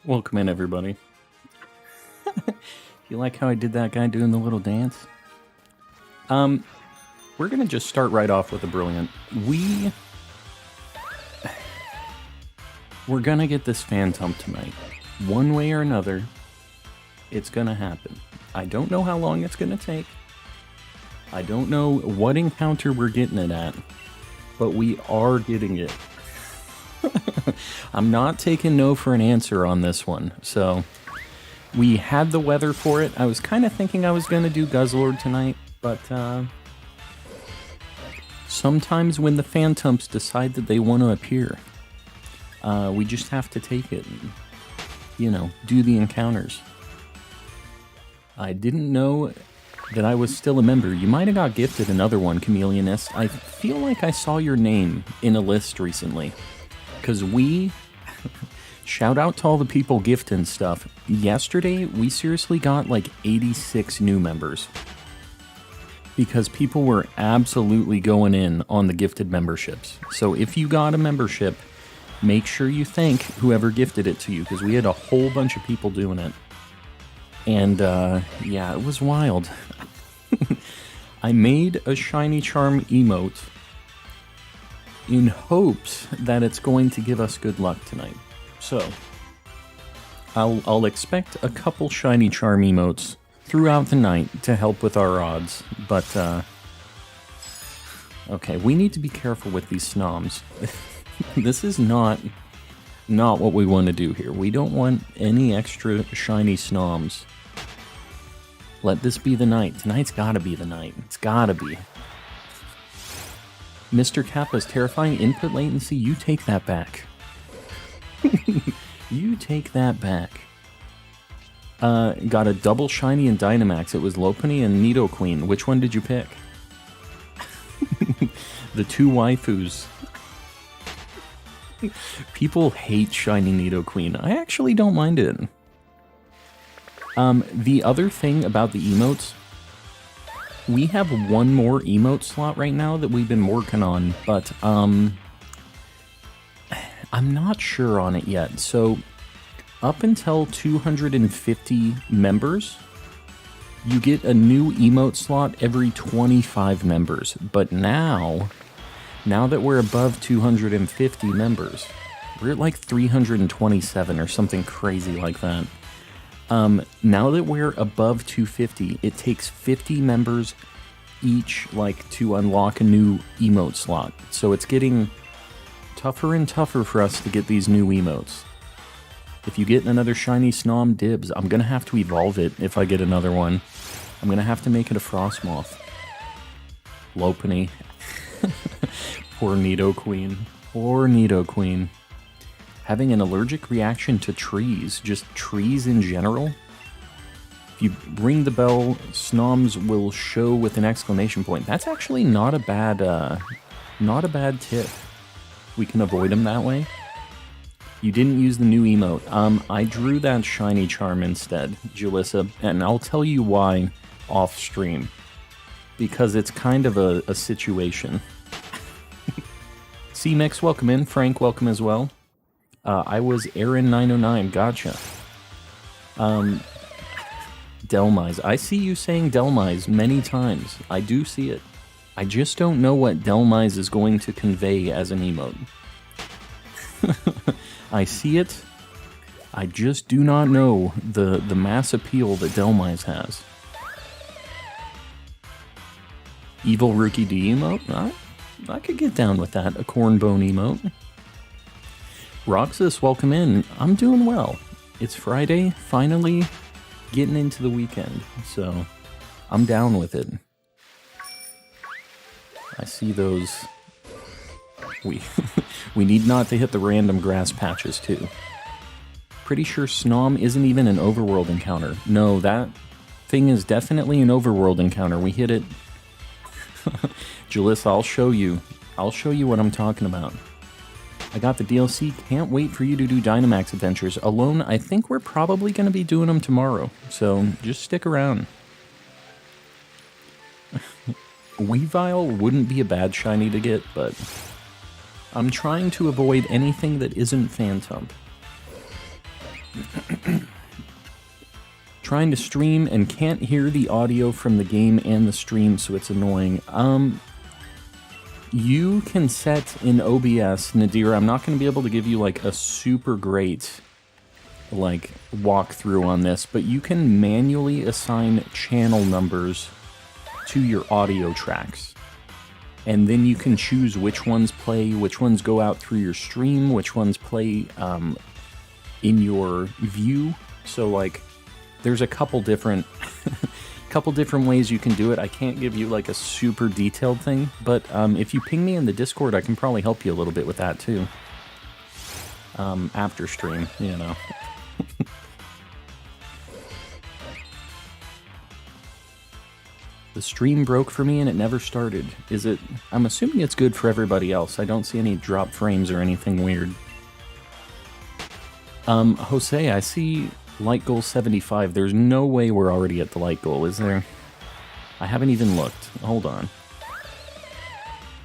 Welcome in, everybody. You like how I did that guy doing the little dance? We're gonna just start right off with a brilliant. We're gonna get this Phantump tonight. One way or another, it's gonna happen. I don't know how long it's gonna take. I don't know what encounter we're getting it at, but we are getting it. I'm not taking no for an answer on this one, so we had the weather for it. I was kind of thinking I was going to do Guzzlord tonight, but sometimes when the Phantumps decide that they want to appear, we just have to take it and, you know, do the encounters. I didn't know that I was still a member. You might have got gifted another one, Chameleonist. I feel like I saw your name in a list recently. Because shout out to all the people gifting stuff. Yesterday, we seriously got like 86 new members. Because people were absolutely going in on the gifted memberships. So if you got a membership, make sure you thank whoever gifted it to you. Because we had a whole bunch of people doing it. And yeah, it was wild. I made a Shiny Charm emote in hopes that it's going to give us good luck tonight. So, I'll expect a couple Shiny Charm emotes throughout the night to help with our odds, but, okay, we need to be careful with these snoms. This is not what we want to do here. We don't want any extra shiny snoms. Let this be the night. Tonight's gotta be the night. It's gotta be. Mr. Kappa's terrifying input latency, you take that back. You take that back. Got a double shiny in Dynamax. It was Lopunny and Nidoqueen. Which one did you pick? The two waifus. People hate shiny Nidoqueen. I actually don't mind it. The other thing about the emotes, we have one more emote slot right now that we've been working on, but I'm not sure on it yet. So up until 250 members, you get a new emote slot every 25 members. But now that we're above 250 members, we're at like 327 or something crazy like that. Now that we're above 250, it takes 50 members each, like, to unlock a new emote slot. So it's getting tougher and tougher for us to get these new emotes. If you get another shiny Snom, dibs. I'm gonna have to evolve it if I get another one. I'm gonna have to make it a Frostmoth. Lopunny. Poor Nidoqueen. Poor Nidoqueen. Having an allergic reaction to trees, just trees in general. If you ring the bell, Snoms will show with an exclamation point. That's actually not a bad tip. We can avoid them that way. You didn't use the new emote. I drew that Shiny Charm instead, Julissa, and I'll tell you why off stream. Because it's kind of a situation. C-Mix, welcome in. Frank, welcome as well. I was Aaron909, gotcha. Delmise. I see you saying Delmise many times. I do see it. I just don't know what Delmise is going to convey as an emote. I see it. I just do not know the mass appeal that Delmise has. Evil Rookie D emote? I could get down with that. A Cornbone emote. Roxas, welcome in. I'm doing well. It's Friday, finally getting into the weekend, so I'm down with it. I see those. We need not to hit the random grass patches too. Pretty sure Snom isn't even an overworld encounter. No, that thing is definitely an overworld encounter. We hit it. Jalissa, I'll show you. I'll show you what I'm talking about. I got the DLC, can't wait for you to do Dynamax adventures. Alone, I think we're probably going to be doing them tomorrow, so just stick around. Weavile wouldn't be a bad shiny to get, but I'm trying to avoid anything that isn't Phantump. Trying to stream and can't hear the audio from the game and the stream, so it's annoying. You can set in OBS, Nadir, I'm not going to be able to give you like a super great like walkthrough on this, but you can manually assign channel numbers to your audio tracks. And then you can choose which ones play, which ones go out through your stream, which ones play in your view. So like there's a couple different ways you can do it. I can't give you like a super detailed thing, but if you ping me in the Discord, I can probably help you a little bit with that too. After stream, you know. The stream broke for me and it never started. Is it? I'm assuming it's good for everybody else. I don't see any drop frames or anything weird. Jose, I see light goal 75. There's no way we're already at the light goal, is there? I haven't even looked. Hold on.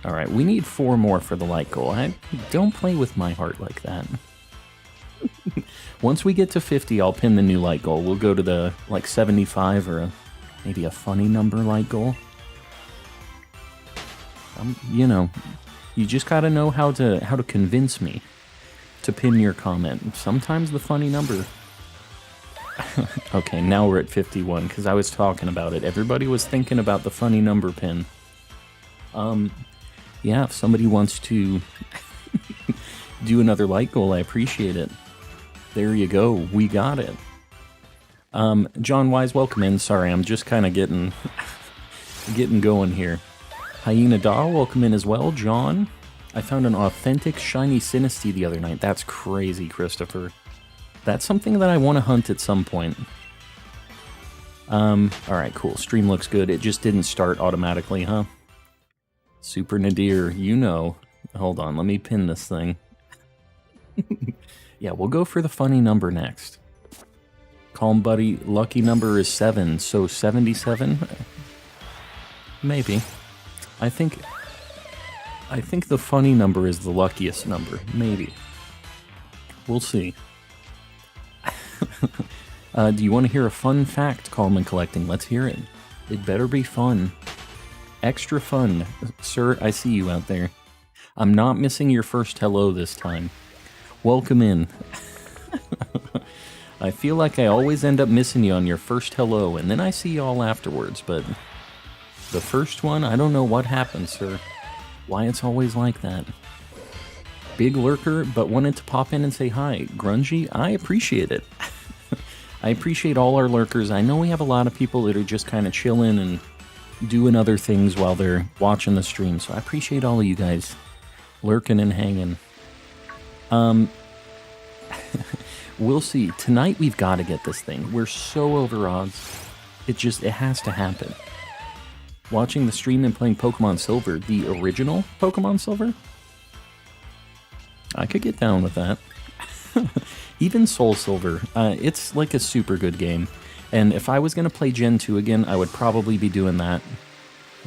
Alright, we need 4 more for the light goal. Don't play with my heart like that. Once we get to 50, I'll pin the new light goal. We'll go to the, like, 75 or maybe a funny number light goal. You know, you just gotta know how to convince me to pin your comment. Sometimes the funny number... Okay, now we're at 51, because I was talking about it. Everybody was thinking about the funny number pin. Yeah, if somebody wants to do another light goal, I appreciate it. There you go, we got it. John Wise, welcome in. Sorry, I'm just kind of getting going here. Hyena Da, welcome in as well. John, I found an authentic shiny Sinistea the other night. That's crazy, Christopher. That's something that I want to hunt at some point. Alright, cool. Stream looks good. It just didn't start automatically, huh? Super Nadir, you know. Hold on, let me pin this thing. Yeah, we'll go for the funny number next. Calm buddy, lucky number is 7, so 77? Maybe. I think the funny number is the luckiest number. Maybe. We'll see. Do you want to hear a fun fact, Calm and Collecting? Let's hear it. It better be fun. Extra fun. Sir, I see you out there. I'm not missing your first hello this time. Welcome in. I feel like I always end up missing you on your first hello, and then I see you all afterwards, but the first one, I don't know what happened, sir. Why it's always like that. Big lurker, but wanted to pop in and say hi. Grungy, I appreciate it. I appreciate all our lurkers. I know we have a lot of people that are just kind of chilling and doing other things while they're watching the stream, so I appreciate all of you guys lurking and hanging. We'll see. Tonight we've got to get this thing. We're so over odds. It has to happen. Watching the stream and playing Pokemon Silver, the original Pokemon Silver? I could get down with that. Even Soul Silver, it's like a super good game. And if I was going to play Gen 2 again, I would probably be doing that.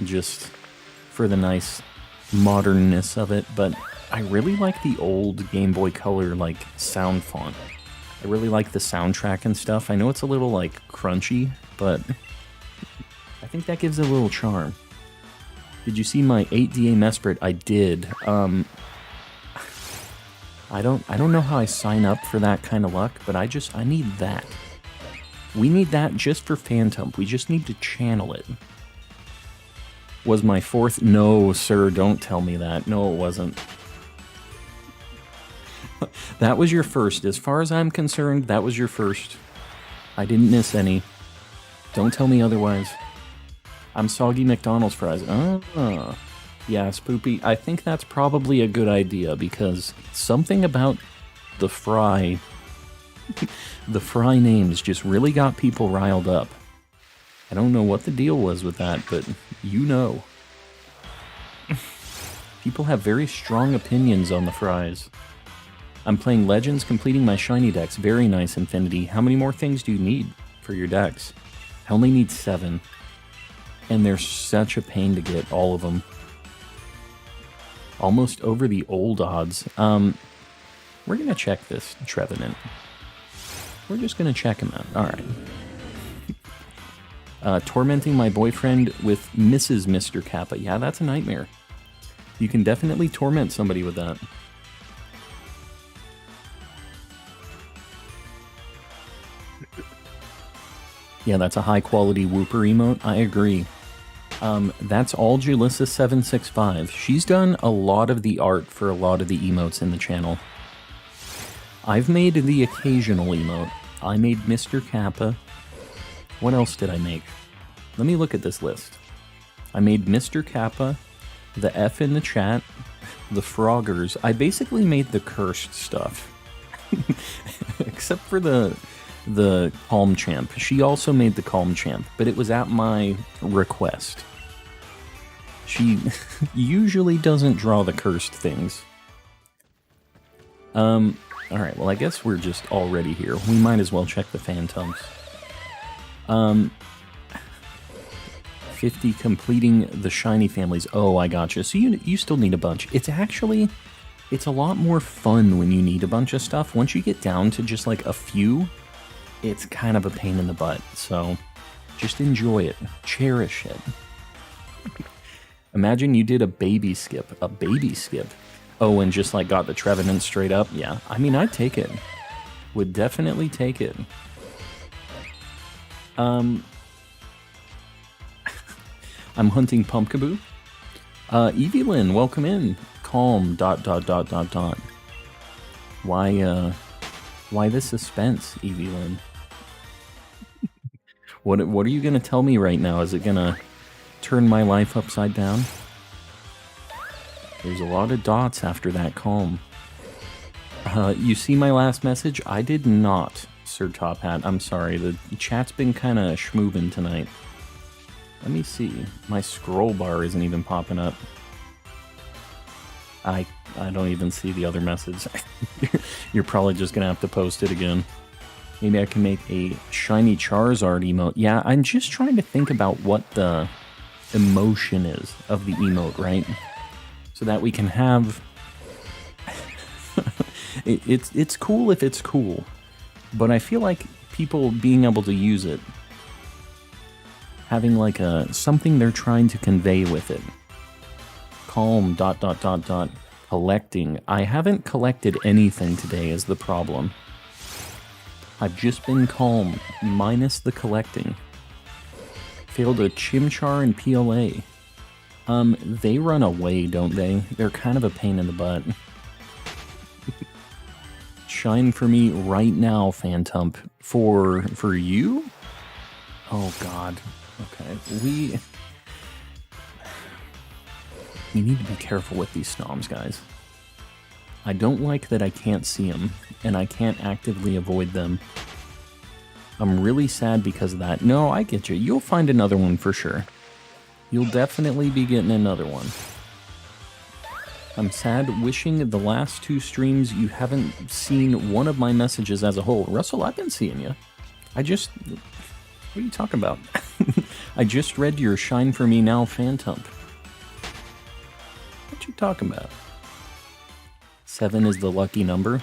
Just for the nice modernness of it. But I really like the old Game Boy Color, like, sound font. I really like the soundtrack and stuff. I know it's a little, like, crunchy, but I think that gives it a little charm. Did you see my 8DA Mesprit? I did. I don't know how I sign up for that kind of luck, but I need that. We need that just for Phantump. We just need to channel it. Was my 4th? No, sir, don't tell me that. No, it wasn't. That was your first. As far as I'm concerned, that was your first. I didn't miss any. Don't tell me otherwise. I'm soggy McDonald's fries. Ah. Yeah, Spoopy, I think that's probably a good idea, because something about the fry... the fry names just really got people riled up. I don't know what the deal was with that, but you know. People have very strong opinions on the fries. I'm playing Legends, completing my shiny decks. Very nice, Infinity. How many more things do you need for your decks? I only need 7. And they're such a pain to get, all of them. Almost over the old odds. We're gonna check this Trevenant. We're just gonna check him out. All right. Tormenting my boyfriend with Mrs. Mr. Kappa. Yeah, that's a nightmare. You can definitely torment somebody with that. Yeah, that's a high-quality Whooper emote. I agree. That's all Julissa765. She's done a lot of the art for a lot of the emotes in the channel. I've made the occasional emote. I made Mr. Kappa. What else did I make? Let me look at this list. I made Mr. Kappa, the F in the chat, the Froggers. I basically made the cursed stuff. Except for the Calm Champ. She also made the Calm Champ, but it was at my request. She usually doesn't draw the cursed things. Alright, well I guess we're just already here. We might as well check the Phantumps. 50 completing the shiny families. Oh, I gotcha. So you still need a bunch. It's actually, it's a lot more fun when you need a bunch of stuff. Once you get down to just like a few, it's kind of a pain in the butt. So just enjoy it. Cherish it. Imagine you did a baby skip. A baby skip. Oh, and just like got the Trevenant straight up. Yeah, I mean, I'd take it. Would definitely take it. I'm hunting Pumpkaboo. Evelyn, welcome in. Calm, ... Why the suspense, Evelyn? What are you gonna tell me right now? Is it gonna turn my life upside down? There's a lot of dots after that calm. You see my last message? I did not, Sir Top Hat. I'm sorry. The chat's been kind of schmoovin' tonight. Let me see. My scroll bar isn't even popping up. I don't even see the other message. You're probably just gonna have to post it again. Maybe I can make a shiny Charizard emote. Yeah, I'm just trying to think about what the emotion is of the emote, right? So that we can have... it's cool if it's cool, but I feel like people being able to use it, having like something they're trying to convey with it. Calm, ... collecting. I haven't collected anything today is the problem. I've just been calm, minus the collecting. Failed a Chimchar and PLA. They run away, don't they? They're kind of a pain in the butt. Shine for me right now, Phantump. For you? Oh god. Okay, we need to be careful with these snoms, guys. I don't like that I can't see them, and I can't actively avoid them. I'm really sad because of that. No, I get you. You'll find another one for sure. You'll definitely be getting another one. I'm sad wishing the last two streams you haven't seen one of my messages as a whole. Russell, I've been seeing you. What are you talking about? I just read your Shine For Me Now Phantump. What you talking about? 7 is the lucky number.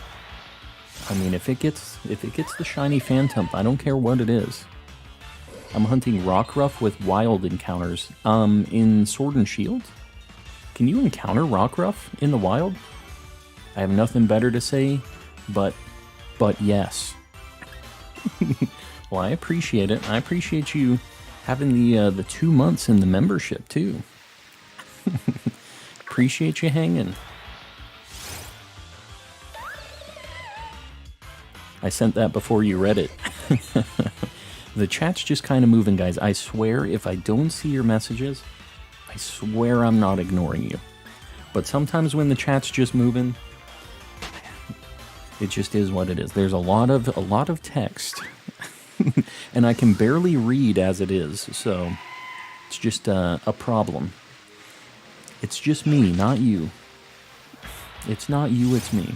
I mean, if it gets the shiny Phantump, I don't care what it is. I'm hunting Rockruff with wild encounters. In Sword and Shield? Can you encounter Rockruff in the wild? I have nothing better to say, but yes. Well, I appreciate it. I appreciate you having the 2 months in the membership, too. Appreciate you hanging. I sent that before you read it. The chat's just kind of moving, guys. I swear, if I don't see your messages, I swear I'm not ignoring you. But sometimes when the chat's just moving, it just is what it is. There's a lot of text, and I can barely read as it is, so it's just a problem. It's just me, not you. It's not you, it's me.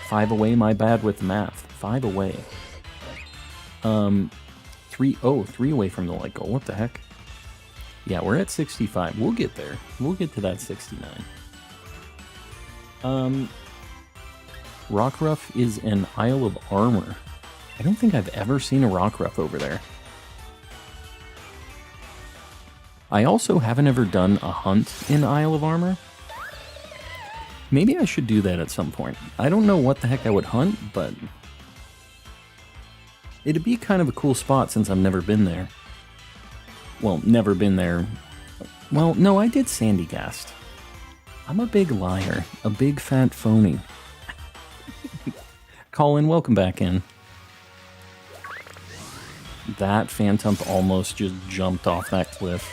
5 away, my bad with math. 5 away. 3 away from the light goal. What the heck? Yeah, we're at 65. We'll get there. We'll get to that 69. Rockruff is an Isle of Armor. I don't think I've ever seen a Rockruff over there. I also haven't ever done a hunt in Isle of Armor. Maybe I should do that at some point. I don't know what the heck I would hunt, but it'd be kind of a cool spot since I've never been there. Well, never been there. Well, no, I did Sandygast. I'm a big liar. A big fat phony. Colin, welcome back in. That Phantump almost just jumped off that cliff.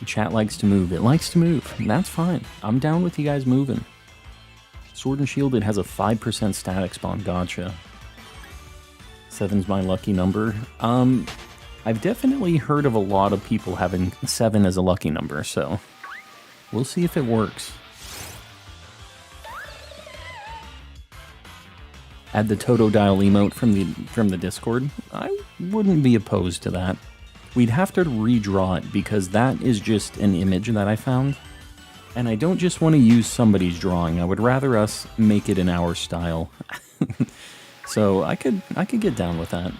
Chat likes to move. It likes to move. That's fine. I'm down with you guys moving. Sword and Shield, it has a 5% static spawn. Gotcha. 7's my lucky number. I've definitely heard of a lot of people having 7 as a lucky number, so we'll see if it works. Add the Totodile emote from the Discord. I wouldn't be opposed to that. We'd have to redraw it because that is just an image that I found. And I don't just want to use somebody's drawing. I would rather us make it in our style. So I could get down with that.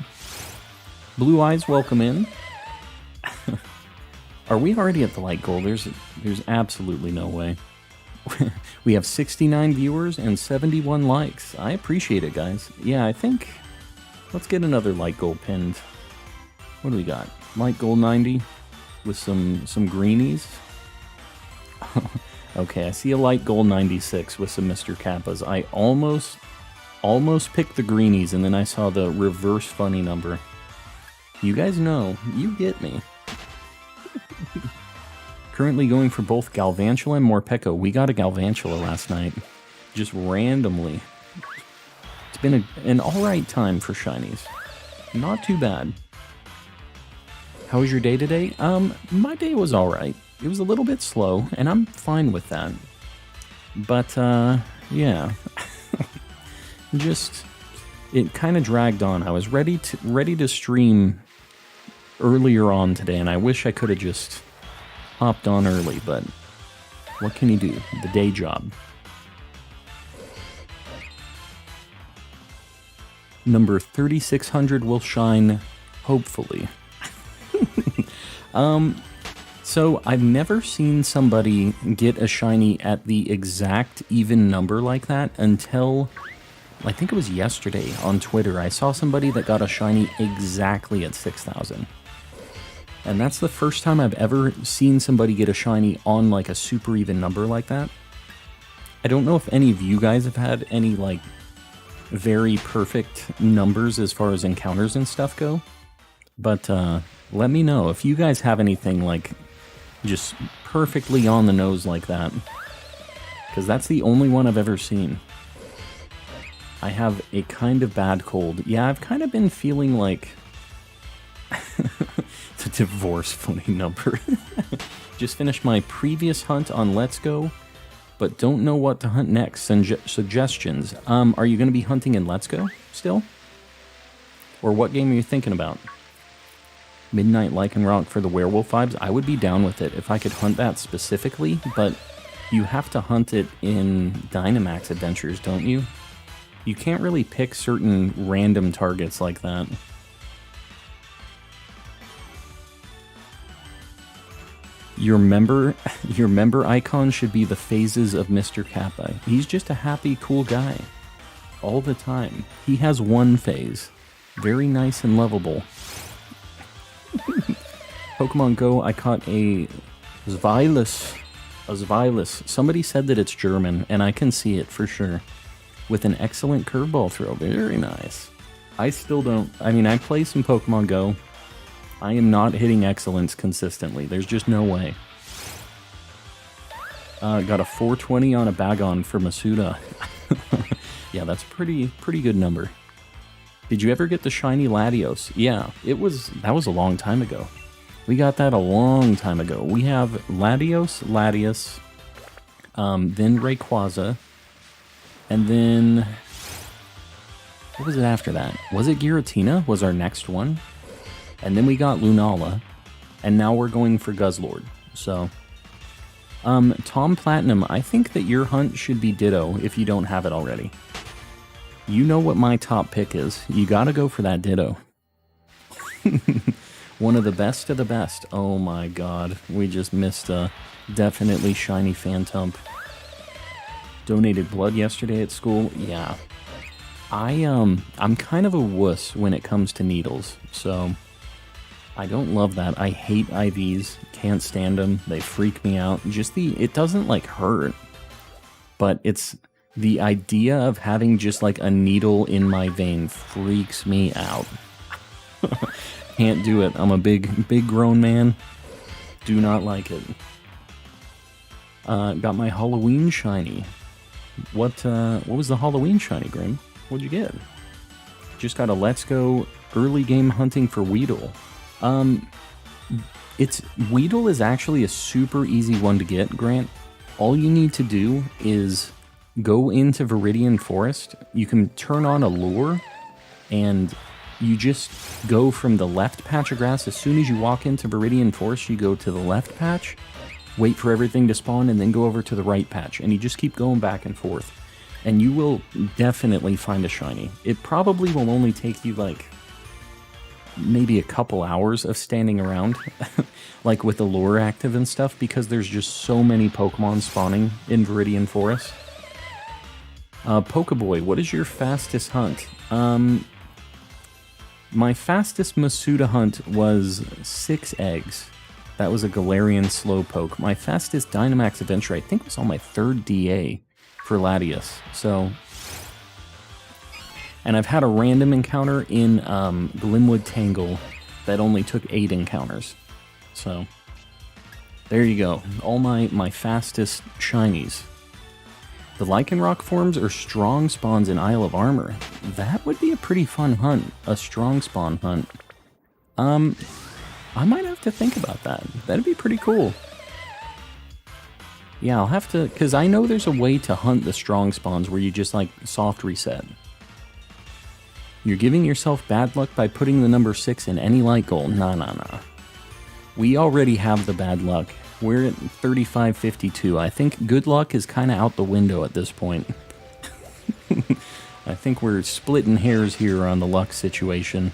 Blue Eyes, welcome in. Are we already at the light goal? There's absolutely no way. We have 69 viewers and 71 likes. I appreciate it, guys. Yeah, I think let's get another light goal pinned. What do we got? Light goal 90 with some greenies. Okay, I see a light goal 96 with some Mr. Kappas. I almost picked the greenies, and then I saw the reverse funny number. You guys know, you get me. Currently going for both Galvantula and Morpeko. We got a Galvantula last night, just randomly. It's been an alright time for shinies. Not too bad. How was your day today? My day was alright. It was a little bit slow, and I'm fine with that. But, yeah. Just, it kind of dragged on. I was ready to stream earlier on today, and I wish I could have just hopped on early, but what can you do? The day job. Number 3600 will shine, hopefully. So I've never seen somebody get a shiny at the exact even number like that until, I think it was yesterday on Twitter. I saw somebody that got a shiny exactly at 6,000. And that's the first time I've ever seen somebody get a shiny on like a super even number like that. I don't know if any of you guys have had any like very perfect numbers as far as encounters and stuff go. But let me know if you guys have anything like just perfectly on the nose like that. Because that's the only one I've ever seen. I have a kind of bad cold. Yeah, I've kind of been feeling like the divorce funny number. Just finished my previous hunt on Let's Go, but don't know what to hunt next. Suggestions. Are you going to be hunting in Let's Go still? Or what game are you thinking about? Midnight Lycanroc for the werewolf vibes? I would be down with it if I could hunt that specifically, but you have to hunt it in Dynamax Adventures, don't you? You can't really pick certain random targets like that. Your member icon should be the phases of Mr. Kappa. He's just a happy, cool guy. All the time. He has one phase. Very nice and lovable. Pokemon Go, I caught a Zweilous. A Zweilous. Somebody said that it's German, and I can see it for sure. With an excellent curveball throw. Very nice. I still don't... I mean, I play some Pokemon Go. I am not hitting excellence consistently. There's just no way. Got a 420 on a Bagon for Masuda. Yeah, that's a pretty good number. Did you ever get the shiny Latios? Yeah, that was a long time ago. We got that a long time ago. We have Latios, Latias, then Rayquaza, and then... what was it after that? Was it Giratina? Was our next one? And then we got Lunala, and now we're going for Guzzlord. So, Tom Platinum, I think that your hunt should be Ditto if you don't have it already. You know what my top pick is. You gotta go for that Ditto. One of the best. Oh my god. We just missed a definitely shiny Phantump. Donated blood yesterday at school. Yeah. I'm kind of a wuss when it comes to needles, so I don't love that. I hate IVs. Can't stand them. They freak me out. It doesn't like hurt, but it's the idea of having just like a needle in my vein freaks me out. Can't do it. I'm a big grown man. Do not like it. Got my Halloween shiny. What was the Halloween shiny, Grim? What'd you get? Just got a Let's Go early game hunting for Weedle. Weedle is actually a super easy one to get, Grant. All you need to do is go into Viridian Forest. You can turn on a lure, and you just go from the left patch of grass. As soon as you walk into Viridian Forest, you go to the left patch, wait for everything to spawn, and then go over to the right patch. And you just keep going back and forth. And you will definitely find a shiny. It probably will only take you like maybe a couple hours of standing around, like with the lure active and stuff, because there's just so many Pokemon spawning in Viridian Forest. Pokeboy, what is your fastest hunt? My fastest Masuda hunt was 6 eggs. That was a Galarian Slowpoke. My fastest Dynamax adventure, I think, was on my 3rd DA for Latias. So, and I've had a random encounter in Glimwood Tangle that only took 8 encounters. So, there you go. All my fastest shinies. The Lycanroc forms are strong spawns in Isle of Armor. That would be a pretty fun hunt. A strong spawn hunt. I might have to think about that. That'd be pretty cool. Yeah, I'll have to, because I know there's a way to hunt the strong spawns where you just like soft reset. You're giving yourself bad luck by putting the number 6 in any light goal. Nah. We already have the bad luck. We're at 3552. I think good luck is kind of out the window at this point. I think we're splitting hairs here on the luck situation.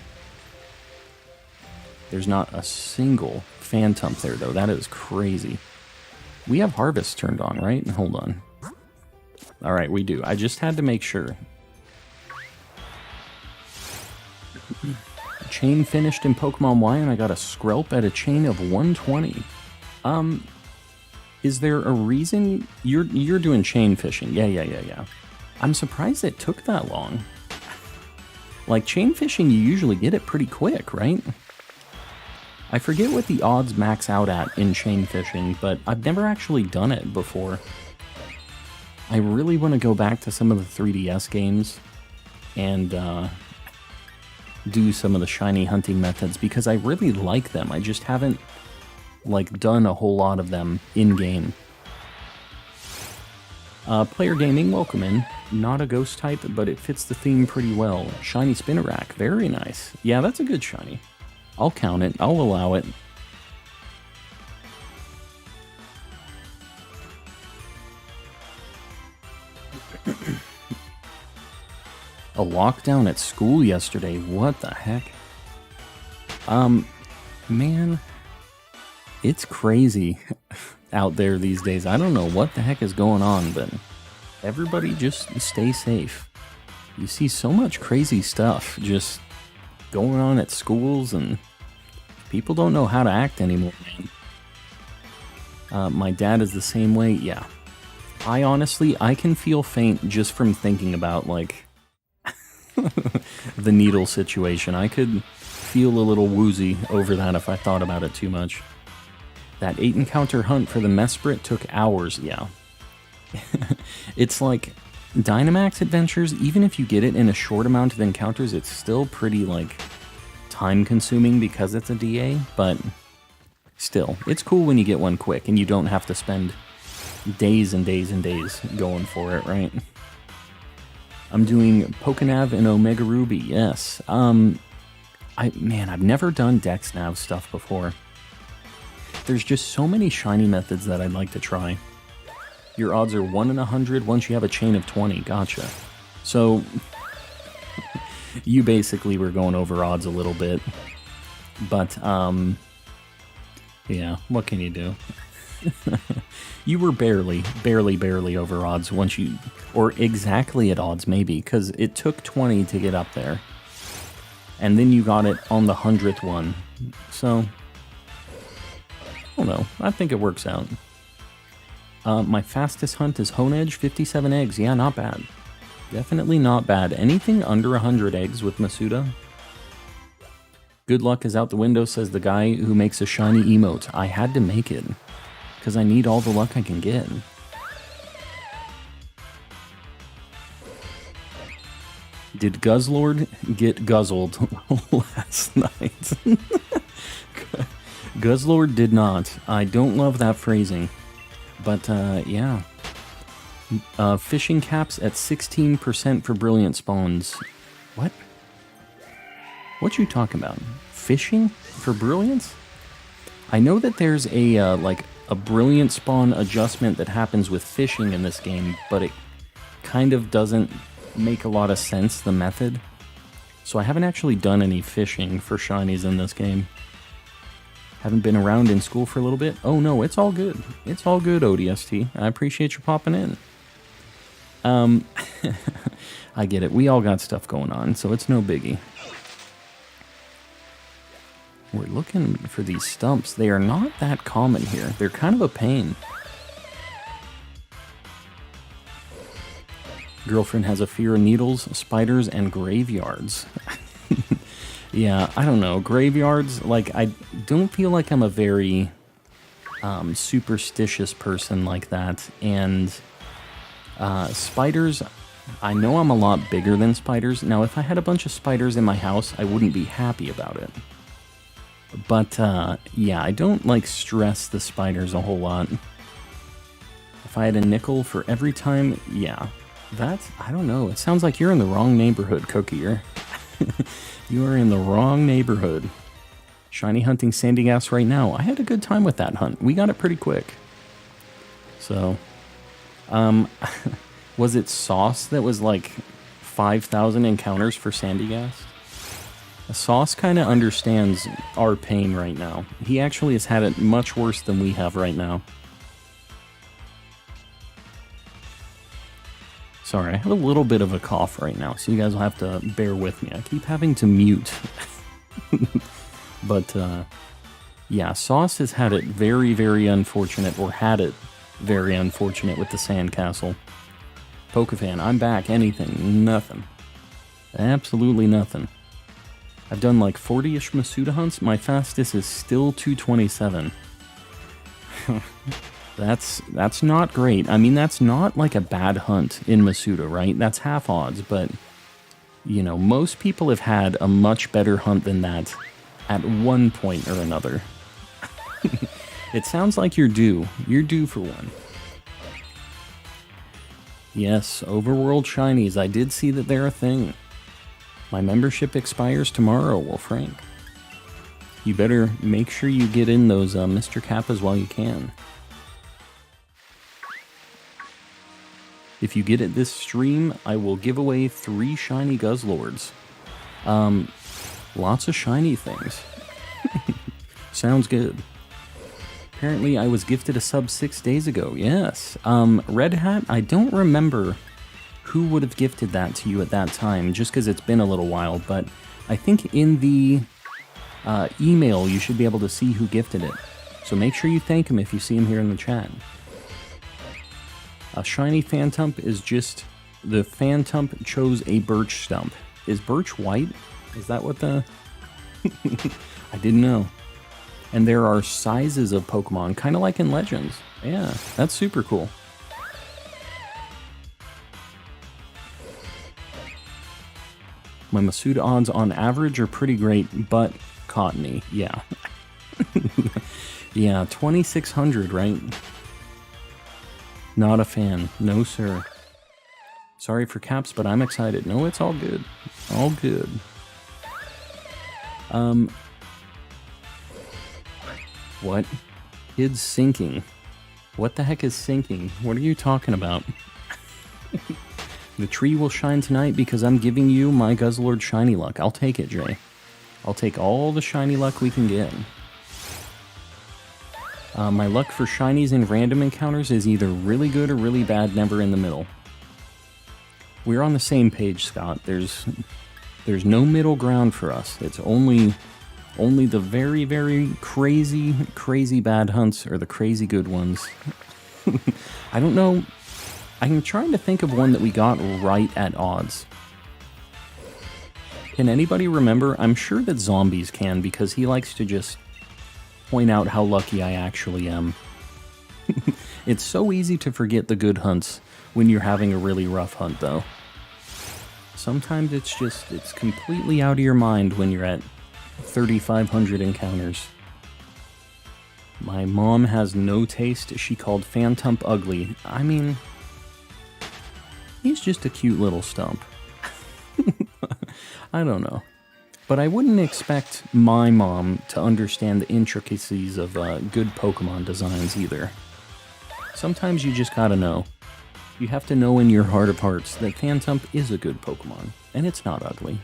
There's not a single Phantump there, though. That is crazy. We have Harvest turned on, right? Hold on. Alright, we do. I just had to make sure. Chain finished in Pokemon Y, and I got a Skrelp at a chain of 120. Is there a reason you're doing chain fishing? Yeah. I'm surprised it took that long. Like, chain fishing, you usually get it pretty quick, right? I forget what the odds max out at in chain fishing, but I've never actually done it before. I really want to go back to some of the 3DS games and do some of the shiny hunting methods because I really like them. I just haven't like done a whole lot of them in-game. Player Gaming, welcome in. Not a ghost type, but it fits the theme pretty well. Shiny Spinarak, very nice. Yeah, that's a good shiny. I'll count it. I'll allow it. A lockdown at school yesterday. What the heck? Man, it's crazy out there these days. I don't know what the heck is going on, but everybody just stay safe. You see so much crazy stuff just going on at schools, and people don't know how to act anymore, man. My dad is the same way. Yeah. I can feel faint just from thinking about, like, the needle situation. I could feel a little woozy over that if I thought about it too much. That 8 encounter hunt for the Mesprit took hours, yeah. It's like, Dynamax adventures, even if you get it in a short amount of encounters, it's still pretty, like, time-consuming because it's a DA, but still, it's cool when you get one quick and you don't have to spend days and days and days going for it, right? I'm doing Pokenav and Omega Ruby, yes. I've never done DexNav stuff before. There's just so many shiny methods that I'd like to try. Your odds are 1 in 100 once you have a chain of 20. Gotcha. So, you basically were going over odds a little bit. But, yeah, what can you do? You were barely over odds once you... Or exactly at odds, maybe, because it took 20 to get up there. And then you got it on the 100th one. So, I don't know. I think it works out. My fastest hunt is Hone Edge, 57 eggs. Yeah, not bad. Definitely not bad. Anything under 100 eggs with Masuda? Good luck is out the window, says the guy who makes a shiny emote. I had to make it, because I need all the luck I can get. Did Guzzlord get guzzled last night? Guzzlord did not. I don't love that phrasing. But, yeah. Fishing caps at 16% for brilliant spawns. What? What you talking about? Fishing for brilliance? I know that there's a, like, a brilliant spawn adjustment that happens with fishing in this game, but it kind of doesn't make a lot of sense, the method. So I haven't actually done any fishing for shinies in this game. Haven't been around in school for a little bit. Oh no, it's all good. It's all good, ODST. I appreciate you popping in. I get it. We all got stuff going on, so it's no biggie. We're looking for these stumps. They are not that common here. They're kind of a pain. Girlfriend has a fear of needles, spiders, and graveyards. Yeah, I don't know. Graveyards, like, I don't feel like I'm a very superstitious person like that. And spiders, I know I'm a lot bigger than spiders. Now, if I had a bunch of spiders in my house, I wouldn't be happy about it. But, yeah, I don't, like, stress the spiders a whole lot. If I had a nickel for every time, yeah. That's, I don't know. It sounds like you're in the wrong neighborhood, Cookier. You are in the wrong neighborhood. Shiny hunting Sandy Gas right now. I had a good time with that hunt. We got it pretty quick. So, was it Sauce that was like 5,000 encounters for Sandy Gas? Sauce kind of understands our pain right now. He actually has had it much worse than we have right now. Sorry, I have a little bit of a cough right now, so you guys will have to bear with me. I keep having to mute. But, yeah, Sauce has had it very, very unfortunate, or had it very unfortunate with the Sandcastle. Pokefan, I'm back. Anything. Nothing. Absolutely nothing. I've done like 40-ish Masuda hunts. My fastest is still 227. That's not great. I mean, that's not like a bad hunt in Masuda, right? That's half odds, but, you know, most people have had a much better hunt than that at one point or another. It sounds like you're due. You're due for one. Yes, Overworld Shinies. I did see that they're a thing. My membership expires tomorrow, well, Frank. You better make sure you get in those Mr. Kappas while you can. If you get it this stream, I will give away 3 shiny Guzzlords. Lots of shiny things. Sounds good. Apparently, I was gifted a sub 6 days ago. Yes. Red Hat, I don't remember who would have gifted that to you at that time, just because it's been a little while, but I think in the email, you should be able to see who gifted it. So make sure you thank him if you see him here in the chat. A shiny Phantump is just... The Phantump chose a birch stump. Is birch white? Is that what the... I didn't know. And there are sizes of Pokemon, kind of like in Legends. Yeah, that's super cool. My Masuda odds on average are pretty great, but cottony, yeah. Yeah, 2,600, right? Not a fan. No, sir. Sorry for caps, but I'm excited. No, it's all good. All good. What? Kid's sinking. What the heck is sinking? What are you talking about? The tree will shine tonight because I'm giving you my Guzzlord shiny luck. I'll take it, Jay. I'll take all the shiny luck we can get. My luck for shinies and random encounters is either really good or really bad, never in the middle. We're on the same page, Scott. There's no middle ground for us. It's only the very, very crazy, crazy bad hunts or the crazy good ones. I don't know. I'm trying to think of one that we got right at odds. Can anybody remember? I'm sure that Zombies can, because he likes to just point out how lucky I actually am. It's so easy to forget the good hunts when you're having a really rough hunt, though. Sometimes it's completely out of your mind when you're at 3,500 encounters. My mom has no taste. She called Phantump ugly. I mean, he's just a cute little stump. I don't know. But I wouldn't expect my mom to understand the intricacies of good Pokemon designs either. Sometimes you just gotta know. You have to know in your heart of hearts that Phantump is a good Pokemon, and it's not ugly.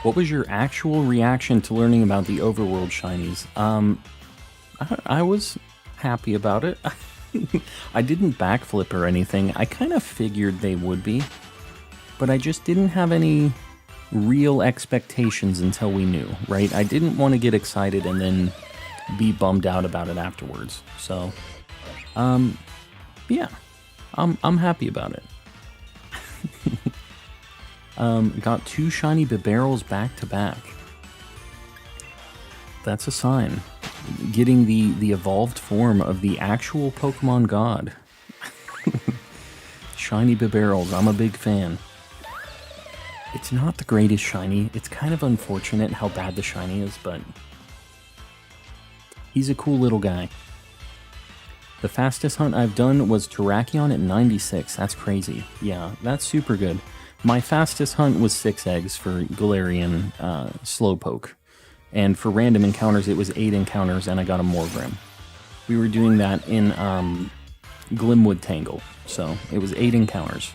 What was your actual reaction to learning about the Overworld shinies? I was happy about it. I didn't backflip or anything. I kind of figured they would be, but I just didn't have any real expectations until we knew, right? I didn't want to get excited and then be bummed out about it afterwards. So, yeah, I'm happy about it. Got 2 shiny Bibarels back to back. That's a sign. Getting the evolved form of the actual Pokemon God. Shiny Bibarels, I'm a big fan. It's not the greatest shiny. It's kind of unfortunate how bad the shiny is, but he's a cool little guy. The fastest hunt I've done was Terrakion at 96. That's crazy. Yeah, that's super good. My fastest hunt was 6 eggs for Galarian Slowpoke. And for random encounters, it was 8 encounters, and I got a Morgrem. We were doing that in Glimwood Tangle, so it was 8 encounters.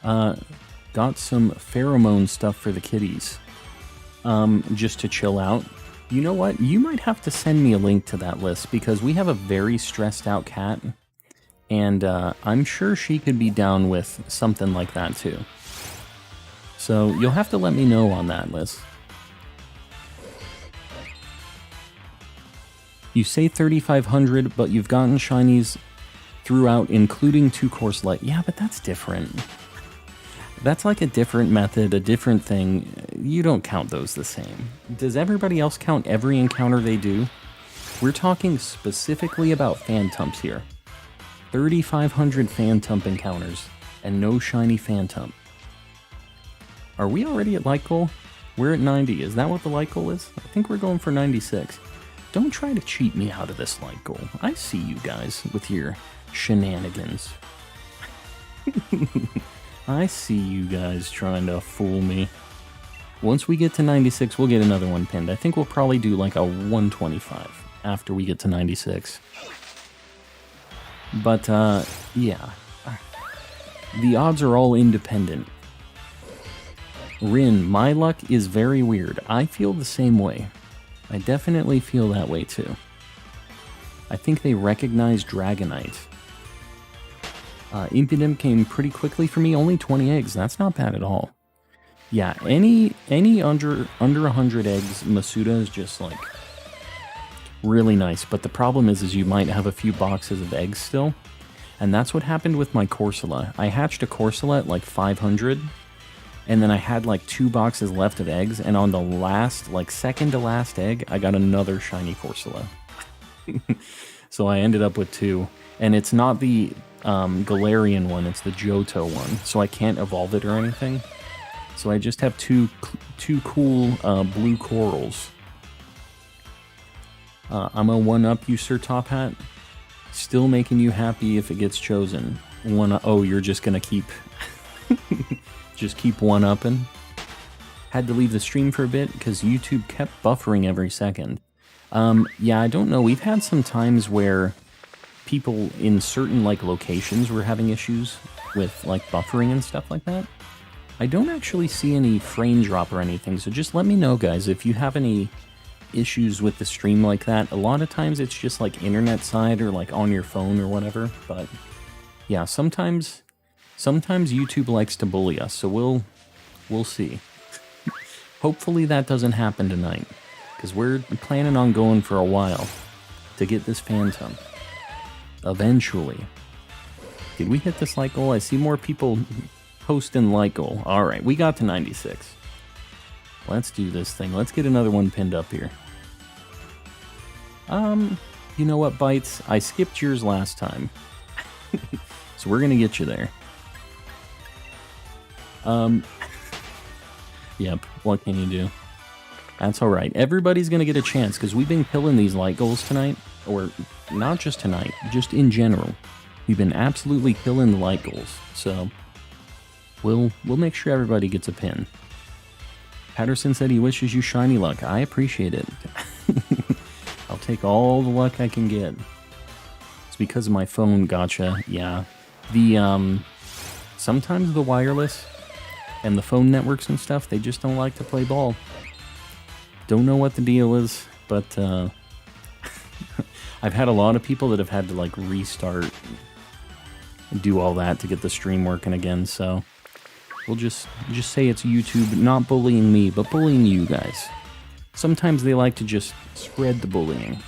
Got some pheromone stuff for the kitties, just to chill out. You know what? You might have to send me a link to that list, because we have a very stressed out cat, and I'm sure she could be down with something like that too. So you'll have to let me know on that list. You say 3,500, but you've gotten shinies throughout, including 2 course light. Yeah, but that's different. That's like a different method, a different thing. You don't count those the same. Does everybody else count every encounter they do? We're talking specifically about Phantumps here. 3,500 Phantump encounters, and no shiny Phantump. Are we already at light goal? We're at 90. Is that what the light goal is? I think we're going for 96. Don't try to cheat me out of this light goal. I see you guys with your shenanigans. I see you guys trying to fool me. Once we get to 96, we'll get another one pinned. I think we'll probably do like a 125 after we get to 96. But, yeah. The odds are all independent. Rin, my luck is very weird. I feel the same way. I definitely feel that way too. I think they recognize Dragonite. Impidimp came pretty quickly for me, only 20 eggs. That's not bad at all. Yeah, any under 100 eggs, Masuda is just like really nice. But the problem is you might have a few boxes of eggs still. And that's what happened with my Corsola. I hatched a Corsola at like 500. And then I had like 2 boxes left of eggs, and on the last, like second to last egg, I got another shiny Corsola. So I ended up with 2, and it's not the Galarian one, it's the Johto one, so I can't evolve it or anything. So I just have two cool blue corals. I'm a one-up you, Sir Top Hat. Still making you happy if it gets chosen. Oh, you're just gonna keep... just keep one-upping? Had to leave the stream for a bit because YouTube kept buffering every second. Yeah, I don't know. We've had some times where people in certain, like, locations were having issues with, like, buffering and stuff like that. I don't actually see any frame drop or anything, so just let me know, guys, if you have any issues with the stream like that. A lot of times it's just, like, internet side or, like, on your phone or whatever, but yeah, sometimes YouTube likes to bully us, so we'll see. Hopefully that doesn't happen tonight, because we're planning on going for a while to get this Phantump. Eventually. Did we hit this like goal? I see more people posting like goal. Alright, we got to 96. Let's do this thing. Let's get another one pinned up here. You know what, Bites? I skipped yours last time. So we're gonna get you there. Yep, what can you do? That's alright. Everybody's gonna get a chance, because we've been killing these light goals tonight. Or, not just tonight, just in general. We've been absolutely killing the light goals. So, we'll make sure everybody gets a pin. Patterson said he wishes you shiny luck. I appreciate it. I'll take all the luck I can get. It's because of my phone, gotcha. Yeah. Sometimes the wireless and the phone networks and stuff, they just don't like to play ball. Don't know what the deal is, but I've had a lot of people that have had to, like, restart and do all that to get the stream working again, so we'll just say it's YouTube not bullying me, but bullying you guys. Sometimes they like to just spread the bullying.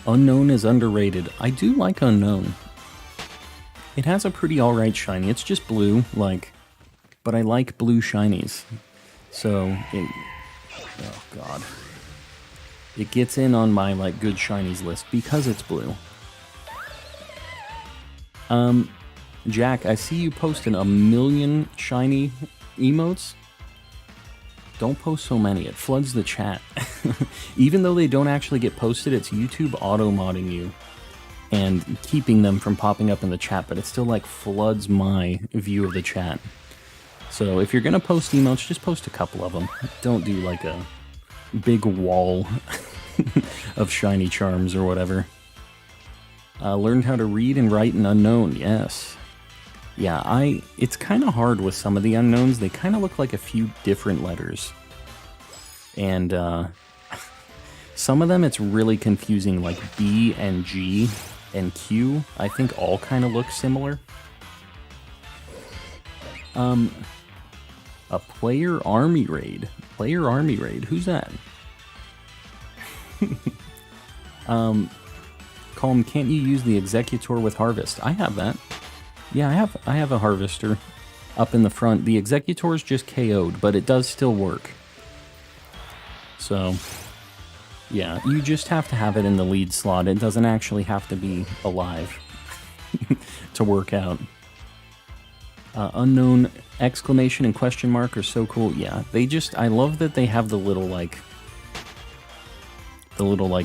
Unknown is underrated. I do like Unknown. It has a pretty alright shiny. It's just blue, like, but I like blue shinies. So, oh god. It gets in on my, like, good shinies list because it's blue. Jack, I see you posting 1,000,000 shiny emotes. Don't post so many, it floods the chat. Even though they don't actually get posted, it's YouTube auto-modding you and keeping them from popping up in the chat, but it still, like, floods my view of the chat. So if you're gonna post emotes, just post a couple of them. Don't do, like, a big wall of shiny charms or whatever. Learned how to read and write in Unknown, yes. Yeah, it's kind of hard with some of the unknowns. They kind of look like a few different letters. And some of them it's really confusing, like B and G and Q, I think all kind of look similar. A player army raid. Player army raid, who's that? Calm, can't you use the Executor with Harvest? I have that. Yeah, I have a Harvester up in the front. The Executor's just KO'd, but it does still work. So, yeah, you just have to have it in the lead slot. It doesn't actually have to be alive to work out. Unknown exclamation and question mark are so cool. Yeah, I love that they have the little, like,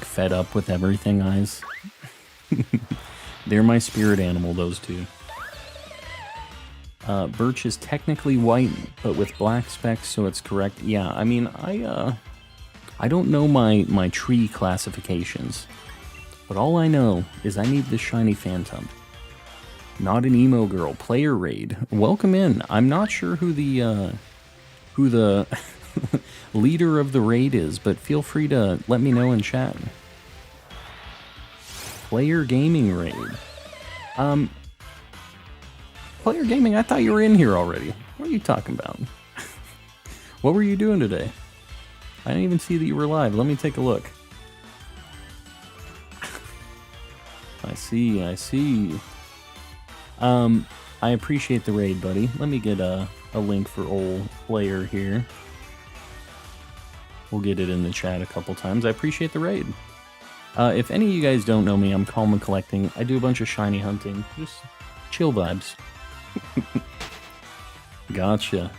fed up with everything eyes. They're my spirit animal, those two. Birch is technically white, but with black specks, so it's correct. Yeah, I mean, I don't know my tree classifications, but all I know is I need this shiny Phantump. Not an emo girl. Player raid. Welcome in. I'm not sure who the leader of the raid is, but feel free to let me know in chat. Player gaming raid. Player gaming, I thought you were in here already. What are you talking about? What were you doing today? I didn't even see that you were live. Let me take a look. I see. I appreciate the raid, buddy. Let me get a link for old player here. We'll get it in the chat a couple times. I appreciate the raid. If any of you guys don't know me, I'm Calm and Collecting. I do a bunch of shiny hunting. Just chill vibes. Gotcha.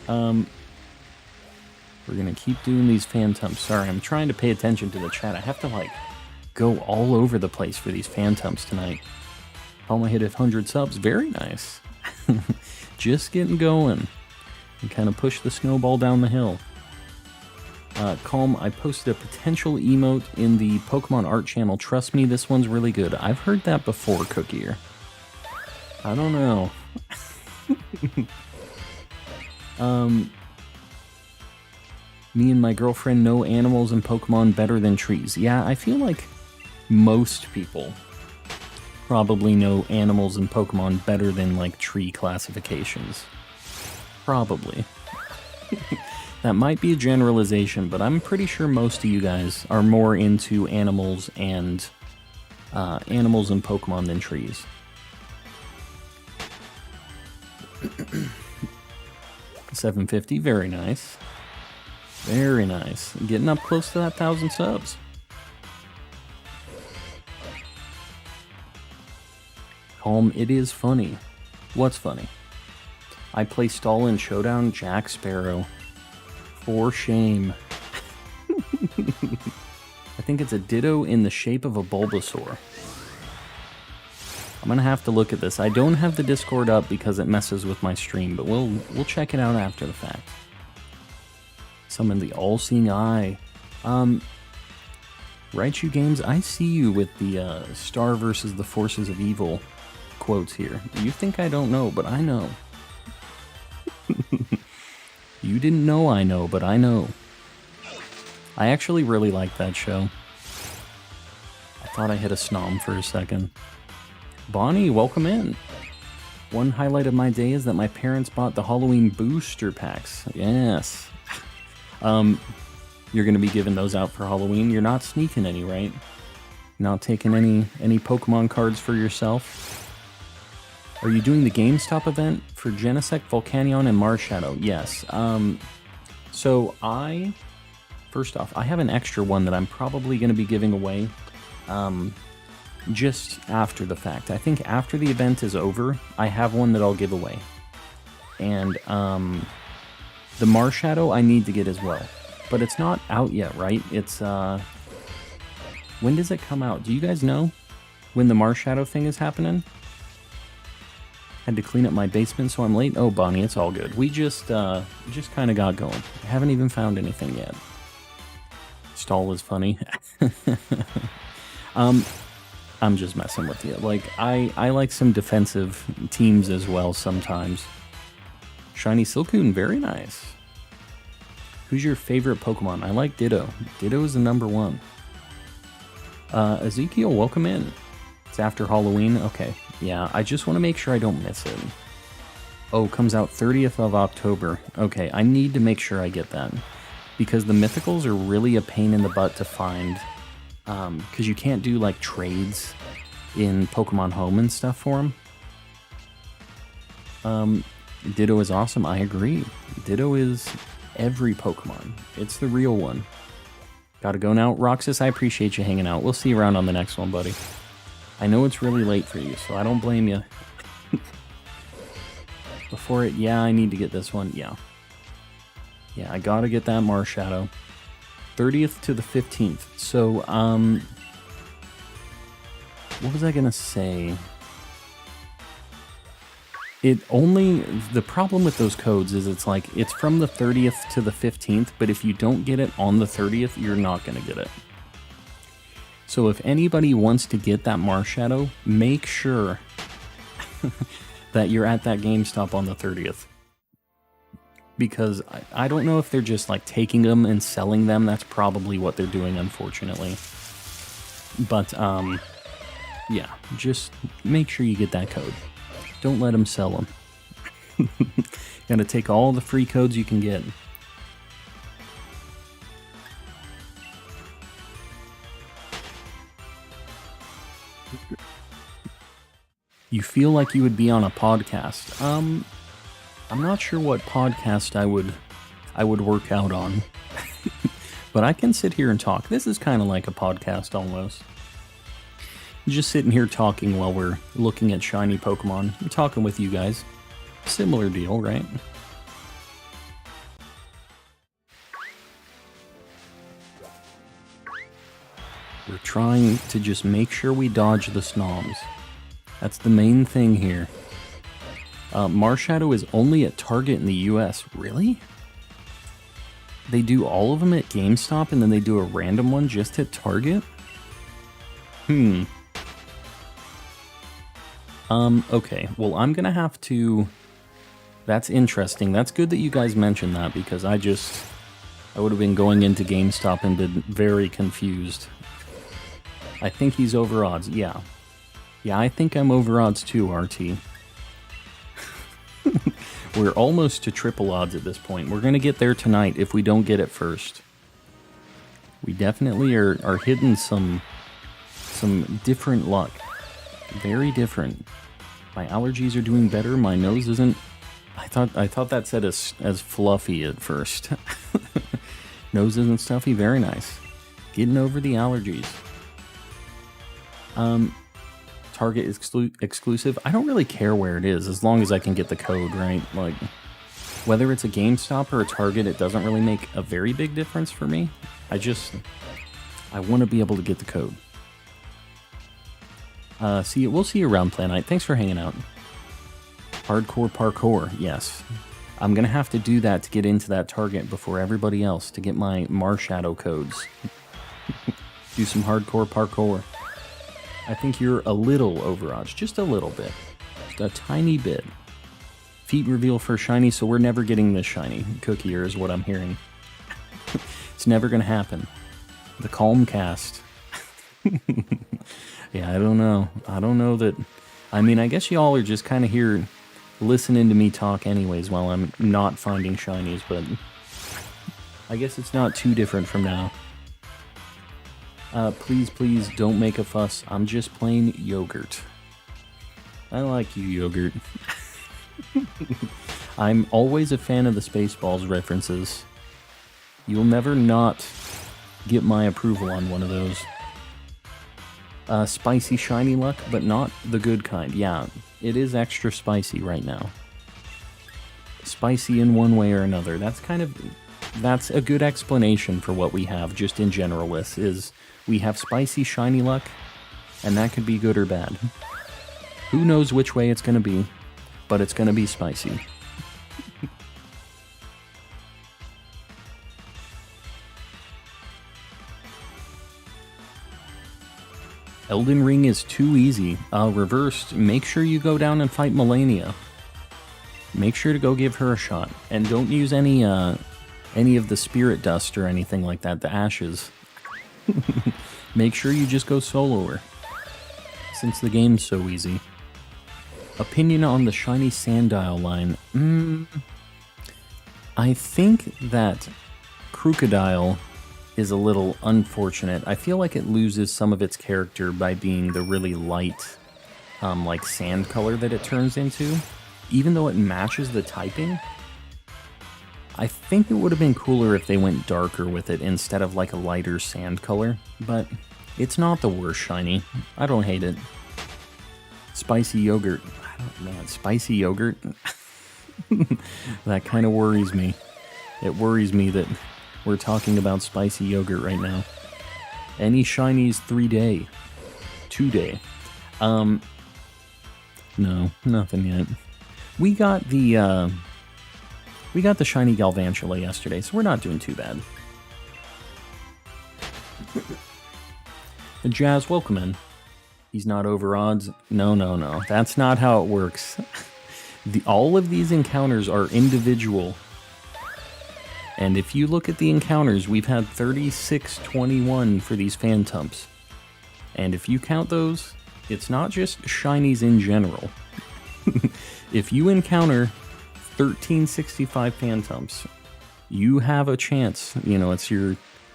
We're gonna keep doing these Phantumps. Sorry, I'm trying to pay attention to the chat. I have to, like, go all over the place for these Phantumps tonight. Palma hit 100 subs. Very nice. Just getting going. And kind of push the snowball down the hill. Calm, I posted a potential emote in the Pokemon art channel. Trust me, this one's really good. I've heard that before, Cookier. I don't know. Me and my girlfriend know animals and Pokemon better than trees. Yeah, I feel like most people probably know animals and Pokemon better than, like, tree classifications. Probably. That might be a generalization, but I'm pretty sure most of you guys are more into animals and Pokemon than trees. $750, very nice. Very nice. Getting up close to that 1,000 subs. Calm, it is funny. What's funny? I play Stall in Showdown Jack Sparrow. For shame. I think it's a Ditto in the shape of a Bulbasaur. I'm gonna have to look at this. I don't have the Discord up because it messes with my stream, but we'll check it out after the fact. Summon the All-Seeing Eye. Raichu Games, I see you with the Star versus the Forces of Evil quotes here. You think I don't know, but I know. You didn't know I know, but I know. I actually really like that show. I thought I hit a snom for a second. Bonnie, welcome in. One highlight of my day is that my parents bought the Halloween booster packs. Yes. You're going to be giving those out for Halloween. You're not sneaking any, right? Not taking any Pokemon cards for yourself? Are you doing the GameStop event for Genesect, Volcanion, and Marshadow? Yes. So first off, I have an extra one that I'm probably going to be giving away just after the fact. I think after the event is over, I have one that I'll give away. And the Marshadow I need to get as well. But it's not out yet, right? It's, when does it come out? Do you guys know when the Marshadow thing is happening? Had to clean up my basement, so I'm late. Oh, Bonnie, it's all good. We just kind of got going. I haven't even found anything yet. Stall is funny. I'm just messing with you. Like, I like some defensive teams as well sometimes. Shiny Silcoon, very nice. Who's your favorite Pokemon? I like Ditto. Ditto is the number one. Ezekiel, welcome in. It's after Halloween? Okay. Yeah, I just want to make sure I don't miss it. Oh, comes out 30th of October. Okay, I need to make sure I get that. Because the mythicals are really a pain in the butt to find. Because you can't do, like, trades in Pokemon Home and stuff for them. Ditto is awesome, I agree. Ditto is every Pokemon. It's the real one. Gotta go now. Roxas, I appreciate you hanging out. We'll see you around on the next one, buddy. I know it's really late for you, so I don't blame you. Before it, yeah, I need to get this one. Yeah. Yeah, I gotta get that Marshadow. 30th to the 15th. So, what was I gonna say? The problem with those codes is it's like, it's from the 30th to the 15th, but if you don't get it on the 30th, you're not gonna get it. So if anybody wants to get that Marshadow, make sure that you're at that GameStop on the 30th. Because I don't know if they're just like taking them and selling them. That's probably what they're doing, unfortunately. But, yeah, just make sure you get that code. Don't let them sell them. Gotta take all the free codes you can get. You feel like you would be on a podcast. I'm not sure what podcast I would work out on. But I can sit here and talk. This is kind of like a podcast almost. Just sitting here talking while we're looking at shiny Pokemon. I'm talking with you guys. Similar deal, right? We're trying to just make sure we dodge the Snoms. That's the main thing here. Marshadow is only at Target in the US. Really? They do all of them at GameStop and then they do a random one just at Target? Okay. Well, I'm gonna have to... That's interesting. That's good that you guys mentioned that because I would have been going into GameStop and been very confused. I think he's over odds. Yeah. Yeah, I think I'm over odds too, RT. We're almost to triple odds at this point. We're going to get there tonight if we don't get it first. We definitely are hitting some different luck. Very different. My allergies are doing better. My nose isn't... I thought that said as fluffy at first. Nose isn't stuffy. Very nice. Getting over the allergies. Target exclusive. I don't really care where it is as long as I can get the code, right? Like, whether it's a GameStop or a Target, it doesn't really make a very big difference for me. I want to be able to get the code. We'll see you around Planite. Thanks for hanging out. Hardcore parkour, yes. I'm gonna have to do that to get into that Target before everybody else to get my Marshadow codes. Do some hardcore parkour. I think you're a little over odds, just a little bit. Just a tiny bit. Feet reveal for shiny, so we're never getting this shiny. Cookier is what I'm hearing. It's never gonna happen. The Calm Cast. Yeah, I don't know. I don't know that... I mean, I guess y'all are just kind of here listening to me talk anyways while I'm not finding shinies, but... I guess it's not too different from now. Please don't make a fuss. I'm just plain yogurt. I like you, yogurt. I'm always a fan of the Spaceballs references. You'll never not get my approval on one of those. Spicy shiny luck, but not the good kind. Yeah, it is extra spicy right now. Spicy in one way or another. That's a good explanation for what we have, just in general, is we have spicy shiny luck, and that could be good or bad. Who knows which way it's going to be, but it's going to be spicy. Elden Ring is too easy. Reversed, make sure you go down and fight Melania. Make sure to go give her a shot. And don't use any of the spirit dust or anything like that, the ashes. Make sure you just go solo her. Since the game's so easy. Opinion on the shiny Sandile line. I think that Crocodile is a little unfortunate. I feel like it loses some of its character by being the really light, like sand color that it turns into. Even though it matches the typing, I think it would have been cooler if they went darker with it instead of like a lighter sand color. But it's not the worst shiny. I don't hate it. Spicy yogurt. Man, spicy yogurt? That kind of worries me. It worries me that we're talking about spicy yogurt right now. Any shinies 3-day? 2-day? No, nothing yet. We got the shiny Galvantula yesterday, so we're not doing too bad. Jazz, welcome in. He's not over odds. No. That's not how it works. All of these encounters are individual. And if you look at the encounters, we've had 3621 for these Phantumps. And if you count those, it's not just shinies in general. If you encounter 1365 Phantumps, you have a chance. You know,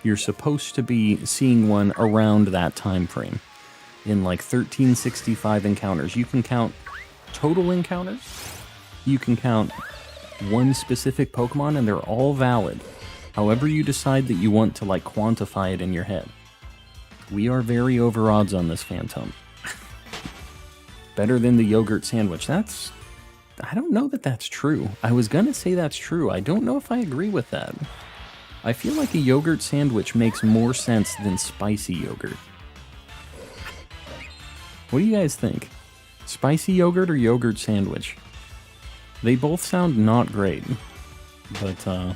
you're supposed to be seeing one around that time frame. In like 1365 encounters. You can count total encounters. You can count one specific Pokemon, and they're all valid. However you decide that you want to like quantify it in your head. We are very over odds on this Phantump. Better than the yogurt sandwich. I don't know that that's true. I was gonna say that's true. I don't know if I agree with that. I feel like a yogurt sandwich makes more sense than spicy yogurt. What do you guys think? Spicy yogurt or yogurt sandwich? They both sound not great. But,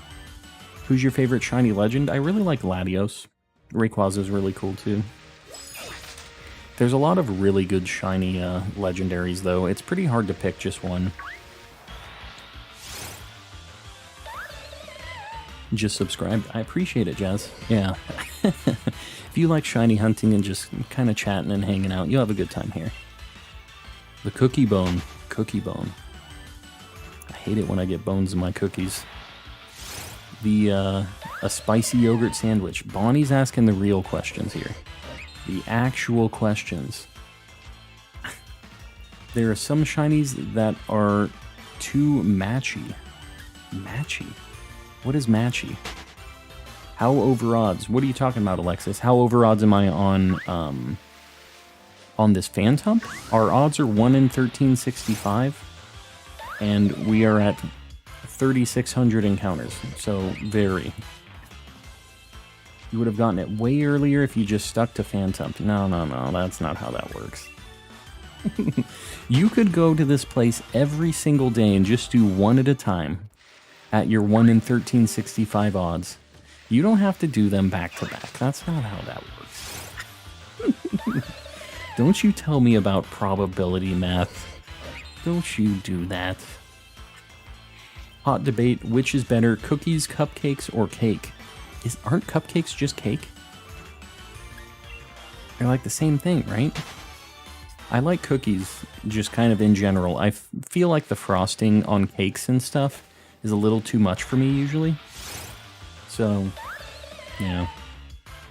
who's your favorite shiny legend? I really like Latios. Rayquaza's really cool too. There's a lot of really good shiny legendaries though. It's pretty hard to pick just one. Just subscribed. I appreciate it, Jazz. Yeah. If you like shiny hunting and just kind of chatting and hanging out, you'll have a good time here. The cookie bone. Cookie bone. I hate it when I get bones in my cookies. A spicy yogurt sandwich. Bonnie's asking the real questions here. The actual questions. There are some shinies that are too matchy. Matchy? What is matchy? How over odds? What are you talking about, Alexis? How over odds am I on this Phantump? Our odds are 1 in 1365, and we are at 3,600 encounters, so very. You would have gotten it way earlier if you just stuck to Phantump. No, that's not how that works. You could go to this place every single day and just do one at a time at your 1 in 1365 odds. You don't have to do them back to back. That's not how that works. Don't you tell me about probability math. Don't you do that. Hot debate, which is better, cookies, cupcakes, or cake? Aren't cupcakes just cake? They're like the same thing, right? I like cookies just kind of in general. I feel like the frosting on cakes and stuff is a little too much for me usually. So, yeah.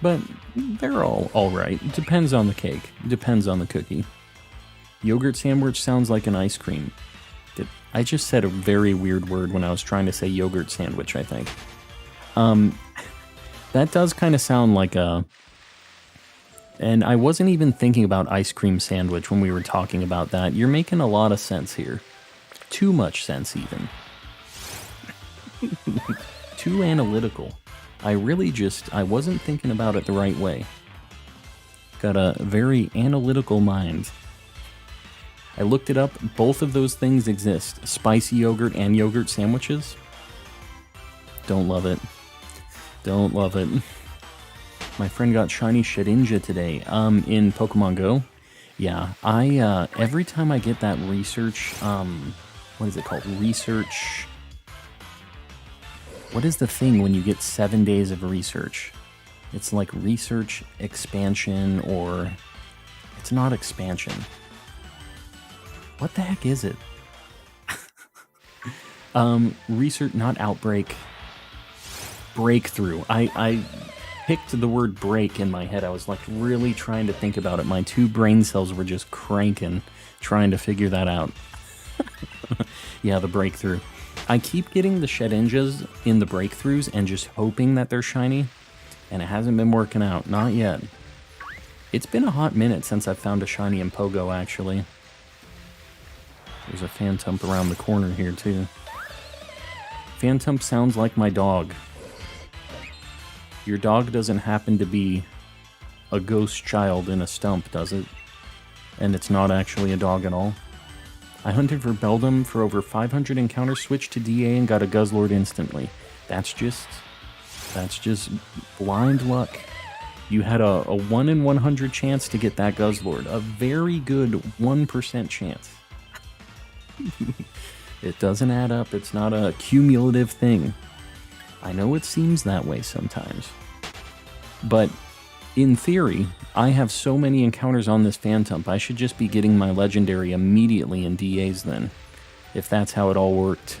But they're all right. It depends on the cake. Depends on the cookie. Yogurt sandwich sounds like an ice cream. I just said a very weird word when I was trying to say yogurt sandwich, I think. That does kind of sound like a... And I wasn't even thinking about ice cream sandwich when we were talking about that. You're making a lot of sense here. Too much sense, even. Too analytical. I wasn't thinking about it the right way. Got a very analytical mind. I looked it up. Both of those things exist. Spicy yogurt and yogurt sandwiches. Don't love it. Don't love it. My friend got shiny Shedinja today. In Pokemon Go. Yeah, I every time I get that research, what is it called? Research. What is the thing when you get 7 days of research? It's like research expansion, or it's not expansion. What the heck is it? Research, not outbreak. Breakthrough. I picked the word break in my head. I was like really trying to think about it. My 2 brain cells were just cranking, trying to figure that out. Yeah, the breakthrough. I keep getting the Shedinjas in the breakthroughs and just hoping that they're shiny, and it hasn't been working out. Not yet. It's been a hot minute since I've found a shiny in Pogo, actually. There's a Phantump around the corner here, too. Phantump sounds like my dog. Your dog doesn't happen to be a ghost child in a stump, does it? And it's not actually a dog at all? I hunted for Beldum for over 500 encounters, switched to DA, and got a Guzzlord instantly. That's just blind luck. You had a 1 in 100 chance to get that Guzzlord. A very good 1% chance. It doesn't add up. It's not a cumulative thing. I know it seems that way sometimes. But in theory, I have so many encounters on this Phantump, I should just be getting my legendary immediately in DAs then. If that's how it all worked.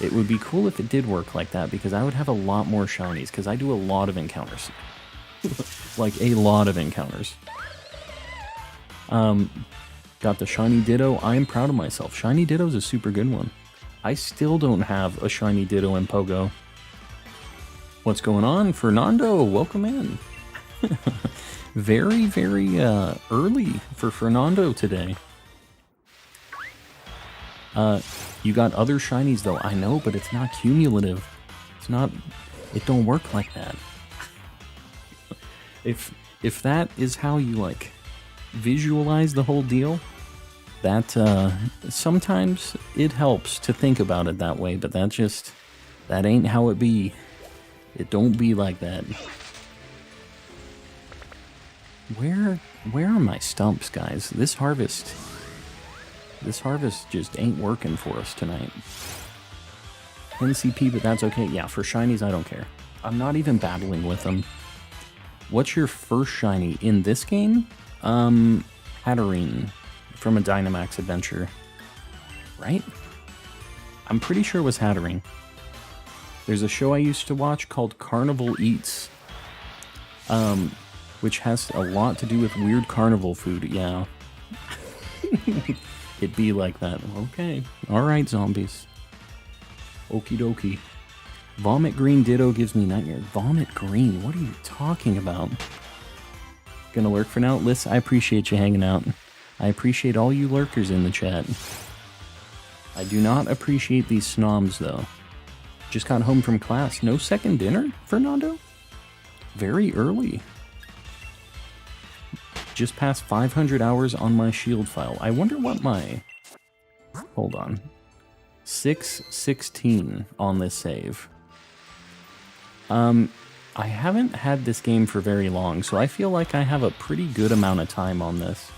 It would be cool if it did work like that, because I would have a lot more shinies, because I do a lot of encounters. Like, a lot of encounters. Got the shiny Ditto. I am proud of myself. Shiny Ditto's a super good one. I still don't have a shiny Ditto in Pogo. What's going on? Fernando, welcome in. Very, very early for Fernando today. You got other shinies though, I know, but it's not cumulative. It's not, it don't work like that. If that is how you, like, visualize the whole deal, that, sometimes it helps to think about it that way, but that ain't how it be. It don't be like that. Where are my stumps, guys? This harvest just ain't working for us tonight. NCP, but that's okay. Yeah, for shinies, I don't care. I'm not even battling with them. What's your first shiny in this game? Hatterene from a Dynamax adventure. Right? I'm pretty sure it was Hatterene. There's a show I used to watch called Carnival Eats, which has a lot to do with weird carnival food. Yeah. It'd be like that. Okay. Alright, zombies. Okie dokie. Vomit Green Ditto gives me nightmares. Vomit Green? What are you talking about? Gonna lurk for now? Liz, I appreciate you hanging out. I appreciate all you lurkers in the chat. I do not appreciate these snoms, though. Just got home from class. No second dinner, Fernando? Very early. Just passed 500 hours on my shield file. I wonder what my... Hold on. 616 on this save. I haven't had this game for very long, so I feel like I have a pretty good amount of time on this.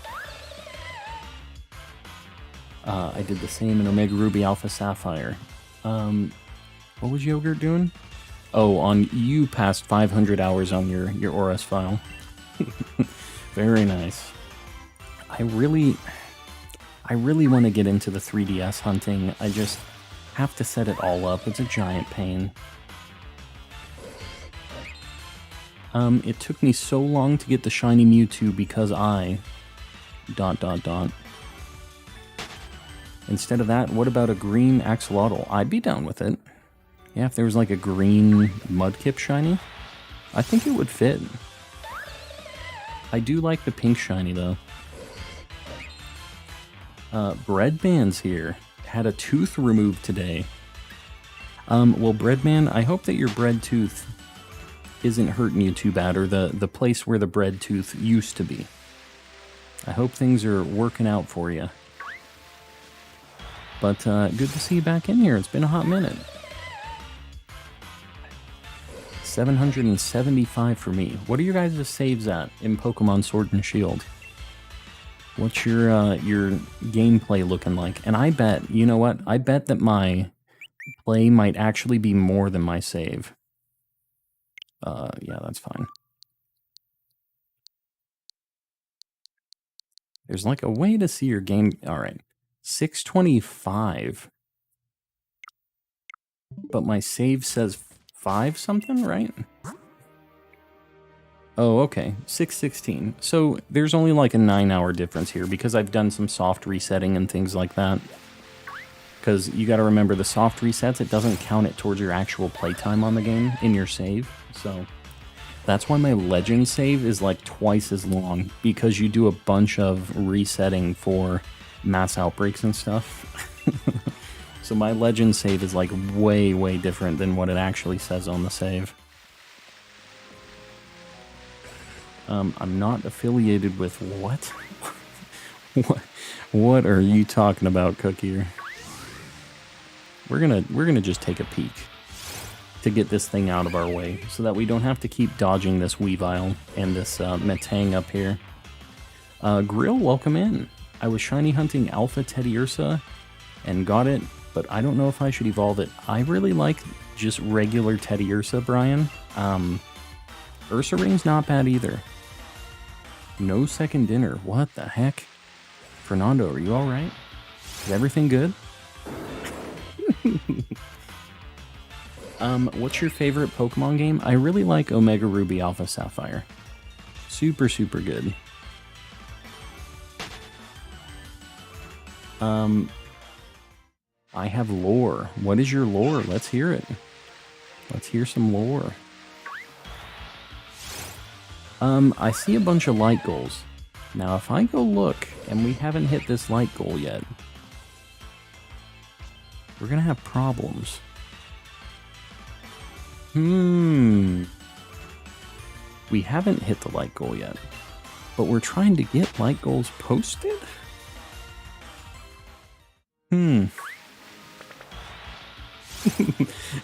I did the same in Omega Ruby Alpha Sapphire. What was Yogurt doing? Oh, you passed 500 hours on your ORS file. Very nice. I really want to get into the 3DS hunting. I just have to set it all up. It's a giant pain. It took me so long to get the shiny Mewtwo because I... ... Instead of that, what about a green Axolotl? I'd be down with it. Yeah, if there was like a green Mudkip shiny, I think it would fit. I do like the pink shiny though. Breadman's here. Had a tooth removed today. Well, Breadman, I hope that your bread tooth isn't hurting you too bad, or the place where the bread tooth used to be. I hope things are working out for you. But good to see you back in here. It's been a hot minute. 775 for me. What are your guys' saves at in Pokemon Sword and Shield? What's your gameplay looking like? And I bet, you know what? I bet that my play might actually be more than my save. Yeah, that's fine. There's like a way to see your game. All right. 625. But my save says 5 something, right? Oh, okay. 616. So there's only like a 9-hour difference here because I've done some soft resetting and things like that. Because you got to remember the soft resets, it doesn't count it towards your actual playtime on the game in your save. So that's why my legend save is like twice as long, because you do a bunch of resetting for mass outbreaks and stuff. So my legend save is like way, way different than what it actually says on the save. I'm not affiliated with what? What are you talking about, Cookie? We're gonna just take a peek to get this thing out of our way, so that we don't have to keep dodging this Weavile and this Metang up here. Grill, welcome in. I was shiny hunting Alpha Teddiursa and got it, but I don't know if I should evolve it. I really like just regular Teddiursa, Brian. Ursa Ring's not bad either. No second dinner. What the heck? Fernando, are you alright? Is everything good? What's your favorite Pokemon game? I really like Omega Ruby Alpha Sapphire. Super, super good. I have lore. What is your lore? Let's hear it. Let's hear some lore. I see a bunch of light goals. Now, if I go look, and we haven't hit this light goal yet, we're going to have problems. We haven't hit the like goal yet, but we're trying to get like goals posted?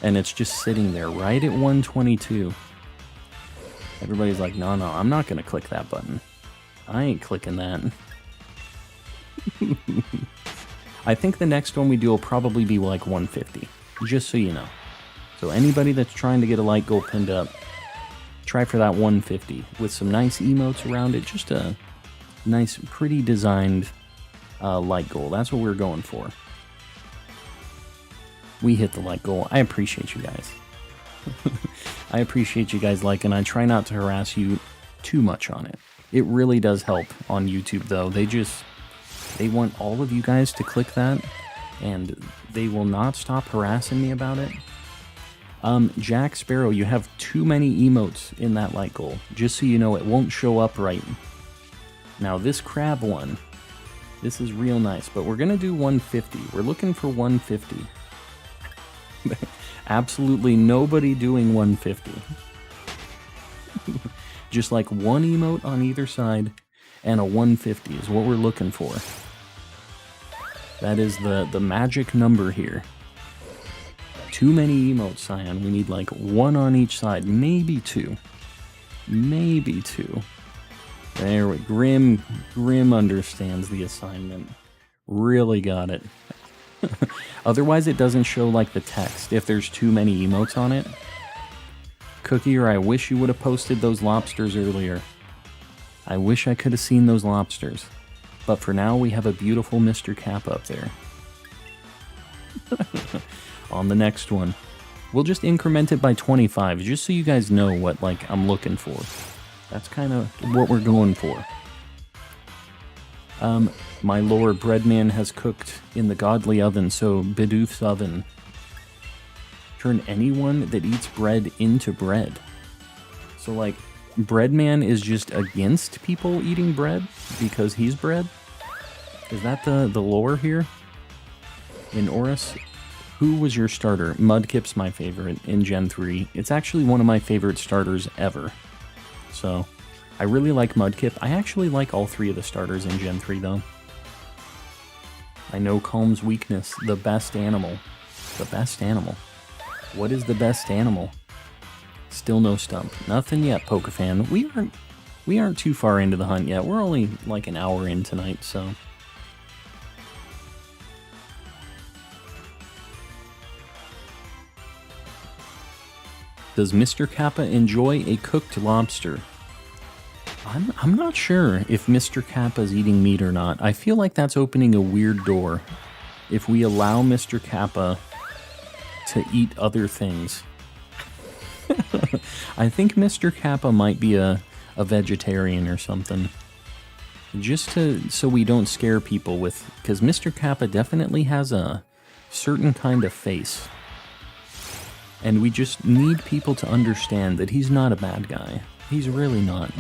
And it's just sitting there right at 122. Everybody's like, no, I'm not going to click that button. I ain't clicking that. I think the next one we do will probably be like 150, just so you know. So anybody that's trying to get a like goal pinned up, try for that 150 with some nice emotes around it. Just a nice, pretty designed like goal. That's what we're going for. We hit the like goal. I appreciate you guys. I appreciate you guys liking. I try not to harass you too much on it. It really does help on YouTube, though. They want all of you guys to click that, and they will not stop harassing me about it. Jack Sparrow, you have too many emotes in that like goal. Just so you know, it won't show up right. Now, this crab one, this is real nice, but we're going to do 150. We're looking for 150. Absolutely nobody doing 150. Just like one emote on either side, and a 150 is what we're looking for. That is the magic number here. Too many emotes, Cyan. We need like one on each side, maybe two. Maybe two. There we go. Grim understands the assignment. Really got it. Otherwise, it doesn't show like the text if there's too many emotes on it. Cookie, or I wish you would have posted those lobsters earlier. I wish I could have seen those lobsters. But for now, we have a beautiful Mr. Cap up there. On the next one, we'll just increment it by 25, just so you guys know what like I'm looking for. That's kind of what we're going for. My lord, Breadman has cooked in the godly oven, so Bidoof's oven. Turn anyone that eats bread into bread. So, like, Breadman is just against people eating bread because he's bread? Is that the lore here? In Oris? Who was your starter? Mudkip's my favorite in Gen 3. It's actually one of my favorite starters ever. So, I really like Mudkip. I actually like all three of the starters in Gen 3, though. I know Calm's weakness. The best animal. The best animal. What is the best animal? Still no stump. Nothing yet, Pokefan. We aren't too far into the hunt yet. We're only like an hour in tonight, so... Does Mr. Kappa enjoy a cooked lobster? I'm not sure if Mr. Kappa's eating meat or not. I feel like that's opening a weird door. If we allow Mr. Kappa to eat other things. I think Mr. Kappa might be a vegetarian or something. Just so we don't scare people with... Because Mr. Kappa definitely has a certain kind of face. And we just need people to understand that he's not a bad guy. He's really not.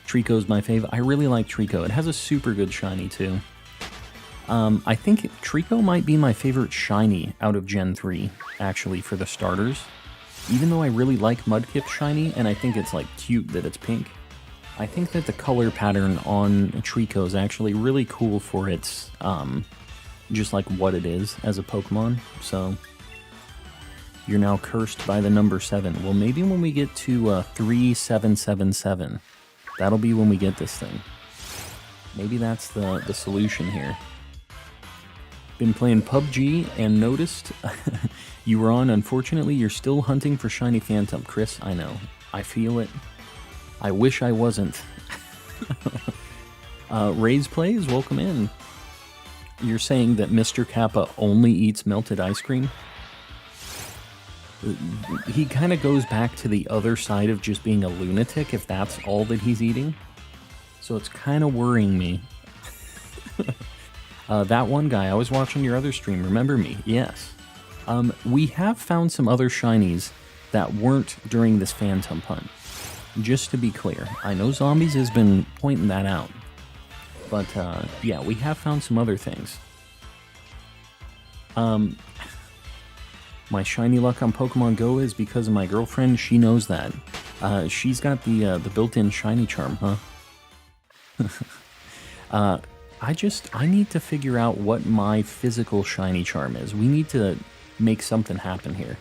Trico's my fave. I really like Trico. It has a super good shiny, too. I think Trico might be my favorite shiny out of Gen 3, actually, for the starters. Even though I really like Mudkip's shiny, and I think it's, like, cute that it's pink, I think that the color pattern on Trico is actually really cool for its, just like what it is as a Pokemon, so... You're now cursed by the number 7. Well, maybe when we get to 3777, that'll be when we get this thing. Maybe that's the solution here. Been playing PUBG and noticed you were on. Unfortunately, you're still hunting for shiny Phantump. Chris, I know. I feel it. I wish I wasn't. Ray's Plays, welcome in. You're saying that Mr. Kappa only eats melted ice cream? He kind of goes back to the other side of just being a lunatic if that's all that he's eating. So it's kind of worrying me. That one guy, I was watching your other stream, remember me? Yes. We have found some other shinies that weren't during this Phantump hunt. Just to be clear, I know Zombies has been pointing that out. But yeah, we have found some other things. My shiny luck on Pokemon Go is because of my girlfriend. She knows that. She's got the built-in shiny charm, huh? I need to figure out what my physical shiny charm is. We need to make something happen here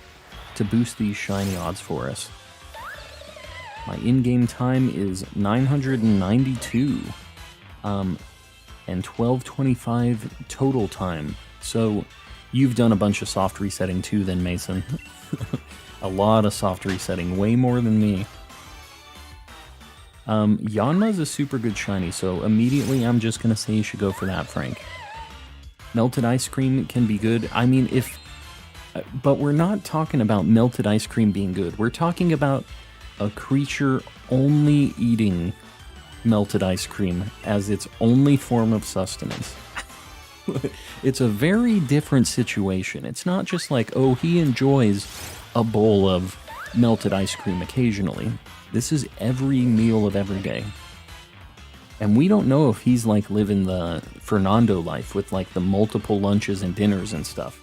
to boost these shiny odds for us. My in-game time is 992, and 1225 total time. So you've done a bunch of soft resetting too then, Mason. A lot of soft resetting, way more than me. Yanma's a super good shiny, so immediately I'm just gonna say you should go for that, Frank. Melted ice cream can be good. I mean, but we're not talking about melted ice cream being good. We're talking about a creature only eating melted ice cream as its only form of sustenance. It's a very different situation. It's not just like, oh, he enjoys a bowl of melted ice cream occasionally. This is every meal of every day. And we don't know if he's like living the Fernando life with like the multiple lunches and dinners and stuff.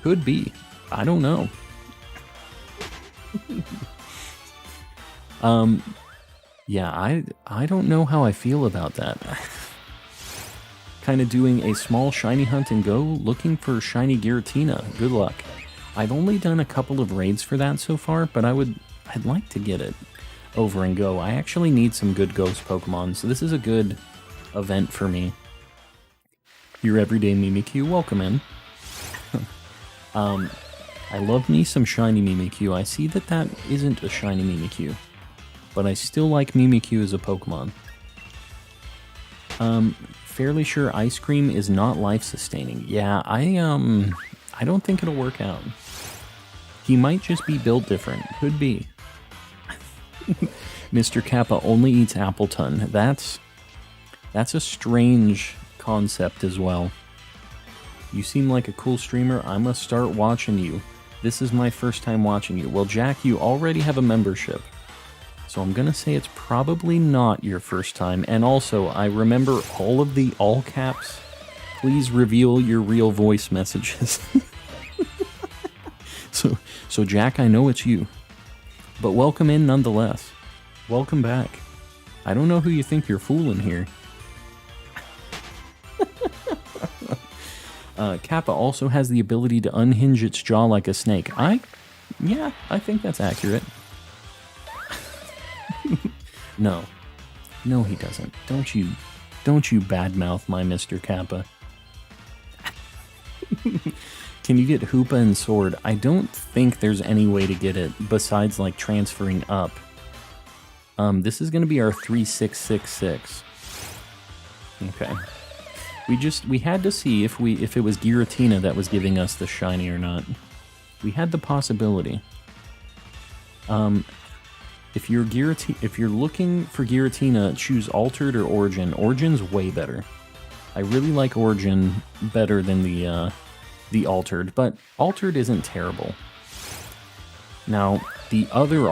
Could be. I don't know. Yeah, I don't know how I feel about that. Kind of doing a small shiny hunt and go looking for shiny Giratina. Good luck. I've only done a couple of raids for that so far, but I'd like to get it over and go. I actually need some good ghost Pokemon, so this is a good event for me. Your everyday Mimikyu, welcome in. I love me some shiny Mimikyu. I see that isn't a shiny Mimikyu, but I still like Mimikyu as a Pokemon. Fairly sure ice cream is not life-sustaining. Yeah, I don't think it'll work out. He might just be built different. Could be. Mr. Kappa only eats Appleton. That's a strange concept as well. You seem like a cool streamer. I must start watching you. This is my first time watching you. Well, Jack, you already have a membership. So I'm gonna say it's probably not your first time. And also, I remember all of the all caps. Please reveal your real voice messages. So Jack, I know it's you. But welcome in nonetheless. Welcome back. I don't know who you think you're fooling here. Kappa also has the ability to unhinge its jaw like a snake. Yeah, I think that's accurate. No, he doesn't. Don't you badmouth my Mr. Kappa. Can you get Hoopa and Sword? I don't think there's any way to get it besides like transferring up. This is going to be our 3666. Okay. We had to see if it was Giratina that was giving us the shiny or not. We had the possibility. If you're looking for Giratina, choose Altered or Origin. Origin's way better. I really like Origin better than the Altered, but Altered isn't terrible. Now, the other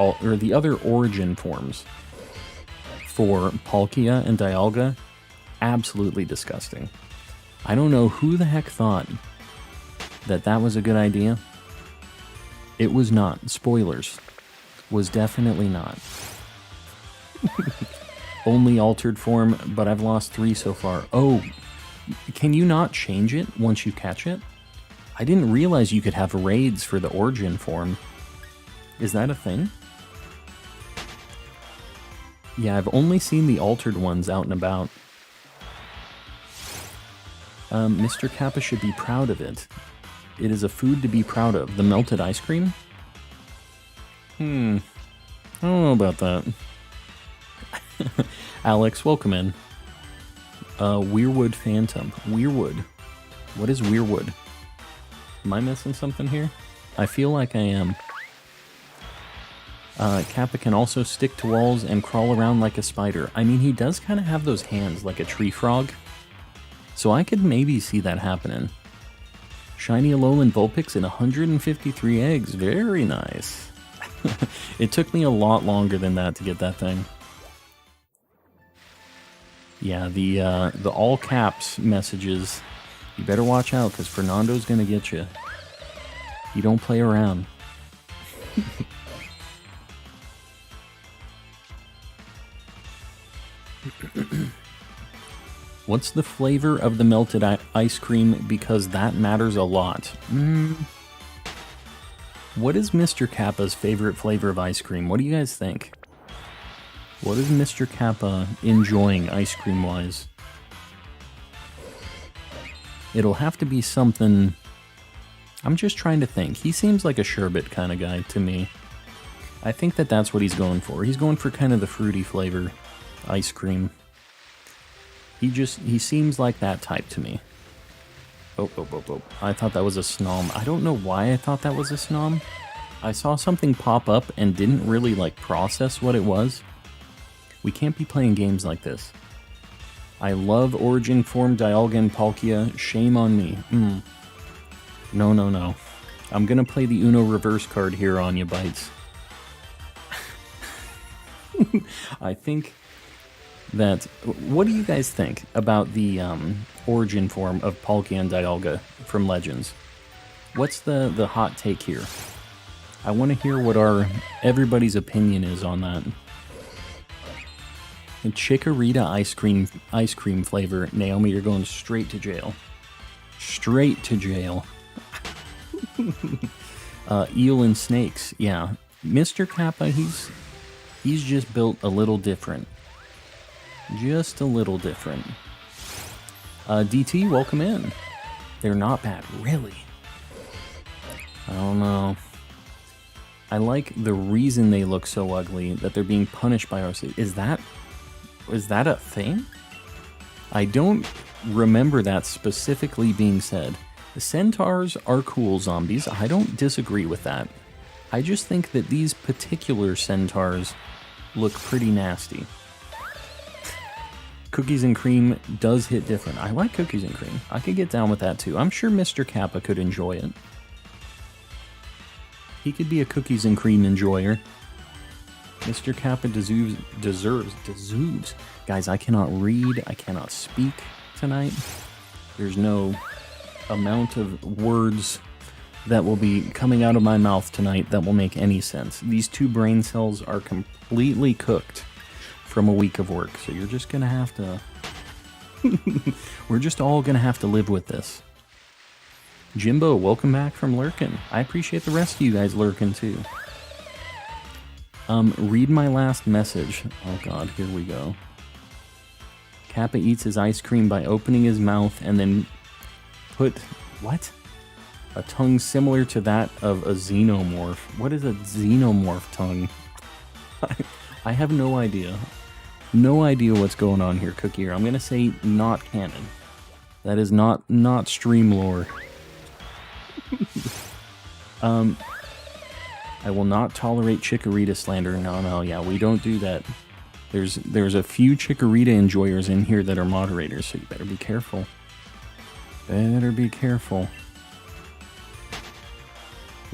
Origin forms for Palkia and Dialga, absolutely disgusting. I don't know who the heck thought that was a good idea. It was not. Spoilers. Was definitely not. Only altered form, but I've lost 3 so far. Oh, can you not change it once you catch it? I didn't realize you could have raids for the origin form. Is that a thing? Yeah, I've only seen the altered ones out and about. Mr. Kappa should be proud of it. It is a food to be proud of. The melted ice cream? I don't know about that. Alex, welcome in. Weirwood Phantump. Weirwood. What is Weirwood? Am I missing something here? I feel like I am. Kappa can also stick to walls and crawl around like a spider. I mean, he does kind of have those hands like a tree frog. So I could maybe see that happening. Shiny Alolan Vulpix and 153 eggs. Very nice. It took me a lot longer than that to get that thing. Yeah, the all caps messages, You better watch out, because Fernando's gonna get you. You don't play around. What's the flavor of the melted ice cream? Because that matters a lot. What is Mr. Kappa's favorite flavor of ice cream? What do you guys think? What is Mr. Kappa enjoying ice cream-wise? It'll have to be something... I'm just trying to think. He seems like a sherbet kind of guy to me. I think that that's what he's going for. He's going for kind of the fruity flavor ice cream. He seems like that type to me. Oh. I thought that was a snom. I don't know why I thought that was a snom. I saw something pop up and didn't really, like, process what it was. We can't be playing games like this. I love Origin Form, Dialga, and Palkia. Shame on me. No. I'm gonna play the Uno reverse card here on you, Bites. I think that... What do you guys think about the Origin Form of Palkia and Dialga from Legends? What's the hot take here? I want to hear what everybody's opinion is on that. And Chikorita ice cream flavor. Naomi, you're going straight to jail. Straight to jail. Eel and snakes. Yeah. Mr. Kappa, he's just built a little different. Just a little different. DT, welcome in. They're not bad, really. I don't know. I like the reason they look so ugly, that they're being punished by our city. Is that a thing? I don't remember that specifically being said. The centaurs are cool zombies. I don't disagree with that. I just think that these particular centaurs look pretty nasty. Cookies and cream does hit different. I like cookies and cream. I could get down with that too. I'm sure Mr. Kappa could enjoy it. He could be a cookies and cream enjoyer. Mr. Kappa deserves. Guys, I cannot read. I cannot speak tonight. There's no amount of words that will be coming out of my mouth tonight that will make any sense. These two brain cells are completely cooked from a week of work, so you're just gonna have to... We're just all gonna have to live with this. Jimbo, welcome back from lurking. I appreciate the rest of you guys lurking too. Read my last message. Oh god, here we go. Kappa eats his ice cream by opening his mouth and then put... What? A tongue similar to that of a xenomorph. What is a xenomorph tongue? I have no idea. No idea what's going on here, Cookie. I'm gonna say not canon. That is not stream lore. I will not tolerate Chikorita slander. No, yeah, we don't do that. There's a few Chikorita enjoyers in here that are moderators, so you better be careful. Better be careful.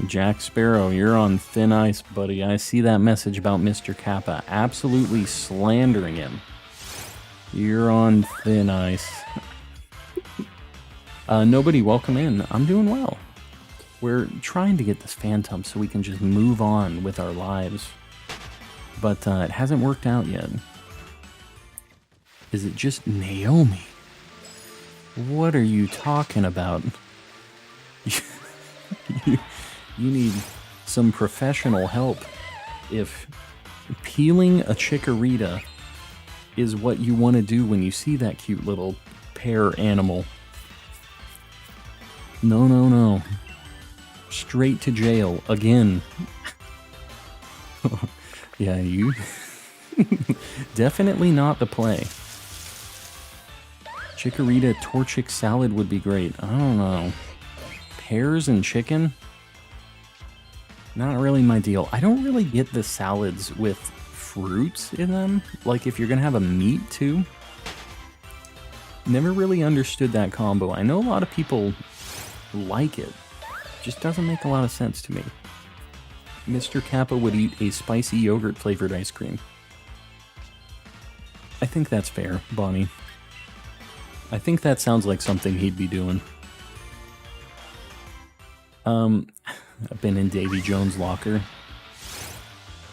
Jack Sparrow, you're on thin ice, buddy. I see that message about Mr. Kappa. Absolutely slandering him. You're on thin ice. Nobody, welcome in. I'm doing well. We're trying to get this Phantump so we can just move on with our lives. But it hasn't worked out yet. Is it just Naomi? What are you talking about? You need some professional help. If peeling a Chikorita is what you want to do when you see that cute little pear animal. No. Straight to jail again. Yeah, you... Definitely not the play. Chikorita Torchic salad would be great. I don't know. Pears and chicken? Not really my deal. I don't really get the salads with fruits in them. Like, if you're gonna have a meat, too. Never really understood that combo. I know a lot of people like it. Just doesn't make a lot of sense to me. Mr. Kappa would eat a spicy yogurt-flavored ice cream. I think that's fair, Bonnie. I think that sounds like something he'd be doing. I've been in Davy Jones' locker.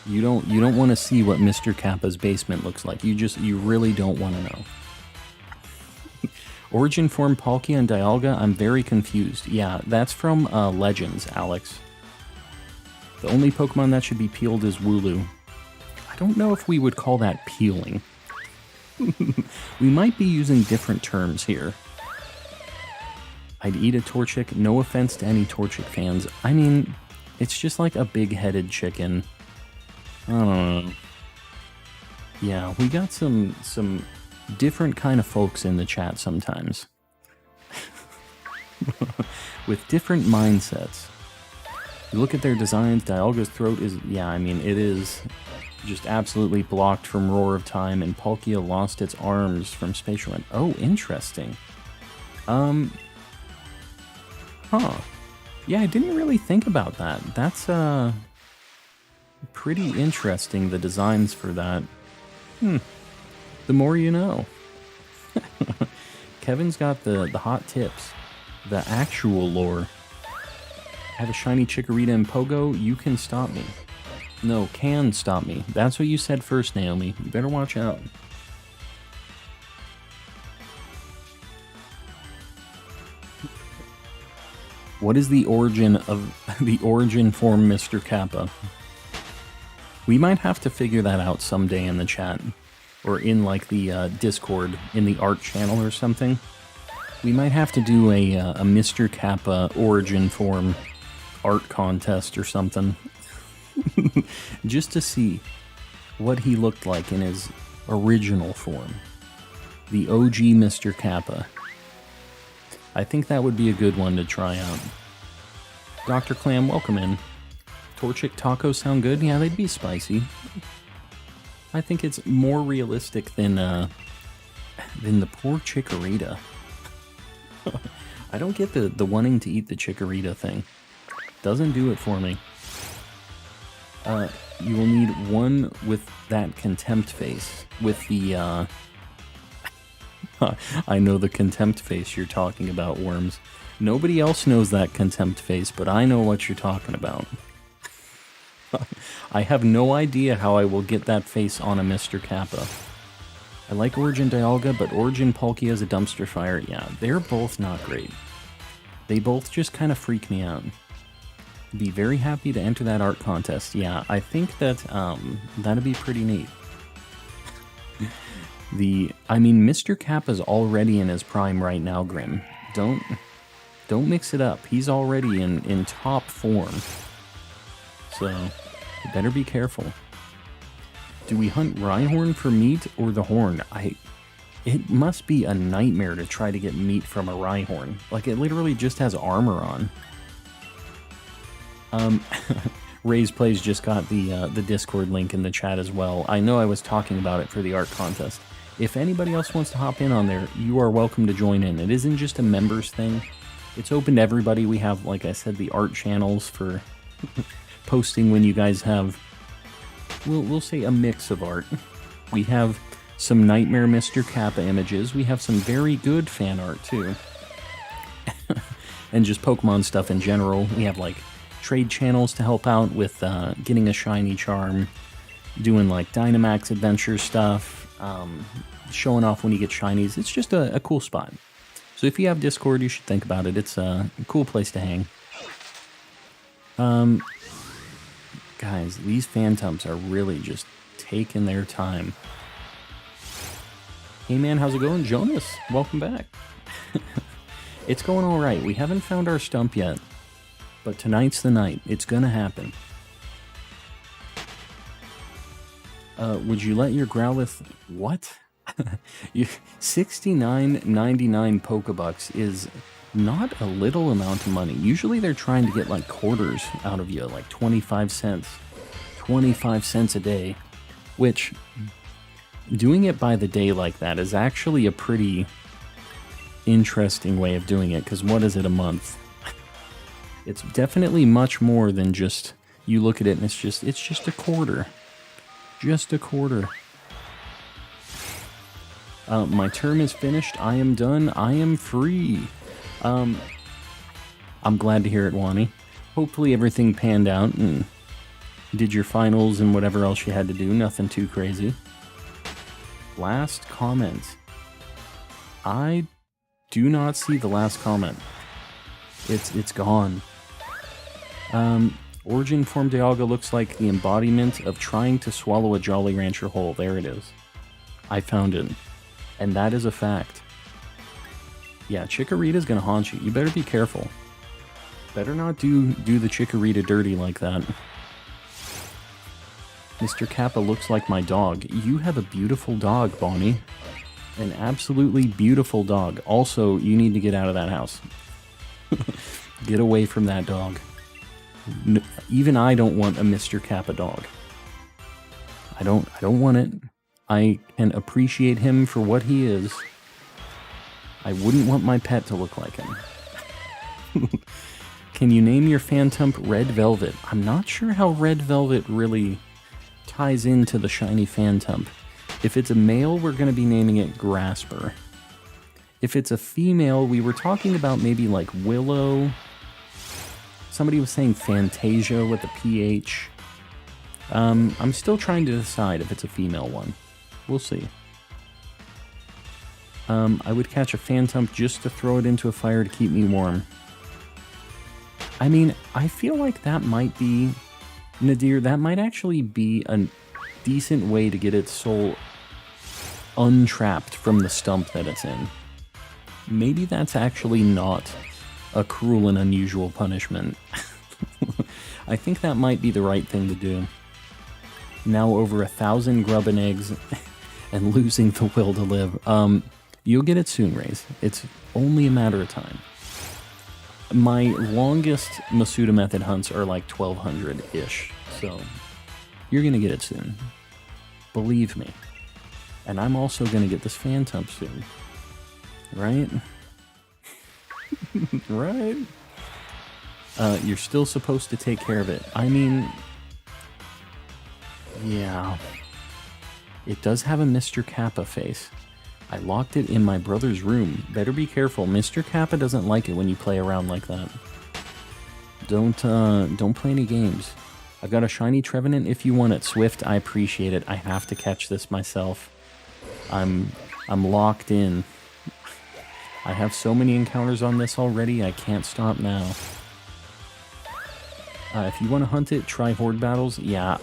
You don't want to see what Mr. Kappa's basement looks like. You really don't want to know. Origin form Palkia and Dialga, I'm very confused. Yeah, that's from Legends, Alex. The only Pokemon that should be peeled is Wooloo. I don't know if we would call that peeling. We might be using different terms here. I'd eat a Torchic, no offense to any Torchic fans. I mean, it's just like a big-headed chicken. I don't know. Yeah, we got some different kind of folks in the chat sometimes. With different mindsets. You look at their designs, Dialga's throat is, yeah, I mean, it is just absolutely blocked from Roar of Time, and Palkia lost its arms from Spatial Wind. Oh, interesting. Huh. Yeah, I didn't really think about that. That's, pretty interesting, the designs for that. The more you know. Kevin's got the hot tips. The actual lore. I have a shiny Chikorita and Pogo, you can stop me. No, can stop me. That's what you said first, Naomi. You better watch out. What is the origin of the origin form Mr. Kappa? We might have to figure that out someday in the chat. Or in like the Discord, in the art channel or something. We might have to do a Mr. Kappa origin form art contest or something. Just to see what he looked like in his original form. The OG Mr. Kappa. I think that would be a good one to try out. Dr. Clam, welcome in. Torchic tacos sound good? Yeah, they'd be spicy. I think it's more realistic than the poor Chikorita. I don't get the wanting to eat the Chikorita thing. Doesn't do it for me. You will need one with that contempt face. With the, I know the contempt face you're talking about, Worms. Nobody else knows that contempt face, but I know what you're talking about. I have no idea how I will get that face on a Mr. Kappa. I like Origin Dialga, but Origin Palkia is a dumpster fire. Yeah, they're both not great. They both just kind of freak me out. Be very happy to enter that art contest. Yeah, I think that that'd be pretty neat. I mean, Mr. Kappa's already in his prime right now, Grim. Don't mix it up. He's already in top form. So, you better be careful. Do we hunt Rhyhorn for meat or the horn? It must be a nightmare to try to get meat from a Rhyhorn. Like, it literally just has armor on. Ray's Plays just got the Discord link in the chat as well. I know I was talking about it for the art contest. If anybody else wants to hop in on there, you are welcome to join in. It isn't just a members thing. It's open to everybody. We have, like I said, the art channels for posting when you guys have, we'll say, a mix of art. We have some Nightmare Mr. Kappa images. We have some very good fan art, too. And just Pokemon stuff in general. We have, like, trade channels to help out with getting a shiny charm, doing, like, Dynamax adventure stuff, showing off when you get shinies. It's just a cool spot. So if you have Discord, you should think about it. It's a cool place to hang. Guys, these Phantumps are really just taking their time. Hey man, how's it going? Jonas, welcome back. It's going alright. We haven't found our stump yet. But tonight's the night. It's gonna happen. Would you let your Growlithe... What? $69.99 Pokebucks is not a little amount of money. Usually they're trying to get like quarters out of you, like 25 cents. 25 cents a day. Which, doing it by the day like that is actually a pretty interesting way of doing it, because what is it a month? It's definitely much more than just, you look at it and it's just a quarter. Just a quarter. My term is finished. I am done. I am free. I'm glad to hear it, Wani. hopefully everything panned out and did your finals and whatever else you had to do. Nothing too crazy. Last comment. I do not see the last comment. It's gone. Origin Form Dialga looks like the embodiment of trying to swallow a Jolly Rancher whole. There it is. I found it. And that is a fact. Yeah, Chikorita's gonna haunt you. You better be careful. Better not do the Chikorita dirty like that. Mr. Kappa looks like my dog. You have a beautiful dog, Bonnie. An absolutely beautiful dog. Also, you need to get out of that house. Get away from that dog. Even I don't want a Mr. Kappa dog. I don't want it. I can appreciate him for what he is. I wouldn't want my pet to look like him. Can you name your Phantump Red Velvet? I'm not sure how Red Velvet really ties into the shiny Phantump. If it's a male, we're going to be naming it Grasper. If it's a female, we were talking about maybe like Willow. Somebody was saying Fantasia with a PH. I'm still trying to decide if it's a female one. We'll see. I would catch a Phantump just to throw it into a fire to keep me warm. I mean, I feel like that might be... Nadir, that might actually be a decent way to get its soul untrapped from the stump that it's in. Maybe that's actually not a cruel and unusual punishment. I think that might be the right thing to do. Now over 1,000 grubbin eggs and losing the will to live. You'll get it soon, Raze. It's only a matter of time. My longest Masuda method hunts are like 1,200-ish, so you're gonna get it soon. Believe me. And I'm also gonna get this Phantump soon. Right? Right? You're still supposed to take care of it. I mean... Yeah. It does have a Mr. Kappa face. I locked it in my brother's room. Better be careful. Mr. Kappa doesn't like it when you play around like that. Don't play any games. I've got a shiny Trevenant if you want it. Swift, I appreciate it. I have to catch this myself. I'm locked in. I have so many encounters on this already, I can't stop now. If you want to hunt it, try Horde Battles. Yeah,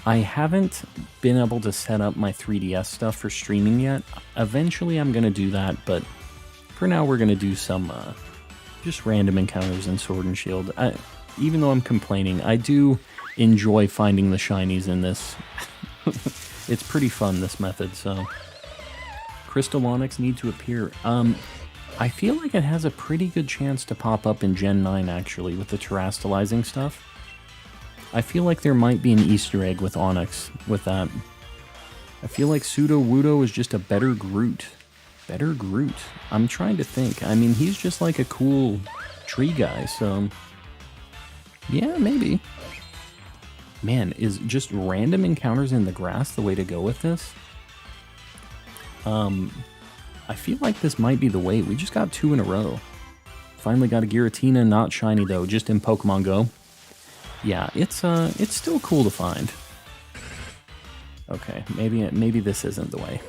I haven't been able to set up my 3DS stuff for streaming yet. Eventually I'm going to do that, but for now we're going to do some just random encounters in Sword and Shield. Even though I'm complaining, I do enjoy finding the shinies in this. It's pretty fun, this method, so... Crystal Onix need to appear. I feel like it has a pretty good chance to pop up in Gen 9, actually, with the terastallizing stuff. I feel like there might be an Easter egg with Onix with that. I feel like Pseudo-Wudo is just a better Groot. Better Groot. I'm trying to think. I mean, he's just like a cool tree guy, so... Yeah, maybe. Man, is just random encounters in the grass the way to go with this? I feel like this might be the way. We just got 2 in a row. Finally got a Giratina, not shiny though, just in Pokemon Go. Yeah, it's still cool to find. Okay, maybe this isn't the way.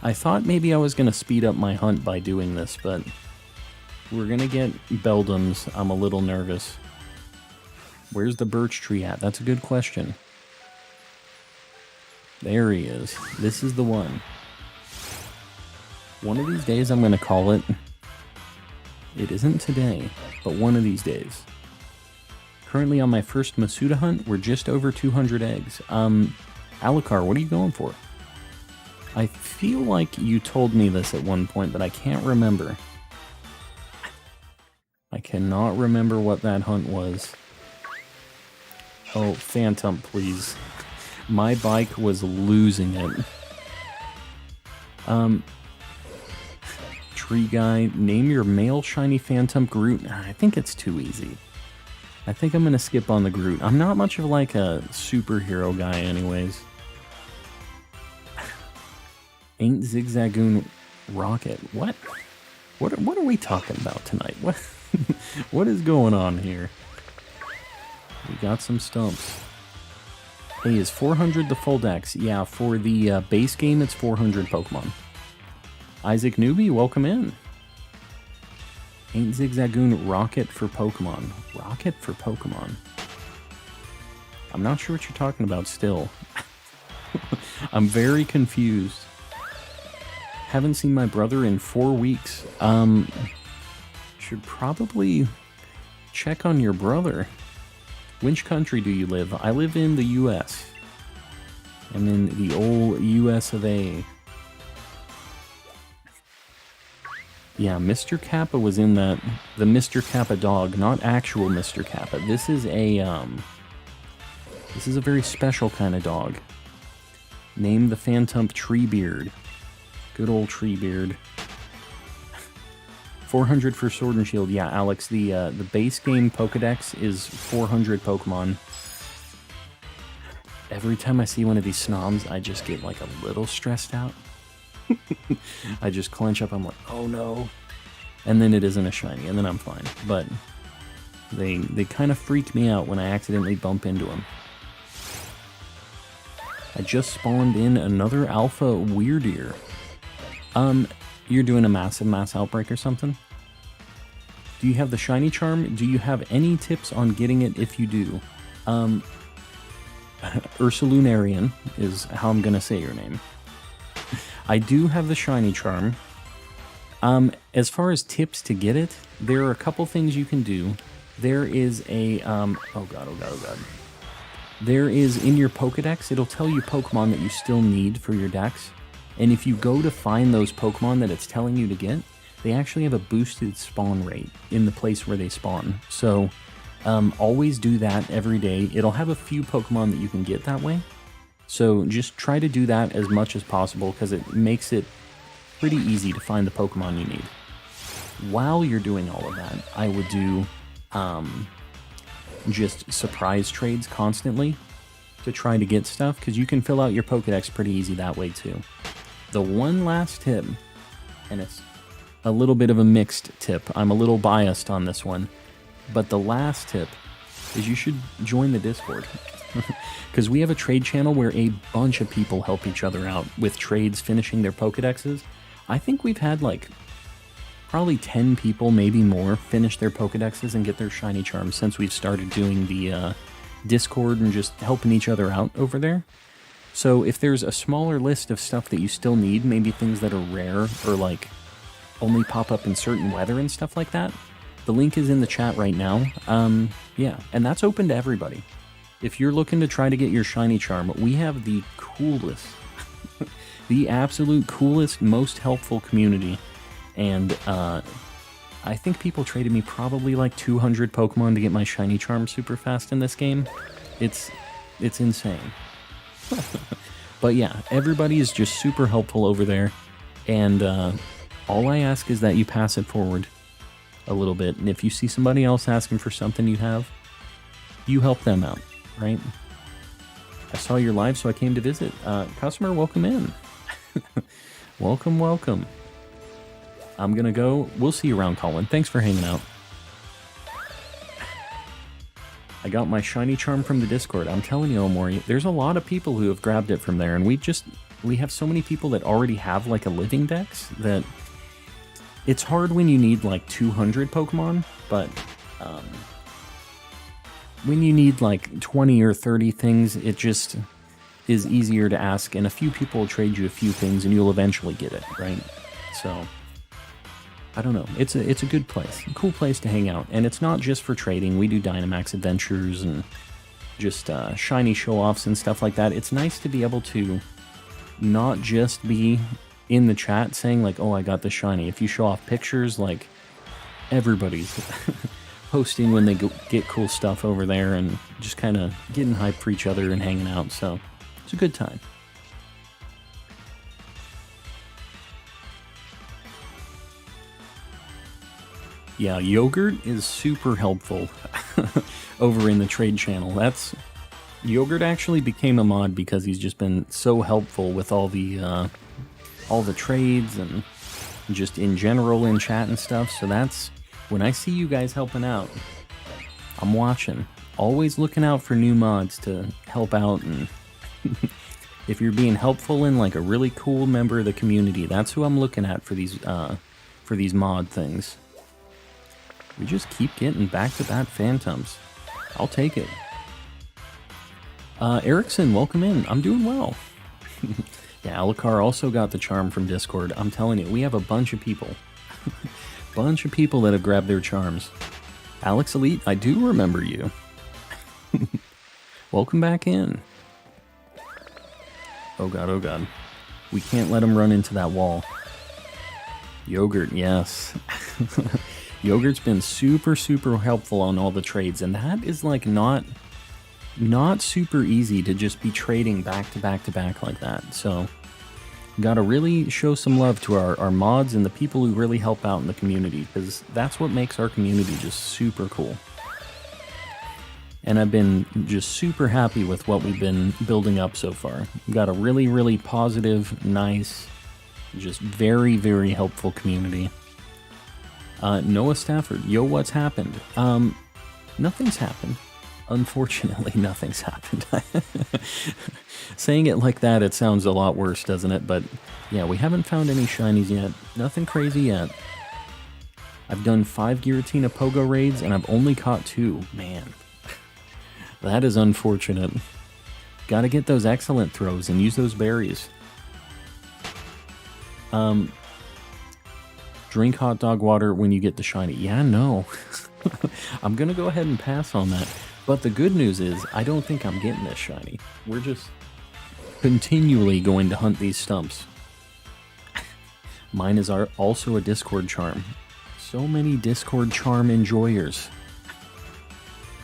I thought maybe I was gonna speed up my hunt by doing this, but we're gonna get Beldums. I'm a little nervous. Where's the birch tree at? That's a good question. There he is. This is the one. One of these days I'm gonna call it. It isn't today, but one of these days. Currently on my first Masuda hunt, we're just over 200 eggs. Alucard, what are you going for? I feel like you told me this at one point, but I can't remember. I cannot remember what that hunt was. Oh, Phantump, please. My bike was losing it. Tree guy, name your male shiny Phantump Groot. I think it's too easy. I think I'm going to skip on the Groot. I'm not much of like a superhero guy anyways. Ain't Zigzagoon Rocket. What? What are we talking about tonight? What? What is going on here? We got some stumps. Hey, is 400 the full dex? Yeah, for the base game, it's 400 Pokemon. Isaac Newbie, welcome in. Ain't Zigzagoon Rocket for Pokemon? Rocket for Pokemon? I'm not sure what you're talking about still. I'm very confused. Haven't seen my brother in 4 weeks. Should probably check on your brother. Which country do you live? I live in the US. I'm in the old US of A. Yeah, Mr. Kappa was in that. The Mr. Kappa dog, not actual Mr. Kappa. This is a very special kind of dog. Named the Phantump Treebeard. Good old Treebeard. 400 for Sword and Shield. Yeah, Alex, the base game Pokedex is 400 Pokemon. Every time I see one of these snoms, I just get like a little stressed out. I just clench up, I'm like, oh no. And then it isn't a shiny, and then I'm fine. But they kind of freak me out when I accidentally bump into them. I just spawned in another alpha Weirdeer. You're doing a mass outbreak or something? Do you have the shiny charm? Do you have any tips on getting it if you do? Ursulunarian is how I'm gonna say your name. I do have the shiny charm. As far as tips to get it, there are a couple things you can do. There is a, oh god. There is, in your Pokedex, it'll tell you Pokemon that you still need for your dex. And if you go to find those Pokemon that it's telling you to get, they actually have a boosted spawn rate in the place where they spawn. So, always do that every day. It'll have a few Pokemon that you can get that way. So just try to do that as much as possible, because it makes it pretty easy to find the Pokemon you need. While you're doing all of that, I would do just surprise trades constantly to try to get stuff, because you can fill out your Pokedex pretty easy that way too. The one last tip, and it's a little bit of a mixed tip, I'm a little biased on this one, but the last tip is you should join the Discord. Because we have a trade channel where a bunch of people help each other out with trades finishing their Pokedexes. I think we've had like probably 10 people, maybe more, finish their Pokedexes and get their shiny charms since we've started doing the Discord and just helping each other out over there. So if there's a smaller list of stuff that you still need, maybe things that are rare or like only pop up in certain weather and stuff like that, the link is in the chat right now. Yeah, and that's open to everybody. If you're looking to try to get your shiny charm, we have the coolest, the absolute coolest, most helpful community. And I think people traded me probably like 200 Pokemon to get my shiny charm super fast in this game. It's insane. But yeah, everybody is just super helpful over there. And all I ask is that you pass it forward a little bit. And if you see somebody else asking for something you have, you help them out. Right? I saw your live, so I came to visit. Customer, welcome in. Welcome. I'm gonna go. We'll see you around, Colin. Thanks for hanging out. I got my shiny charm from the Discord. I'm telling you, Omori, there's a lot of people who have grabbed it from there, and we have so many people that already have like a living dex that it's hard when you need like 200 Pokemon, but when you need like 20 or 30 things, it just is easier to ask, and a few people will trade you a few things and you'll eventually get it, right? So, I don't know. It's a good place. A cool place to hang out. And it's not just for trading. We do Dynamax adventures and just shiny show-offs and stuff like that. It's nice to be able to not just be in the chat saying like, oh, I got the shiny. If you show off pictures, like, everybody's posting when they get cool stuff over there and just kind of getting hyped for each other and hanging out. So it's a good time. Yeah, Yogurt is super helpful over in the trade channel. Yogurt actually became a mod because he's just been so helpful with all the trades and just in general in chat and stuff. So that's When I see you guys helping out, I'm watching. Always looking out for new mods to help out, and if you're being helpful in like a really cool member of the community, that's who I'm looking at for these mod things. We just keep getting back-to-back Phantumps. I'll take it. Erickson, welcome in. I'm doing well. Yeah, Alucard also got the charm from Discord. I'm telling you, we have a bunch of people. Bunch of people that have grabbed their charms. Alex Elite, I do remember you. Welcome back in. Oh god, oh god. We can't let him run into that wall. Yogurt, yes. Yogurt's been super, super helpful on all the trades, and that is like not super easy to just be trading back to back to back like that. So, gotta really show some love to our mods and the people who really help out in the community, because that's what makes our community just super cool. And I've been just super happy with what we've been building up so far. We've got a really, really positive, nice, just very, very helpful community. Noah Stafford, yo, what's happened? Nothing's happened. Unfortunately, nothing's happened. Saying it like that, it sounds a lot worse, doesn't it? But yeah, we haven't found any shinies yet. Nothing crazy yet. I've done 5 Giratina Pogo raids, and I've only caught 2. Man. That is unfortunate. Gotta get those excellent throws and use those berries. Drink hot dog water when you get the shiny. Yeah, no. I'm gonna go ahead and pass on that. But the good news is, I don't think I'm getting this shiny. We're just continually going to hunt these stumps. Mine is also a Discord charm. So many Discord charm enjoyers.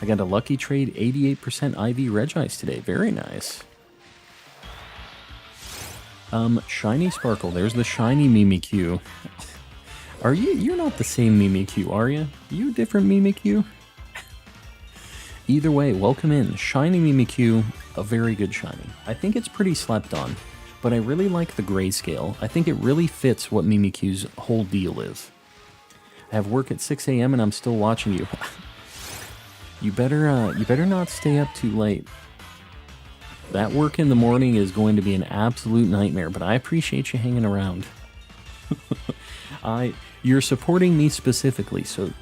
I got a lucky trade 88% IV Regice today. Very nice. Shiny Sparkle. There's the shiny Mimikyu. Are you? You're not the same Mimikyu, are you? You a different Mimikyu? Either way, welcome in. Shiny Mimikyu, a very good shiny. I think it's pretty slept on, but I really like the grayscale. I think it really fits what Mimikyu's whole deal is. I have work at 6 a.m. and I'm still watching you. You better not stay up too late. That work in the morning is going to be an absolute nightmare, but I appreciate you hanging around. You're supporting me specifically, so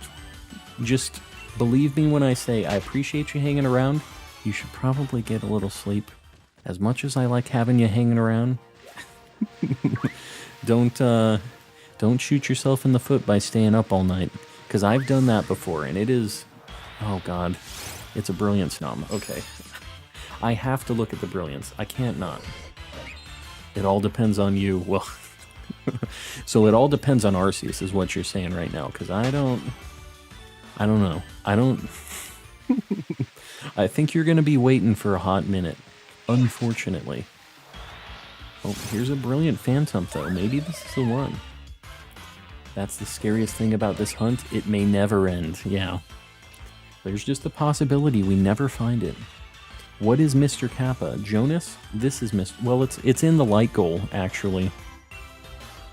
just believe me when I say I appreciate you hanging around. You should probably get a little sleep. As much as I like having you hanging around, don't shoot yourself in the foot by staying up all night, because I've done that before, and it is... Oh god, it's a brilliance nom. Okay. I have to look at the brilliance. I can't not. It all depends on you. Well, so it all depends on Arceus is what you're saying right now, because I don't know. I think you're going to be waiting for a hot minute, unfortunately. Oh, here's a brilliant Phantump, though. Maybe this is the one. That's the scariest thing about this hunt. It may never end. Yeah. There's just a possibility we never find it. What is Mr. Kappa? Jonas? This is Mr. Well, it's in the light goal, actually.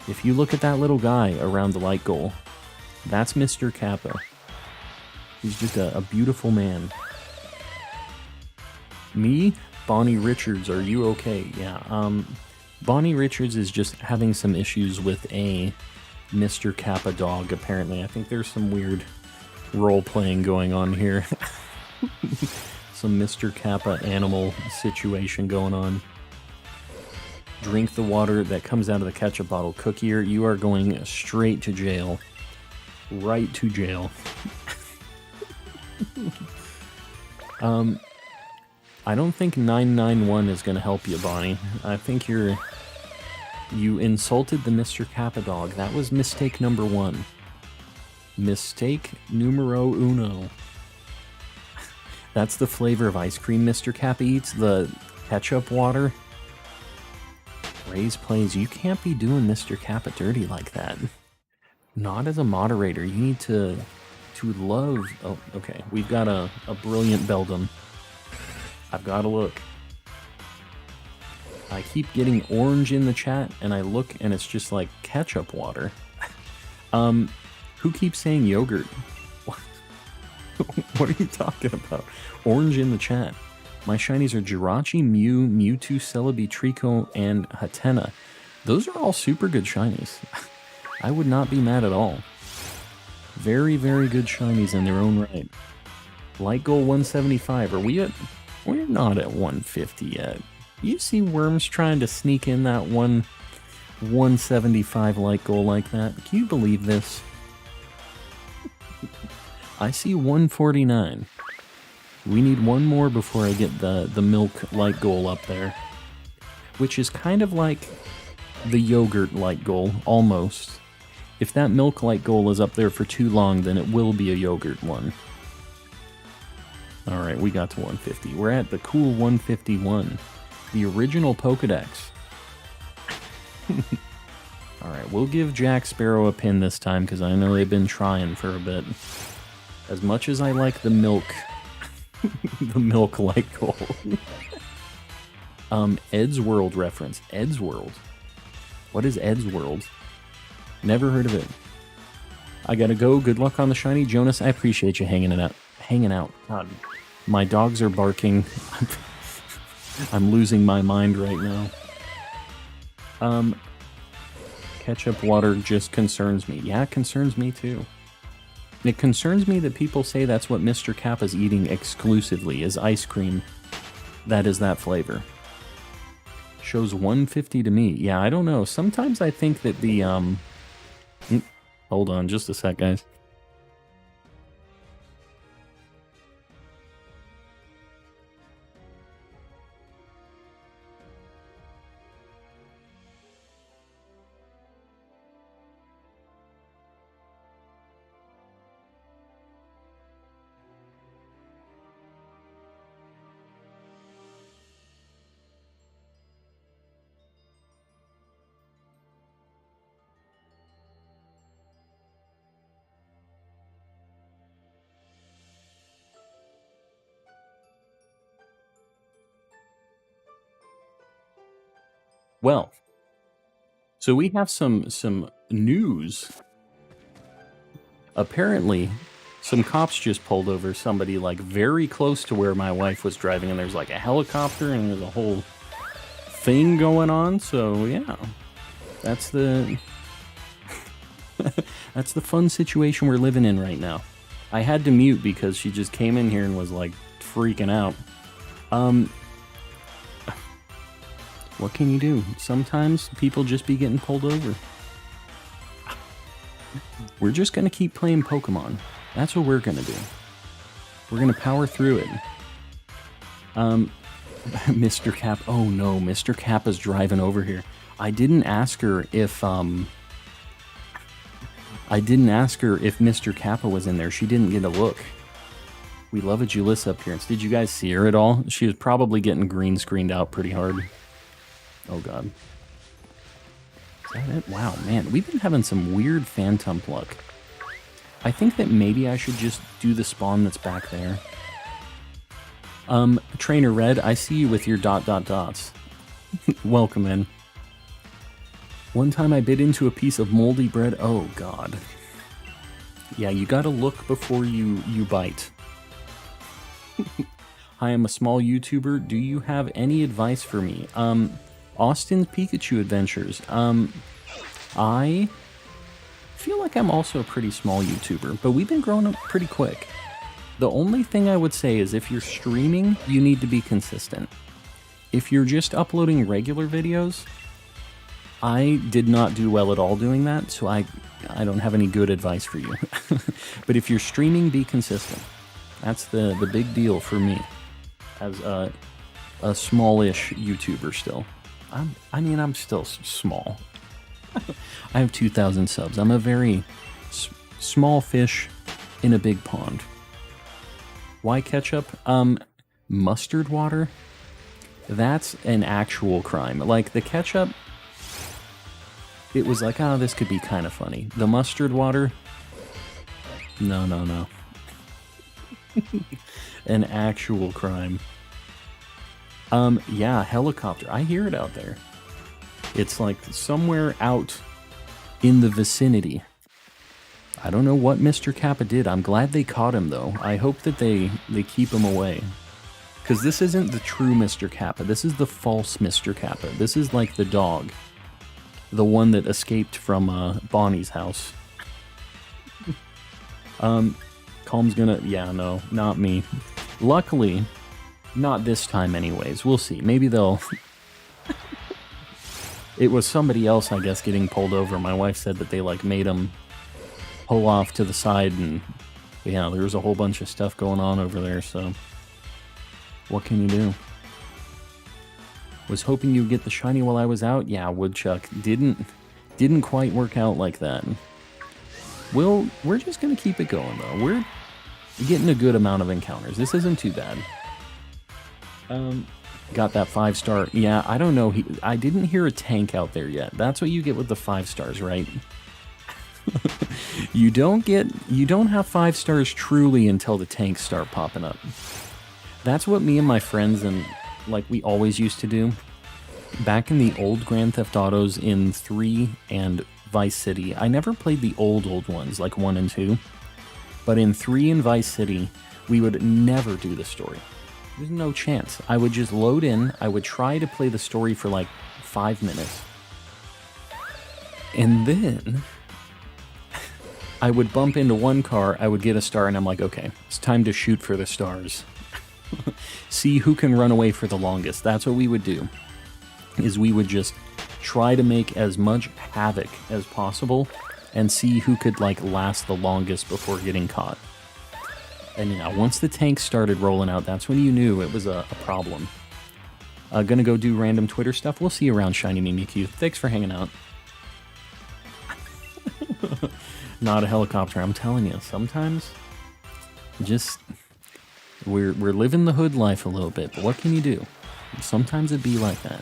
If you look at that little guy around the light goal, that's Mr. Kappa. He's just a beautiful man. Me? Bonnie Richards, are you okay? Yeah, Bonnie Richards is just having some issues with a Mr. Kappa dog, apparently. I think there's some weird role-playing going on here. Some Mr. Kappa animal situation going on. Drink the water that comes out of the ketchup bottle. Cookier, you are going straight to jail. Right to jail. I don't think 991 is going to help you, Bonnie. I think you insulted the Mr. Kappa dog. That was mistake number 1. Mistake numero uno. That's the flavor of ice cream Mr. Kappa eats, the ketchup water. Ray's plays, you can't be doing Mr. Kappa dirty like that. Not as a moderator. You need to love... Oh, okay. We've got a brilliant Beldum. I've got to look. I keep getting orange in the chat, and I look, and it's just like ketchup water. Who keeps saying yogurt? What are you talking about? Orange in the chat. My shinies are Jirachi, Mew, Mewtwo, Celebi, Trico, and Hatena. Those are all super good shinies. I would not be mad at all. Very, very good shinies in their own right. Light goal 175. Are we at... We're not at 150 yet. You see Worms trying to sneak in that 175 light goal like that? Can you believe this? I see 149. We need one more before I get the milk light goal up there. Which is kind of like the yogurt light goal, almost. If that milk light goal is up there for too long, then it will be a yogurt one. Alright, we got to 150. We're at the cool 151. The original Pokedex. Alright, we'll give Jack Sparrow a pin this time, because I know they've been trying for a bit. As much as I like the milk... the milk light goal. Ed's World reference. Ed's World. What is Ed's World? Never heard of it. I gotta go. Good luck on the shiny. Jonas, I appreciate you hanging out. God, my dogs are barking. I'm losing my mind right now. Ketchup water just concerns me. Yeah, it concerns me too. It concerns me that people say that's what Mr. Kappa's eating exclusively, is ice cream. That is that flavor. Shows 150 to me. Yeah, I don't know. Sometimes I think that the, Hold on just a sec, guys. Well, so we have some news. Apparently, some cops just pulled over somebody like very close to where my wife was driving, and there's like a helicopter and there's a whole thing going on. So yeah, that's the that's the fun situation we're living in right now. I had to mute because she just came in here and was like freaking out. What can you do? Sometimes people just be getting pulled over. We're just going to keep playing Pokemon. That's what we're going to do. We're going to power through it. Mr. Cap. Oh no, Mr. Kappa's driving over here. I didn't ask her if Mr. Kappa was in there. She didn't get a look. We love a Julissa appearance. Did you guys see her at all? She was probably getting green screened out pretty hard. Oh god. Is that it? Wow, man. We've been having some weird Phantump luck. I think that maybe I should just do the spawn that's back there. Trainer Red, I see you with your ... Welcome in. One time I bit into a piece of moldy bread. Oh god. Yeah, you gotta look before you bite. I am a small YouTuber. Do you have any advice for me? Austin's Pikachu Adventures. I feel like I'm also a pretty small YouTuber, but we've been growing up pretty quick. The only thing I would say is if you're streaming, you need to be consistent. If you're just uploading regular videos, I did not do well at all doing that, so I don't have any good advice for you. But if you're streaming, be consistent. That's the big deal for me as a smallish YouTuber still. I'm still small. I have 2,000 subs. I'm a very small fish in a big pond. Why ketchup? Mustard water? That's an actual crime. Like, the ketchup, it was like, oh, this could be kind of funny. The mustard water? No. An actual crime. Yeah, helicopter. I hear it out there. It's like somewhere out in the vicinity. I don't know what Mr. Kappa did. I'm glad they caught him, though. I hope that they keep him away. Because this isn't the true Mr. Kappa. This is the false Mr. Kappa. This is like the dog. The one that escaped from Bonnie's house. Calm's gonna... Yeah, no, not me. Luckily, not this time anyways. We'll see. Maybe they'll... It was somebody else, I guess, getting pulled over. My wife said that they, like, made him pull off to the side, and yeah, there was a whole bunch of stuff going on over there, so what can you do? Was hoping you'd get the shiny while I was out. Yeah, Woodchuck. Didn't quite work out like that. We're just gonna keep it going, though. We're getting a good amount of encounters. This isn't too bad. Got that 5-star. Yeah, I don't know. I didn't hear a tank out there yet. That's what you get with the 5 stars, right? You don't have 5 stars truly until the tanks start popping up. That's what me and my friends and like we always used to do. Back in the old Grand Theft Autos in 3 and Vice City. I never played the old ones like 1 and 2. But in 3 and Vice City, we would never do the story. There's no chance. I would just load in, I would try to play the story for like 5 minutes. And then I would bump into one car, I would get a star, and I'm like, okay, it's time to shoot for the stars. See who can run away for the longest. That's what we would do, is we would just try to make as much havoc as possible and see who could like last the longest before getting caught. And yeah, once the tanks started rolling out, that's when you knew it was a problem. Gonna go do random Twitter stuff. We'll see you around, Shiny Mimikyu. Thanks for hanging out. Not a helicopter, I'm telling you. Sometimes, just we're living the hood life a little bit. But what can you do? Sometimes it be like that.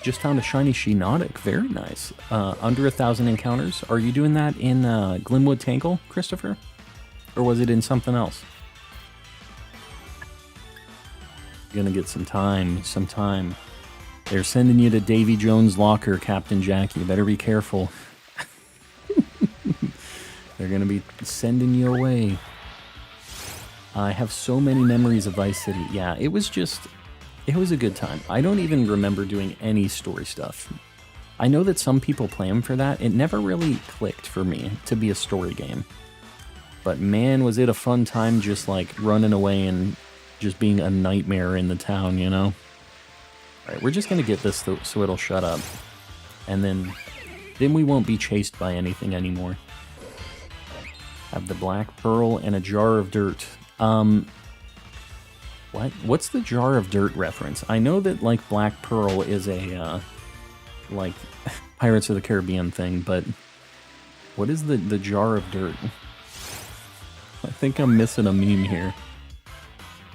Just found a shiny Shiinotic. Very nice. Under 1,000 encounters. Are you doing that in Glenwood Tankle, Christopher? Or was it in something else? Gonna get some time. They're sending you to Davy Jones' locker, Captain Jack. You better be careful. They're gonna be sending you away. I have so many memories of Vice City. Yeah, it was a good time. I don't even remember doing any story stuff. I know that some people play them for that. It never really clicked for me to be a story game. But man, was it a fun time just like running away and just being a nightmare in the town, you know? Alright, we're just gonna get this so it'll shut up. And then we won't be chased by anything anymore. Have the black pearl and a jar of dirt. What? What's the jar of dirt reference? I know that like black pearl is a like Pirates of the Caribbean thing, but what is the jar of dirt? I think I'm missing a meme here.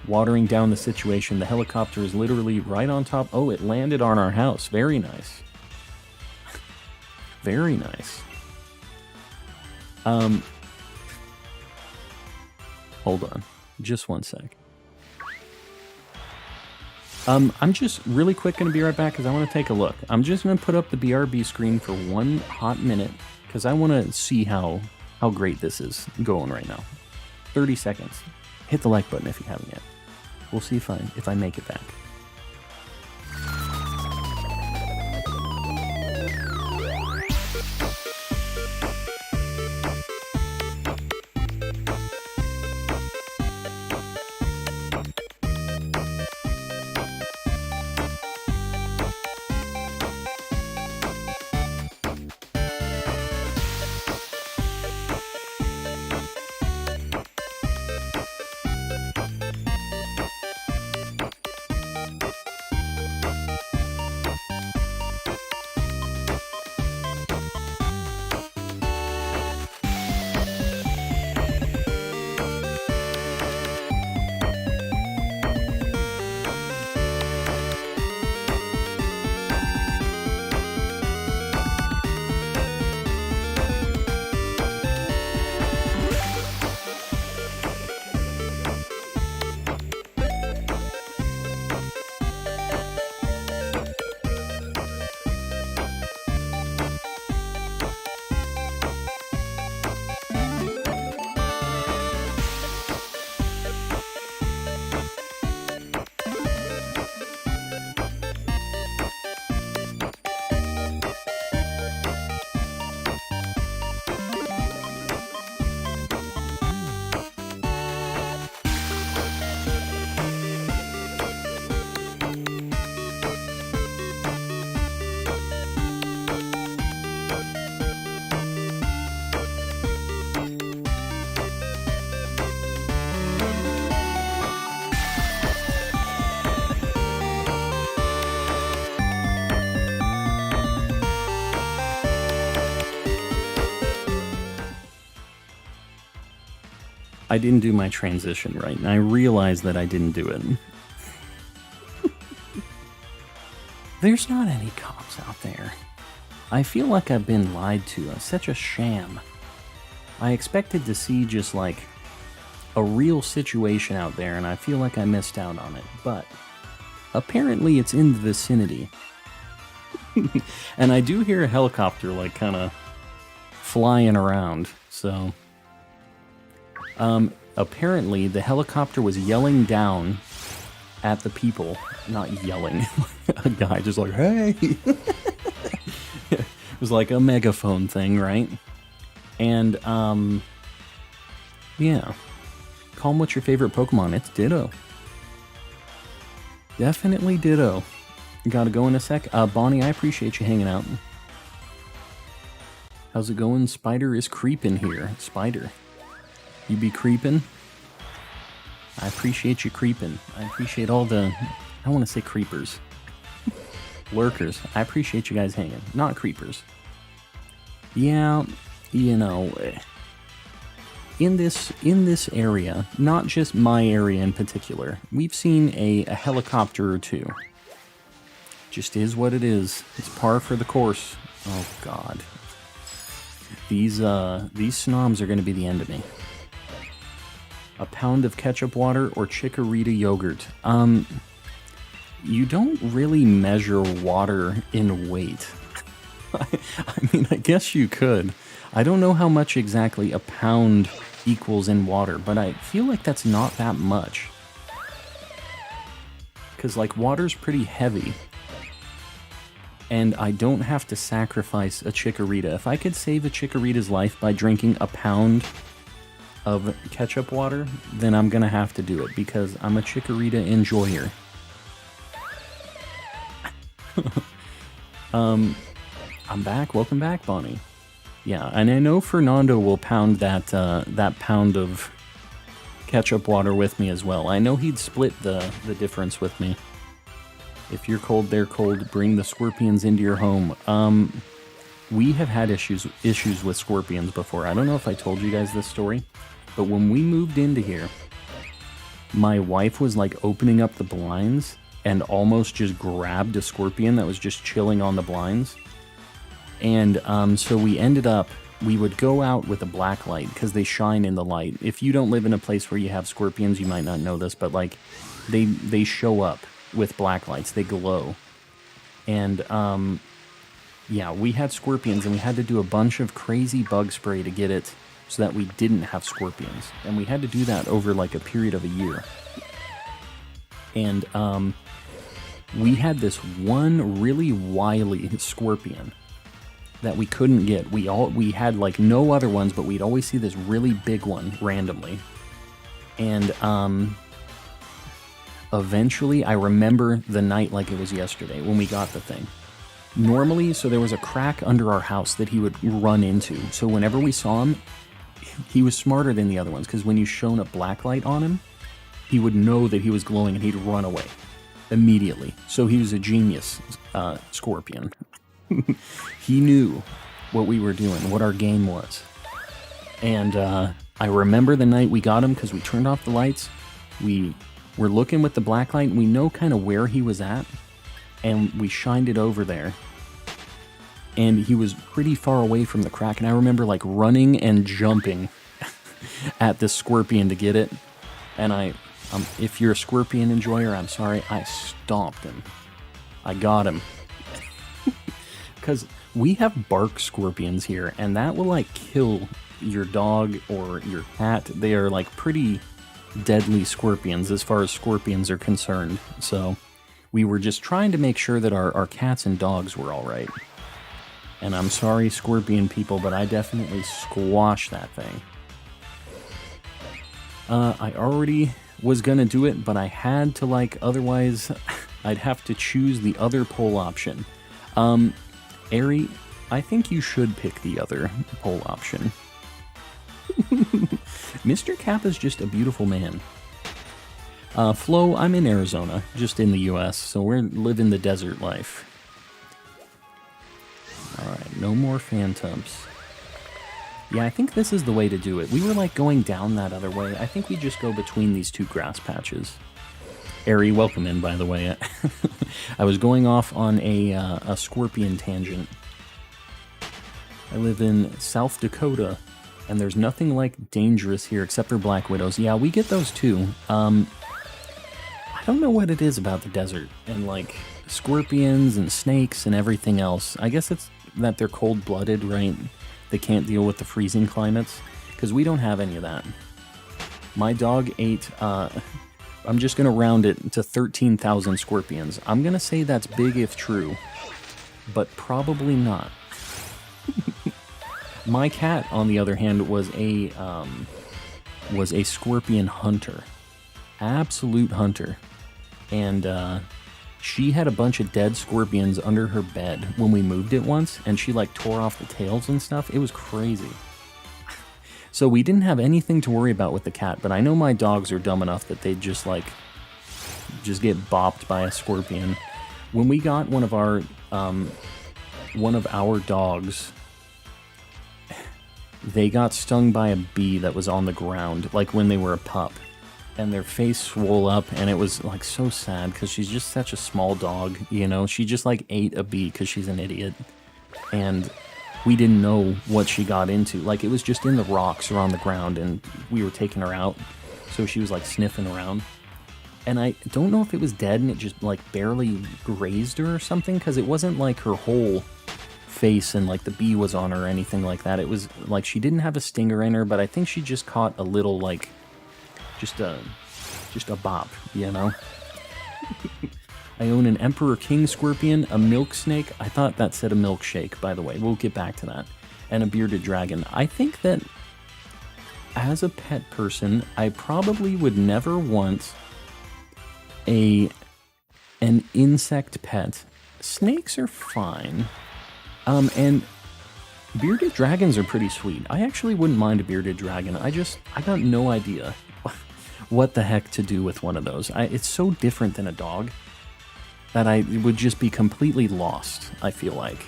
Watering down the situation. The helicopter is literally right on top. Oh, it landed on our house. Very nice. Very nice. Hold on. Just one sec. I'm just really quick going to be right back because I want to take a look. I'm just going to put up the BRB screen for 1 hot minute because I want to see how great this is going right now. 30 seconds. Hit the like button if you haven't yet. We'll see if I make it back. I didn't do my transition right, and I realized that I didn't do it. There's not any cops out there. I feel like I've been lied to. It's such a sham. I expected to see just like a real situation out there, and I feel like I missed out on it. But apparently it's in the vicinity. And I do hear a helicopter like kind of flying around, so... apparently the helicopter was yelling down at the people. Not yelling. A guy just like, hey! It was like a megaphone thing, right? And, yeah. Call him what's your favorite Pokemon. It's Ditto. Definitely Ditto. Gotta go in a sec. Bonnie, I appreciate you hanging out. How's it going? Spider is creeping here. Spider. You be creeping? I appreciate you creeping. I appreciate all the... I want to say creepers. Lurkers. I appreciate you guys hanging. Not creepers. Yeah, you know... In this area, not just my area in particular, we've seen a helicopter or two. Just is what it is. It's par for the course. Oh, God. These snoms are going to be the end of me. A pound of ketchup water or Chikorita yogurt? You don't really measure water in weight. I mean, I guess you could. I don't know how much exactly a pound equals in water, but I feel like that's not that much. Because, like, water's pretty heavy. And I don't have to sacrifice a Chikorita. If I could save a Chikorita's life by drinking a pound of ketchup water, then I'm gonna have to do it, because I'm a Chikorita enjoyer. I'm back. Welcome back, Bonnie. Yeah, and I know Fernando will pound that pound of ketchup water with me as well. I know he'd split the difference with me. If you're cold, they're cold. Bring the scorpions into your home. We have had issues with scorpions before. I don't know if I told you guys this story, but when we moved into here, my wife was like opening up the blinds and almost just grabbed a scorpion that was just chilling on the blinds. And so we would go out with a black light because they shine in the light. If you don't live in a place where you have scorpions, you might not know this, but like they show up with black lights. They glow. And yeah, we had scorpions and we had to do a bunch of crazy bug spray to get it so that we didn't have scorpions. And we had to do that over like a period of a year. And we had this one really wily scorpion that we couldn't get. We had like no other ones, but we'd always see this really big one randomly. And eventually, I remember the night like it was yesterday when we got the thing. Normally, so there was a crack under our house that he would run into. So whenever we saw him, he was smarter than the other ones, because when you shone a black light on him, he would know that he was glowing and he'd run away immediately. So he was a genius scorpion. He knew what we were doing, what our game was. And I remember the night we got him, because we turned off the lights. We were looking with the black light, and we know kind of where he was at. And we shined it over there. And he was pretty far away from the crack. And I remember like running and jumping at this scorpion to get it. And if you're a scorpion enjoyer, I'm sorry, I stomped him. I got him. Because we have bark scorpions here, and that will like kill your dog or your cat. They are like pretty deadly scorpions as far as scorpions are concerned. So we were just trying to make sure that our cats and dogs were all right. And I'm sorry, scorpion people, but I definitely squashed that thing. I already was gonna do it, but I had to, like, otherwise I'd have to choose the other poll option. Ari, I think you should pick the other poll option. Mr. Kappa's just a beautiful man. Flo, I'm in Arizona, just in the US, so we're living the desert life. Alright, no more Phantumps. Yeah, I think this is the way to do it. We were like going down that other way. I think we just go between these two grass patches. Ari, welcome in, by the way. I was going off on a scorpion tangent. I live in South Dakota, and there's nothing like dangerous here except for black widows. Yeah, we get those too. I don't know what it is about the desert and like scorpions and snakes and everything else. I guess it's that they're cold-blooded, right? They can't deal with the freezing climates, because we don't have any of that. My dog ate, I'm just going to round it to 13,000 scorpions. I'm going to say that's big if true, but probably not. My cat, on the other hand, was a scorpion hunter. Absolute hunter. And she had a bunch of dead scorpions under her bed when we moved it once, and she like tore off the tails and stuff. It was crazy. So we didn't have anything to worry about with the cat, but I know my dogs are dumb enough that they'd just get bopped by a scorpion. When we got one of our dogs, they got stung by a bee that was on the ground, like when they were a pup. And their face swole up, and it was like so sad because she's just such a small dog, you know? She just like ate a bee because she's an idiot. And we didn't know what she got into. Like, it was just in the rocks or on the ground, and we were taking her out. So she was like sniffing around. And I don't know if it was dead and it just like barely grazed her or something, because it wasn't like her whole face and like the bee was on her or anything like that. It was like she didn't have a stinger in her, but I think she just caught a little like just a bop, you know? I own an Emperor King Scorpion, a milk snake. I thought that said a milkshake, by the way. We'll get back to that. And a bearded dragon. I think that as a pet person, I probably would never want an insect pet. Snakes are fine. And bearded dragons are pretty sweet. I actually wouldn't mind a bearded dragon. I got no idea what the heck to do with one of those. It's so different than a dog that I would just be completely lost, I feel like.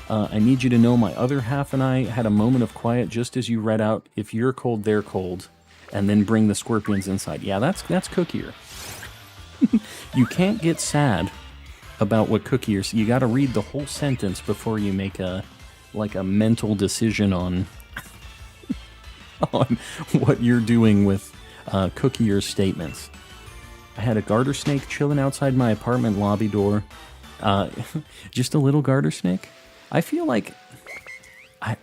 I need you to know my other half and I had a moment of quiet just as you read out, if you're cold, they're cold, and then bring the scorpions inside. Yeah, that's cookier. You can't get sad about what cookier, so you gotta read the whole sentence before you make a mental decision on what you're doing with cookier statements. I had a garter snake chilling outside my apartment lobby door. Just a little garter snake? I feel like...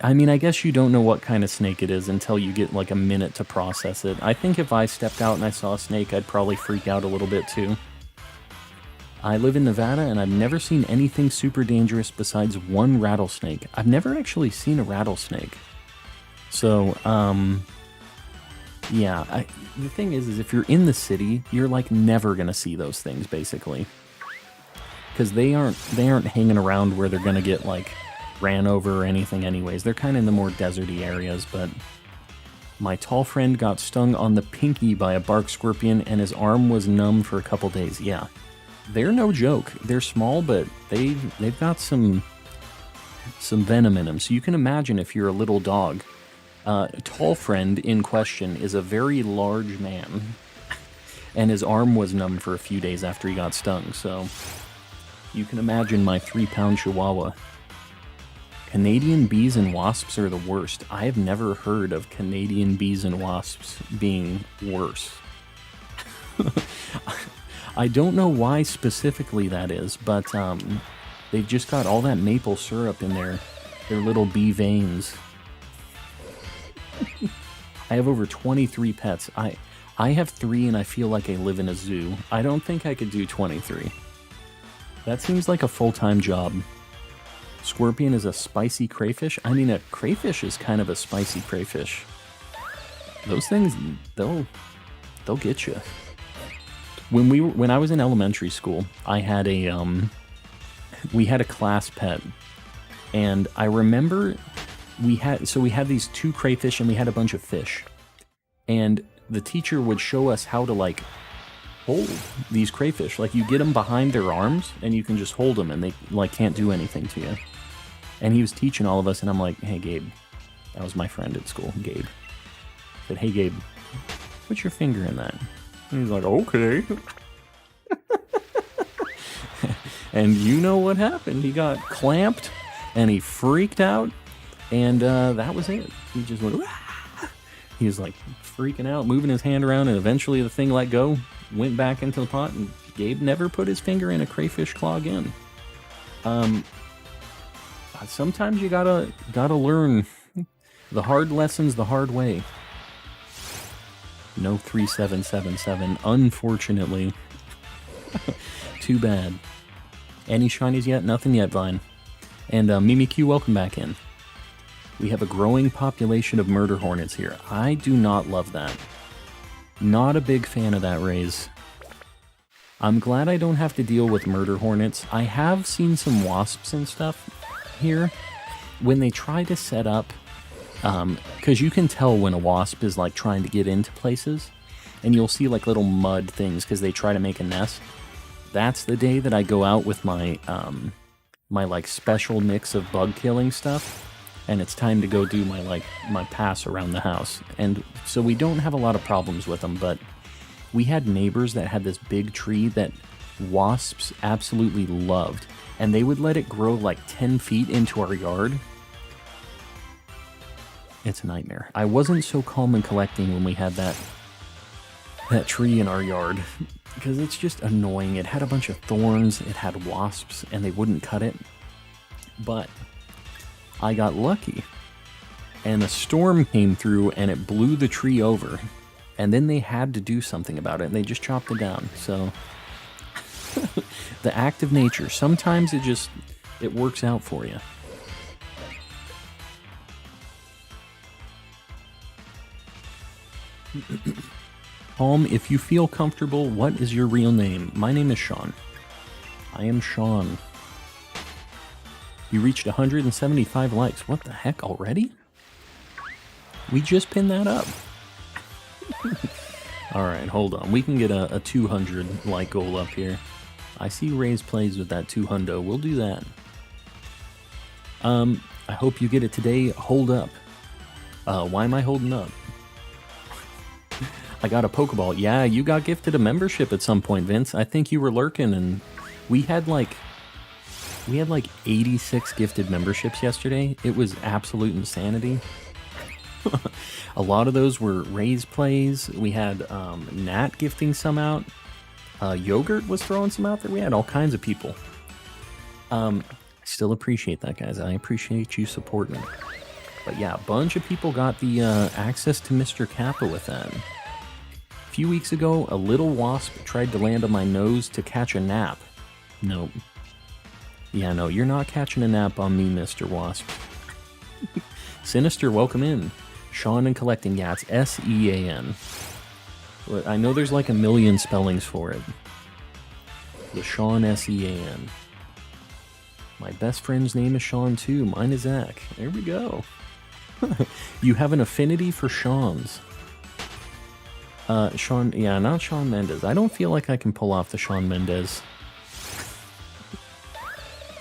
I mean, I guess you don't know what kind of snake it is until you get like a minute to process it. I think if I stepped out and I saw a snake, I'd probably freak out a little bit too. I live in Nevada and I've never seen anything super dangerous besides one rattlesnake. I've never actually seen a rattlesnake. So, yeah, the thing is if you're in the city, you're like never gonna see those things basically, because they aren't hanging around where they're gonna get like ran over or anything. Anyways, they're kind of in the more deserty areas. But my tall friend got stung on the pinky by a bark scorpion, and his arm was numb for a couple days. Yeah, they're no joke. They're small, but they've got some venom in them. So you can imagine if you're a little dog. Tall friend in question is a very large man, and his arm was numb for a few days after he got stung, so you can imagine my 3-pound chihuahua. Canadian bees and wasps are the worst. I have never heard of Canadian bees and wasps being worse. I don't know why specifically that is, but they've just got all that maple syrup in their little bee veins. I have over 23 pets. I have 3 and I feel like I live in a zoo. I don't think I could do 23. That seems like a full-time job. Scorpion is a spicy crayfish? I mean, a crayfish is kind of a spicy crayfish. Those things, they'll get you. When I was in elementary school, I had we had a class pet, and I remember we had these 2 crayfish and we had a bunch of fish, and the teacher would show us how to like hold these crayfish. Like, you get them behind their arms and you can just hold them and they like can't do anything to you. And he was teaching all of us, and I'm like, hey, Gabe. That was my friend at school, Gabe. I said, hey, Gabe, put your finger in that. And he's like, okay. And you know what happened. He got clamped, and he freaked out, and that was it. He just went, ah! He was like freaking out, moving his hand around, and eventually the thing let go, went back into the pot, and Gabe never put his finger in a crayfish claw again. Sometimes you gotta learn the hard lessons the hard way. No 3777, unfortunately. Too bad. Any shinies yet? Nothing yet, Vine. And Mimikyu, welcome back in. We have a growing population of murder hornets here. I do not love that. Not a big fan of that raise. I'm glad I don't have to deal with murder hornets. I have seen some wasps and stuff here. When they try to set up, because you can tell when a wasp is like trying to get into places, and you'll see like little mud things because they try to make a nest. That's the day that I go out with my my like special mix of bug killing stuff, and it's time to go do my pass around the house. And so we don't have a lot of problems with them, but we had neighbors that had this big tree that wasps absolutely loved, and they would let it grow like 10 feet into our yard. It's a nightmare. I wasn't so calm and collecting when we had that tree in our yard, because it's just annoying. It had a bunch of thorns, it had wasps, and they wouldn't cut it. But I got lucky, and a storm came through and it blew the tree over, and then they had to do something about it, and they just chopped it down. So the act of nature, sometimes it works out for you. Palm, if you feel comfortable, what is your real name? My name is Sean. I am Sean. You reached 175 likes. What the heck, already? We just pinned that up. Alright, hold on. We can get a 200 like goal up here. I see Ray's plays with that 200. We'll do that. I hope you get it today. Hold up. Why am I holding up? I got a Pokeball. Yeah, you got gifted a membership at some point, Vince. I think you were lurking, and we had like 86 gifted memberships yesterday. It was absolute insanity. A lot of those were Ray's plays. We had Nat gifting some out. Yogurt was throwing some out there. We had all kinds of people. I still appreciate that, guys. I appreciate you supporting. But yeah, a bunch of people got the access to Mr. Kappa with that. A few weeks ago, a little wasp tried to land on my nose to catch a nap. Nope. Yeah, no, you're not catching a nap on me, Mr. Wasp. Sinister, welcome in. Sean and collecting. Yeah, it's S-E-A-N. I know there's like a million spellings for it. The Sean S-E-A-N. My best friend's name is Sean too. Mine is Zach. There we go. You have an affinity for Sean's. Sean, yeah, not Shawn Mendes. I don't feel like I can pull off the Shawn Mendes.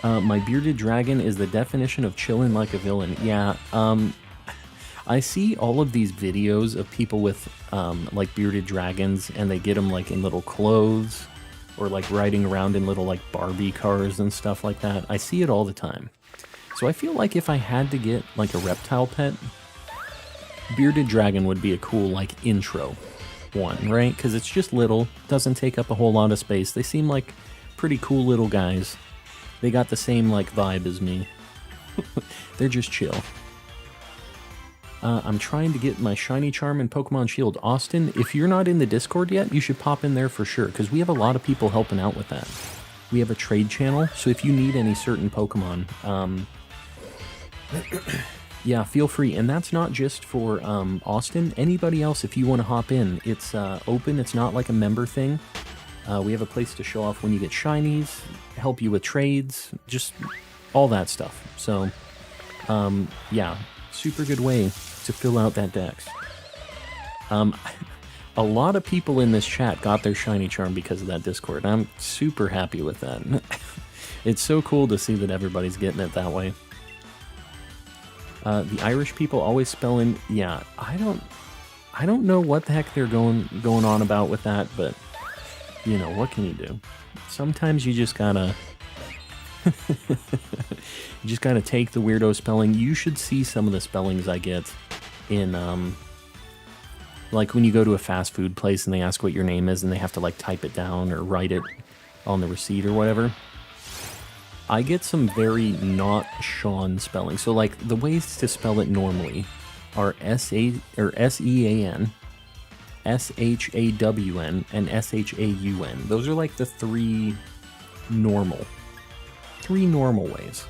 My bearded dragon is the definition of chillin' like a villain. Yeah, I see all of these videos of people with, like, bearded dragons, and they get them, like, in little clothes, or, like, riding around in little, like, Barbie cars and stuff like that. I see it all the time. So I feel like if I had to get, like, a reptile pet, bearded dragon would be a cool, like, intro one, right? Because it's just little, doesn't take up a whole lot of space. They seem like pretty cool little guys. They got the same, like, vibe as me. They're just chill. I'm trying to get my Shiny Charm and Pokemon Shield. Austin, if you're not in the Discord yet, you should pop in there for sure, because we have a lot of people helping out with that. We have a trade channel, so if you need any certain Pokemon, yeah, feel free. And that's not just for Austin. Anybody else, if you want to hop in, it's open. It's not like a member thing. We have a place to show off when you get shinies, help you with trades, just all that stuff. So, yeah, super good way to fill out that dex. A lot of people in this chat got their Shiny Charm because of that Discord. I'm super happy with that. It's so cool to see that everybody's getting it that way. The Irish people always spell in. Yeah, I don't know what the heck they're going on about with that, but you know what can you do? Sometimes you just gotta take the weirdo spelling. You should see some of the spellings I get in like when you go to a fast food place and they ask what your name is and they have to like type it down or write it on the receipt or whatever. I get some very not Sean spelling. So like the ways to spell it normally are S-E-A-N, S-H-A-W-N, and S-H-A-U-N. Those are like the three normal ways.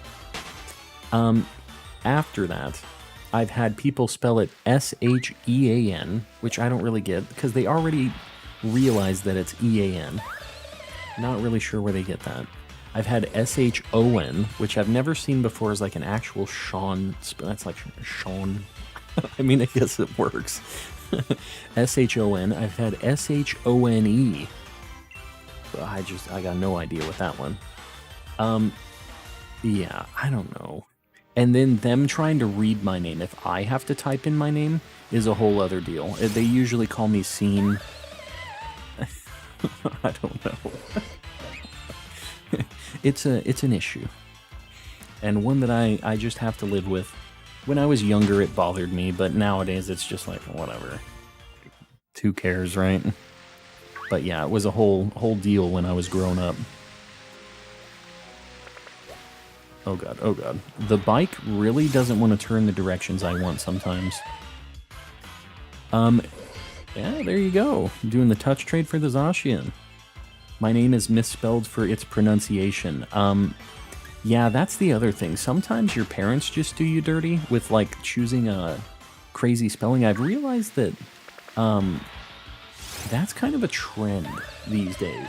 After that, I've had people spell it S-H-E-A-N, which I don't really get because they already realize that it's E-A-N. Not really sure where they get that. I've had S-H-O-N, which I've never seen before as like an actual Sean. That's like Sean. I mean, I guess it works. S-H-O-N. I've had S-H-O-N-E. I got no idea with that one. Yeah, I don't know. And then them trying to read my name, if I have to type in my name, is a whole other deal. They usually call me Scene. I don't know. It's an issue. And one that I just have to live with. When I was younger, it bothered me, but nowadays it's just like, whatever. Who cares, right? But yeah, it was a whole deal when I was growing up. Oh god, oh god. The bike really doesn't want to turn the directions I want sometimes. Yeah, there you go. Doing the touch trade for the Zacian. My name is misspelled for its pronunciation. Yeah, that's the other thing. Sometimes your parents just do you dirty with, like, choosing a crazy spelling. I've realized that, that's kind of a trend these days.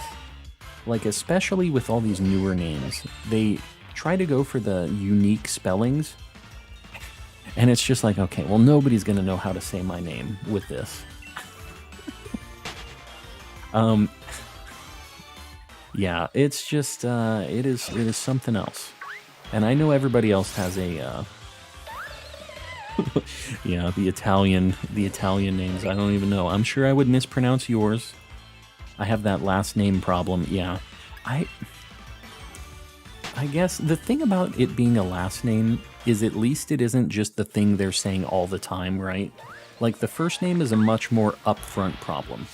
Like, especially with all these newer names. They try to go for the unique spellings. And it's just like, okay, well, nobody's going to know how to say my name with this. Yeah, it's just, it is something else. And I know everybody else has a, yeah, the Italian names. I don't even know. I'm sure I would mispronounce yours. I have that last name problem. Yeah, I guess the thing about it being a last name is at least it isn't just the thing they're saying all the time, right? Like the first name is a much more upfront problem.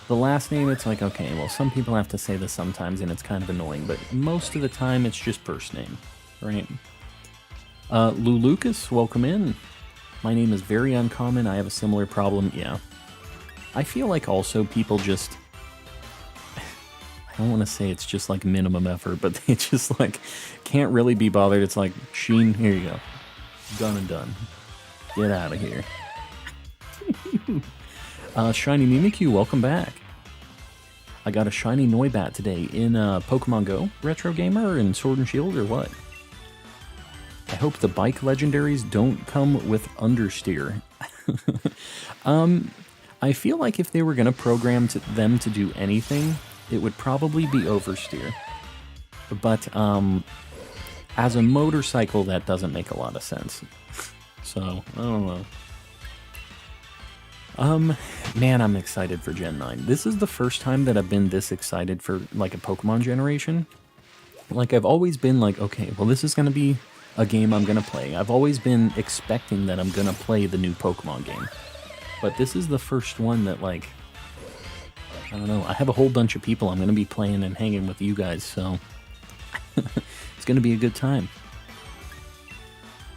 The last name, it's like, okay, well, some people have to say this sometimes, and it's kind of annoying, but most of the time, it's just first name, right? Lou Lucas, welcome in. My name is very uncommon. I have a similar problem. Yeah. I feel like also people just... I don't want to say it's just like minimum effort, but they just like can't really be bothered. It's like, Sheen, here you go. Done and done. Get out of here. Shiny Mimikyu, welcome back. I got a shiny Noibat today in Pokemon Go, Retro Gamer, or in Sword and Shield, or what? I hope the bike legendaries don't come with understeer. I feel like if they were going to program them to do anything, it would probably be oversteer. But as a motorcycle, that doesn't make a lot of sense. So, I don't know. Man, I'm excited for Gen 9. This is the first time that I've been this excited for, like, a Pokemon generation. Like, I've always been like, okay, well, this is going to be a game I'm going to play. I've always been expecting that I'm going to play the new Pokemon game. But this is the first one that, like, I don't know. I have a whole bunch of people I'm going to be playing and hanging with you guys, so it's going to be a good time.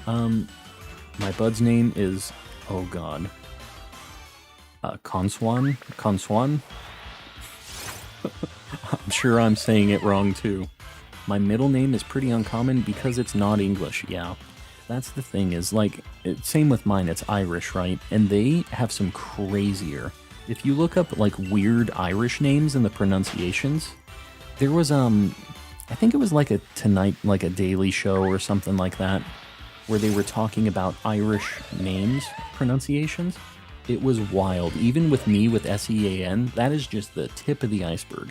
My bud's name is, oh god, Conswan? I'm sure I'm saying it wrong too. My middle name is pretty uncommon because it's not English, yeah. That's the thing is, like, same with mine, it's Irish, right? And they have some crazier... If you look up, like, weird Irish names and the pronunciations, there was, I think it was like a Tonight, like a Daily Show or something like that, where they were talking about Irish names, pronunciations. It was wild. Even with me, with S-E-A-N, that is just the tip of the iceberg.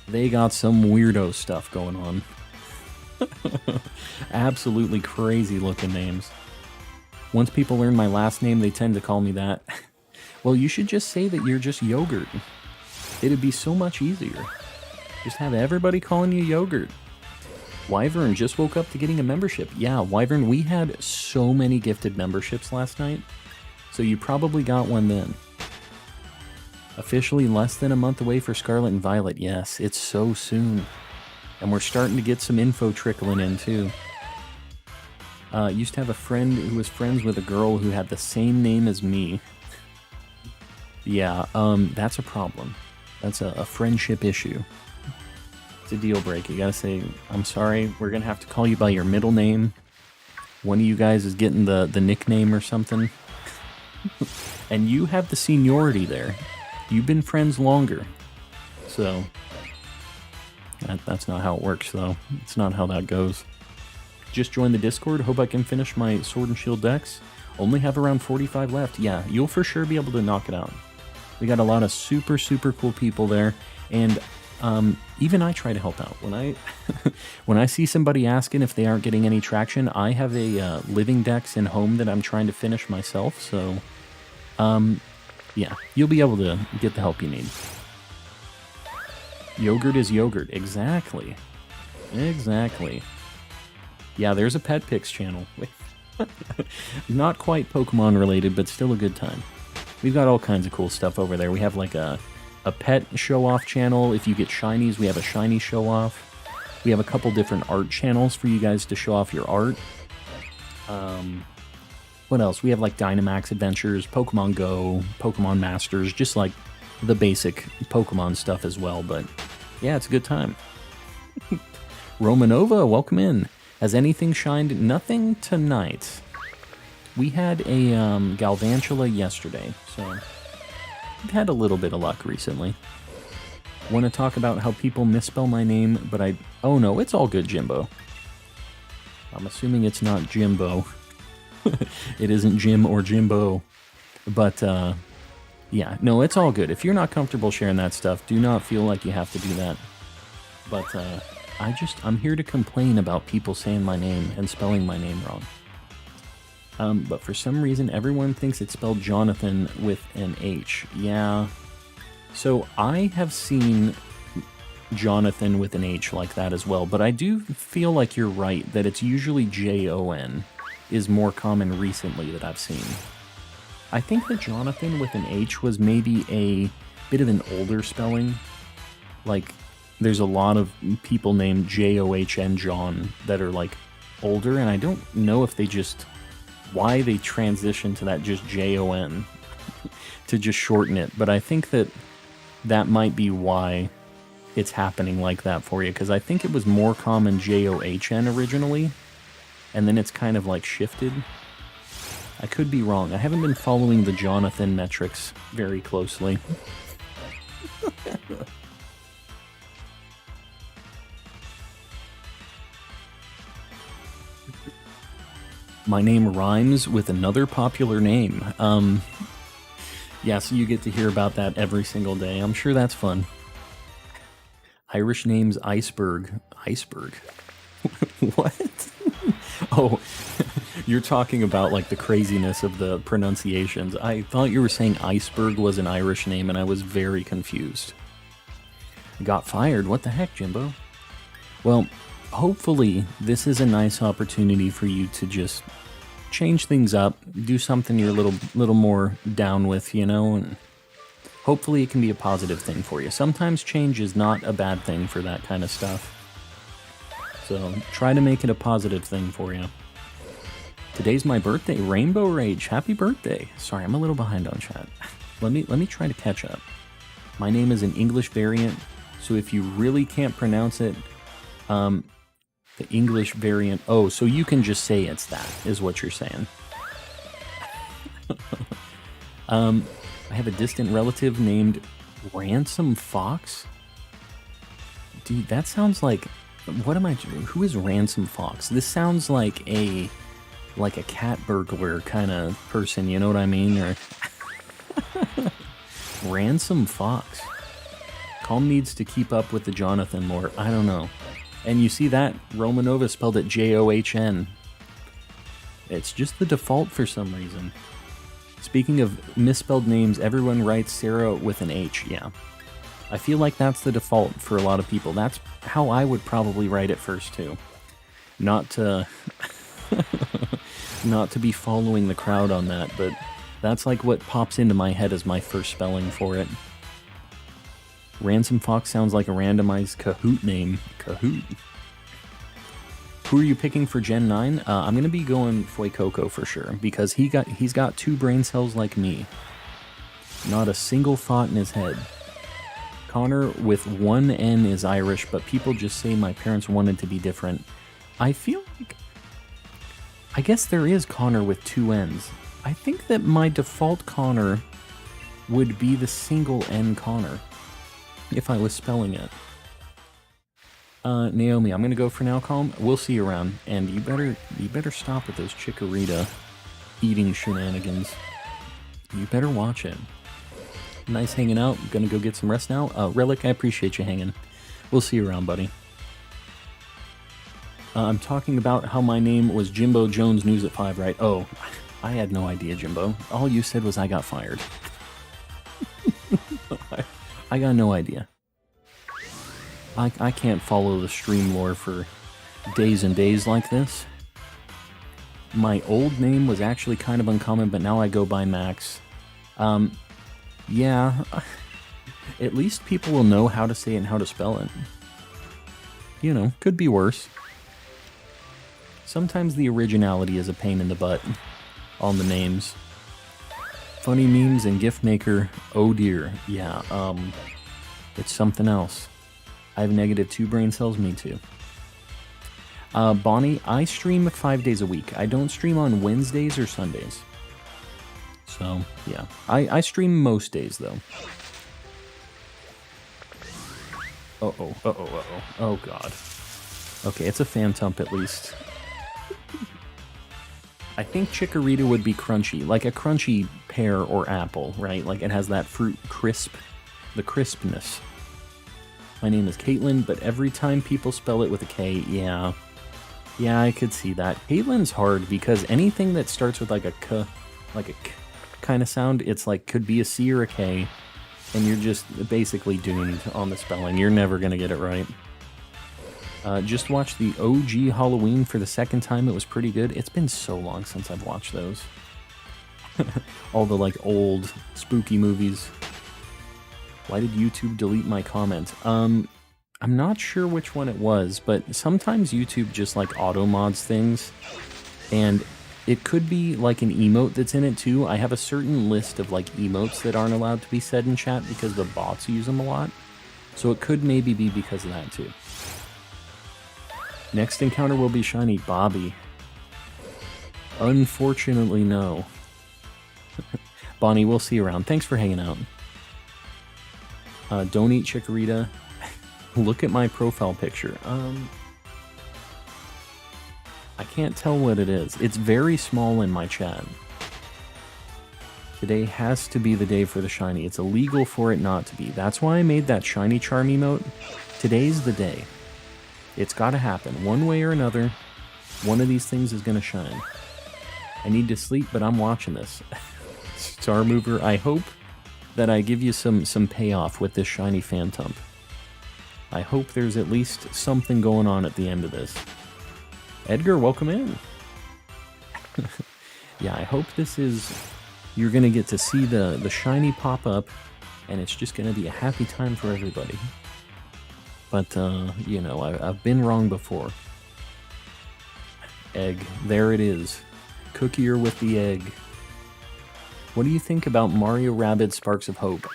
They got some weirdo stuff going on. Absolutely crazy looking names. Once people learn my last name, they tend to call me that. Well, you should just say that you're just Yogurt. It'd be so much easier. Just have everybody calling you Yogurt. Wyvern just woke up to getting a membership. Yeah, Wyvern, we had so many gifted memberships last night. So you probably got one then. Officially less than a month away for Scarlet and Violet. Yes, it's so soon. And we're starting to get some info trickling in too. Used to have a friend who was friends with a girl who had the same name as me. Yeah, that's a problem. That's a friendship issue. It's a deal breaker. You gotta say, I'm sorry, we're gonna have to call you by your middle name. One of you guys is getting the nickname or something. And you have the seniority there. You've been friends longer. So, that's not how it works, though. It's not how that goes. Just joined the Discord. Hope I can finish my Sword and Shield decks. Only have around 45 left. Yeah, you'll for sure be able to knock it out. We got a lot of super, super cool people there. And even I try to help out. When I see somebody asking if they aren't getting any traction, I have a living decks in home that I'm trying to finish myself. So, yeah, you'll be able to get the help you need. Yogurt is yogurt. Exactly. Exactly. Yeah, there's a Pet Picks channel. Not quite Pokemon related, but still a good time. We've got all kinds of cool stuff over there. We have like a pet show-off channel. If you get shinies, we have a shiny show-off. We have a couple different art channels for you guys to show off your art. What else? We have like Dynamax Adventures, Pokemon Go, Pokemon Masters, just like the basic Pokemon stuff as well. But yeah, it's a good time. Romanova, welcome in. Has anything shined? Nothing tonight. We had a Galvantula yesterday, so we've had a little bit of luck recently. Want to talk about how people misspell my name, but oh no, it's all good, Jimbo. I'm assuming it's not Jimbo. It isn't Jim or Jimbo. But, yeah, no, it's all good. If you're not comfortable sharing that stuff, do not feel like you have to do that. But, I'm here to complain about people saying my name and spelling my name wrong. But for some reason, everyone thinks it's spelled Jonathan with an H. Yeah. So I have seen Jonathan with an H like that as well, but I do feel like you're right that it's usually Jon is more common recently that I've seen. I think that Jonathan with an H was maybe a bit of an older spelling. Like, there's a lot of people named John John that are like older, and I don't know if they just why they transitioned to that just Jon to just shorten it, but I think that might be why it's happening like that for you, because I think it was more common John originally, and then it's kind of like shifted. I could be wrong. I haven't been following the Jonathan metrics very closely. My name rhymes with another popular name. Yeah, so you get to hear about that every single day. I'm sure that's fun. Irish name's Iceberg. Iceberg? What? Oh, you're talking about like the craziness of the pronunciations. I thought you were saying Iceberg was an Irish name, and I was very confused. Got fired? What the heck, Jimbo? Well, hopefully this is a nice opportunity for you to just change things up, do something you're a little more down with, you know, and hopefully it can be a positive thing for you. Sometimes change is not a bad thing for that kind of stuff. So try to make it a positive thing for you. Today's my birthday, Rainbow Rage. Happy birthday. Sorry, I'm a little behind on chat. Let me try to catch up. My name is an English variant, so if you really can't pronounce it, the English variant. Oh, so you can just say it's that, is what you're saying. I have a distant relative named Ransom Fox. Dude, that sounds like... What am I doing? Who is Ransom Fox? This sounds like a cat burglar kind of person, you know what I mean? Or Ransom Fox. Calm needs to keep up with the Jonathan lore. I don't know. And you see that? Romanova spelled it John. It's just the default for some reason. Speaking of misspelled names, everyone writes Sarah with an H, yeah. I feel like that's the default for a lot of people. That's how I would probably write it first, too. Not to... not to be following the crowd on that, but that's like what pops into my head as my first spelling for it. Ransom Fox sounds like a randomized Kahoot name. Kahoot. Who are you picking for Gen 9? I'm going to be going Fuecoco for sure, because he's got 2 brain cells like me. Not a single thought in his head. Connor with 1 N is Irish, but people just say my parents wanted to be different. I feel like... I guess there is Connor with 2 N's. I think that my default Connor would be the single N Connor, if I was spelling it. Naomi, I'm gonna go for now, calm. We'll see you around, and you better stop with those Chikorita eating shenanigans. You better watch it. Nice hanging out. Gonna go get some rest now. Relic, I appreciate you hanging. We'll see you around, buddy. I'm talking about how my name was Jimbo Jones News at 5, right? Oh, I had no idea, Jimbo. All you said was I got fired. I got no idea. I can't follow the stream lore for days and days like this. My old name was actually kind of uncommon, but now I go by Max. Yeah, at least people will know how to say it and how to spell it. You know, could be worse. Sometimes the originality is a pain in the butt on the names. Funny memes and gift maker, oh dear, yeah, it's something else. I have -2 brain cells, me too. Bonnie, I stream 5 days a week. I don't stream on Wednesdays or Sundays. So, yeah. I stream most days, though. Uh-oh, uh-oh, uh-oh. Oh, God. Okay, it's a Phantump at least. I think Chikorita would be crunchy, like a crunchy pear or apple, right? Like it has that fruit crisp, the crispness. My name is Caitlin, but every time people spell it with a K, yeah. Yeah, I could see that. Caitlin's hard because anything that starts with like a K kind of sound, it's like could be a C or a K, and you're just basically doomed on the spelling. You're never gonna get it right. Just watched the OG Halloween for the second time. It was pretty good. It's been so long since I've watched those. All the like old spooky movies. Why did YouTube delete my comment? I'm not sure which one it was, but sometimes YouTube just like auto mods things, and it could be like an emote that's in it too. I have a certain list of like emotes that aren't allowed to be said in chat because the bots use them a lot, so it could maybe be because of that too. Next encounter will be shiny Bobby. Unfortunately, no. Bonnie, we'll see you around. Thanks for hanging out. Don't eat Chikorita. Look at my profile picture. I can't tell what it is. It's very small in my chat. Today has to be the day for the shiny. It's illegal for it not to be. That's why I made that shiny charm emote. Today's the day. It's gotta happen. One way or another, one of these things is gonna shine. I need to sleep, but I'm watching this. Star Mover, I hope that I give you some payoff with this shiny Phantump. I hope there's at least something going on at the end of this. Edgar, welcome in. Yeah, I hope this is... You're gonna get to see the shiny pop up, and it's just gonna be a happy time for everybody. But, you know, I've been wrong before. Egg. There it is. Cookier with the egg. What do you think about Mario Rabbids Sparks of Hope?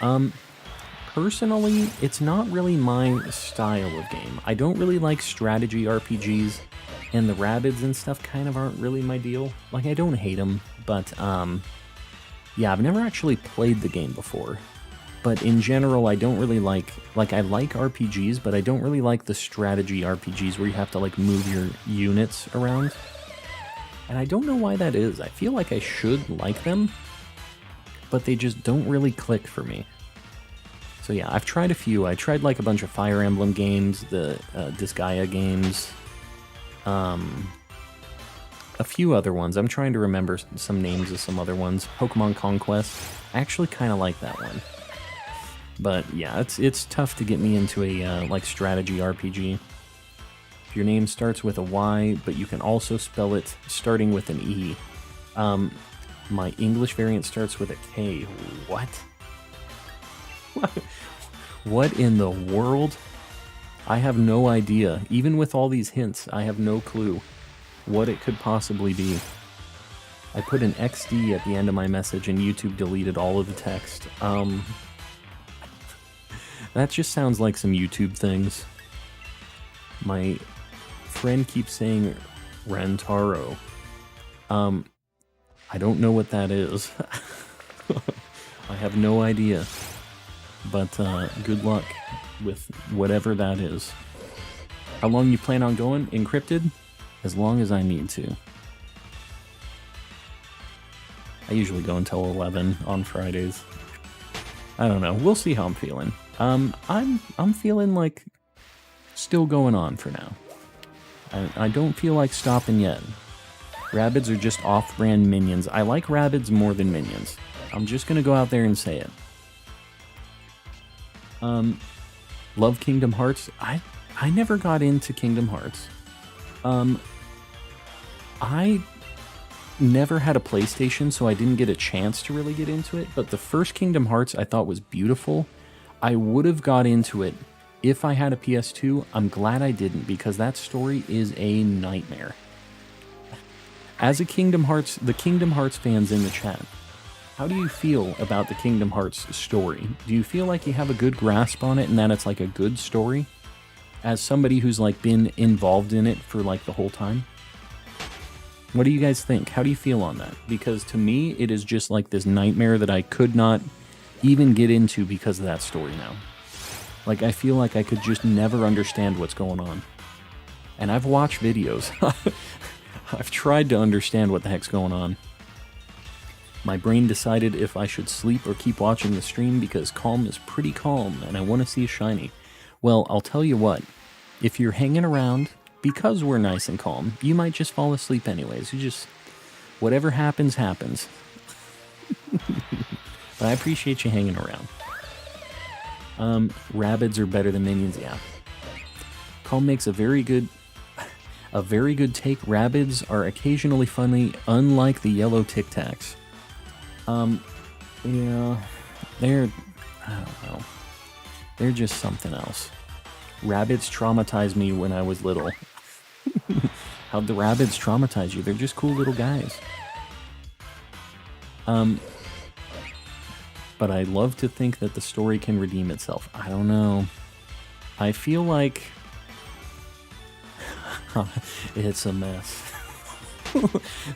Personally, it's not really my style of game. I don't really like strategy RPGs, and the Rabbids and stuff kind of aren't really my deal. Like, I don't hate them, but, yeah, I've never actually played the game before. But in general, I don't really like I like RPGs, but I don't really like the strategy RPGs where you have to, like, move your units around. And I don't know why that is. I feel like I should like them, but they just don't really click for me. So yeah, I've tried a few. I tried, like, a bunch of Fire Emblem games, the Disgaea games. a few other ones. I'm trying to remember some names of some other ones. Pokemon Conquest. I actually kind of like that one. But yeah, it's tough to get me into a like strategy RPG. If your name starts with a Y, but you can also spell it starting with an E. My English variant starts with a K. What? What in the world? I have no idea. Even with all these hints, I have no clue what it could possibly be. I put an XD at the end of my message and YouTube deleted all of the text. That just sounds like some YouTube things. My friend keeps saying Rantaro. I don't know what that is. I have no idea. But good luck with whatever that is. How long you plan on going? Encrypted? As long as I need to. I usually go until 11 on Fridays. I don't know. We'll see how I'm feeling. I'm feeling like still going on for now. I don't feel like stopping yet. Rabbids are just off-brand minions. I like Rabbids more than minions. I'm just gonna go out there and say it. Love Kingdom Hearts. I never got into Kingdom Hearts. I never had a PlayStation, so I didn't get a chance to really get into it, but the first Kingdom Hearts I thought was beautiful. I would have got into it if I had a PS2. I'm glad I didn't, because that story is a nightmare. As a the Kingdom Hearts fans in the chat, how do you feel about the Kingdom Hearts story? Do you feel like you have a good grasp on it and that it's like a good story? As somebody who's like been involved in it for like the whole time? What do you guys think? How do you feel on that? Because to me, it is just like this nightmare that I could not even get into because of that story now. Like, I feel like I could just never understand what's going on. And I've watched videos. I've tried to understand what the heck's going on. My brain decided if I should sleep or keep watching the stream because calm is pretty calm and I want to see a shiny. Well, I'll tell you what. If you're hanging around, because we're nice and calm, you might just fall asleep anyways. You just... whatever happens, happens. But I appreciate you hanging around. Rabbids are better than minions, yeah. Calm makes a very good take. Rabbids are occasionally funny, unlike the yellow Tic Tacs. Yeah, they're... I don't know. They're just something else. Rabbids traumatized me when I was little. How'd the Rabbids traumatize you? They're just cool little guys. But I love to think that the story can redeem itself. I don't know. I feel like... it's a mess.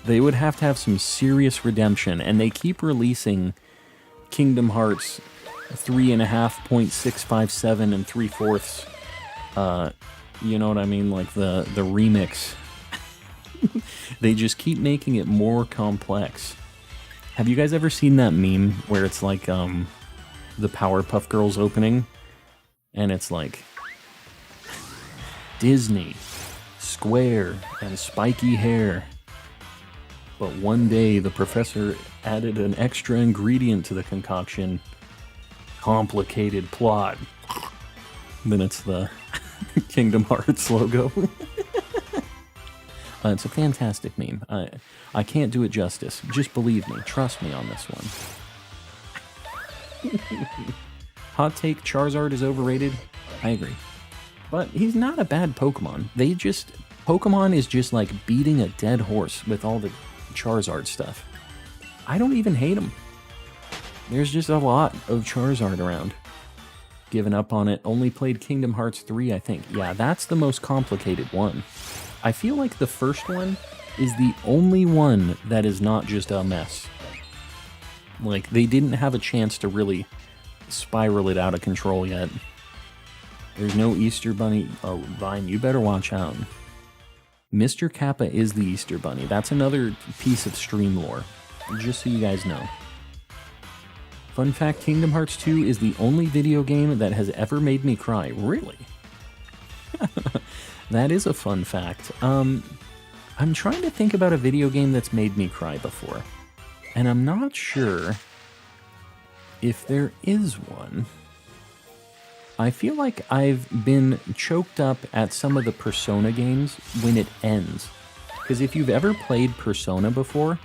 They would have to have some serious redemption, and they keep releasing Kingdom Hearts 3.5.657 and 3/4. You know what I mean? Like the remix. They just keep making it more complex. Have you guys ever seen that meme where it's like the Powerpuff Girls opening? And it's like Disney, Square, and spiky hair. But one day the professor added an extra ingredient to the concoction. Complicated plot. Then it's the Kingdom Hearts logo. It's a fantastic meme. I can't do it justice. Just believe me. Trust me on this one. Hot take, Charizard is overrated. I agree. But he's not a bad Pokemon. Pokemon is just like beating a dead horse with all the Charizard stuff. I don't even hate him. There's just a lot of Charizard around. Given up on it. Only played Kingdom Hearts 3, I think. Yeah, that's the most complicated one. I feel like the first one is the only one that is not just a mess. Like, they didn't have a chance to really spiral it out of control yet. There's no Easter Bunny. Oh, Vine, you better watch out. Mr. Kappa is the Easter Bunny. That's another piece of stream lore. Just so you guys know. Fun fact, Kingdom Hearts 2 is the only video game that has ever made me cry. Really? That is a fun fact. I'm trying to think about a video game that's made me cry before. And I'm not sure if there is one. I feel like I've been choked up at some of the Persona games when it ends. Because if you've ever played Persona before,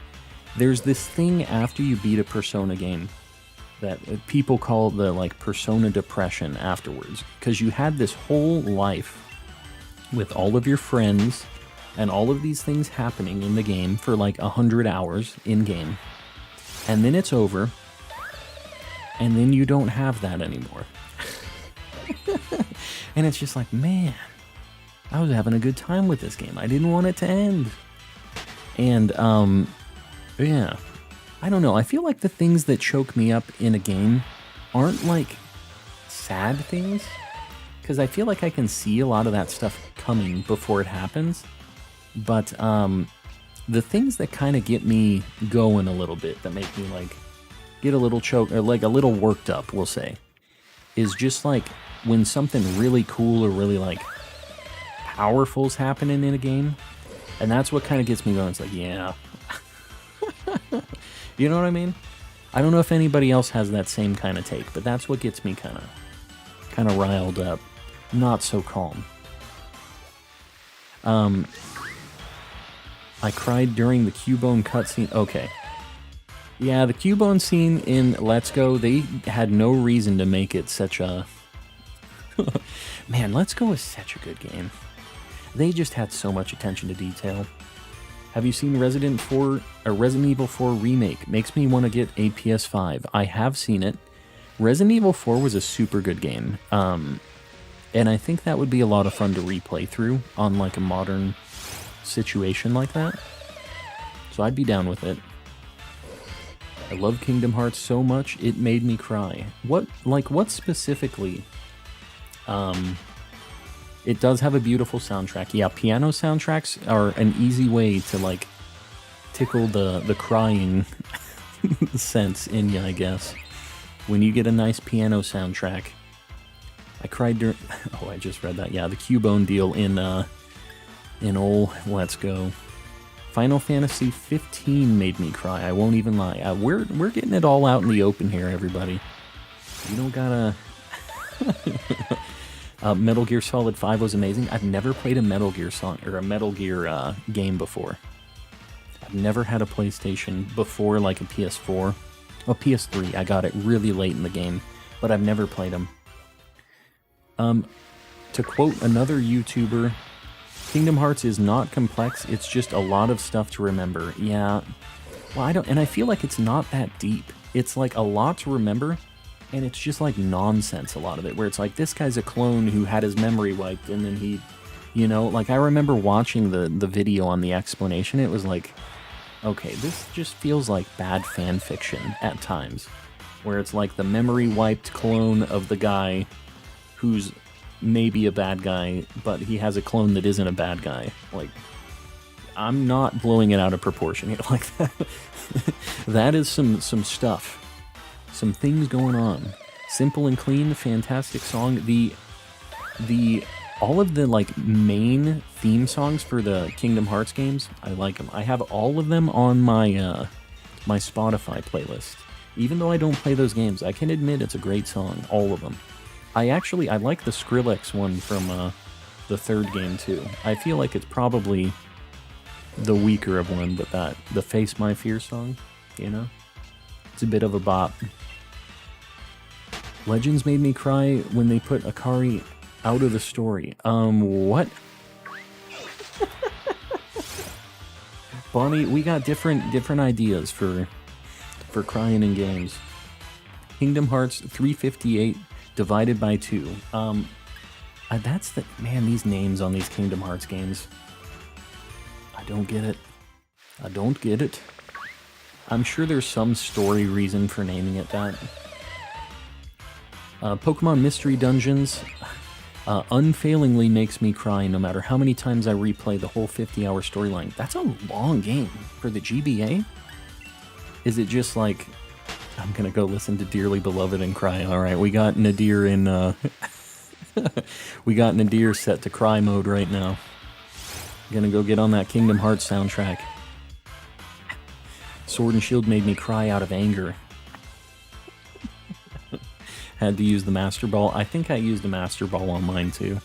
there's this thing after you beat a Persona game that people call the like Persona depression afterwards. Because you had this whole life with all of your friends and all of these things happening in the game for like 100 hours in-game. And then it's over, and then you don't have that anymore. And it's just like, man, I was having a good time with this game. I didn't want it to end. And, yeah. I don't know. I feel like the things that choke me up in a game aren't, like, sad things. Because I feel like I can see a lot of that stuff coming before it happens. But, the things that kind of get me going a little bit, that make me, like, get a little choked, or, like, a little worked up, we'll say, is just, like, when something really cool or really, like, powerful is happening in a game. And that's what kind of gets me going. It's like, yeah. You know what I mean? I don't know if anybody else has that same kind of take, but that's what gets me kind of riled up. Not so calm. I cried during the Cubone cutscene. Okay. Yeah, the Cubone scene in Let's Go, they had no reason to make it such a... Man, Let's Go is such a good game. They just had so much attention to detail. Have you seen Resident Evil 4 Remake? Makes me want to get a PS5. I have seen it. Resident Evil 4 was a super good game. And I think that would be a lot of fun to replay through on like a modern situation like that. So I'd be down with it. I love Kingdom Hearts so much, it made me cry. What specifically? It does have a beautiful soundtrack. Yeah, piano soundtracks are an easy way to, like, tickle the crying sense in you, I guess. When you get a nice piano soundtrack. I cried during... Oh, I just read that. Yeah, the Cubone deal in old Let's Go. Final Fantasy 15 made me cry. I won't even lie. We're getting it all out in the open here, everybody. You don't gotta... Metal Gear Solid 5 was amazing. I've never played a Metal Gear game before. I've never had a PlayStation before, like a PS4. Oh, PS3. I got it really late in the game, but I've never played them. To quote another YouTuber, Kingdom Hearts is not complex. It's just a lot of stuff to remember. Yeah. Well, I feel like it's not that deep. It's like a lot to remember. And it's just like nonsense, a lot of it, where it's like, this guy's a clone who had his memory wiped, and then he, you know, like, I remember watching the video on the explanation. It was like, okay, this just feels like bad fan fiction at times, where it's like the memory wiped clone of the guy who's maybe a bad guy, but he has a clone that isn't a bad guy. Like, I'm not blowing it out of proportion here like that. That is some stuff. Some things going on. Simple and clean, fantastic song. All of the like main theme songs for the Kingdom Hearts games, I like them. I have all of them on my my Spotify playlist. Even though I don't play those games, I can admit it's a great song, all of them. I like the Skrillex one from the third game too. I feel like it's probably the weaker of one, but the Face My Fear song, you know? It's a bit of a bop. Legends made me cry when they put Akari out of the story. What? Bonnie, we got different ideas for crying in games. Kingdom Hearts 358 divided by 2. That's the... Man, these names on these Kingdom Hearts games. I don't get it. I don't get it. I'm sure there's some story reason for naming it that. Pokemon Mystery Dungeons unfailingly makes me cry no matter how many times I replay the whole 50-hour storyline. That's a long game for the GBA. Is it just like, I'm gonna go listen to Dearly Beloved and cry? Alright, we got Nadir in, we got Nadir set to cry mode right now. Gonna go get on that Kingdom Hearts soundtrack. Sword and Shield made me cry out of anger. Had to use the Master Ball. I think I used a Master Ball on mine too.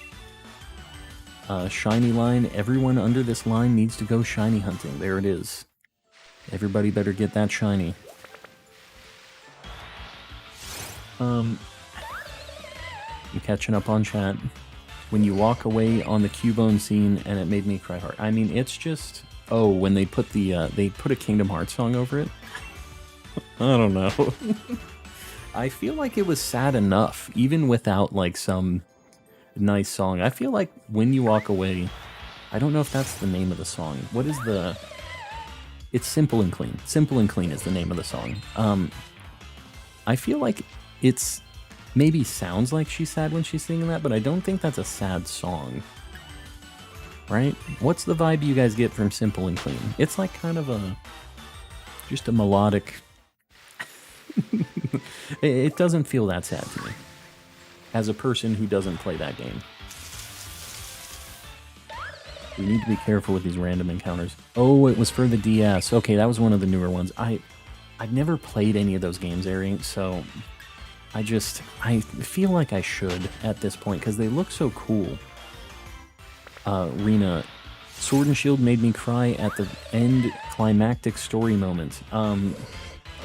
Shiny line. Everyone under this line needs to go shiny hunting. There it is. Everybody better get that shiny. I'm catching up on chat. When you walk away on the Cubone scene, and it made me cry hard. I mean, it's just... Oh, when they put a Kingdom Hearts song over it? I don't know. I feel like it was sad enough, even without, like, some nice song. I feel like When You Walk Away... I don't know if that's the name of the song. What is the... It's Simple and Clean. Simple and Clean is the name of the song. I feel like it's... Maybe sounds like she's sad when she's singing that, but I don't think that's a sad song. Right? What's the vibe you guys get from Simple and Clean? It's like kind of a... just a melodic... It doesn't feel that sad to me. As a person who doesn't play that game. We need to be careful with these random encounters. Oh, it was for the DS. Okay, that was one of the newer ones. I've never played any of those games, Ari, so... I feel like I should at this point, because they look so cool. Rena, Sword and Shield made me cry at the end climactic story moment.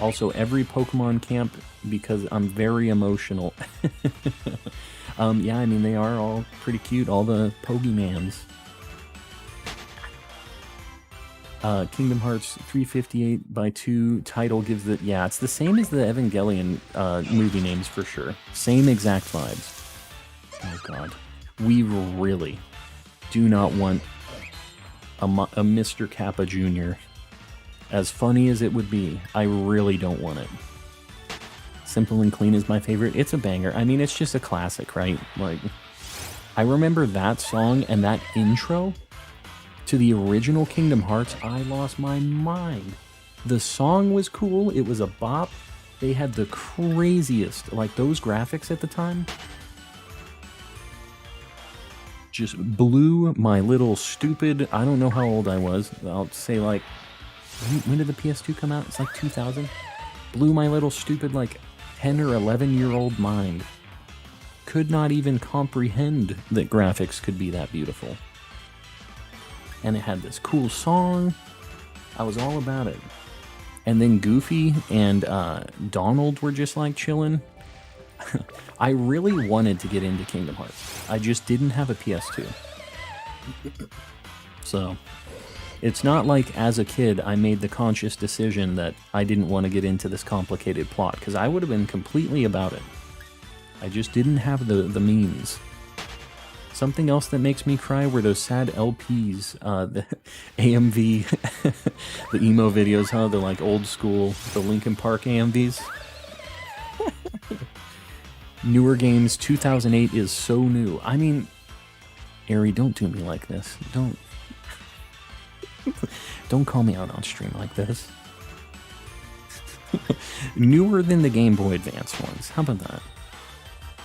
Also, every Pokemon camp, because I'm very emotional. Yeah, I mean, they are all pretty cute, all the Pokemans. Kingdom Hearts 358/2 title gives it... Yeah, it's the same as the Evangelion movie names for sure. Same exact vibes. Oh god. We really do not want a Mr. Kappa Jr. As funny as it would be, I really don't want it. Simple and Clean is my favorite. It's a banger. I mean, it's just a classic, right? Like, I remember that song and that intro... to the original Kingdom Hearts, I lost my mind. The song was cool, it was a bop, they had the craziest, like those graphics at the time, just blew my little stupid, I don't know how old I was, I'll say like, when did the PS2 come out? It's like 2000? Blew my little stupid like 10 or 11-year-old mind. Could not even comprehend that graphics could be that beautiful. And it had this cool song. I was all about it. And then Goofy and Donald were just like chilling. I really wanted to get into Kingdom Hearts. I just didn't have a PS2. So, it's not like as a kid I made the conscious decision that I didn't want to get into this complicated plot, because I would have been completely about it. I just didn't have the means. Something else that makes me cry were those sad LPs, the AMV, the emo videos, huh? They're like old school, the Linkin Park AMVs. Newer games, 2008 is so new. I mean, Ari, don't do me like this. Don't call me out on stream like this. Newer than the Game Boy Advance ones. How about that?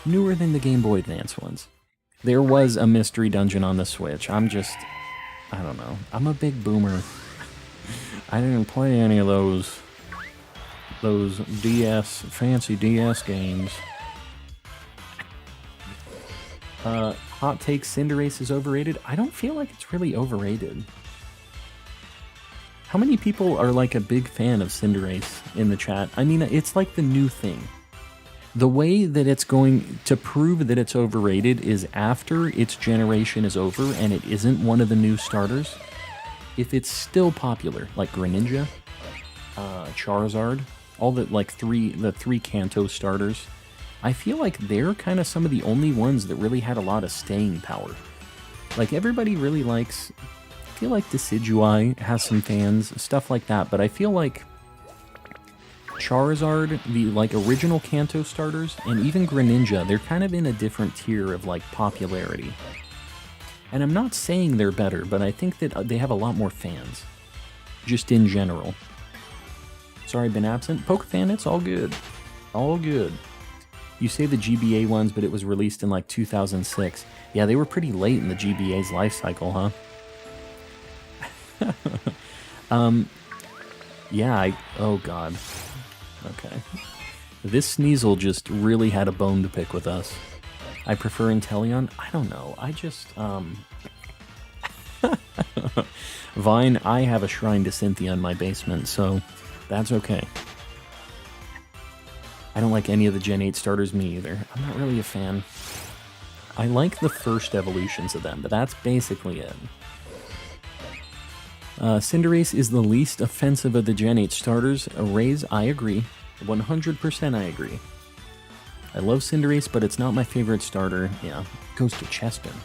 Newer than the Game Boy Advance ones. There was a mystery dungeon on the Switch. I don't know. I'm a big boomer. I didn't play any of those DS, fancy DS games. Hot take, Cinderace is overrated? I don't feel like it's really overrated. How many people are like a big fan of Cinderace in the chat? I mean, it's like the new thing. The way that it's going to prove that it's overrated is after its generation is over and it isn't one of the new starters. If it's still popular, like Greninja, Charizard, all the three Kanto starters, I feel like they're kind of some of the only ones that really had a lot of staying power. Like everybody really likes, I feel like Decidueye has some fans, stuff like that, but I feel like Charizard, the like original Kanto starters, and even Greninja, they're kind of in a different tier of like popularity. And I'm not saying they're better, but I think that they have a lot more fans. Just in general. Sorry, been absent. Pokefan, it's all good. All good. You say the GBA ones, but it was released in like 2006. Yeah, they were pretty late in the GBA's life cycle, huh? Yeah, oh god. Okay. This Sneasel just really had a bone to pick with us. I prefer Inteleon? I don't know. I just, Vine, I have a shrine to Cynthia in my basement, so that's okay. I don't like any of the Gen 8 starters, me either. I'm not really a fan. I like the first evolutions of them, but that's basically it. Cinderace is the least offensive of the Gen 8 starters. Raise, I agree. 100% I agree. I love Cinderace, but it's not my favorite starter. Yeah, goes to Chespin.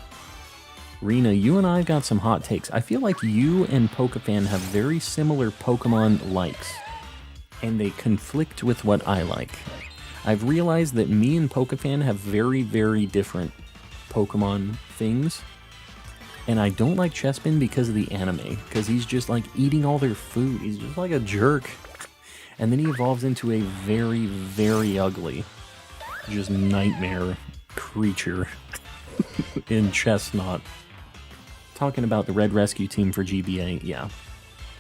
Rena, you and I got some hot takes. I feel like you and Pokefan have very similar Pokemon likes, and they conflict with what I like. I've realized that me and Pokefan have very, very different Pokemon things, and I don't like Chespin because of the anime, because he's just like eating all their food. He's just like a jerk. And then he evolves into a very, very ugly, just nightmare creature in Chestnut. Talking about the Red Rescue Team for GBA, yeah.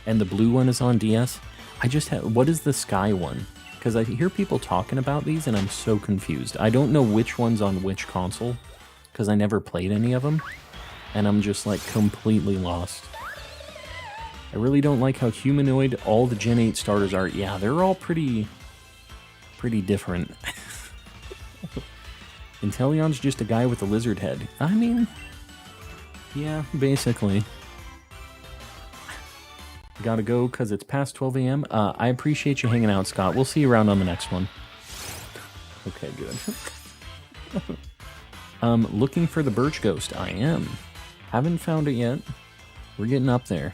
And the blue one is on DS. I just have, what is the Sky one? Because I hear people talking about these and I'm so confused. I don't know which one's on which console, because I never played any of them. And I'm just like completely lost. I really don't like how humanoid all the Gen 8 starters are. Yeah, they're all pretty different. Inteleon's just a guy with a lizard head. I mean, yeah, basically. Gotta go because it's past 12 a.m. I appreciate you hanging out, Scott. We'll see you around on the next one. Okay, good. Looking for the Birch Ghost. I am. Haven't found it yet. We're getting up there.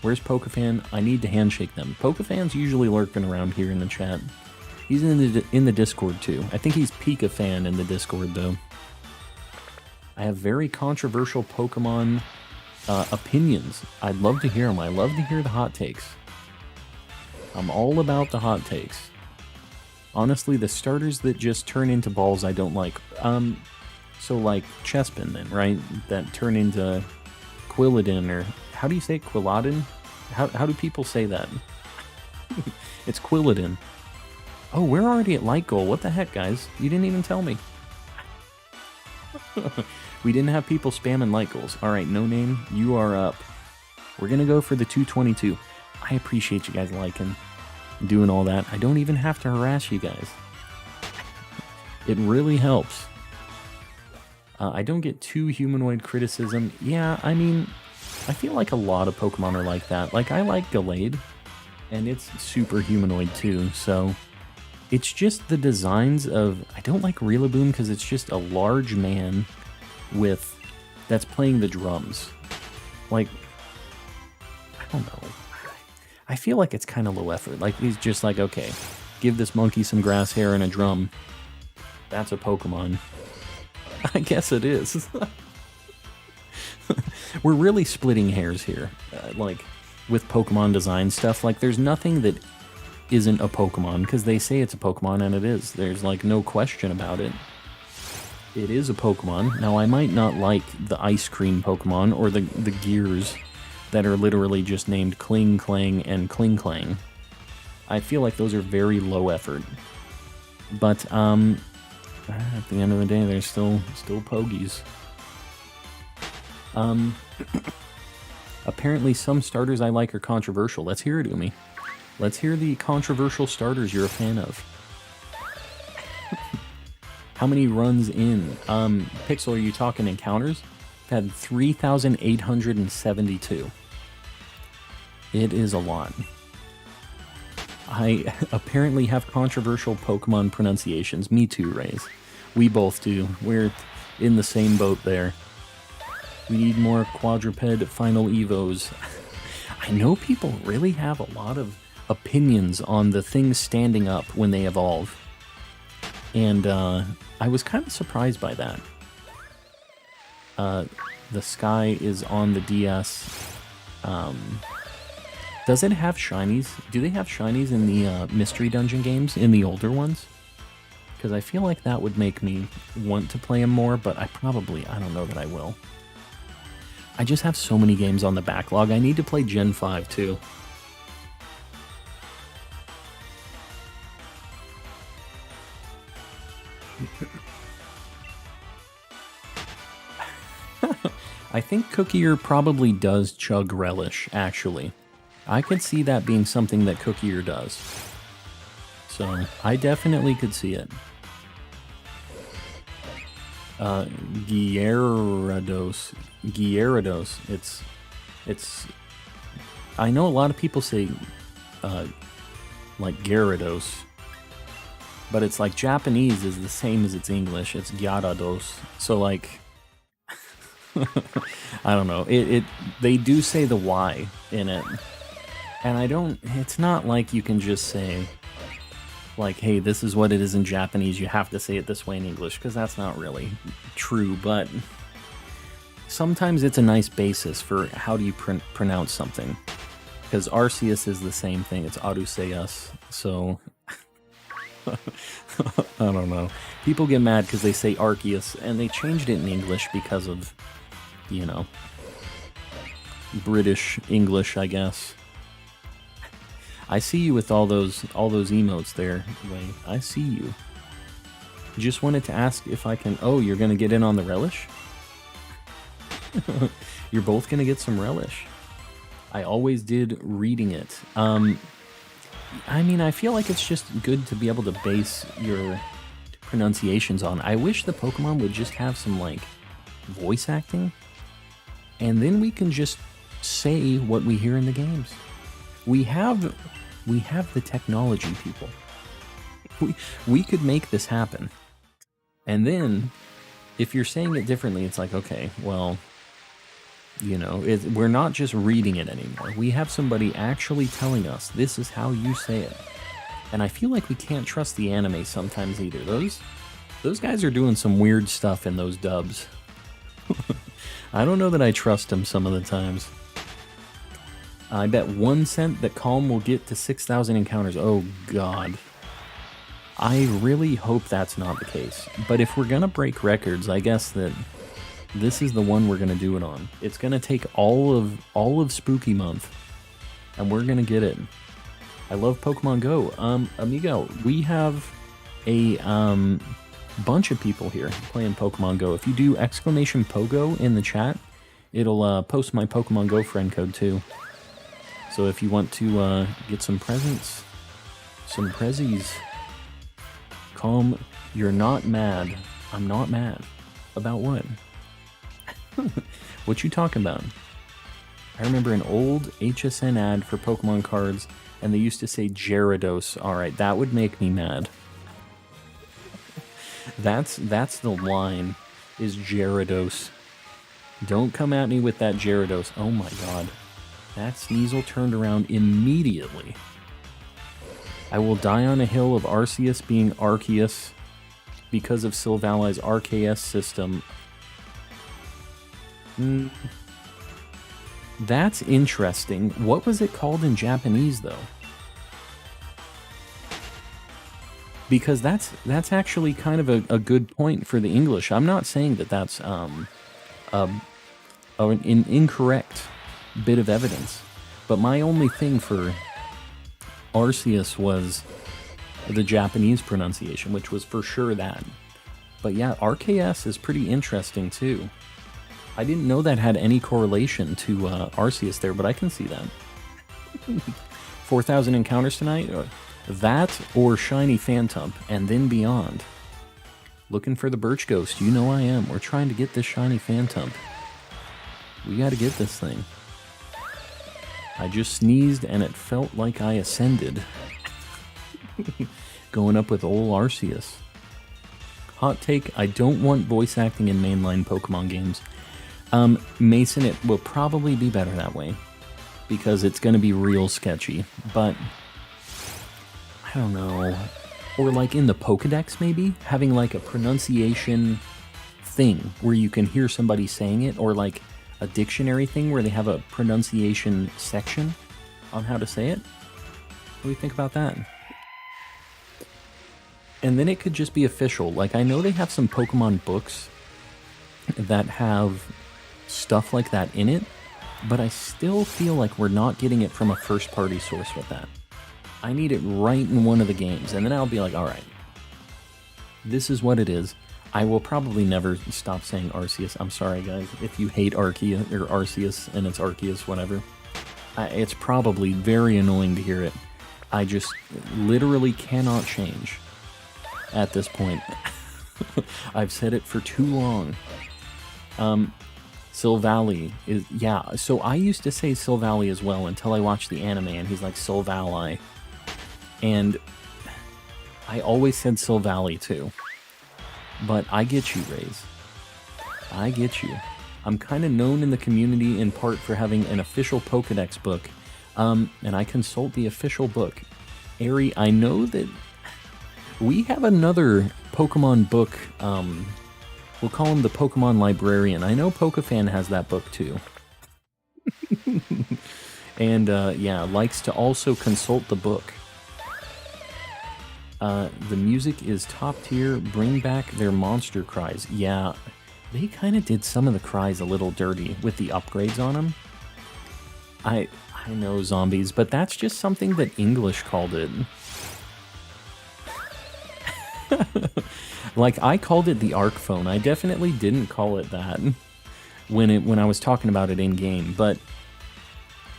Where's Pokefan? I need to handshake them. Pokefan's usually lurking around here in the chat. He's in the Discord too. I think he's Pika fan in the Discord though. I have very controversial Pokemon opinions. I'd love to hear them. I love to hear the hot takes. I'm all about the hot takes. Honestly, the starters that just turn into balls I don't like. So like Chespin then, right? That turn into Quilladin, or how do you say it? Quilladin? How do people say that? It's Quilladin. Oh, we're already at light goal. What the heck, guys? You didn't even tell me. We didn't have people spamming light goals. Alright, no name, you are up. We're gonna go for the 222. I appreciate you guys liking, doing all that. I don't even have to harass you guys. It really helps. I don't get too humanoid criticism. Yeah, I mean, I feel like a lot of Pokemon are like that. Like, I like Gallade, and it's super humanoid too, so... It's just the designs of... I don't like Rillaboom because it's just a large man with... that's playing the drums. Like, I don't know. I feel like it's kind of low effort. Like, he's just like, okay, give this monkey some grass hair and a drum. That's a Pokemon. I guess it is. We're really splitting hairs here. Like, with Pokemon design stuff. Like, there's nothing that isn't a Pokemon, because they say it's a Pokemon, and it is. There's, like, no question about it. It is a Pokemon. Now, I might not like the ice cream Pokemon, or the gears that are literally just named Kling Clang and Kling Clang. I feel like those are very low effort. But, at the end of the day, they're still Pogies. Apparently some starters I like are controversial. Let's hear it, Umi. Let's hear the controversial starters you're a fan of. How many runs in? Pixel, are you talking encounters? I've had 3,872. It is a lot. I apparently have controversial Pokemon pronunciations. Me too, Rays. We both do. We're in the same boat there. We need more quadruped final evos. I know people really have a lot of opinions on the things standing up when they evolve. And I was kind of surprised by that. The Sky is on the DS. Does it have shinies? Do they have shinies in the Mystery Dungeon games, in the older ones? Because I feel like that would make me want to play them more, but I don't know that I will. I just have so many games on the backlog. I need to play Gen 5 too. I think Cookier probably does chug relish, actually. I could see that being something that Cookier does. So, I definitely could see it. Gyarados. It's... I know a lot of people say, like Gyarados. But it's like Japanese is the same as its English. It's Gyarados. So, like... I don't know. They do say the Y in it. And I don't... It's not like you can just say... Like, hey, this is what it is in Japanese, you have to say it this way in English, because that's not really true, but sometimes it's a nice basis for how do you pronounce something. Because Arceus is the same thing, it's Arceus, so... I don't know. People get mad because they say Arceus, and they changed it in English because of, you know, British English, I guess. I see you with all those emotes there, Wayne. I see you. Just wanted to ask if I can... Oh, you're gonna get in on the relish? You're both gonna get some relish. I always did reading it. I mean, I feel like it's just good to be able to base your pronunciations on. I wish the Pokemon would just have some, like, voice acting. And then we can just say what we hear in the games. We have the technology, people. We could make this happen. And then, if you're saying it differently, it's like, okay, well, you know, we're not just reading it anymore. We have somebody actually telling us, this is how you say it. And I feel like we can't trust the anime sometimes either. Those guys are doing some weird stuff in those dubs. I don't know that I trust them some of the times. I bet 1 cent that Calm will get to 6,000 encounters. Oh, God. I really hope that's not the case. But if we're gonna break records, I guess that this is the one we're gonna do it on. It's gonna take all of Spooky Month, and we're gonna get it. I love Pokemon Go. Amigo, we have a bunch of people here playing Pokemon Go. If you do !Pogo in the chat, it'll post my Pokemon Go friend code too. So if you want to get some presents, some prezzies, Calm, you're not mad. I'm not mad. About what? What you talking about? I remember an old HSN ad for Pokemon cards, and they used to say Gyarados. Alright, that would make me mad. That's the line, is Gyarados. Don't come at me with that Gyarados. Oh my god. That Sneasel turned around immediately. I will die on a hill of Arceus being Arceus because of Silvali's RKS system. That's interesting. What was it called in Japanese, though? Because that's actually kind of a good point for the English. I'm not saying that that's an incorrect bit of evidence, but my only thing for Arceus was the Japanese pronunciation, which was for sure that. But yeah, RKS is pretty interesting too. I didn't know that had any correlation to Arceus there, but I can see that. 4,000 encounters tonight? That or Shiny Phantump, and then beyond. Looking for the Birch Ghost, you know I am. We're trying to get this Shiny Phantump. We gotta get this thing. I just sneezed and it felt like I ascended. Going up with old Arceus. Hot take, I don't want voice acting in mainline Pokemon games. Mason, it will probably be better that way. Because it's gonna be real sketchy. But, I don't know. Or like in the Pokedex maybe? Having like a pronunciation thing where you can hear somebody saying it, or like a dictionary thing where they have a pronunciation section on how to say it. What do you think about that? And then it could just be official. Like, I know they have some Pokemon books that have stuff like that in it, but I still feel like we're not getting it from a first-party source with that. I need it right in one of the games, and then I'll be like, all right, this is what it is. I will probably never stop saying Arceus. I'm sorry, guys, if you hate Arceus or Arceus and it's Arceus, whatever. It's probably very annoying to hear it. I just literally cannot change at this point. I've said it for too long. Silvally is, yeah, so I used to say Silvally as well until I watched the anime and he's like Silvally. And I always said Silvally too. But I get you, Raze. I get you. I'm kind of known in the community in part for having an official Pokedex book, and I consult the official book. Ari, I know that we have another Pokemon book, we'll call him the Pokemon Librarian. I know PokeFan has that book too. And yeah, likes to also consult the book. The music is top tier. Bring back their monster cries. Yeah, they kind of did some of the cries a little dirty with the upgrades on them. I know, zombies, but that's just something that English called it. Like, I called it the ARC phone. I definitely didn't call it that when I was talking about it in game, but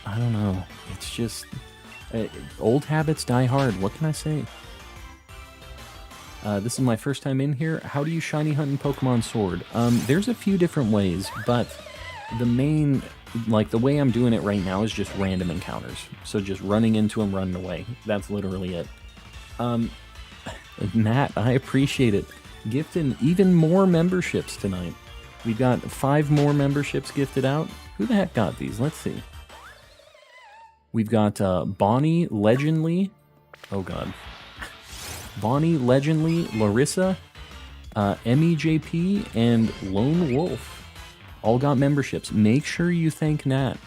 I don't know. It's just old habits die hard. What can I say? This is my first time in here. How do you shiny hunt in Pokemon Sword? There's a few different ways, but the main, like the way I'm doing it right now is just random encounters. So just running into them, running away. That's literally it. Nat, I appreciate it. Gifting even more memberships tonight. We've got 5 more memberships gifted out. Who the heck got these? Let's see. We've got Bonnie Legendly. Oh god. Bonnie Legendly, Larissa, MEJP, and Lone Wolf all got memberships. Make sure you thank Nat.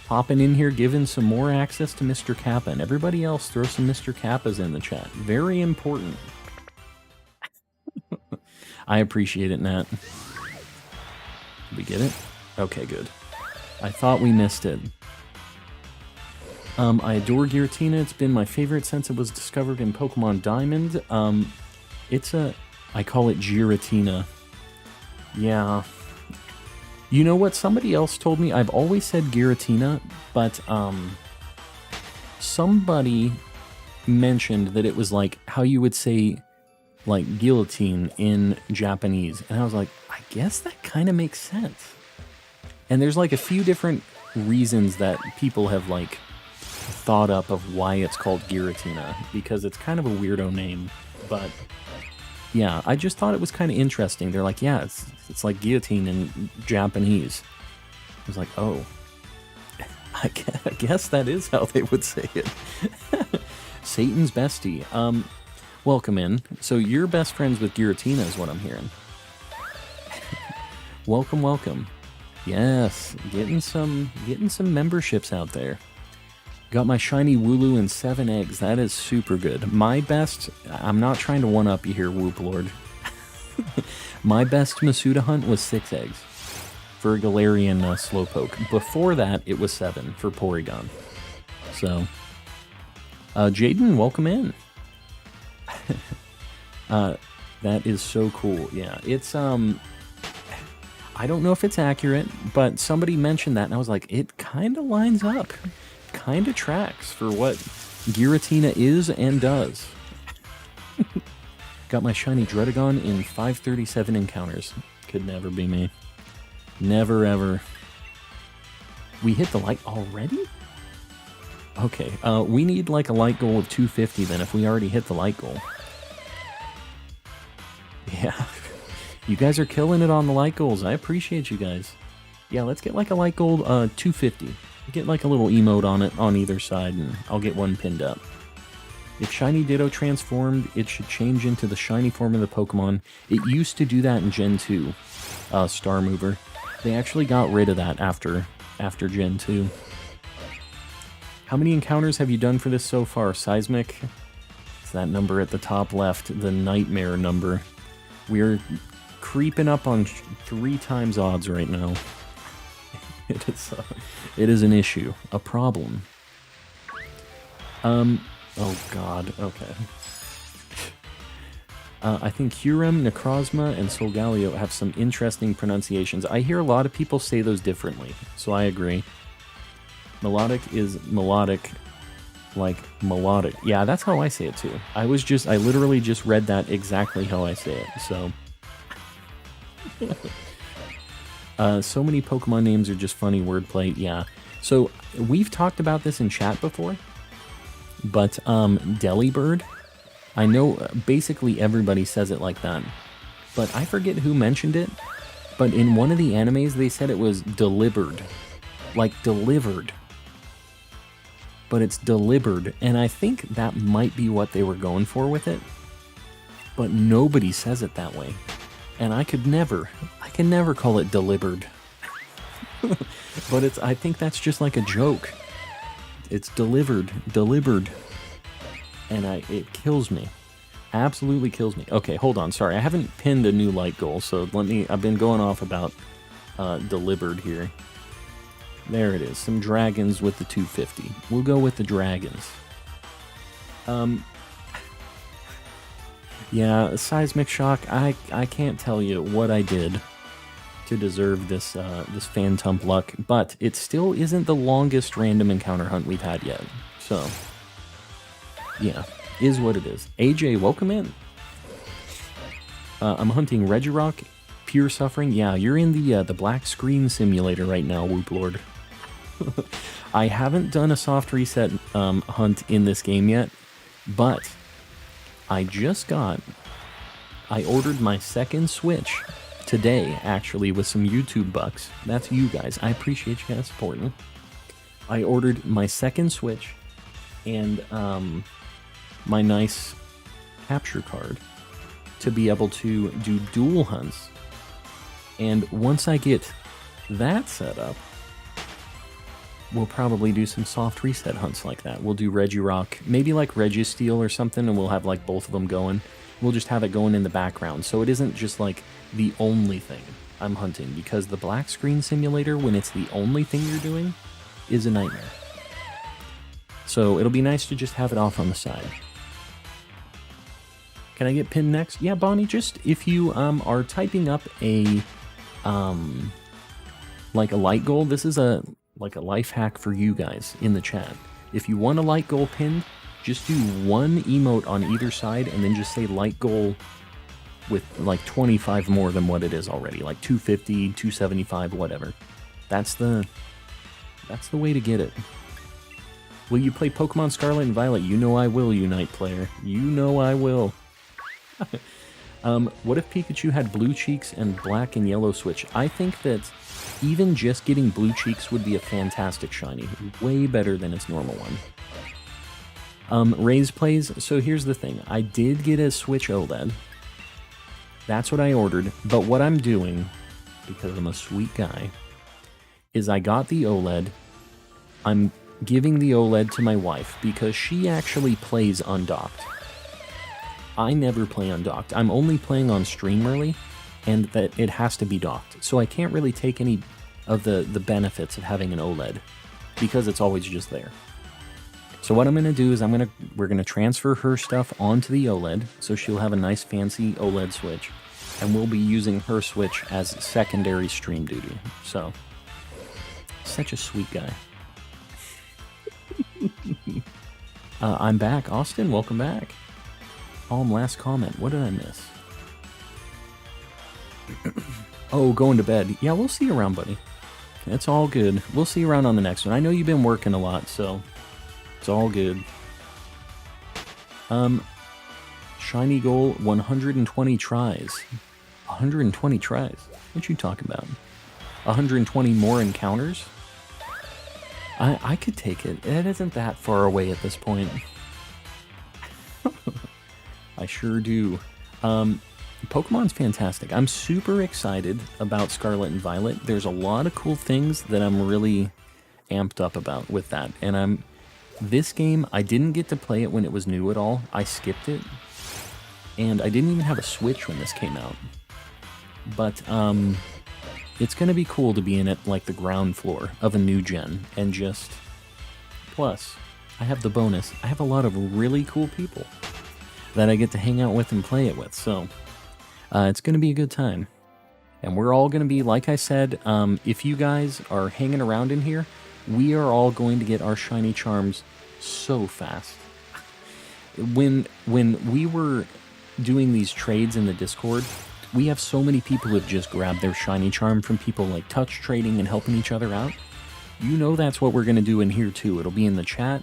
Popping in here, giving some more access to Mr. Kappa, and everybody else throw some Mr. Kappas in the chat. Very important. I appreciate it, Nat. Did we get it? Okay, good. I thought we missed it. I adore Giratina. It's been my favorite since it was discovered in Pokemon Diamond. I call it Giratina. Yeah. You know what? Somebody else told me. I've always said Giratina, but somebody mentioned that it was like how you would say like guillotine in Japanese. And I was like, I guess that kind of makes sense. And there's like a few different reasons that people have like thought up of why it's called Giratina, because it's kind of a weirdo name, but yeah, I just thought it was kind of interesting. They're like, yeah, it's like guillotine in Japanese. I was like, oh, I guess that is how they would say it. Satan's bestie. Welcome in. So you're best friends with Giratina is what I'm hearing. Welcome, welcome. Yes, getting some memberships out there. Got my shiny Wooloo and 7 eggs. That is super good. My best, I'm not trying to one-up you here, Whoop Lord. My best Masuda hunt was 6 eggs for a Galarian Slowpoke. Before that, it was 7 for Porygon. So, Jaden, welcome in. That is so cool. Yeah, it's, I don't know if it's accurate, but somebody mentioned that, and I was like, it kind of lines up. Kind of tracks for what Giratina is and does. Got my shiny Dredagon in 537 encounters. Could never be me. Never ever. We hit the light already? Okay, we need like a light goal of 250 then if we already hit the light goal. Yeah. You guys are killing it on the light goals. I appreciate you guys. Yeah, let's get like a light goal 250. Get like a little emote on it on either side, and I'll get one pinned up. If Shiny Ditto transformed, it should change into the shiny form of the Pokemon. It used to do that in Gen 2, Star Mover. They actually got rid of that after Gen 2. How many encounters have you done for this so far, Seismic? It's that number at the top left, the nightmare number. We're creeping up on 3 times odds right now. It is an issue, a problem. Oh god, okay. I think Hurim, Necrozma, and Solgaleo have some interesting pronunciations. I hear a lot of people say those differently, so I agree. Melodic is melodic, like melodic. Yeah, that's how I say it too. I literally just read that exactly how I say it, so. So many Pokemon names are just funny wordplay, yeah. So, we've talked about this in chat before, but, Delibird, I know basically everybody says it like that, but I forget who mentioned it, but in one of the animes they said it was delivered, like delivered, but it's delivered, and I think that might be what they were going for with it, but nobody says it that way, and I can never call it delivered, but I think that's just like a joke. It's delivered, and it kills me. Absolutely kills me. Okay, hold on, sorry, I haven't pinned a new light goal, so I've been going off about delivered here. There it is, some dragons with the 250. We'll go with the dragons. Yeah, seismic shock, I can't tell you what I did to deserve this Phantump luck, but it still isn't the longest random encounter hunt we've had yet, so yeah, is what it is. AJ, welcome in. I'm hunting Regirock, Pure Suffering. Yeah, you're in the black screen simulator right now, Whoop Lord. I haven't done a soft reset hunt in this game yet, but I ordered my second Switch today, actually, with some YouTube bucks. That's you guys. I appreciate you guys supporting. I ordered my second Switch and my nice capture card to be able to do dual hunts. And once I get that set up, we'll probably do some soft reset hunts like that. We'll do Regirock, maybe like Registeel or something, and we'll have like both of them going. We'll just have it going in the background, so it isn't just like the only thing I'm hunting, because the black screen simulator, when it's the only thing you're doing, is a nightmare. So it'll be nice to just have it off on the side. Can I get pinned next? Yeah, Bonnie, just if you are typing up a like a light goal, this is like a life hack for you guys in the chat. If you want a light goal pinned, just do one emote on either side and then just say light goal with like 25 more than what it is already, like 250, 275, whatever. That's the way to get it. Will you play Pokemon Scarlet and Violet? You know I will, Unite player. You know I will. What if Pikachu had blue cheeks and black and yellow switch? I think that even just getting blue cheeks would be a fantastic shiny. Way better than its normal one. Raise plays. So here's the thing. I did get a Switch OLED. That's what I ordered. But what I'm doing, because I'm a sweet guy, is I got the OLED. I'm giving the OLED to my wife because she actually plays undocked. I never play undocked. I'm only playing on Streamerly, and that it has to be docked. So I can't really take any of the benefits of having an OLED because it's always just there. So what I'm going to do is we're going to transfer her stuff onto the OLED, so she'll have a nice fancy OLED Switch, and we'll be using her Switch as secondary stream duty. So, such a sweet guy. I'm back. Austin, welcome back. Last comment. What did I miss? Oh, going to bed. Yeah, we'll see you around, buddy. It's all good. We'll see you around on the next one. I know you've been working a lot, so it's all good. Shiny goal, 120 tries. 120 tries? What you talking about? 120 more encounters? I could take it. It isn't that far away at this point. I sure do. Pokemon's fantastic. I'm super excited about Scarlet and Violet. There's a lot of cool things that I'm really amped up about with that. And this game, I didn't get to play it when it was new at all. I skipped it. And I didn't even have a Switch when this came out. But it's going to be cool to be in it like the ground floor of a new gen, and just... Plus, I have the bonus. I have a lot of really cool people that I get to hang out with and play it with, so it's going to be a good time. And we're all going to be, like I said, if you guys are hanging around in here, we are all going to get our shiny charms so fast. When we were doing these trades in the Discord, we have so many people who have just grabbed their shiny charm from people like touch trading and helping each other out. You know that's what we're going to do in here too. It'll be in the chat.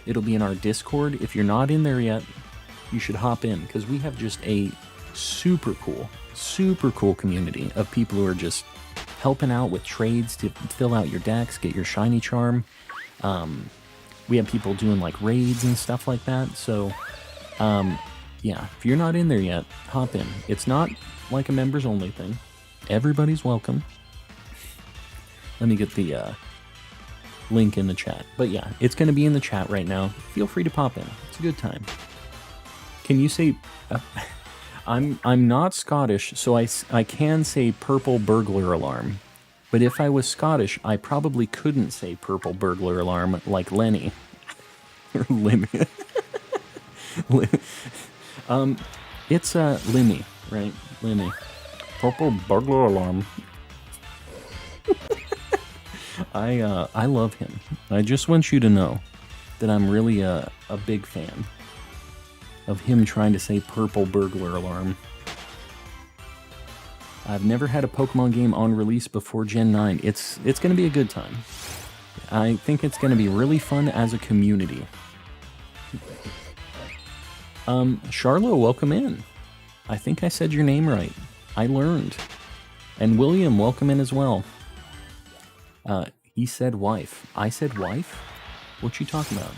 It'll be in our Discord. If you're not in there yet, you should hop in, because we have just a super cool community of people who are just helping out with trades to fill out your decks, get your shiny charm. We have people doing like raids and stuff like that. So, yeah, if you're not in there yet, hop in. It's not like a members only thing. Everybody's welcome. Let me get the link in the chat. But yeah, it's going to be in the chat right now. Feel free to pop in. It's a good time. Can you say... I'm not Scottish, so I can say purple burglar alarm. But if I was Scottish, I probably couldn't say purple burglar alarm like Lenny. Or Limmy. It's Limmy, right? Limmy. Purple burglar alarm. I love him. I just want you to know that I'm really a big fan of him trying to say purple burglar alarm. I've never had a Pokemon game on release before Gen 9. It's going to be a good time. I think it's going to be really fun as a community. Charlo, welcome in. I think I said your name right. I learned. And William, welcome in as well. He said wife. I said wife? What you talking about?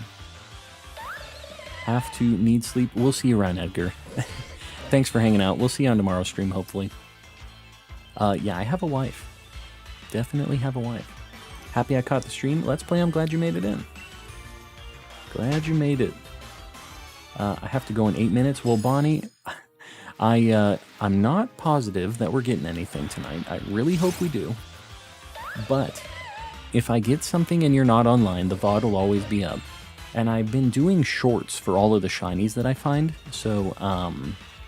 Have to need sleep. We'll see you around, Edgar. Thanks for hanging out. We'll see you on tomorrow's stream, hopefully. Yeah, I have a wife. Definitely have a wife. Happy I caught the stream. Let's play. I'm glad you made it in. Glad you made it. I have to go in 8 minutes. Well, Bonnie, I'm not positive that we're getting anything tonight. I really hope we do. But if I get something and you're not online, the VOD will always be up. And I've been doing shorts for all of the shinies that I find. So,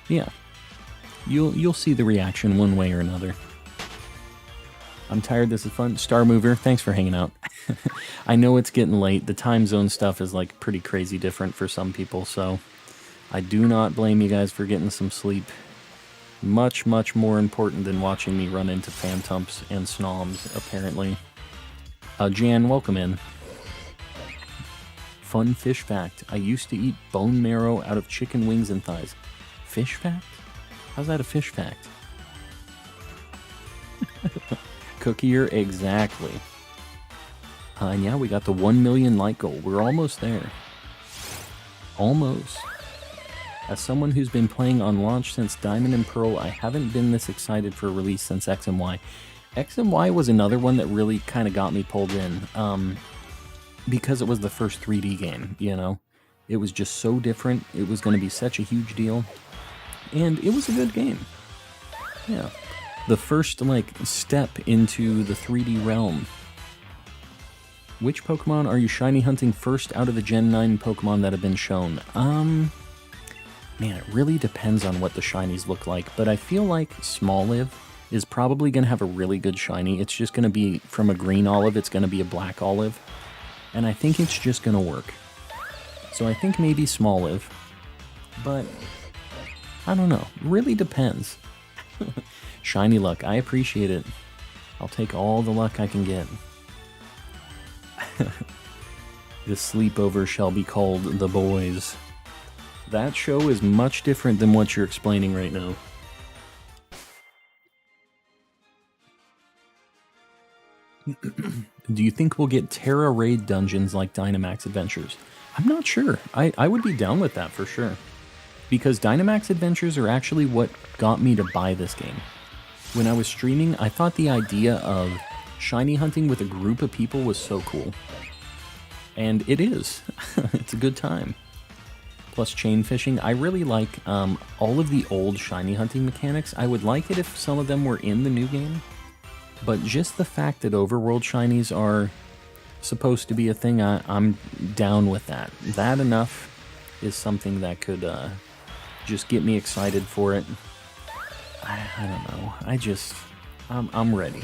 yeah. You'll see the reaction one way or another. I'm tired. This is fun. Star Mover, thanks for hanging out. I know it's getting late. The time zone stuff is like pretty crazy different for some people, so I do not blame you guys for getting some sleep. Much, much more important than watching me run into Phantumps and Snoms, apparently. Jan, welcome in. Fun fish fact. I used to eat bone marrow out of chicken wings and thighs. Fish fact? How's that a fish fact? Cookier, exactly. And yeah, we got the 1 million like goal. We're almost there. Almost. As someone who's been playing on launch since Diamond and Pearl, I haven't been this excited for a release since X and Y. X and Y was another one that really kind of got me pulled in. Because it was the first 3D game, you know? It was just so different. It was going to be such a huge deal. And it was a good game. Yeah. The first, like, step into the 3D realm. Which Pokemon are you shiny hunting first out of the Gen 9 Pokemon that have been shown? Man, it really depends on what the shinies look like, but I feel like Smoliv is probably going to have a really good shiny. It's just going to be, from a green olive, it's going to be a black olive. And I think it's just going to work. So I think maybe Smoliv. But, I don't know. Really depends. Shiny luck. I appreciate it. I'll take all the luck I can get. This sleepover shall be called The Boys. That show is much different than what you're explaining right now. Do you think we'll get Terra Raid dungeons like Dynamax Adventures? I'm not sure. I would be down with that for sure. Because Dynamax Adventures are actually what got me to buy this game. When I was streaming, I thought the idea of shiny hunting with a group of people was so cool. And it is. It's a good time. Plus chain fishing. I really like all of the old shiny hunting mechanics. I would like it if some of them were in the new game. But just the fact that overworld shinies are supposed to be a thing, I'm down with that. That enough is something that could just get me excited for it. I don't know. I'm ready.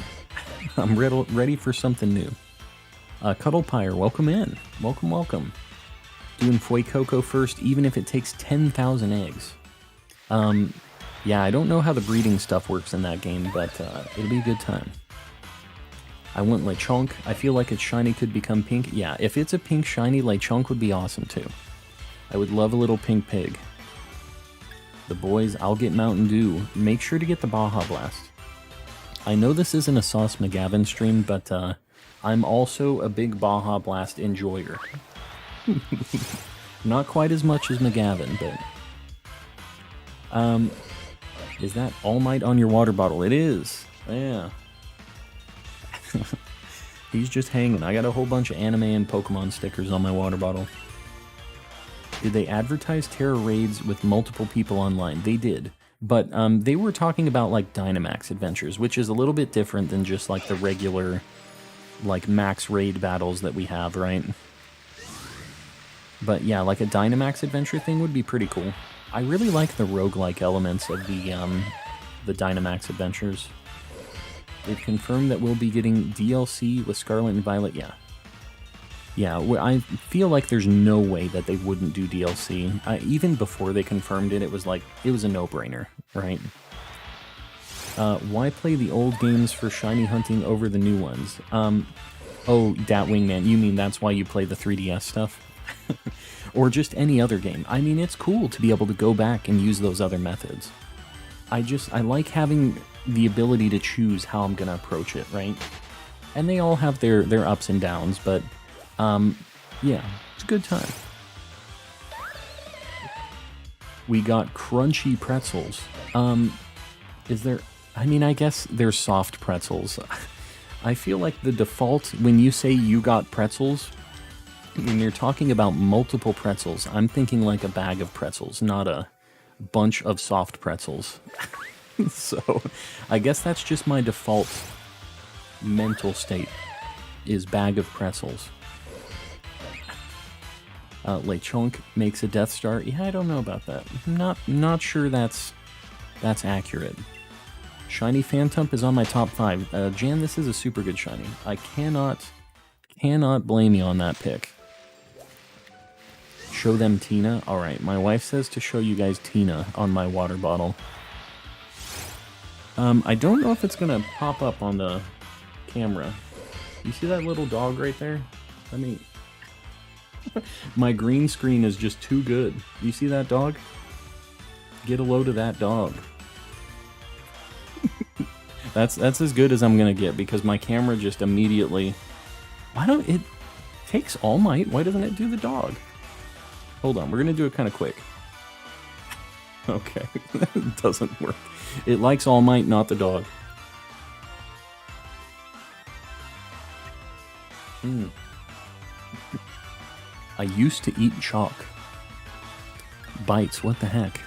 I'm ready for something new. Cuddle Pyre, welcome in. Welcome. Doing Foy Coco first, even if it takes 10,000 eggs. Yeah, I don't know how the breeding stuff works in that game, but it'll be a good time. I want Lechonk. I feel like its shiny could become pink. Yeah, if it's a pink shiny, Lechonk would be awesome too. I would love a little pink pig. The boys, I'll get Mountain Dew. Make sure to get the Baja Blast. I know this isn't a Sauce McGavin stream, but I'm also a big Baja Blast enjoyer. Not quite as much as McGavin, but... is that All Might on your water bottle? It is. Yeah. He's just hanging. I got a whole bunch of anime and Pokemon stickers on my water bottle. Did they advertise Terra raids with multiple people online? They did. But they were talking about like Dynamax adventures, which is a little bit different than just like the regular like max raid battles that we have, right? But yeah, like a Dynamax adventure thing would be pretty cool. I really like the roguelike elements of the Dynamax adventures. They've confirmed that we'll be getting DLC with Scarlet and Violet. Yeah, I feel like there's no way that they wouldn't do DLC. Even before they confirmed it, it was a no-brainer, right? Why play the old games for shiny hunting over the new ones? Oh, Dat Wingman, you mean that's why you play the 3DS stuff? Or just any other game. I mean, it's cool to be able to go back and use those other methods. I like having the ability to choose how I'm gonna approach it, right? And they all have their ups and downs, but yeah, it's a good time. We got crunchy pretzels. Is there... I mean, I guess they're soft pretzels. I feel like the default, when you say you got pretzels, when you're talking about multiple pretzels, I'm thinking like a bag of pretzels, not a bunch of soft pretzels. So, I guess that's just my default mental state, is bag of pretzels. Lechonk makes a Death Star. Yeah, I don't know about that. Not sure that's accurate. Shiny Phantump is on my top 5. Jan, this is a super good shiny. I cannot blame you on that pick. Show them Tina. Alright, my wife says to show you guys Tina on my water bottle. I don't know if it's gonna pop up on the camera. You see that little dog right there? Let me... My green screen is just too good. You see that dog? Get a load of that dog. That's as good as I'm gonna get, because my camera just immediately... Why don't it... takes All Might, why doesn't it do the dog? Hold on, we're gonna do it kind of quick. Okay, it doesn't work. It likes All Might, not the dog. I used to eat chalk. Bites, what the heck?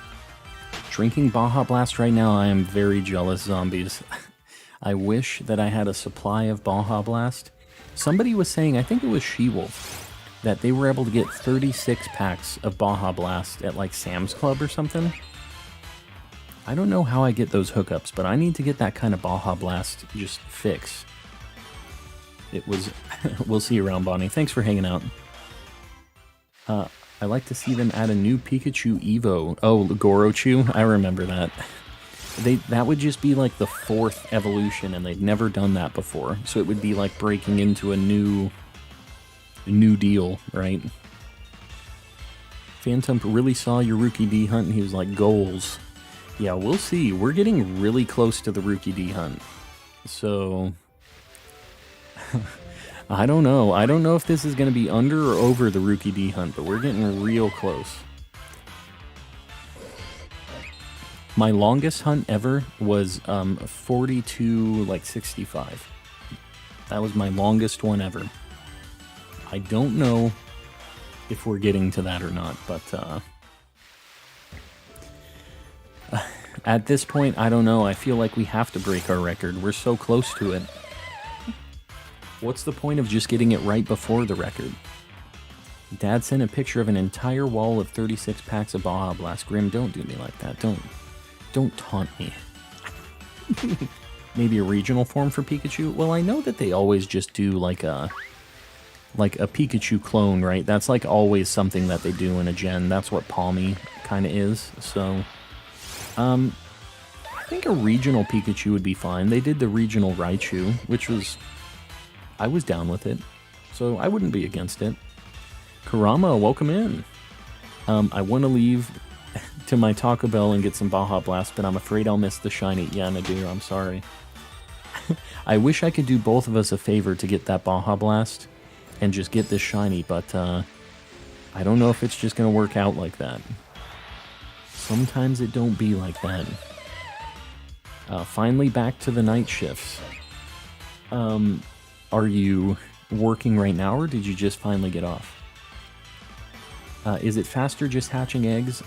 Drinking Baja Blast right now, I am very jealous, zombies. I wish that I had a supply of Baja Blast. Somebody was saying, I think it was She-Wolf, that they were able to get 36 packs of Baja Blast at like Sam's Club or something. I don't know how I get those hookups, but I need to get that kind of Baja Blast just fix. It was... We'll see you around, Bonnie. Thanks for hanging out. I like to see them add a new Pikachu Evo. Oh, Gorochu? I remember that. That would just be like the 4th evolution, and they'd never done that before. So it would be like breaking into a new deal, right? Phantump really saw your Rookie D hunt, and he was like, goals. Yeah, we'll see. We're getting really close to the Rookie D hunt. So... I don't know. I don't know if this is going to be under or over the Rookie D hunt, but we're getting real close. My longest hunt ever was 42, like 65. That was my longest one ever. I don't know if we're getting to that or not, but at this point, I don't know. I feel like we have to break our record. We're so close to it. What's the point of just getting it right before the record? Dad sent a picture of an entire wall of 36 packs of Baja Blast. Grim, don't do me like that. Don't taunt me. Maybe a regional form for Pikachu? Well, I know that they always just do like a Pikachu clone, right? That's like always something that they do in a gen. That's what Palmy kind of is. So, I think a regional Pikachu would be fine. They did the regional Raichu, which was... I was down with it. So I wouldn't be against it. Kurama, welcome in. I want to leave to my Taco Bell and get some Baja Blast, but I'm afraid I'll miss the shiny. Yeah, Nadir, I'm sorry. I wish I could do both of us a favor to get that Baja Blast and just get this shiny, but I don't know if it's just going to work out like that. Sometimes it don't be like that. Finally back to the night shifts. Are you working right now, or did you just finally get off? Is it faster just hatching eggs?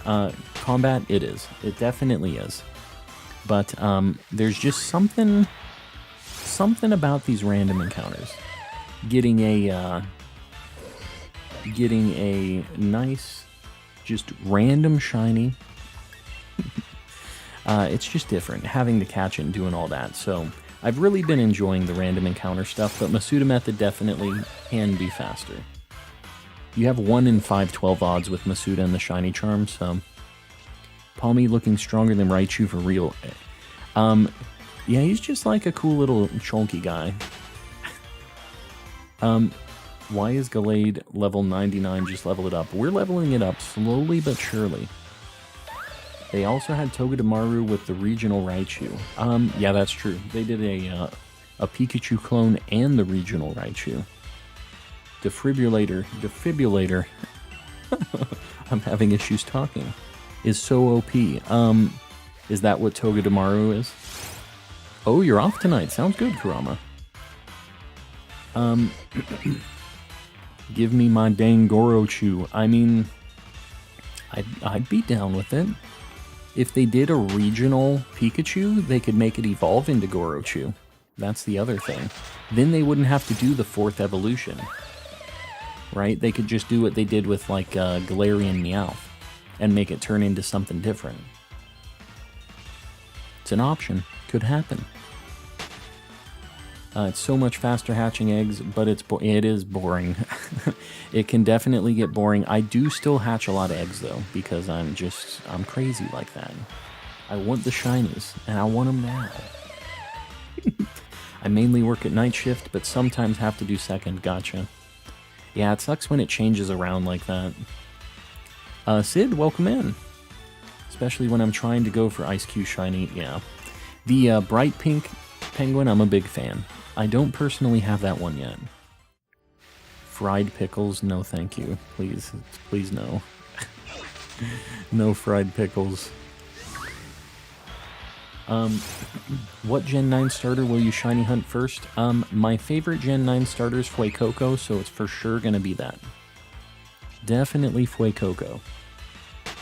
Combat, it is. It definitely is. But there's just something about these random encounters. Getting a nice, just random shiny. It's just different, having to catch it and doing all that. So I've really been enjoying the random encounter stuff, but Masuda method definitely can be faster. You have 1 in 512 odds with Masuda and the shiny charm, so Palmy looking stronger than Raichu for real. Yeah, he's just like a cool little chunky guy. Why is Gallade level 99? Just level it up. We're leveling it up slowly but surely. They also had Togedemaru with the regional Raichu. Yeah, that's true. They did a Pikachu clone and the regional Raichu. Defibrillator. I'm having issues talking. Is so OP. Is that what Togedemaru is? Oh, you're off tonight. Sounds good, Kurama. Give me my dang Gorochu. I mean, I'd be down with it. If they did a regional Pikachu, they could make it evolve into Gorochu. That's the other thing. Then they wouldn't have to do the 4th evolution. Right? They could just do what they did with, like, Galarian Meowth and make it turn into something different. It's an option. Could happen. It's so much faster hatching eggs, but it is boring. It can definitely get boring. I do still hatch a lot of eggs, though, because I'm crazy like that. I want the shinies, and I want them now. I mainly work at night shift, but sometimes have to do second. Gotcha. Yeah, it sucks when it changes around like that. Sid, welcome in. Especially when I'm trying to go for Ice Q shiny. Yeah. The bright pink penguin, I'm a big fan. I don't personally have that one yet. Fried pickles, no thank you. Please no. No fried pickles. What Gen 9 starter will you shiny hunt first? My favorite Gen 9 starter is Fuecoco, so it's for sure gonna be that. Definitely Fuecoco.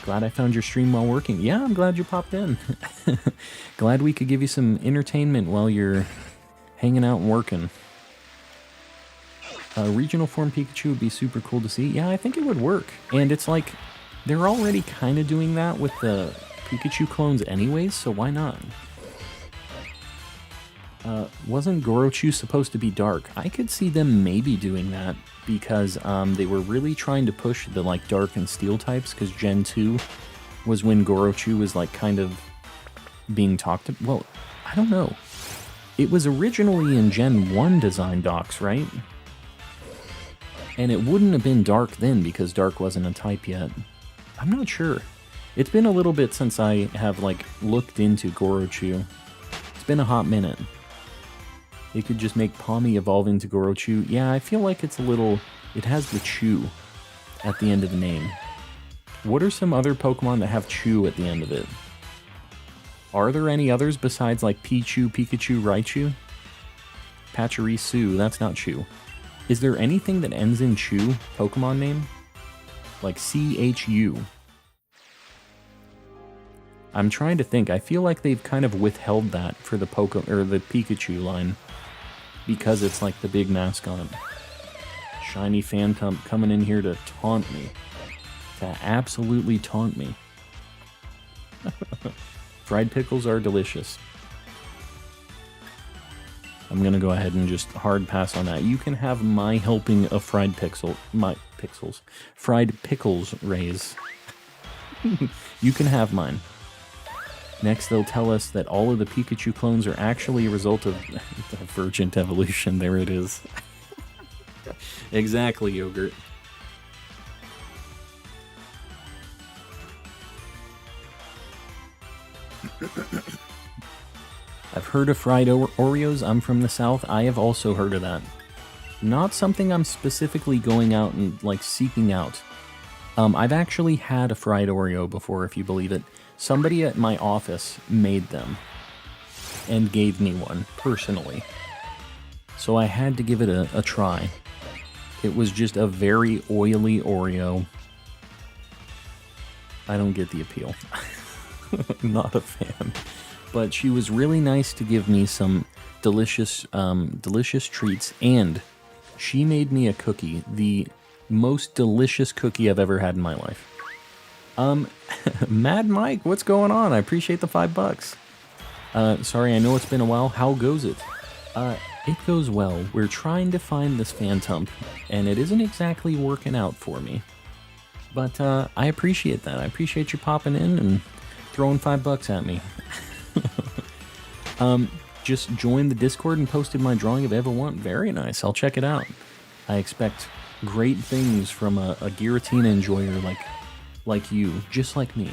Glad I found your stream while working. Yeah, I'm glad you popped in. Glad we could give you some entertainment while you're hanging out and working. Regional form Pikachu would be super cool to see. Yeah, I think it would work. And it's like, they're already kind of doing that with the Pikachu clones anyways, so why not? Wasn't Gorochu supposed to be dark? I could see them maybe doing that because they were really trying to push the like dark and steel types, because Gen 2 was when Gorochu was like kind of being talked to. Well, I don't know. It was originally in Gen 1 design docs, right? And it wouldn't have been dark then because dark wasn't a type yet. I'm not sure. It's been a little bit since I have like looked into Gorochu. It's been a hot minute. They could just make Palmy evolve into Gorochu. Yeah, I feel like it's a little... It has the Chew at the end of the name. What are some other Pokemon that have Chew at the end of it? Are there any others besides like Pichu, Pikachu, Raichu? Pachirisu, that's not Chew. Is there anything that ends in Chew, Pokemon name? Like CHU. I'm trying to think. I feel like they've kind of withheld that for the Pikachu line. because it's like the big mascot. Shiny Phantump coming in here to taunt me. To absolutely taunt me. Fried pickles are delicious. I'm gonna go ahead and just hard pass on that. You can have my helping of fried fried pickles, Rays. You can have mine. Next, they'll tell us that all of the Pikachu clones are actually a result of divergent evolution. There it is. Exactly, Yogurt. I've heard of fried Oreos. I'm from the South. I have also heard of that. Not something I'm specifically going out and, like, seeking out. I've actually had a fried Oreo before, if you believe it. Somebody at my office made them and gave me one, personally. So I had to give it a try. It was just a very oily Oreo. I don't get the appeal. Not a fan. But she was really nice to give me some delicious, delicious treats, and she made me a cookie, the most delicious cookie I've ever had in my life. Mad Mike, what's going on? I appreciate the $5. Sorry, I know it's been a while. How goes it? It goes well. We're trying to find this Phantump, and it isn't exactly working out for me. But I appreciate that. I appreciate you popping in and throwing $5 at me. Just joined the Discord and posted my drawing of Eva 1. Very nice. I'll check it out. I expect great things from a Giratina enjoyer like you, just like me.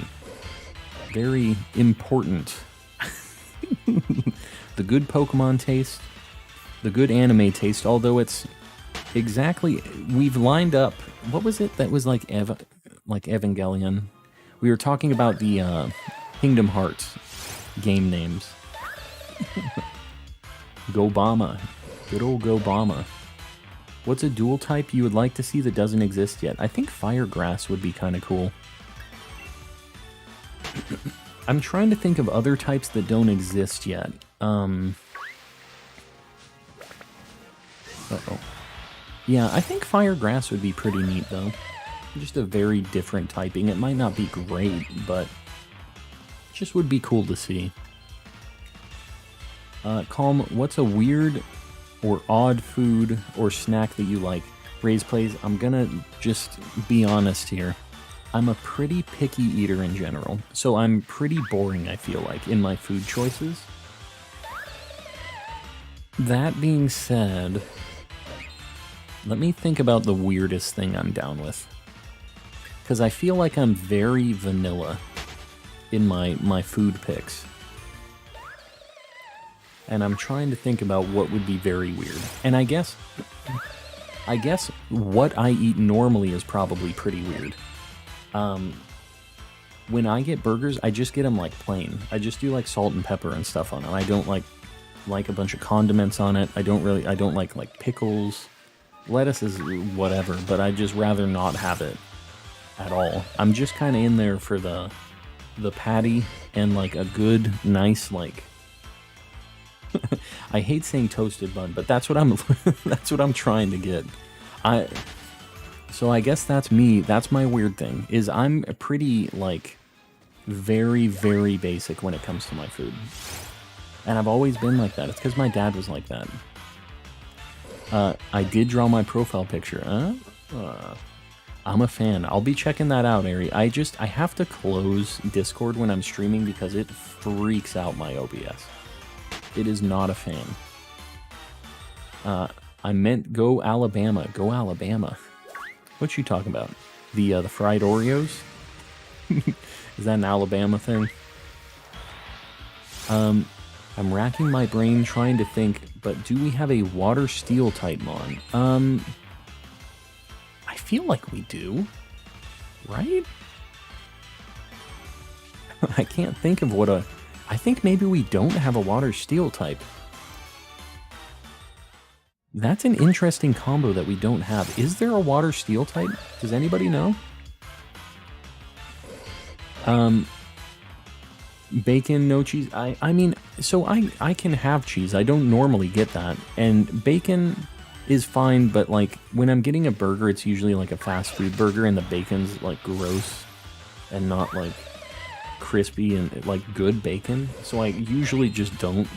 Very important. The good Pokemon taste, the good anime taste, although it's exactly, we've lined up, what was it that was like Evangelion? We were talking about the Kingdom Hearts game names. Gobama. Good old Gobama. What's a dual type you would like to see that doesn't exist yet? I think Fire Grass would be kind of cool. I'm trying to think of other types that don't exist yet. Uh-oh. Yeah, I think Fire Grass would be pretty neat, though. Just a very different typing. It might not be great, but it just would be cool to see. Calm, what's a weird or odd food or snack that you like? Raise plays, I'm gonna just be honest here. I'm a pretty picky eater in general, so I'm pretty boring, I feel like, in my food choices. That being said, let me think about the weirdest thing I'm down with. Because I feel like I'm very vanilla in my food picks. And I'm trying to think about what would be very weird. And I guess what I eat normally is probably pretty weird. When I get burgers, I just get them like plain. I just do like salt and pepper and stuff on them. I don't like a bunch of condiments on it. I don't like pickles. Lettuce is whatever, but I'd just rather not have it at all. I'm just kind of in there for the patty and like a good, nice, like, I hate saying toasted bun, but that's what I'm trying to get. So I guess that's me. That's my weird thing, is I'm pretty, like, very, very basic when it comes to my food. And I've always been like that. It's because my dad was like that. I did draw my profile picture. I'm a fan. I'll be checking that out, Ari. I have to close Discord when I'm streaming because it freaks out my OBS. It is not a fan. I meant go Alabama. Go Alabama. What you talking about? The fried Oreos? Is that an Alabama thing? I'm racking my brain trying to think, but do we have a water steel type mon? I feel like we do. Right? I can't think of what a... I think maybe we don't have a water steel type. That's an interesting combo that we don't have. Is there a water steel type? Does anybody know? Bacon, no cheese. I mean, so I can have cheese. I don't normally get that. And bacon is fine, but like when I'm getting a burger, it's usually like a fast food burger and the bacon's like gross and not like crispy and like good bacon. So I usually just don't.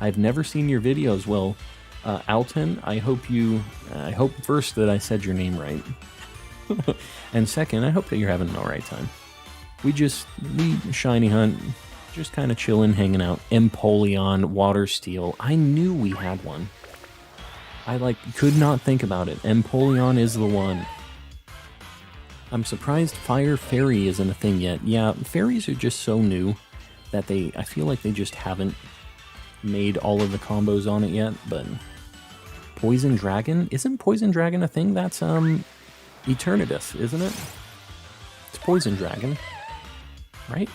I've never seen your videos. Well, Alton, I hope first that I said your name right. And second, I hope that you're having an alright time. We shiny hunt, just kind of chilling, hanging out. Empoleon, water steel. I knew we had one. I could not think about it. Empoleon is the one. I'm surprised Fire Fairy isn't a thing yet. Yeah, fairies are just so new that I feel like they just haven't made all of the combos on it yet, but Poison Dragon? Isn't Poison Dragon a thing? That's Eternatus, isn't it? It's Poison Dragon. Right?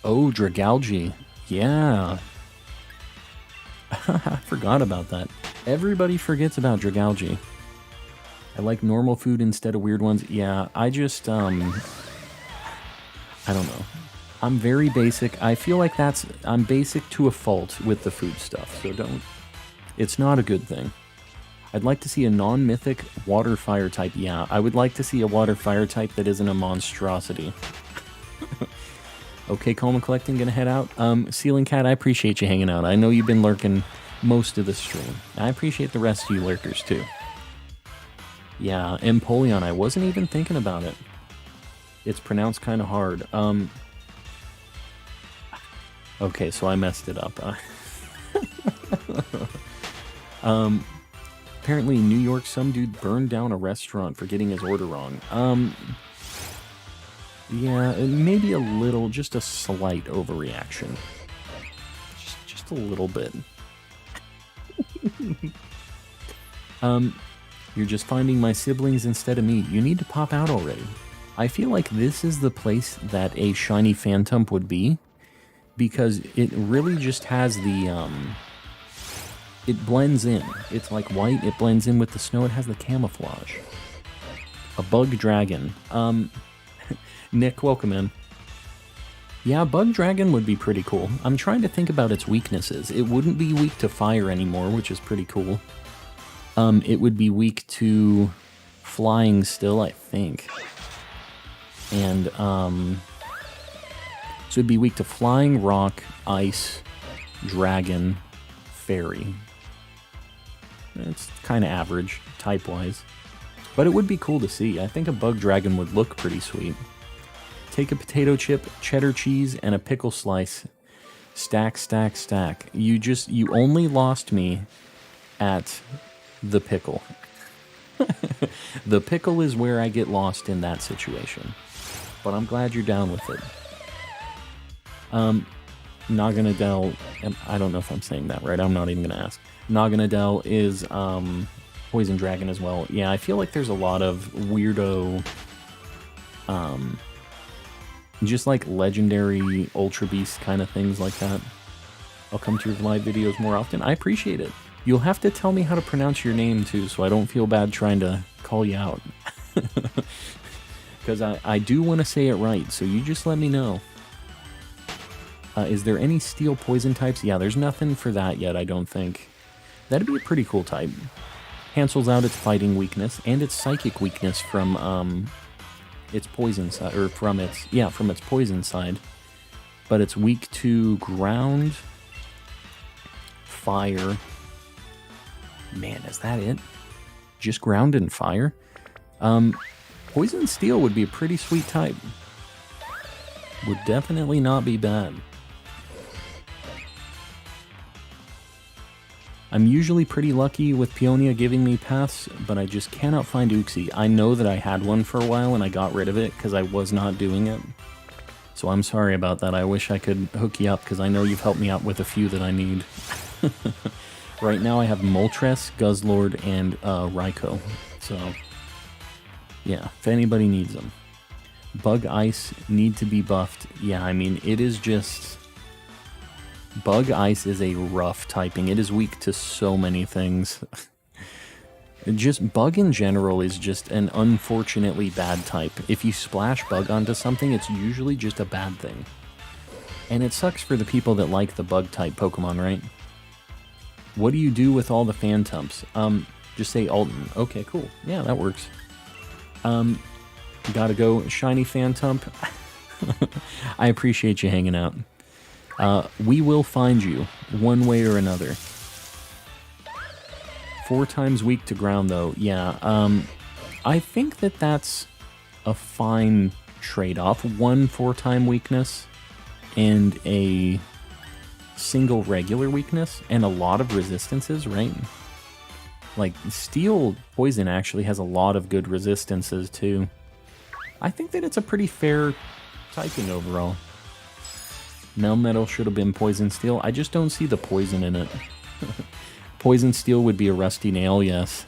Oh, Dragalge. Yeah. I forgot about that. Everybody forgets about Dragalge. I like normal food instead of weird ones. Yeah, I just, I don't know. I'm very basic. I feel like I'm basic to a fault with the food stuff, so it's not a good thing. I'd like to see a non-mythic water fire type. Yeah, I would like to see a water fire type that isn't a monstrosity. Okay, Calm and Collecting, gonna head out. Ceiling Cat, I appreciate you hanging out. I know you've been lurking most of the stream. I appreciate the rest of you lurkers too. Yeah, Empoleon, I wasn't even thinking about it. It's pronounced kind of hard. Okay, so I messed it up. Apparently in New York, some dude burned down a restaurant for getting his order wrong. Yeah, maybe a little, just a slight overreaction. Just a little bit. You're just finding my siblings instead of me. You need to pop out already. I feel like this is the place that a shiny Phantump would be, because it really just has the, it blends in. It's like white, it blends in with the snow, it has the camouflage. A bug dragon. Nick, welcome in. Yeah, bug dragon would be pretty cool. I'm trying to think about its weaknesses. It wouldn't be weak to fire anymore, which is pretty cool. It would be weak to flying still, I think. And, so it'd be weak to flying, rock, ice, dragon, fairy. It's kind of average, type-wise. But it would be cool to see. I think a bug dragon would look pretty sweet. Take a potato chip, cheddar cheese, and a pickle slice. Stack, stack, stack. You only lost me at the pickle. The pickle is where I get lost in that situation. But I'm glad you're down with it. Naganadel, I don't know if I'm saying that right, I'm not even going to ask. Naganadel is Poison Dragon as well. Yeah, I feel like there's a lot of weirdo, just like legendary Ultra Beast kind of things like that. I'll come to your live videos more often. I appreciate it. You'll have to tell me how to pronounce your name too, so I don't feel bad trying to call you out. Because I do want to say it right, so you just let me know. Is there any steel poison types? Yeah, there's nothing for that yet, I don't think. That'd be a pretty cool type. Cancels out its fighting weakness and its psychic weakness from its poison side, or from its poison side. But it's weak to ground, fire. Man, is that it? Just ground and fire? Poison steel would be a pretty sweet type. Would definitely not be bad. I'm usually pretty lucky with Peonia giving me paths, but I just cannot find Uxie. I know that I had one for a while and I got rid of it because I was not doing it. So I'm sorry about that. I wish I could hook you up because I know you've helped me out with a few that I need. Right now I have Moltres, Guzzlord, and Raikou. So, yeah, if anybody needs them. Bug Ice need to be buffed. Yeah, I mean, it is just... Bug Ice is a rough typing. It is weak to so many things. Just bug in general is just an unfortunately bad type. If you splash bug onto something, it's usually just a bad thing. And it sucks for the people that like the bug type Pokemon, right? What do you do with all the Phantumps? Just say Alton. Okay, cool. Yeah, that works. Gotta go shiny Phantump. I appreciate you hanging out. We will find you, one way or another. 4 times weak to ground, though. Yeah, I think that that's a fine trade-off. 1 4-time weakness and a single regular weakness and a lot of resistances, right? Like, Steel Poison actually has a lot of good resistances, too. I think that it's a pretty fair typing overall. Melmetal should have been Poison Steel. I just don't see the poison in it. Poison Steel would be a Rusty Nail, yes.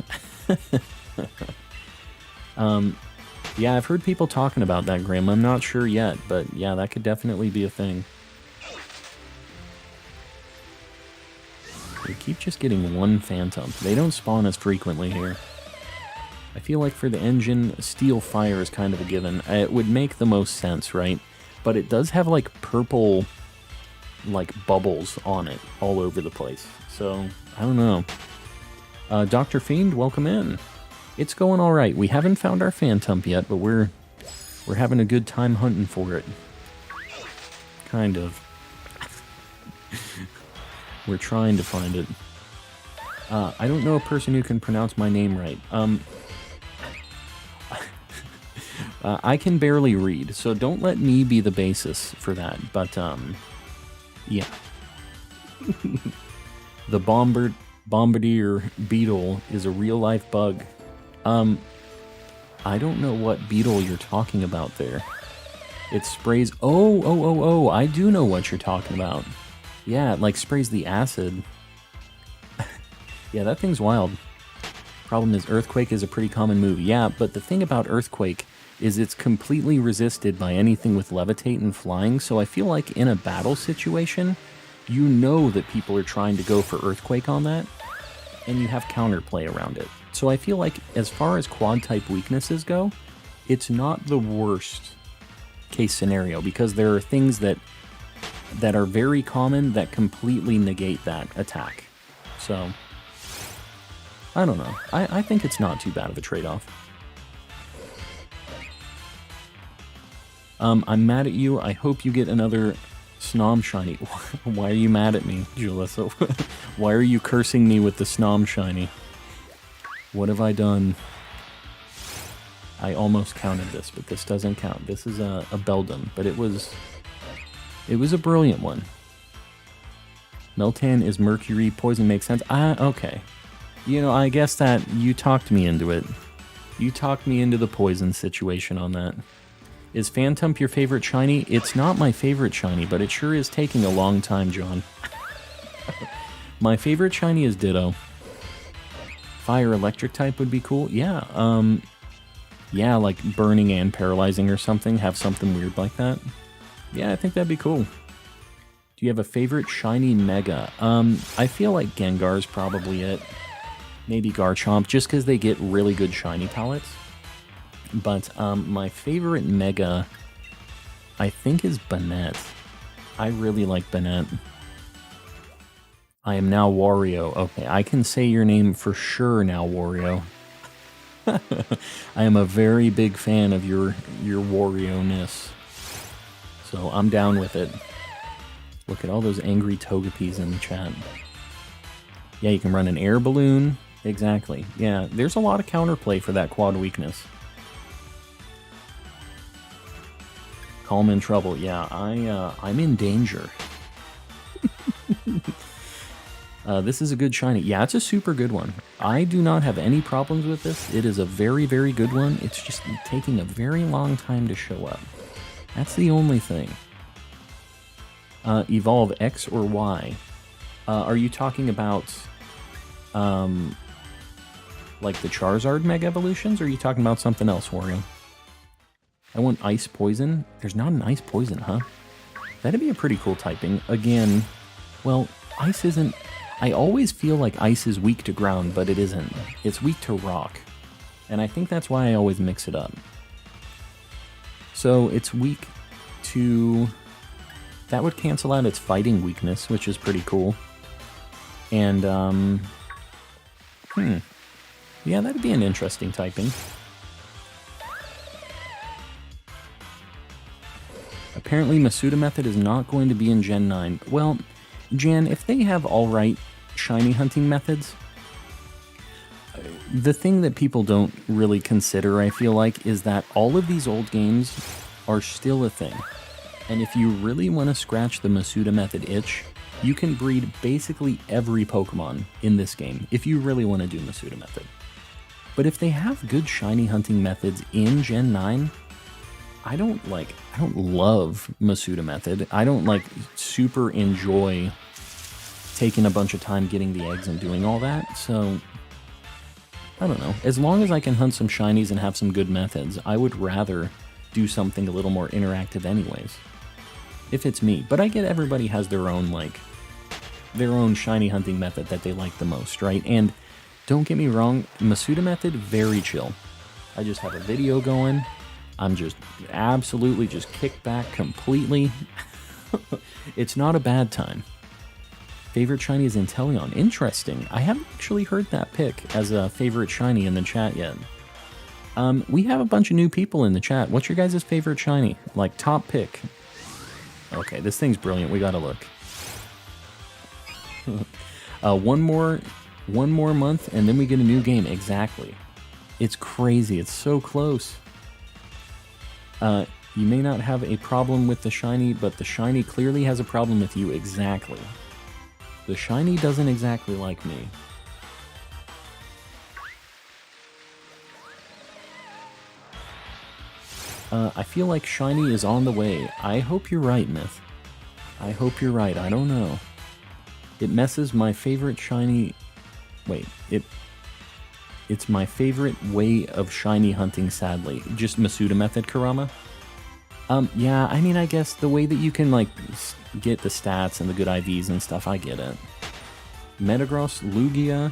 Yeah, I've heard people talking about that, Graham. I'm not sure yet, but yeah, that could definitely be a thing. We keep just getting 1 Phantump. They don't spawn as frequently here. I feel like for the engine, Steel Fire is kind of a given. It would make the most sense, right? But it does have, like, purple, like, bubbles on it all over the place. So, I don't know. Dr. Fiend, welcome in. It's going all right. We haven't found our Phantump yet, but we're having a good time hunting for it. Kind of. We're trying to find it. I don't know a person who can pronounce my name right. I can barely read, so don't let me be the basis for that. But, yeah. The Bombardier Beetle is a real-life bug. I don't know what beetle you're talking about there. It sprays... Oh, I do know what you're talking about. Yeah, it, like, sprays the acid. Yeah, that thing's wild. Problem is, Earthquake is a pretty common move. Yeah, but the thing about Earthquake is it's completely resisted by anything with Levitate and Flying, so I feel like in a battle situation, you know that people are trying to go for Earthquake on that, and you have counterplay around it. So I feel like, as far as quad-type weaknesses go, it's not the worst case scenario, because there are things that are very common that completely negate that attack. So, I don't know. I think it's not too bad of a trade-off. I'm mad at you. I hope you get another Snom Shiny. Why are you mad at me, Julissa? Why are you cursing me with the Snom Shiny? What have I done? I almost counted this, but this doesn't count. This is a Beldum, but it was a brilliant one. Meltan is Mercury. Poison makes sense. Okay. You know, I guess that you talked me into it. You talked me into the poison situation on that. Is Phantump your favorite shiny? It's not my favorite shiny, but it sure is taking a long time, John. My favorite shiny is Ditto. Fire electric type would be cool. Yeah, yeah, like burning and paralyzing or something. Have something weird like that. Yeah, I think that'd be cool. Do you have a favorite shiny Mega? I feel like Gengar's probably it. Maybe Garchomp, just because they get really good shiny palettes. But my favorite Mega, I think, is Banette. I really like Banette. I am now Wario. Okay, I can say your name for sure now, Wario. I am a very big fan of your Wario-ness. So I'm down with it. Look at all those angry Togepis in the chat. Yeah, you can run an air balloon. Exactly. Yeah, there's a lot of counterplay for that quad weakness. Calm in trouble. Yeah, I'm in danger. This is a good shiny. Yeah, it's a super good one. I do not have any problems with this. It is a very, very good one. It's just taking a very long time to show up. That's the only thing. Evolve X or Y. Are you talking about like the Charizard Mega Evolutions, or are you talking about something else, Wario? I want Ice Poison. There's not an Ice Poison, huh? That'd be a pretty cool typing. Again, well, Ice isn't... I always feel like ice is weak to ground, but it isn't. It's weak to rock. And I think that's why I always mix it up. So it's weak to... That would cancel out its fighting weakness, which is pretty cool. And, yeah, that'd be an interesting typing. Apparently, Masuda method is not going to be in Gen 9. Well, Jan, if they have alright shiny hunting methods, the thing that people don't really consider, I feel like, is that all of these old games are still a thing. And if you really want to scratch the Masuda method itch, you can breed basically every Pokemon in this game, if you really want to do Masuda method. But if they have good shiny hunting methods in Gen 9, I don't love Masuda method. I don't super enjoy taking a bunch of time getting the eggs and doing all that. So I don't know. As long as I can hunt some shinies and have some good methods, I would rather do something a little more interactive anyways. If it's me. But I get everybody has their own shiny hunting method that they like the most, right? And don't get me wrong, Masuda method, very chill. I just have a video going. I'm just absolutely just kicked back completely. It's not a bad time. Favorite shiny is Inteleon. Interesting. I haven't actually heard that pick as a favorite shiny in the chat yet. We have a bunch of new people in the chat. What's your guys' favorite shiny? Like, top pick. Okay, this thing's brilliant. We gotta look. One more month, and then we get a new game. Exactly. It's crazy. It's so close. You may not have a problem with the shiny, but the shiny clearly has a problem with you. Exactly. The shiny doesn't exactly like me. I feel like shiny is on the way. I hope you're right, Myth. I hope you're right. I don't know. It messes my favorite shiny... Wait, it's my favorite way of shiny hunting, sadly. Just Masuda method, Kurama? Yeah, I mean, I guess the way that you can, get the stats and the good IVs and stuff, I get it. Metagross, Lugia...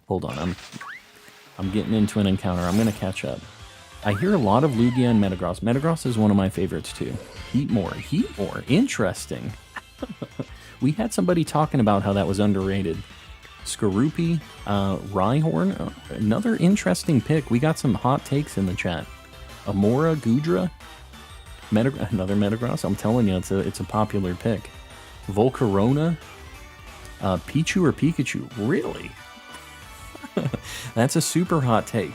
hold on, I'm getting into an encounter. I'm gonna catch up. I hear a lot of Lugia and Metagross. Metagross is one of my favorites, too. Heatmore, interesting. We had somebody talking about how that was underrated. Skorupi, Rhyhorn, another interesting pick. We got some hot takes in the chat. Amora, Gudra, another Metagross. I'm telling you, it's a popular pick. Volcarona, Pichu or Pikachu. Really? That's a super hot take.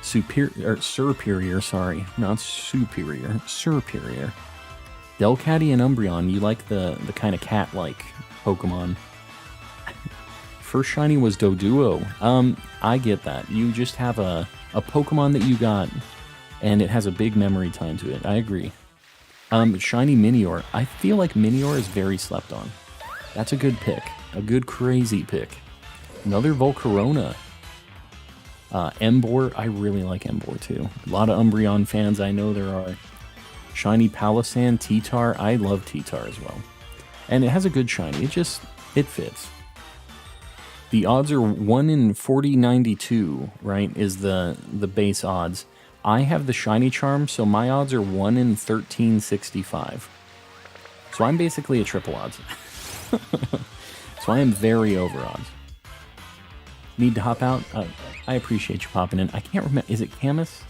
Superior, sorry. Not superior. Superior. Delcatty and Umbreon, you like the kind of cat-like Pokemon. First shiny was Doduo. I get that. You just have a Pokemon that you got, and it has a big memory time to it. I agree. Shiny Minior. I feel like Minior is very slept on. That's a good pick. A good crazy pick. Another Volcarona. Emboar. I really like Emboar too. A lot of Umbreon fans I know there are. Shiny Palossand, T-Tar. I love T-Tar as well. And it has a good shiny. It fits. The odds are 1 in 4092, right, is the base odds. I have the shiny charm, so my odds are 1 in 1365. So I'm basically a triple odds. So I am very over odds. Need to hop out? I appreciate you popping in. I can't remember. Is it Camus?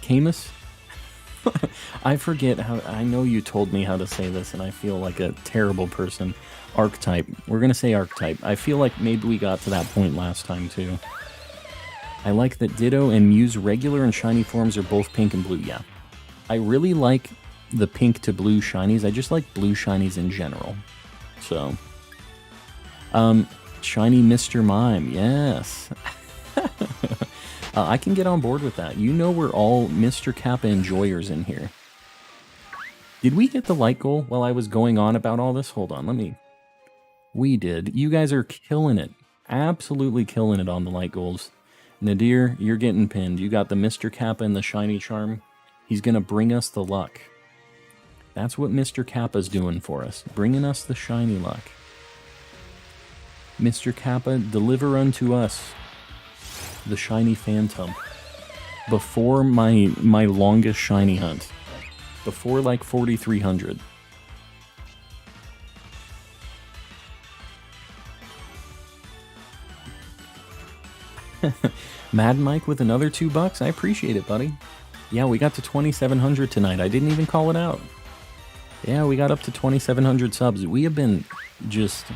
Camus? I forget how. I know you told me how to say this, and I feel like a terrible person. Archetype. We're going to say archetype. I feel like maybe we got to that point last time, too. I like that Ditto and Mew's regular and shiny forms are both pink and blue. Yeah. I really like the pink to blue shinies. I just like blue shinies in general. So. Shiny Mr. Mime. Yes. I can get on board with that. You know we're all Mr. Kappa enjoyers in here. Did we hit the light goal while I was going on about all this? Hold on, We did. You guys are killing it. Absolutely killing it on the light goals. Nadir, you're getting pinned. You got the Mr. Kappa and the shiny charm. He's going to bring us the luck. That's what Mr. Kappa's doing for us, bringing us the shiny luck. Mr. Kappa, deliver unto us the shiny Phantump before my longest shiny hunt, before like 4,300. Mad Mike with another $2. I appreciate it, buddy. Yeah, we got to 2,700 tonight. I didn't even call it out. Yeah, we got up to 2,700 subs. We have been just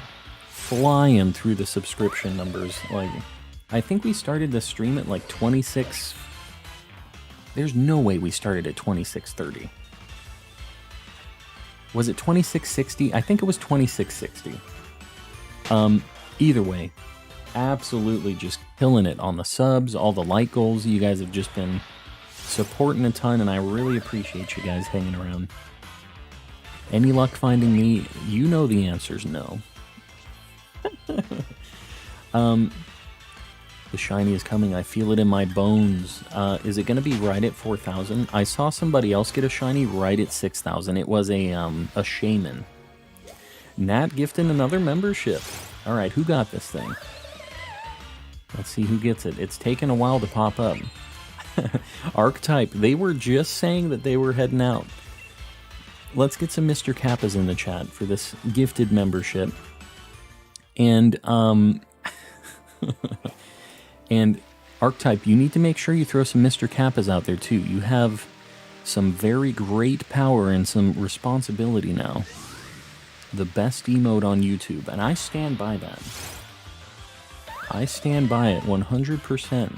flying through the subscription numbers. Like, I think we started the stream at like 26. There's no way we started at 2630. Was it 2660? I think it was 2660. Either way, absolutely just killing it on the subs, all the like goals. You guys have just been supporting a ton, and I really appreciate you guys hanging around. Any luck finding me? You know the answer's no. The shiny is coming. I feel it in my bones. Is it going to be right at 4,000? I saw somebody else get a shiny right at 6,000. It was a shaman. Nat gifting another membership. All right, who got this thing? Let's see who gets it. It's taken a while to pop up. Archetype, they were just saying that they were heading out. Let's get some Mr. Kappas in the chat for this gifted membership. And, and Archetype, you need to make sure you throw some Mr. Kappas out there too. You have some very great power and some responsibility now. The best emote on YouTube, and I stand by that. I stand by it 100%.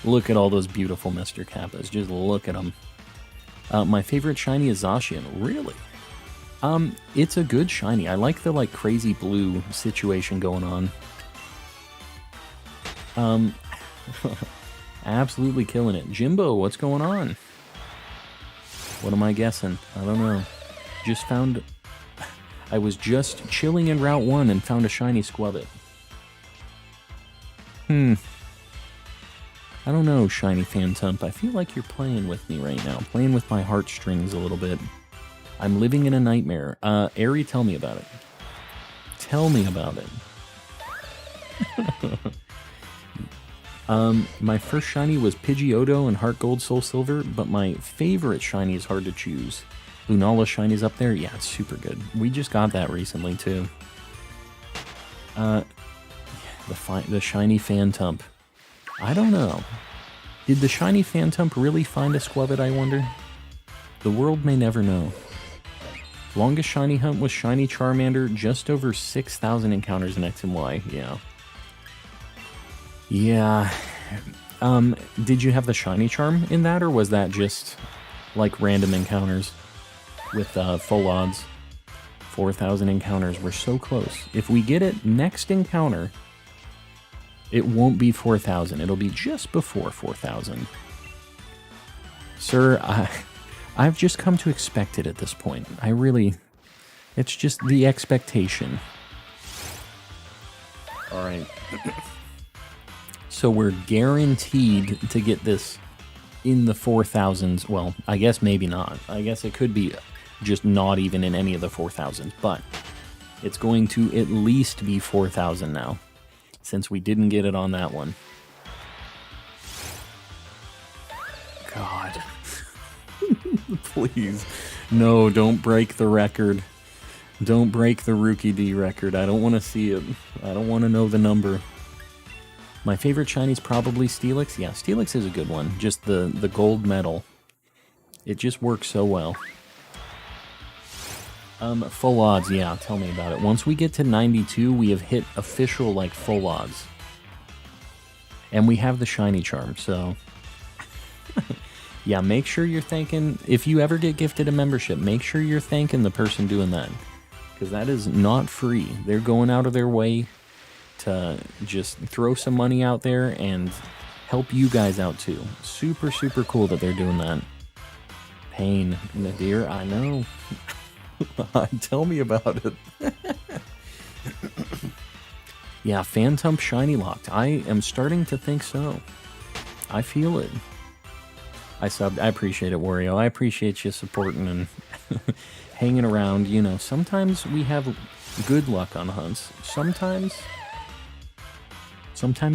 Look at all those beautiful Mr. Kappas. Just look at them. My favorite shiny is Zacian. Really? It's a good shiny. I like the like crazy blue situation going on. Absolutely killing it. Jimbo, what's going on? What am I guessing? I don't know. Just found... I was just chilling in Route 1 and found a shiny Squubbit. I don't know, shiny Phantump. I feel like you're playing with me right now. Playing with my heartstrings a little bit. I'm living in a nightmare. Ari, tell me about it. Tell me about it. My first shiny was Pidgeotto and Heart Gold Soul Silver, but my favorite shiny is hard to choose. Lunala shini's up there? Yeah, it's super good. We just got that recently, too. The shiny Phantump. I don't know. Did the shiny Phantump really find a Squubbit, I wonder? The world may never know. Longest shiny hunt was shiny Charmander, just over 6,000 encounters in X and Y. Yeah. Yeah. Did you have the shiny charm in that, or was that just like random encounters with full odds? 4,000 encounters. We're so close. If we get it next encounter, it won't be 4,000. It'll be just before 4,000. Sir, I've just come to expect it at this point. It's just the expectation. All right. So we're guaranteed to get this in the 4,000s. Well, I guess maybe not. I guess it could be just not even in any of the 4,000s, but it's going to at least be 4,000 now, since we didn't get it on that one. God. Please. No, don't break the record. Don't break the Rookie D record. I don't want to see it. I don't want to know the number. My favorite shiny's probably Steelix. Yeah, Steelix is a good one. Just the gold medal. It just works so well. Full odds, yeah, tell me about it. Once we get to 92, we have hit official, like, full odds. And we have the shiny charm, so... yeah, make sure you're thanking... If you ever get gifted a membership, make sure you're thanking the person doing that. Because that is not free. They're going out of their way to just throw some money out there and help you guys out, too. Super, super cool that they're doing that. Pain. Nadir, I know. Tell me about it. Yeah, Phantump shiny locked. I am starting to think so. I feel it. I subbed. I appreciate it, Wario. I appreciate you supporting and hanging around. You know, sometimes we have good luck on hunts. Sometimes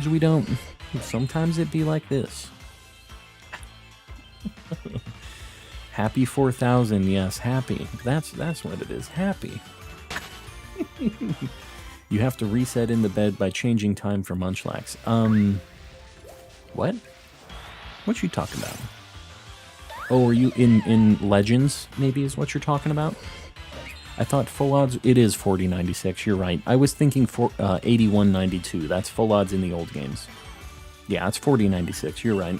we don't. Sometimes it be like this. Happy 4,000. Yes, happy. That's what it is. Happy. You have to reset in the bed by changing time for Munchlax. What? What you talking about? Oh, are you in Legends, maybe is what you're talking about? I thought full odds, it is 4096, you're right. I was thinking 8192, that's full odds in the old games. Yeah, it's 4096, you're right.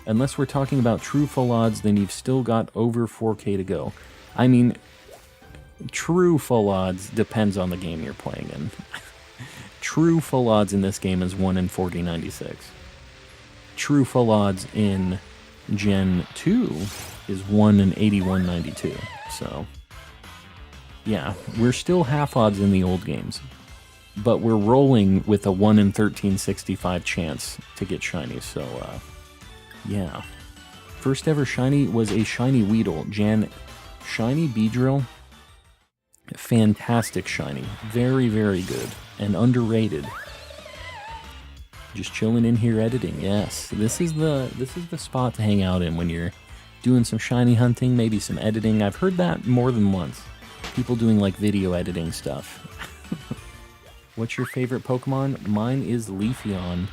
Unless we're talking about true full odds, then you've still got over 4K to go. I mean, true full odds depends on the game you're playing in. True full odds in this game is 1 in 4096. True full odds in Gen 2 is 1 in 8192. So, yeah, we're still half odds in the old games. But we're rolling with a 1 in 1365 chance to get shiny, so, yeah. First ever shiny was a shiny Weedle. Jan, shiny Beedrill. Fantastic shiny. Very, very good. And underrated. Just chilling in here editing. Yes, this is the spot to hang out in when you're doing some shiny hunting, maybe some editing. I've heard that more than once. People doing like video editing stuff. What's your favorite Pokemon? Mine is Leafeon.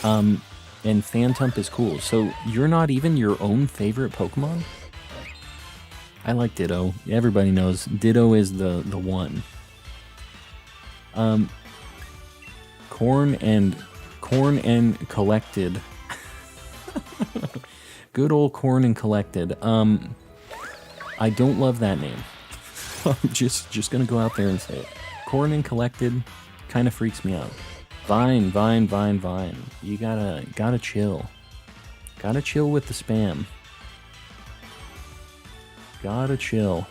And Phantump is cool. So you're not even your own favorite Pokemon? I like Ditto. Everybody knows Ditto is the one. Corn and Collected. Good old Corn and Collected. I don't love that name. I'm just gonna go out there and say it. Corn and Collected kind of freaks me out. Vine. You gotta chill. Gotta chill with the spam. Gotta chill.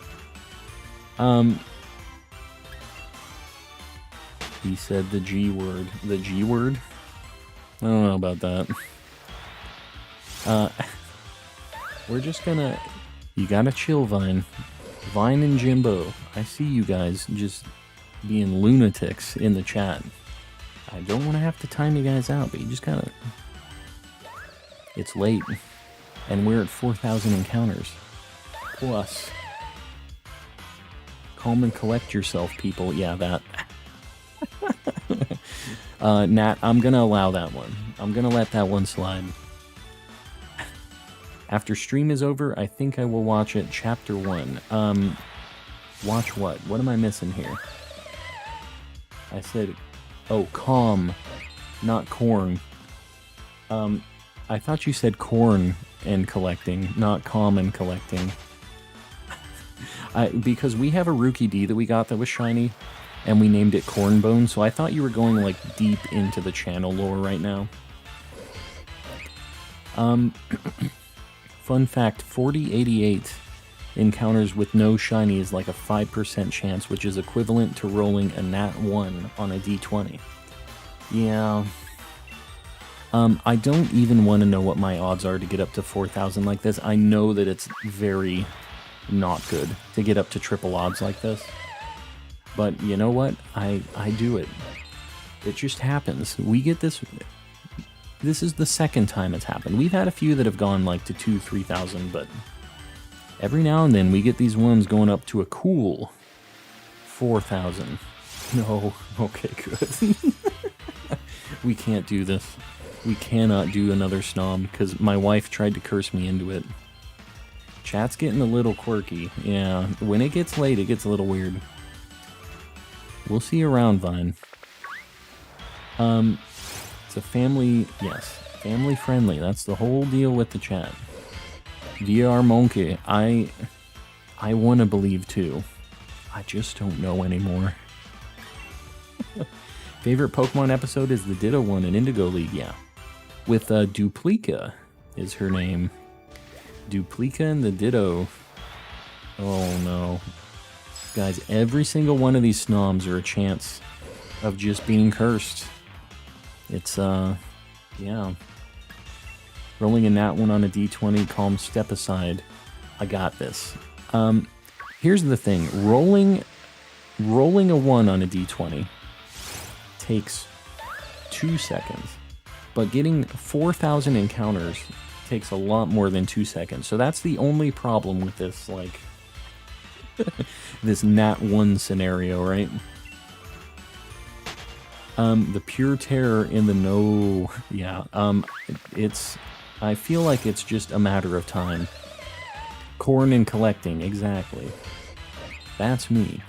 He said the G word. The G word? I don't know about that. We're just gonna... You gotta chill, Vine. Vine and Jimbo. I see you guys just being lunatics in the chat. I don't want to have to time you guys out, but you just gotta... It's late. And we're at 4,000 encounters. Plus. Calm and collect yourself, people. Yeah, that... Nat, I'm gonna allow that one. I'm gonna let that one slide. After stream is over, I think I will watch it. Chapter 1. Watch what? What am I missing here? I said, oh, calm, not corn. I thought you said corn and collecting, not calm and collecting. Because we have a Rookie D that we got that was shiny, and we named it Cornbone, so I thought you were going, like, deep into the channel lore right now. Fun fact, 4088 encounters with no shiny is like a 5% chance, which is equivalent to rolling a nat 1 on a d20. Yeah. I don't even want to know what my odds are to get up to 4,000 like this. I know that it's very not good to get up to triple odds like this. But you know what? I do it. It just happens. We get this... This is the second time it's happened. We've had a few that have gone like to 2,000-3,000, but every now and then we get these ones going up to a cool 4,000. No, okay, good. We can't do this. We cannot do another snom, because my wife tried to curse me into it. Chat's getting a little quirky. Yeah, when it gets late, it gets a little weird. We'll see you around, Vine. It's a family, yes, family friendly. That's the whole deal with the chat. VR Monkey, I want to believe too. I just don't know anymore. Favorite Pokemon episode is the Ditto one in Indigo League, yeah. With Duplica is her name. Duplica and the Ditto. Oh no. Guys, every single one of these snoms are a chance of just being cursed. It's, yeah. Rolling a nat 1 on a d20, calm, step aside. I got this. Here's the thing. Rolling a 1 on a d20 takes 2 seconds. But getting 4,000 encounters takes a lot more than 2 seconds. So that's the only problem with this, like, this nat 1 scenario, right? The pure terror in the no... Yeah, I feel like it's just a matter of time. Corn and collecting, exactly. That's me.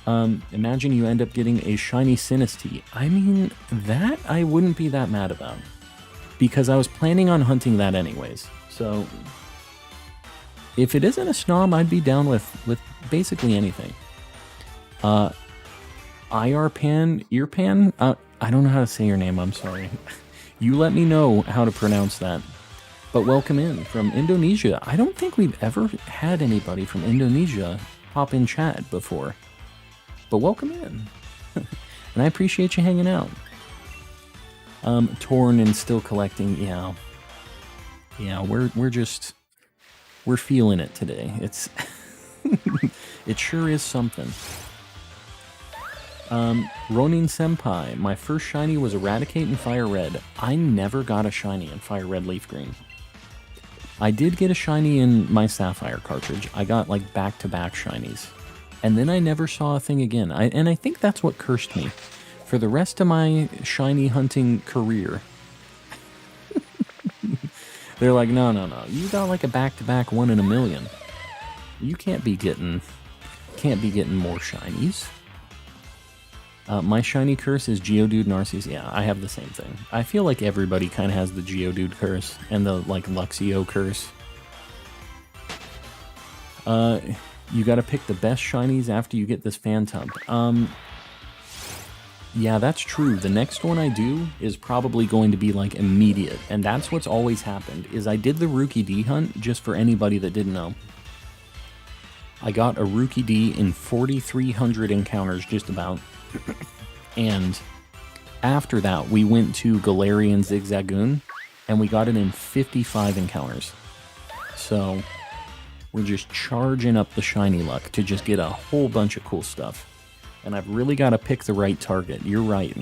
Imagine you end up getting a shiny Sinistea. I mean, that I wouldn't be that mad about. Because I was planning on hunting that anyways. So, if it isn't a Snom, I'd be down with basically anything. Earpan? I don't know how to say your name, I'm sorry. You let me know how to pronounce that. But welcome in from Indonesia. I don't think we've ever had anybody from Indonesia pop in chat before. But welcome in. And I appreciate you hanging out. Torn and still collecting, yeah. Yeah, we're feeling it today. It's it sure is something. Ronin Senpai, my first shiny was Eradicate in Fire Red. I never got a shiny in Fire Red Leaf Green. I did get a shiny in my Sapphire cartridge. I got like back-to-back shinies. And then I never saw a thing again. And I think that's what cursed me. For the rest of my shiny hunting career. They're like, no. You got like a back-to-back 1 in a million. You can't be getting more shinies. My shiny curse is Geodude Narcissus. Yeah, I have the same thing. I feel like everybody kind of has the Geodude curse and the like Luxio curse. You got to pick the best shinies after you get this Phantump. Yeah, that's true. The next one I do is probably going to be like immediate, and that's what's always happened. Is I did the Rookie D hunt just for anybody that didn't know. I got a Rookie D in 4,300 encounters, just about. And after that, we went to Galarian Zigzagoon, and we got it in 55 encounters. So, we're just charging up the shiny luck to just get a whole bunch of cool stuff. And I've really got to pick the right target. You're right.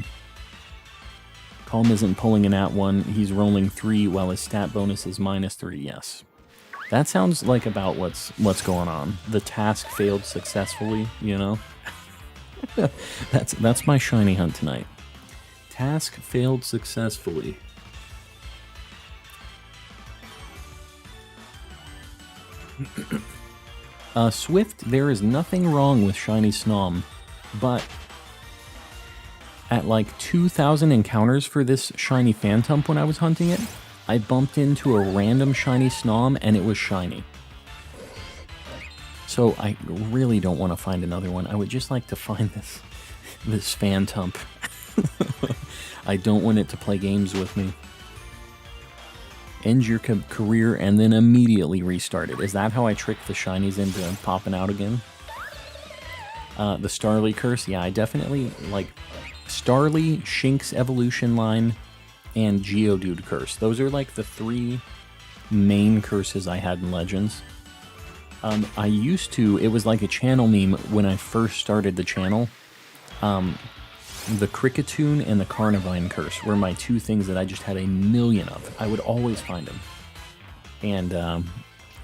Calm isn't pulling an at 1, he's rolling 3 while his stat bonus is -3, yes. That sounds like about what's going on. The task failed successfully, you know? That's my shiny hunt tonight. Task failed successfully. Swift, there is nothing wrong with shiny Snom, but at like 2,000 encounters for this shiny Phantump when I was hunting it, I bumped into a random shiny Snom and it was shiny. So I really don't want to find another one. I would just like to find this Phantump. I don't want it to play games with me. End your career and then immediately restart it. Is that how I trick the shinies into popping out again? The Starly curse, yeah, I definitely like Starly, Shink's evolution line, and Geodude curse. Those are like the 3 main curses I had in Legends. I used to, it was like a channel meme when I first started the channel. The Cricketune and the Carnivine curse were my 2 things that I just had a million of. I would always find them. And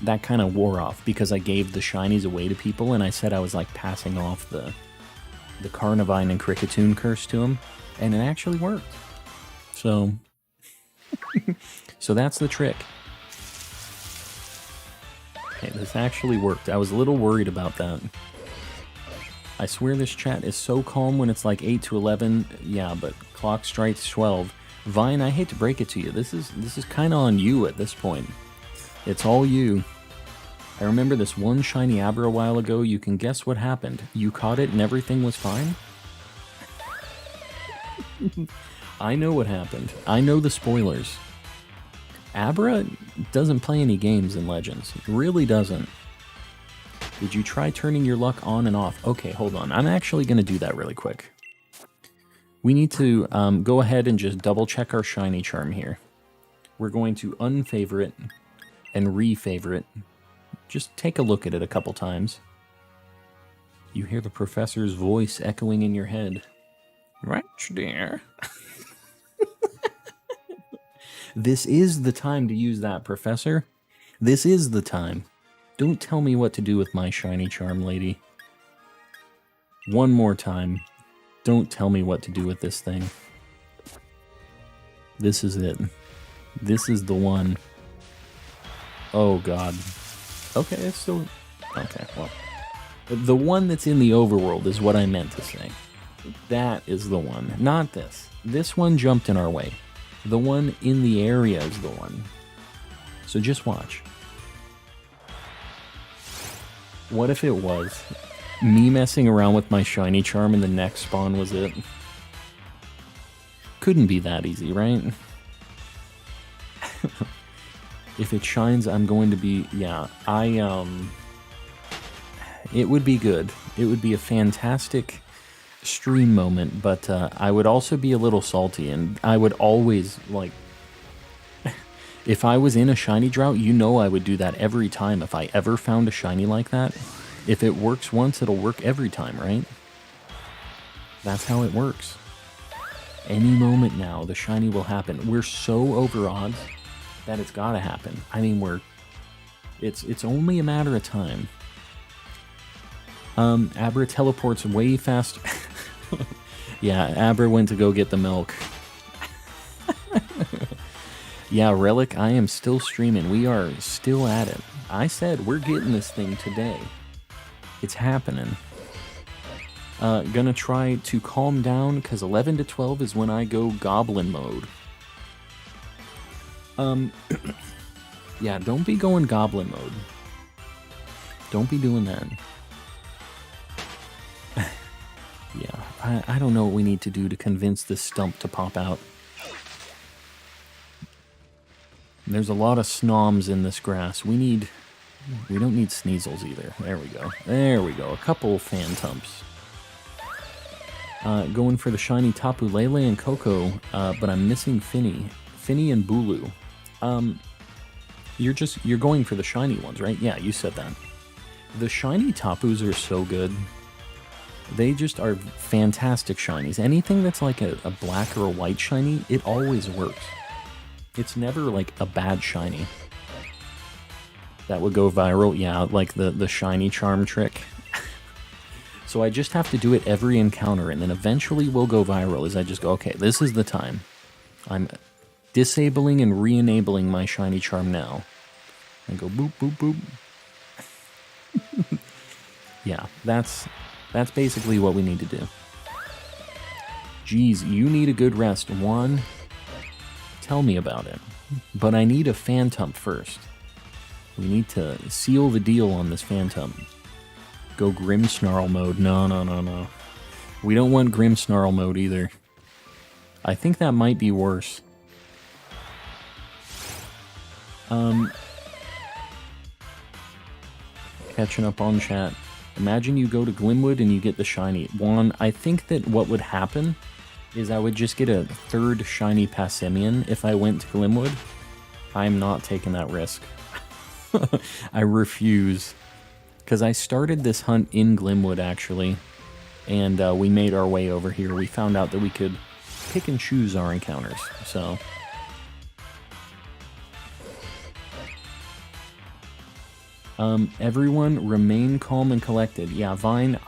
that kind of wore off because I gave the shinies away to people and I said I was like passing off the Carnivine and Cricketune curse to them. And it actually worked. So, so that's the trick. Okay, this actually worked. I was a little worried about that. I swear this chat is so calm when it's like 8 to 11. Yeah, but clock strikes 12. Vine, I hate to break it to you. This is kind of on you at this point. It's all you. I remember this one shiny Abra a while ago. You can guess what happened. You caught it and everything was fine? I know what happened. I know the spoilers. Abra doesn't play any games in Legends. It really doesn't. Did you try turning your luck on and off? Okay, hold on. I'm actually going to do that really quick. We need to go ahead and just double check our shiny charm here. we're going to unfavor it and refavor it. Just take a look at it a couple times. You hear the professor's voice echoing in your head. Right there. This is the time to use that, Professor. This is the time. Don't tell me what to do with my shiny charm, lady. One more time. Don't tell me what to do with this thing. This is it. This is the one. Oh, God. Okay, it's still... Okay, well. The one that's in the overworld is what I meant to say. That is the one. Not this. This one jumped in our way. The one in the area is the one. So just watch. What if it was me messing around with my shiny charm and the next spawn was it? Couldn't be that easy, right? If it shines, I'm going to be... Yeah, it would be good. It would be a fantastic stream moment, but I would also be a little salty, and I would always, like... If I was in a shiny drought, you know I would do that every time if I ever found a shiny like that. If it works once, it'll work every time, right? That's how it works. Any moment now, the shiny will happen. We're so over odds that it's gotta happen. I mean, it's only a matter of time. Abra teleports way faster. Yeah, Abra went to go get the milk. Yeah, Relic, I am still streaming. We are still at it. I said we're getting this thing today. It's happening. Gonna try to calm down, because 11 to 12 is when I go goblin mode. Yeah, don't be going goblin mode. Don't be doing that. Yeah, I don't know what we need to do to convince this stump to pop out. There's a lot of snoms in this grass. We don't need sneasels either. There we go. There we go. A couple Phantumps. Going for the shiny Tapu Lele and Coco, but I'm missing Finny. Finny and Bulu. You're going for the shiny ones, right? Yeah, you said that. The shiny Tapus are so good. They just are fantastic shinies. Anything that's like a black or a white shiny, it always works. It's never like a bad shiny. That would go viral, yeah, like the shiny charm trick. So I just have to do it every encounter, and then eventually we'll go viral as I just go, okay, this is the time. I'm disabling and re-enabling my shiny charm now. And go boop, boop, boop. Yeah, that's basically what we need to do. Geez, you need a good rest. Juan, tell me about it. But I need a Phantump first. We need to seal the deal on this Phantump. Go Grimmsnarl mode. No. We don't want Grimmsnarl mode either. I think that might be worse. Catching up on chat. Imagine you go to Glimwood and you get the shiny. Juan, I think that what would happen is I would just get a third shiny Passimian if I went to Glimwood. I'm not taking that risk. I refuse. Because I started this hunt in Glimwood, actually, and we made our way over here. We found out that we could pick and choose our encounters, so... Everyone remain calm and collected. Yeah, Vine,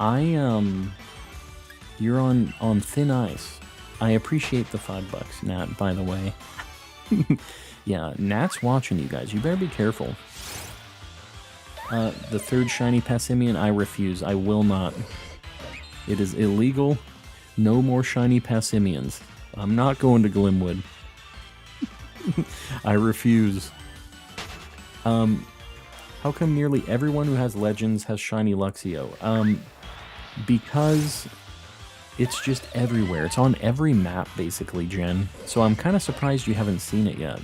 you're on thin ice. I appreciate the $5, Nat, by the way. Yeah, Nat's watching you guys. You better be careful. The third shiny Passimian, I refuse. I will not. It is illegal. No more shiny Passimians. I'm not going to Glimwood. I refuse. How come nearly everyone who has Legends has shiny Luxio? Because it's just everywhere. It's on every map, basically, Jen. So I'm kind of surprised you haven't seen it yet.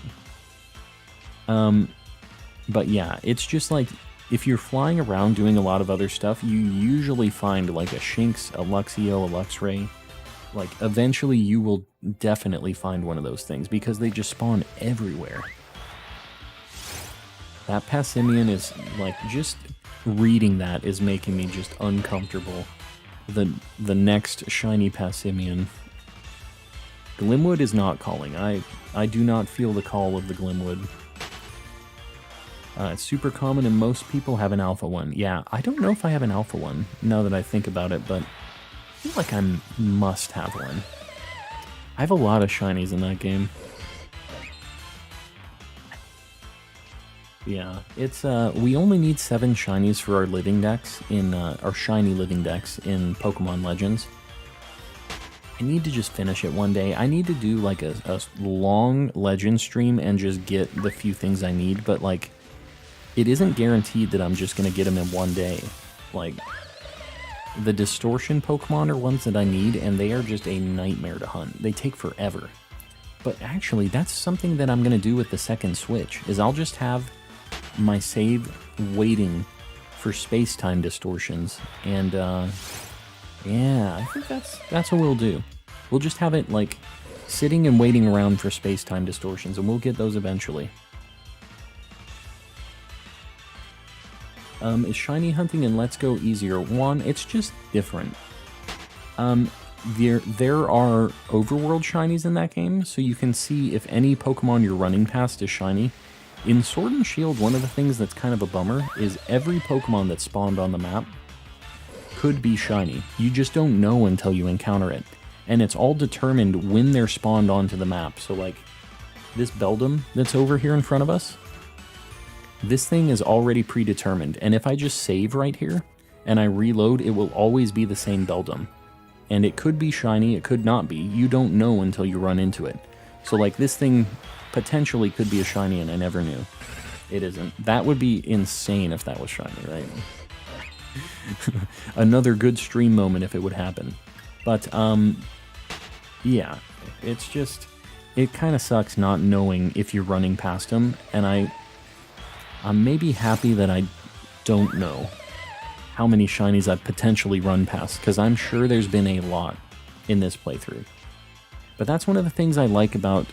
But yeah, it's just like... If you're flying around doing a lot of other stuff, you usually find like a Shinx, a Luxio, a Luxray. Like, eventually you will definitely find one of those things because they just spawn everywhere. That Passimian is, like, just reading that is making me just uncomfortable. The next shiny Passimian. Glimwood is not calling. I do not feel the call of the Glimwood. It's super common and most people have an alpha one. Yeah, I don't know if I have an alpha one, now that I think about it, but I feel like I must have one. I have a lot of shinies in that game. Yeah, it's we only need 7 shinies for our living decks in our shiny living decks in Pokemon Legends. I need to just finish it one day. I need to do like a long Legend stream and just get the few things I need, but like it isn't guaranteed that I'm just gonna get them in one day. Like the distortion Pokemon are ones that I need, and they are just a nightmare to hunt. They take forever. But actually, that's something that I'm gonna do with the second Switch. Is I'll just have my save waiting for space-time distortions, and yeah, I think that's what we'll do. We'll just have it like sitting and waiting around for space-time distortions, and we'll get those eventually. Is shiny hunting in Let's Go easier? One, it's just different. There are overworld shinies in that game, so you can see if any Pokemon you're running past is shiny. In Sword and Shield, one of the things that's kind of a bummer is every Pokemon that spawned on the map could be shiny. You just don't know until you encounter it. And it's all determined when they're spawned onto the map. So like, this Beldum that's over here in front of us, this thing is already predetermined. And if I just save right here, and I reload, it will always be the same Beldum. And it could be shiny, it could not be. You don't know until you run into it. So like, this thing potentially could be a shiny and I never knew. It isn't. That would be insane if that was shiny, right? Another good stream moment if it would happen. But, yeah, it's just, it kind of sucks not knowing if you're running past them, and I'm maybe happy that I don't know how many shinies I've potentially run past, because I'm sure there's been a lot in this playthrough. But that's one of the things I like about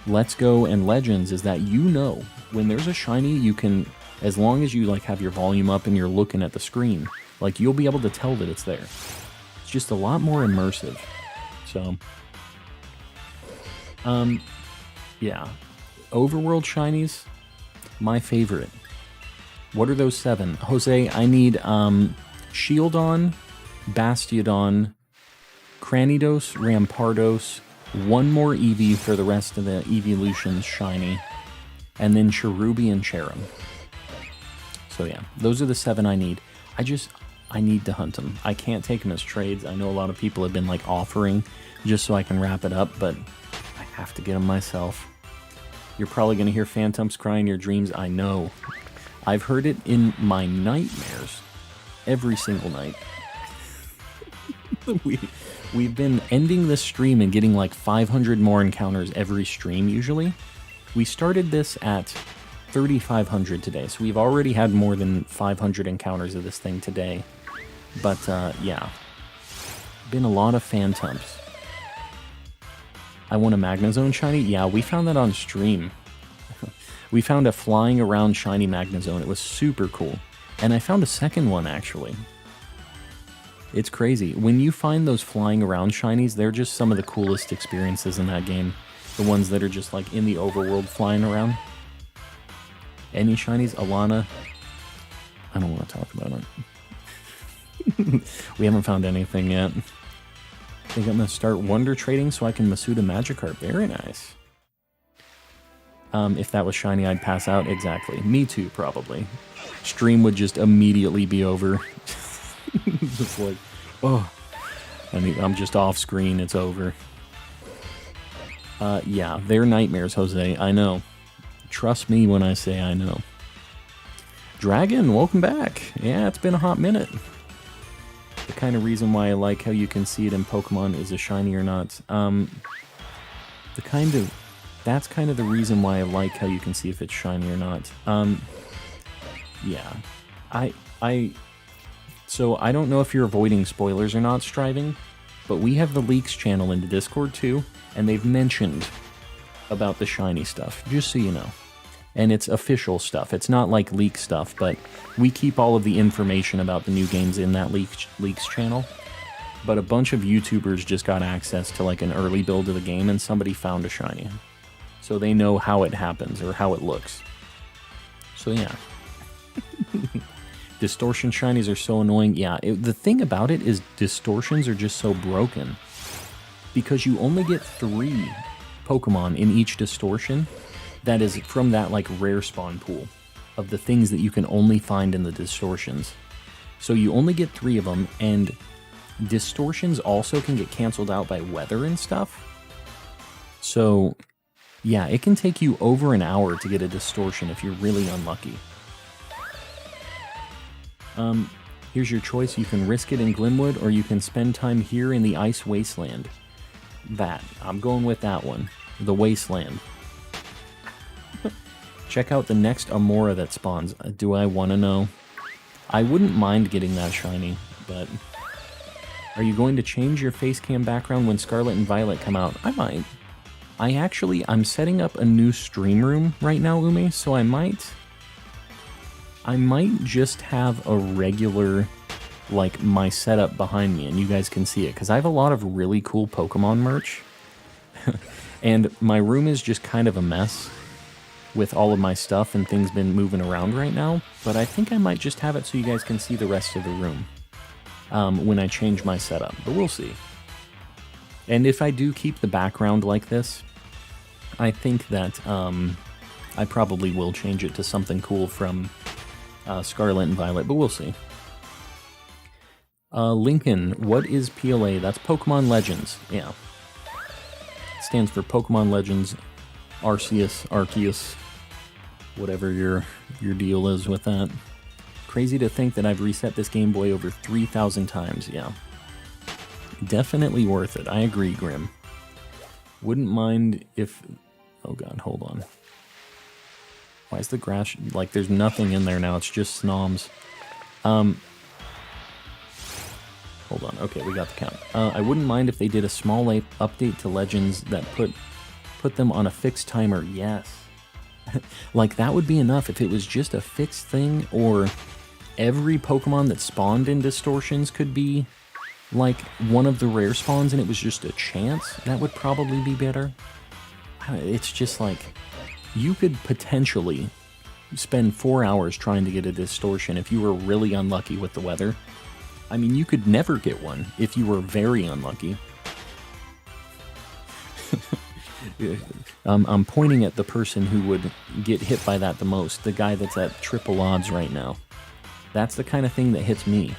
Let's Go and Legends, is that you know when there's a shiny, you can, as long as you like have your volume up and you're looking at the screen, like you'll be able to tell that it's there. It's just a lot more immersive. So, yeah, overworld shinies, my favorite. What are those 7? Jose, I need Shieldon, Bastiodon, Cranidos, Rampardos, one more Eevee for the rest of the evolutions shiny, and then Cherubi and Cherim. So yeah, those are the 7 I need. I need to hunt them. I can't take them as trades. I know a lot of people have been like offering just so I can wrap it up, but I have to get them myself. You're probably going to hear Phantumps cry in your dreams. I know. I've heard it in my nightmares every single night. We've been ending this stream and getting like 500 more encounters every stream usually. We started this at 3,500 today, so we've already had more than 500 encounters of this thing today. But yeah, been a lot of Phantumps. I want a Magnezone shiny? Yeah, we found that on stream. We found a flying around shiny Magnezone. It was super cool. And I found a second one actually. It's crazy. When you find those flying around shinies, they're just some of the coolest experiences in that game. The ones that are just like in the overworld flying around. Any shinies? Alana? I don't want to talk about it. We haven't found anything yet. I think I'm going to start Wonder Trading so I can Masuda Magikarp. Very nice. If that was shiny, I'd pass out. Exactly. Me too, probably. Stream would just immediately be over. Just like, oh. I'm just off screen. It's over. Yeah, they're nightmares, Jose. I know. Trust me when I say I know. Dragon, welcome back. Yeah, it's been a hot minute. The kind of reason why I like how you can see it in Pokemon is a shiny or not. That's kind of the reason why I like how you can see if it's shiny or not. Yeah. So I don't know if you're avoiding spoilers or not, Striving, but we have the leaks channel in the Discord too, and they've mentioned about the shiny stuff, just so you know. And it's official stuff. It's not like leak stuff, but we keep all of the information about the new games in that leaks channel. But a bunch of YouTubers just got access to like an early build of the game and somebody found a shiny. So they know how it happens or how it looks. So yeah. Distortion shinies are so annoying. Yeah, the thing about it is distortions are just so broken. Because you only get 3 Pokemon in each distortion. That is from that like rare spawn pool of the things that you can only find in the distortions. So you only get 3 of them, and distortions also can get canceled out by weather and stuff. So yeah, it can take you over an hour to get a distortion if you're really unlucky. Here's your choice. You can risk it in Glimwood, or you can spend time here in the Ice Wasteland. I'm going with that one. The Wasteland. Check out the next Amora that spawns. Do I want to know? I wouldn't mind getting that shiny, but... Are you going to change your face cam background when Scarlet and Violet come out? I might. I'm setting up a new stream room right now, Ume, so I might just have a regular, like, my setup behind me, and you guys can see it, because I have a lot of really cool Pokemon merch, and my room is just kind of a mess with all of my stuff and things been moving around right now, but I think I might just have it so you guys can see the rest of the room when I change my setup, but we'll see. And if I do keep the background like this, I think that I probably will change it to something cool from Scarlet and Violet, but we'll see. Lincoln, what is PLA? That's Pokemon Legends, yeah. It stands for Pokemon Legends Arceus, whatever your deal is with that. Crazy to think that I've reset this Game Boy over 3,000 times, yeah. Definitely worth it, I agree, Grim. Wouldn't mind if... Oh god, hold on. Why is the grass... Like, there's nothing in there now, it's just Snoms. Hold on, okay, we got the count. I wouldn't mind if they did a small update to Legends that put them on a fixed timer, yes. Like, that would be enough if it was just a fixed thing, or every Pokemon that spawned in Distortions could be, like, one of the rare spawns and it was just a chance. That would probably be better. It's just like, you could potentially spend 4 hours trying to get a Distortion if you were really unlucky with the weather. I mean, you could never get one if you were very unlucky. I'm pointing at the person who would get hit by that the most, the guy that's at triple odds right now. That's the kind of thing that hits me.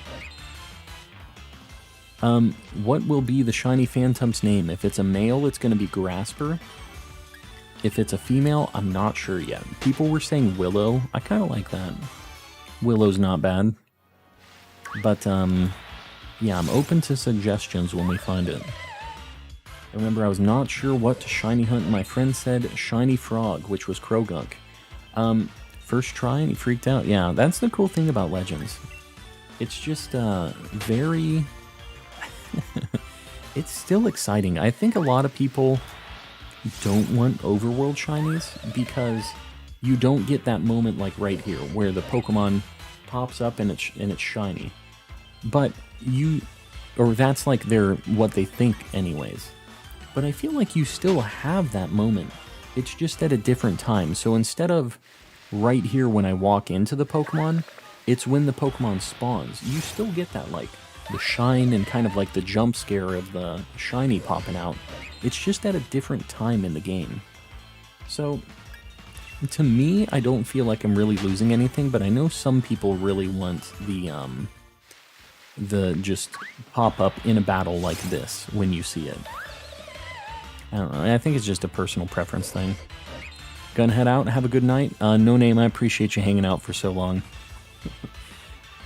What will be the shiny Phantump's name? If it's a male, it's going to be Grasper. If it's a female, I'm not sure yet. People were saying Willow. I kind of like that. Willow's not bad. But, yeah, I'm open to suggestions when we find it. I remember I was not sure what to shiny hunt, and my friend said shiny frog, which was Krogunk. First try, and he freaked out. Yeah, that's the cool thing about Legends. It's just, very... It's still exciting. I think a lot of people don't want overworld shinies because you don't get that moment like right here where the Pokemon pops up and it's shiny. But that's like what they think anyways. But I feel like you still have that moment. It's just at a different time. So instead of right here when I walk into the Pokemon, it's when the Pokemon spawns. You still get that, like, the shine and kind of like the jump scare of the shiny popping out. It's just at a different time in the game. So, to me, I don't feel like I'm really losing anything, but I know some people really want the just pop up in a battle like this when you see it. I don't know, I think it's just a personal preference thing. Gonna head out, have a good night. No Name, I appreciate you hanging out for so long.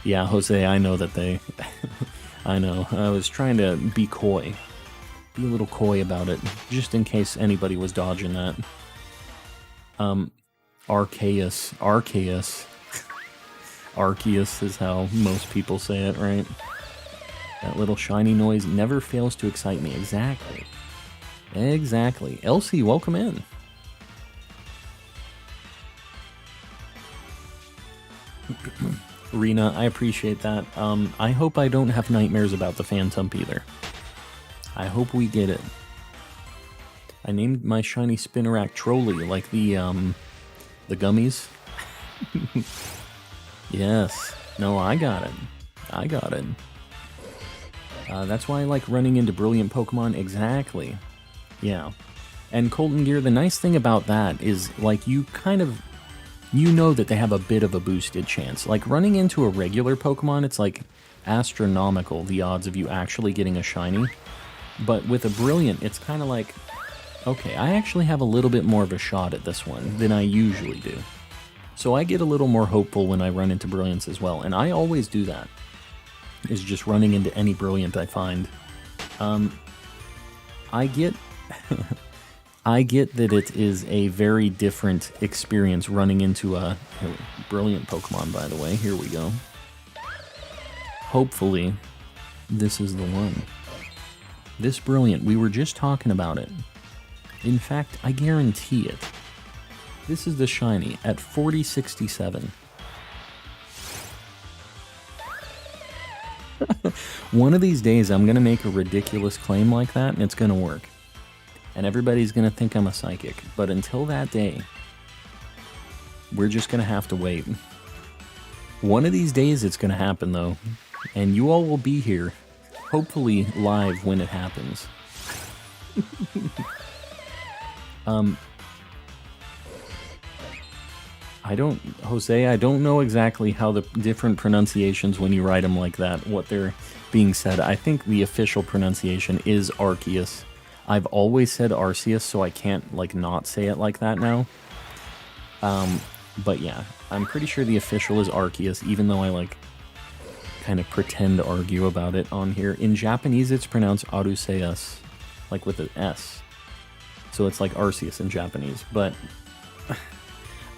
Yeah, Jose, I know that they... I know, I was trying to be coy. Be a little coy about it, just in case anybody was dodging that. Arceus. Arceus is how most people say it, right? That little shiny noise never fails to excite me. Exactly. Exactly. Elsie, welcome in. Rena, I appreciate that. I hope I don't have nightmares about the Phantump either. I hope we get it. I named my shiny Spinnerack Trolley, like the gummies. Yes. No, I got it. I got it. That's why I like running into brilliant Pokemon. Exactly. Yeah. And Colton Gear, the nice thing about that is, like, you know that they have a bit of a boosted chance. Like, running into a regular Pokemon, it's, like, astronomical, the odds of you actually getting a shiny. But with a Brilliant, it's kind of like, okay, I actually have a little bit more of a shot at this one than I usually do. So I get a little more hopeful when I run into Brilliants as well, and I always do that, is just running into any Brilliant I find. I get... I get that it is a very different experience running into a brilliant Pokemon, by the way. Here we go. Hopefully, this is the one. This Brilliant, we were just talking about it. In fact, I guarantee it. This is the shiny at 4067. One of these days, I'm going to make a ridiculous claim like that, and it's going to work. And everybody's going to think I'm a psychic. But until that day, we're just going to have to wait. One of these days it's going to happen, though. And you all will be here, hopefully live when it happens. Jose, I don't know exactly how the different pronunciations when you write them like that, what they're being said. I think the official pronunciation is Arceus. I've always said Arceus, so I can't, like, not say it like that now. But yeah, I'm pretty sure the official is Arceus, even though I, like, kind of pretend to argue about it on here. In Japanese, it's pronounced Arceus, like with an S. So it's like Arceus in Japanese, but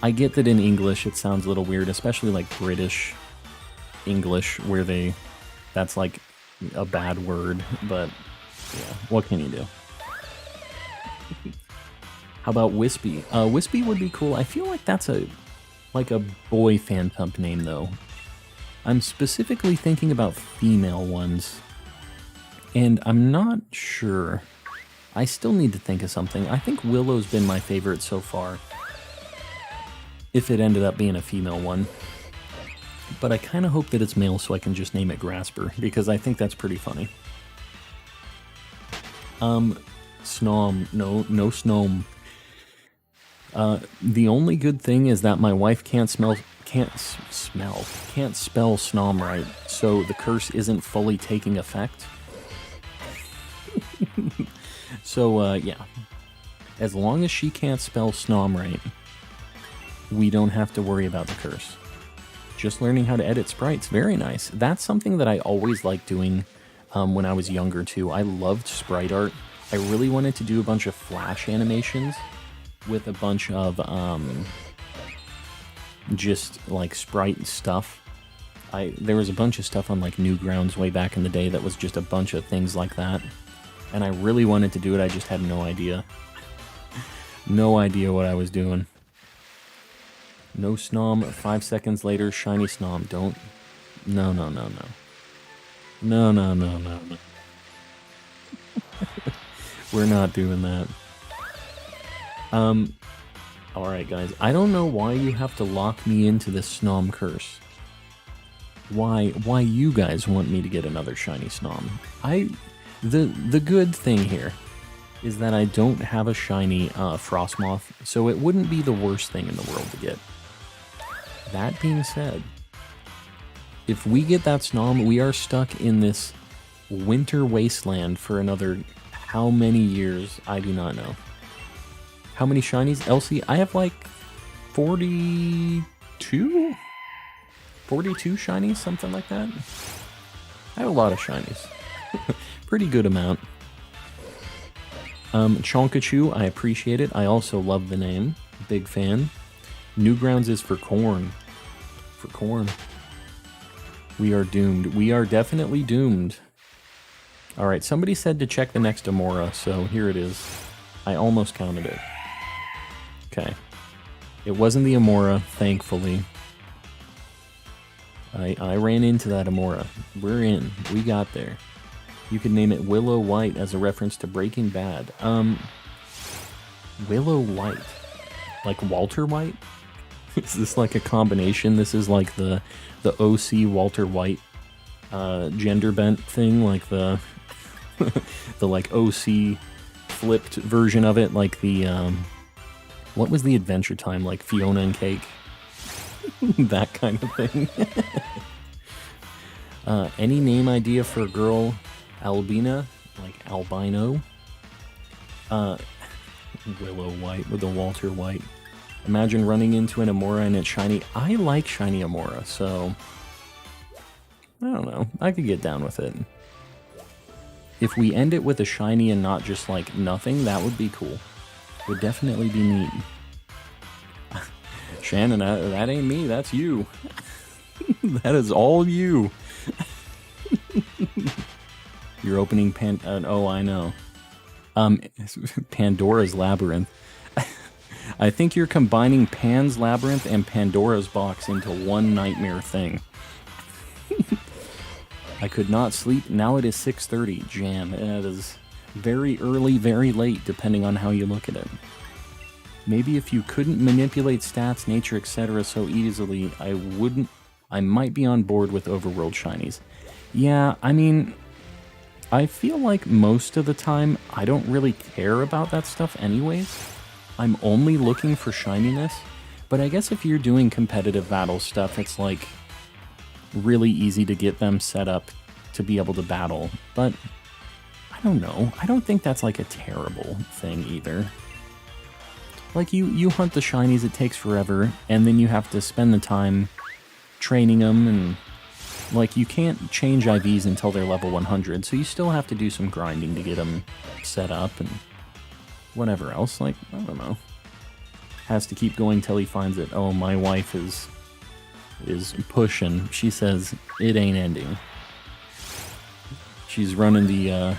I get that in English it sounds a little weird, especially like British English, where that's like a bad word, but yeah, what can you do? How about Wispy? Wispy would be cool. I feel like that's a boy Phantump name, though. I'm specifically thinking about female ones, and I'm not sure. I still need to think of something. I think Willow's been my favorite so far, if it ended up being a female one. But I kind of hope that it's male so I can just name it Grasper, because I think that's pretty funny. Snom. No Snom. The only good thing is that my wife can't spell Snom right, so the curse isn't fully taking effect. So, yeah. As long as she can't spell Snom right, we don't have to worry about the curse. Just learning how to edit sprites, very nice. That's something that I always liked doing when I was younger, too. I loved sprite art. I really wanted to do a bunch of Flash animations with a bunch of just like sprite stuff. There was a bunch of stuff on like Newgrounds way back in the day that was just a bunch of things like that, and I really wanted to do it. I just had no idea. No idea what I was doing. No Snom. 5 seconds later, shiny Snom. Don't. No. No. We're not doing that. Alright guys, I don't know why you have to lock me into this Snom curse. Why you guys want me to get another shiny Snom. The good thing here is that I don't have a shiny Frostmoth, so it wouldn't be the worst thing in the world to get. That being said, if we get that Snom, we are stuck in this winter wasteland for another how many years, I do not know. How many shinies? Elsie, I have like 42? 42 shinies, something like that. I have a lot of shinies. Pretty good amount. Chonkachu, I appreciate it. I also love the name. Big fan. Newgrounds is for corn. For corn. We are doomed. We are definitely doomed. Alright, somebody said to check the next Amora, so here it is. I almost counted it. Okay. It wasn't the Amora, thankfully. I ran into that Amora. We're in. We got there. You could name it Willow White as a reference to Breaking Bad. Willow White. Like Walter White? Is this like a combination? This is like the OC Walter White gender bent thing, like the the like OC flipped version of it, like the what was the Adventure Time, like Fiona and Cake? That kind of thing. Any name idea for a girl? Albina, like albino. Willow White with a Walter White. Imagine running into an Amora and it's shiny. I like shiny Amora, so I don't know. I could get down with it. If we end it with a shiny and not just like nothing, that would be cool. Would definitely be neat. Shannon, that ain't me, that's you. That is all you. You're opening oh, I know. Pandora's Labyrinth. I think you're combining Pan's Labyrinth and Pandora's Box into one nightmare thing. I could not sleep. Now it is 6:30. Jam. It is very early, very late, depending on how you look at it. Maybe if you couldn't manipulate stats, nature, etc. so easily, I might be on board with Overworld shinies. Yeah, I mean, I feel like most of the time, I don't really care about that stuff anyways. I'm only looking for shininess, but I guess if you're doing competitive battle stuff, it's like really easy to get them set up to be able to battle, but I don't know. I don't think that's like a terrible thing either. Like you hunt the shinies, it takes forever, and then you have to spend the time training them, and like you can't change IVs until they're level 100, so you still have to do some grinding to get them set up and whatever else. Like, I don't know. Has to keep going till he finds it. Oh, my wife is pushing. She says it ain't ending. She's running the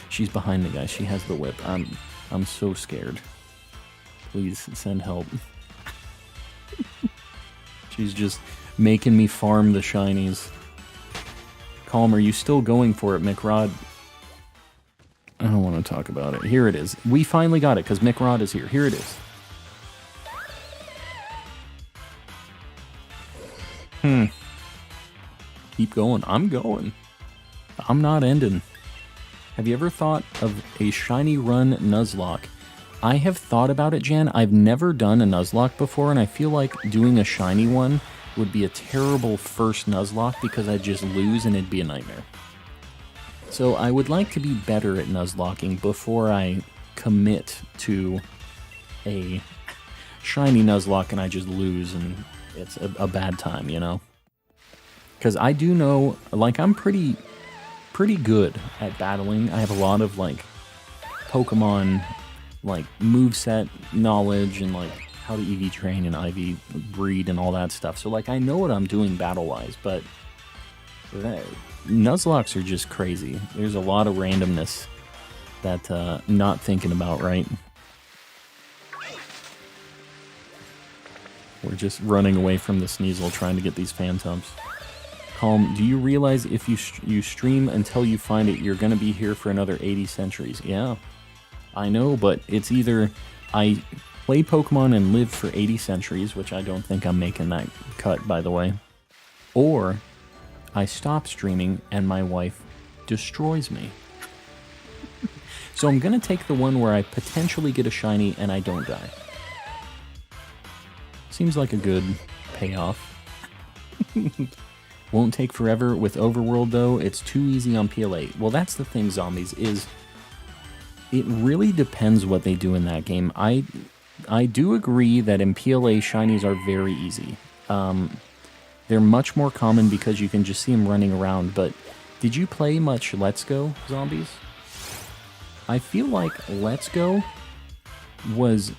she's behind the guy. She has the whip. I'm so scared. Please send help. She's just making me farm the shinies. Calm, are you still going for it, McRod? I don't want to talk about it. Here it is. We finally got it because McRod is here. Here it is. Keep going. I'm going. I'm not ending. Have you ever thought of a shiny run Nuzlocke? I have thought about it, Jan. I've never done a Nuzlocke before, and I feel like doing a shiny one would be a terrible first Nuzlocke because I'd just lose and it'd be a nightmare. So I would like to be better at Nuzlocking before I commit to a shiny Nuzlocke and I just lose and it's a bad time, you know? Because I do know, like, I'm pretty good at battling. I have a lot of, like, Pokemon, like, moveset knowledge and, like, how to EV train and IV breed and all that stuff. So, like, I know what I'm doing battle-wise, but Nuzlocks are just crazy. There's a lot of randomness that not thinking about, right? We're just running away from the Sneasel trying to get these Phantumps. Calm, do you realize if you stream until you find it, you're going to be here for another 80 centuries? Yeah, I know, but it's either I play Pokemon and live for 80 centuries, which I don't think I'm making that cut, by the way, or I stop streaming and my wife destroys me. So I'm going to take the one where I potentially get a shiny and I don't die. Seems like a good payoff. Won't take forever with Overworld, though. It's too easy on PLA. Well, that's the thing, Zombies, is it really depends what they do in that game. I do agree that in PLA, shinies are very easy. They're much more common because you can just see them running around, but did you play much Let's Go, Zombies? I feel like Let's Go was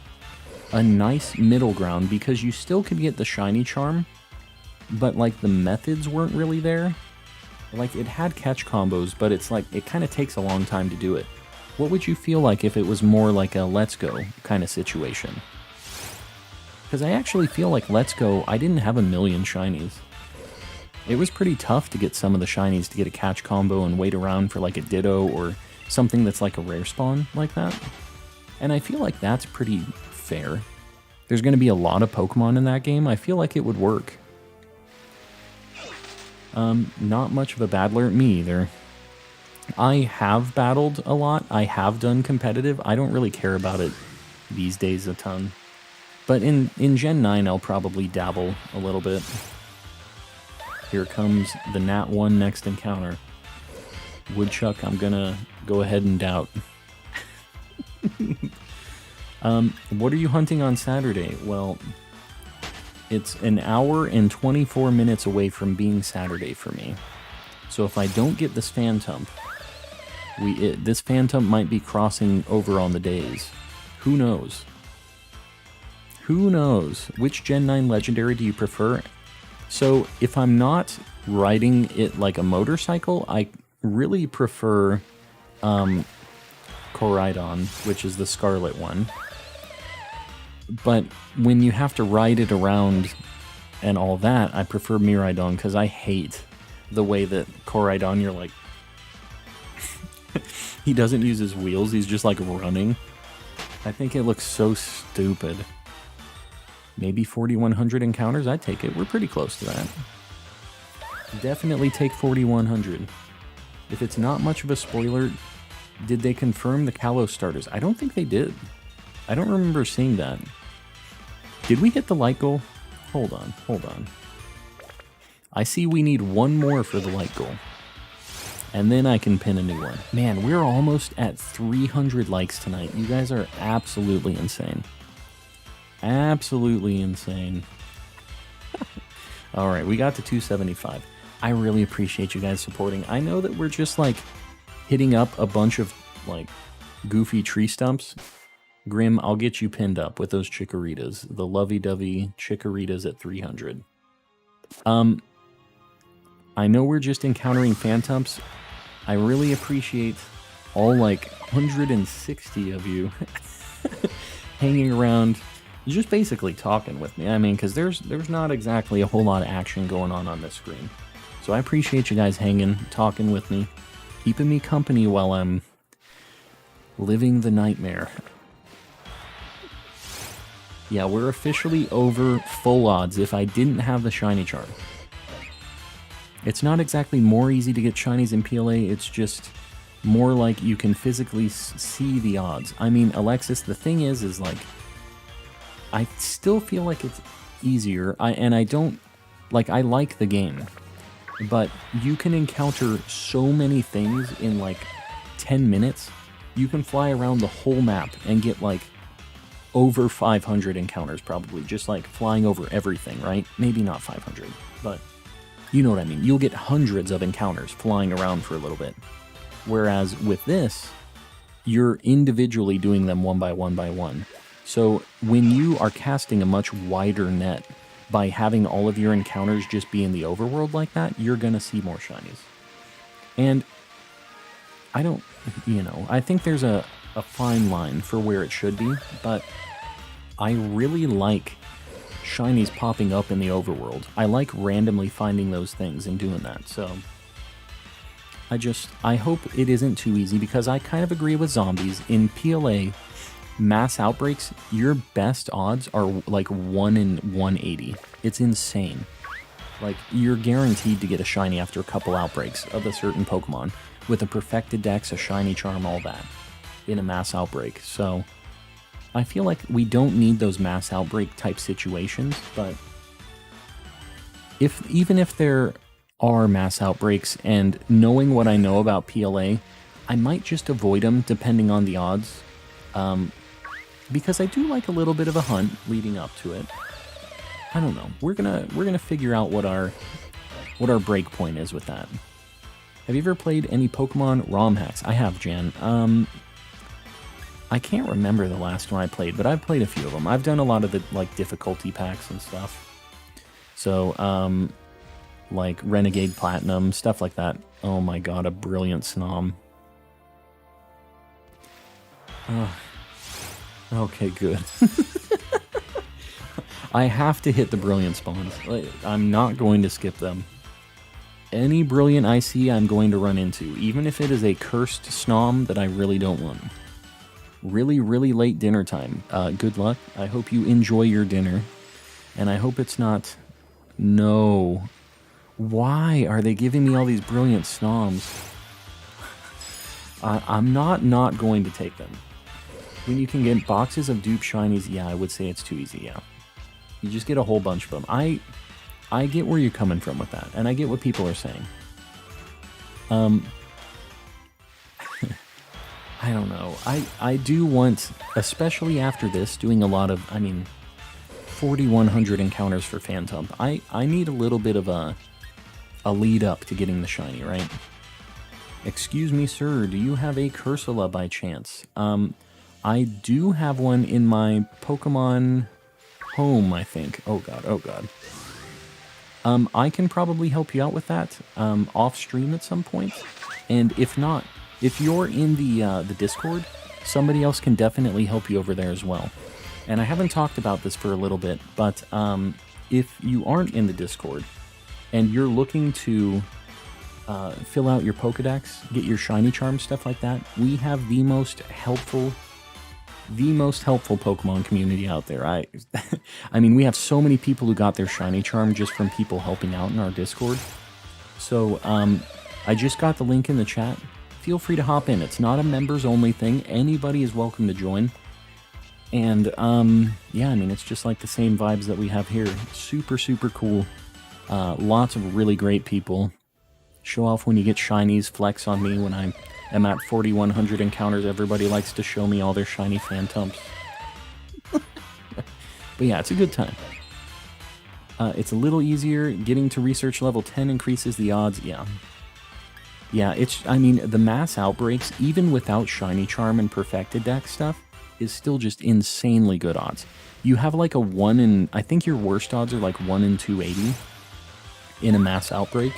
a nice middle ground because you still could get the shiny charm, but like the methods weren't really there. Like it had catch combos, but it's like it kind of takes a long time to do it. What would you feel like if it was more like a Let's Go kind of situation? Because I actually feel like Let's Go, I didn't have a million shinies. It was pretty tough to get some of the shinies to get a catch combo and wait around for like a Ditto or something that's like a rare spawn like that. And I feel like that's pretty fair. There's going to be a lot of Pokemon in that game. I feel like it would work. Not much of a battler. Me either. I have battled a lot. I have done competitive. I don't really care about it these days a ton. But in Gen 9, I'll probably dabble a little bit. Here comes the Nat 1 next encounter. Woodchuck, I'm gonna go ahead and doubt. What are you hunting on Saturday? Well, it's an hour and 24 minutes away from being Saturday for me. So if I don't get this Phantump, this Phantump might be crossing over on the days. Who knows? Who knows? Which Gen 9 Legendary do you prefer? So if I'm not riding it like a motorcycle, I really prefer Koraidon, which is the Scarlet one. But when you have to ride it around and all that, I prefer Miraidon because I hate the way that Koraidon, you're like... he doesn't use his wheels, he's just like running. I think it looks so stupid. Maybe 4,100 encounters? I'd take it. We're pretty close to that. Definitely take 4,100. If it's not much of a spoiler, did they confirm the Kalos starters? I don't think they did. I don't remember seeing that. Did we hit the light goal? Hold on, hold on. I see we need one more for the light goal. And then I can pin a new one. Man, we're almost at 300 likes tonight. You guys are absolutely insane. Absolutely insane. Alright, we got to 275. I really appreciate you guys supporting. I know that we're just like hitting up a bunch of like goofy tree stumps. Grim, I'll get you pinned up with those Chikoritas. The lovey-dovey Chikoritas at 300. I know we're just encountering Phantumps. I really appreciate all like 160 of you hanging around, just basically talking with me. I mean, because there's not exactly a whole lot of action going on this screen. So I appreciate you guys hanging, talking with me, keeping me company while I'm living the nightmare. Yeah, we're officially over full odds if I didn't have the shiny charm. It's not exactly more easy to get shinies in PLA, it's just more like you can physically see the odds. I mean, Alexis, the thing is like, I still feel like it's easier, and I don't, like, I like the game, but you can encounter so many things in like 10 minutes. You can fly around the whole map and get like over 500 encounters probably, just like flying over everything, right? Maybe not 500, but you know what I mean. You'll get hundreds of encounters flying around for a little bit. Whereas with this, you're individually doing them one by one by one. So when you are casting a much wider net by having all of your encounters just be in the overworld like that, you're going to see more shinies. And I don't, you know, I think there's a fine line for where it should be, but I really like shinies popping up in the overworld. I like randomly finding those things and doing that, so I hope it isn't too easy, because I kind of agree with zombies. In PLA, mass outbreaks, your best odds are like 1 in 180. It's insane. Like, you're guaranteed to get a shiny after a couple outbreaks of a certain Pokemon, with a perfected dex, a shiny charm, all that, in a mass outbreak. So I feel like we don't need those mass outbreak type situations, but even if there are mass outbreaks, and knowing what I know about PLA, I might just avoid them depending on the odds, because I do like a little bit of a hunt leading up to it. I don't know. We're gonna figure out what our break point is with that. Have you ever played any Pokemon ROM hacks? I have, Jan. I can't remember the last one I played, but I've played a few of them. I've done a lot of the like difficulty packs and stuff. So, like Renegade Platinum, stuff like that. Oh my god, a brilliant Snom. Okay, good. I have to hit the brilliant spawns. I'm not going to skip them. Any brilliant I see, I'm going to run into, even if it is a cursed snom that I really don't want. Really, really late dinner time. Good luck. I hope you enjoy your dinner. And I hope it's not... No. Why are they giving me all these brilliant snoms? I'm not going to take them. When you can get boxes of dupe shinies, yeah, I would say it's too easy, yeah. You just get a whole bunch of them. I get where you're coming from with that, and I get what people are saying. I don't know. I do want, especially after this, doing a lot of, 4,100 encounters for Phantump. I need a little bit of a lead up to getting the shiny, right? Excuse me, sir, do you have a Cursula by chance? I do have one in my Pokemon home, I think. Oh god, oh god. I can probably help you out with that off stream at some point. And if not, if you're in the Discord, somebody else can definitely help you over there as well. And I haven't talked about this for a little bit, but if you aren't in the Discord and you're looking to fill out your Pokedex, get your shiny charm, stuff like that, we have the most helpful Pokemon community out there. I mean, we have so many people who got their shiny charm just from people helping out in our Discord. So I just got the link in the chat. Feel free to hop in. It's not a members only thing. Anybody is welcome to join. And yeah, I mean, it's just like the same vibes that we have here. Super, super cool. Lots of really great people. Show off when you get shinies, flex on me when I am at 4,100 encounters. Everybody likes to show me all their shiny Phantumps. But yeah, it's a good time. It's a little easier. Getting to research level 10 increases the odds. Yeah. Yeah, I mean, the mass outbreaks, even without shiny charm and perfected deck stuff, is still just insanely good odds. You have like a 1 in... I think your worst odds are like 1 in 280 in a mass outbreak.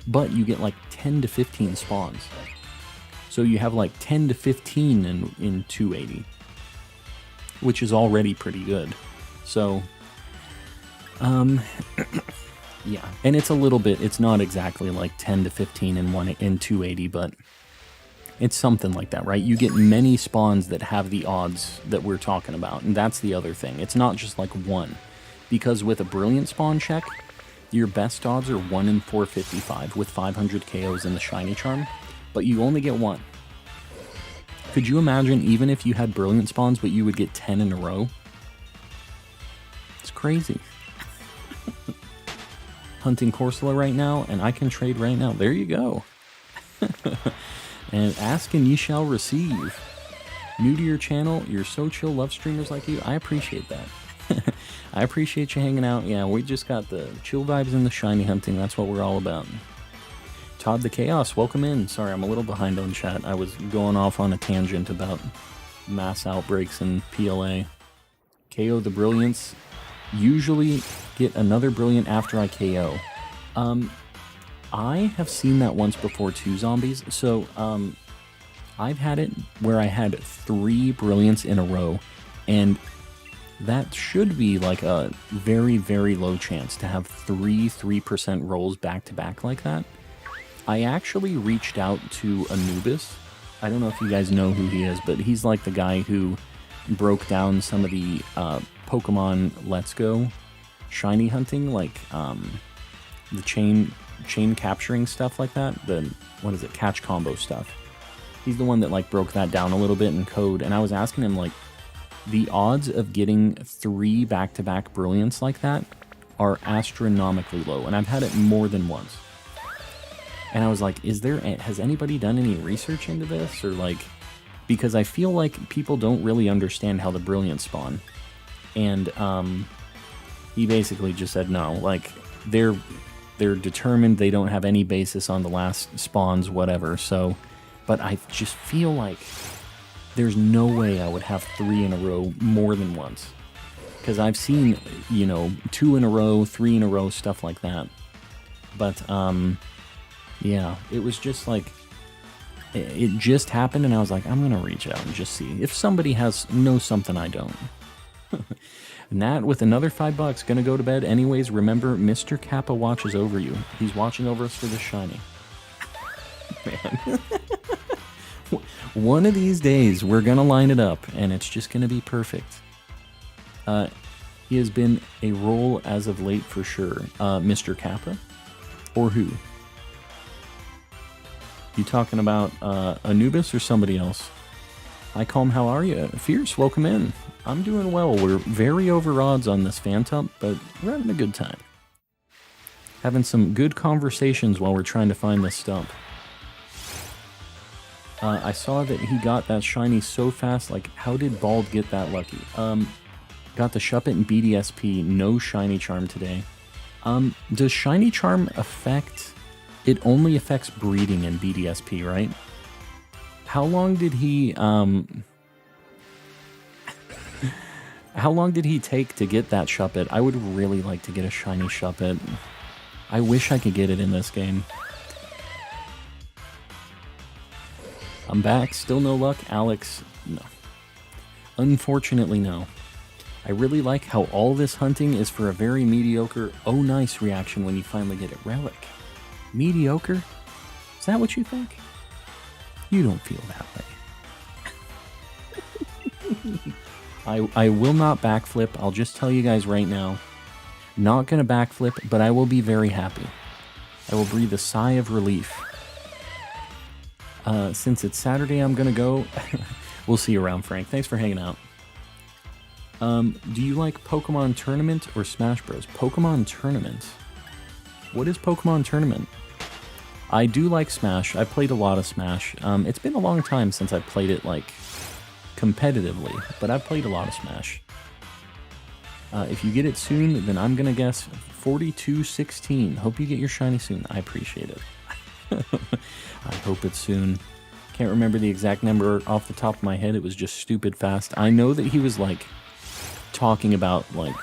But you get like 10 to 15 spawns. So you have like 10 to 15 in 280. Which is already pretty good. So, yeah. And it's a little bit, it's not exactly like 10 to 15 in 280, but it's something like that, right? You get many spawns that have the odds that we're talking about. And that's the other thing. It's not just like one. Because with a brilliant spawn check, your best odds are 1 in 455 with 500 KOs in the shiny charm, but you only get one. Could you imagine even if you had brilliant spawns, but you would get 10 in a row? It's crazy. Hunting Corsola right now, and I can trade right now. There you go. And ask and ye shall receive. New to your channel, you're so chill, love streamers like you. I appreciate that. I appreciate you hanging out. Yeah, we just got the chill vibes and the shiny hunting. That's what we're all about. Todd the Chaos, welcome in. Sorry, I'm a little behind on chat. I was going off on a tangent about mass outbreaks and PLA. KO the Brilliance. Usually get another Brilliant after I KO. I have seen that once before too, zombies. So, I've had it where I had 3 Brilliants in a row, and that should be like a very, very low chance to have 3% rolls back to back like that. I actually reached out to Anubis. I don't know if you guys know who he is, but he's like the guy who broke down some of the Pokemon Let's Go shiny hunting, like the chain capturing stuff like that. The, what is it, catch combo stuff. He's the one that like broke that down a little bit in code, and I was asking him like, the odds of getting 3 back-to-back Brilliants like that are astronomically low, and I've had it more than once. And I was like, has anybody done any research into this? Or like, because I feel like people don't really understand how the Brilliants spawn. And he basically just said no, like, they're determined, they don't have any basis on the last spawns, whatever, so, but I just feel like there's no way I would have 3 in a row more than once. Because I've seen, 2 in a row, 3 in a row, stuff like that. But, yeah, it was just like, it just happened, and I was like, I'm going to reach out and just see if somebody knows something I don't. Nat with another $5. Gonna go to bed anyways. Remember, Mr. Kappa watches over you. He's watching over us for the shiny. Man. One of these days, we're gonna line it up, and it's just gonna be perfect. He has been a role as of late for sure. Mr. Kappa? Or who? You talking about Anubis or somebody else? Hi, Calm, how are you? Fierce, welcome in. I'm doing well. We're very over odds on this Phantump, but we're having a good time. Having some good conversations while we're trying to find this stump. I saw that he got that shiny so fast. Like, how did Bald get that lucky? Got the Shuppet and BDSP. No Shiny Charm today. Does Shiny Charm affect... It only affects breeding in BDSP, right? How long did he... How long did he take to get that Shuppet? I would really like to get a shiny Shuppet. I wish I could get it in this game. I'm back. Still no luck. Alex, no. Unfortunately, no. I really like how all this hunting is for a very mediocre, oh nice reaction when you finally get it. Relic. Mediocre? Is that what you think? You don't feel that way. I will not backflip. I'll just tell you guys right now. Not gonna backflip, but I will be very happy. I will breathe a sigh of relief. Since it's Saturday, I'm gonna go. We'll see you around, Frank. Thanks for hanging out. Do you like Pokemon Tournament or Smash Bros? Pokemon Tournament? What is Pokemon Tournament? I do like Smash. I played a lot of Smash. It's been a long time since I played it, like, competitively, but I've played a lot of Smash. If you get it soon, then I'm gonna guess 4216. Hope you get your shiny soon. I appreciate it. I hope it's soon. Can't remember the exact number off the top of my head. It was just stupid fast. I know that he was, like, talking about, like,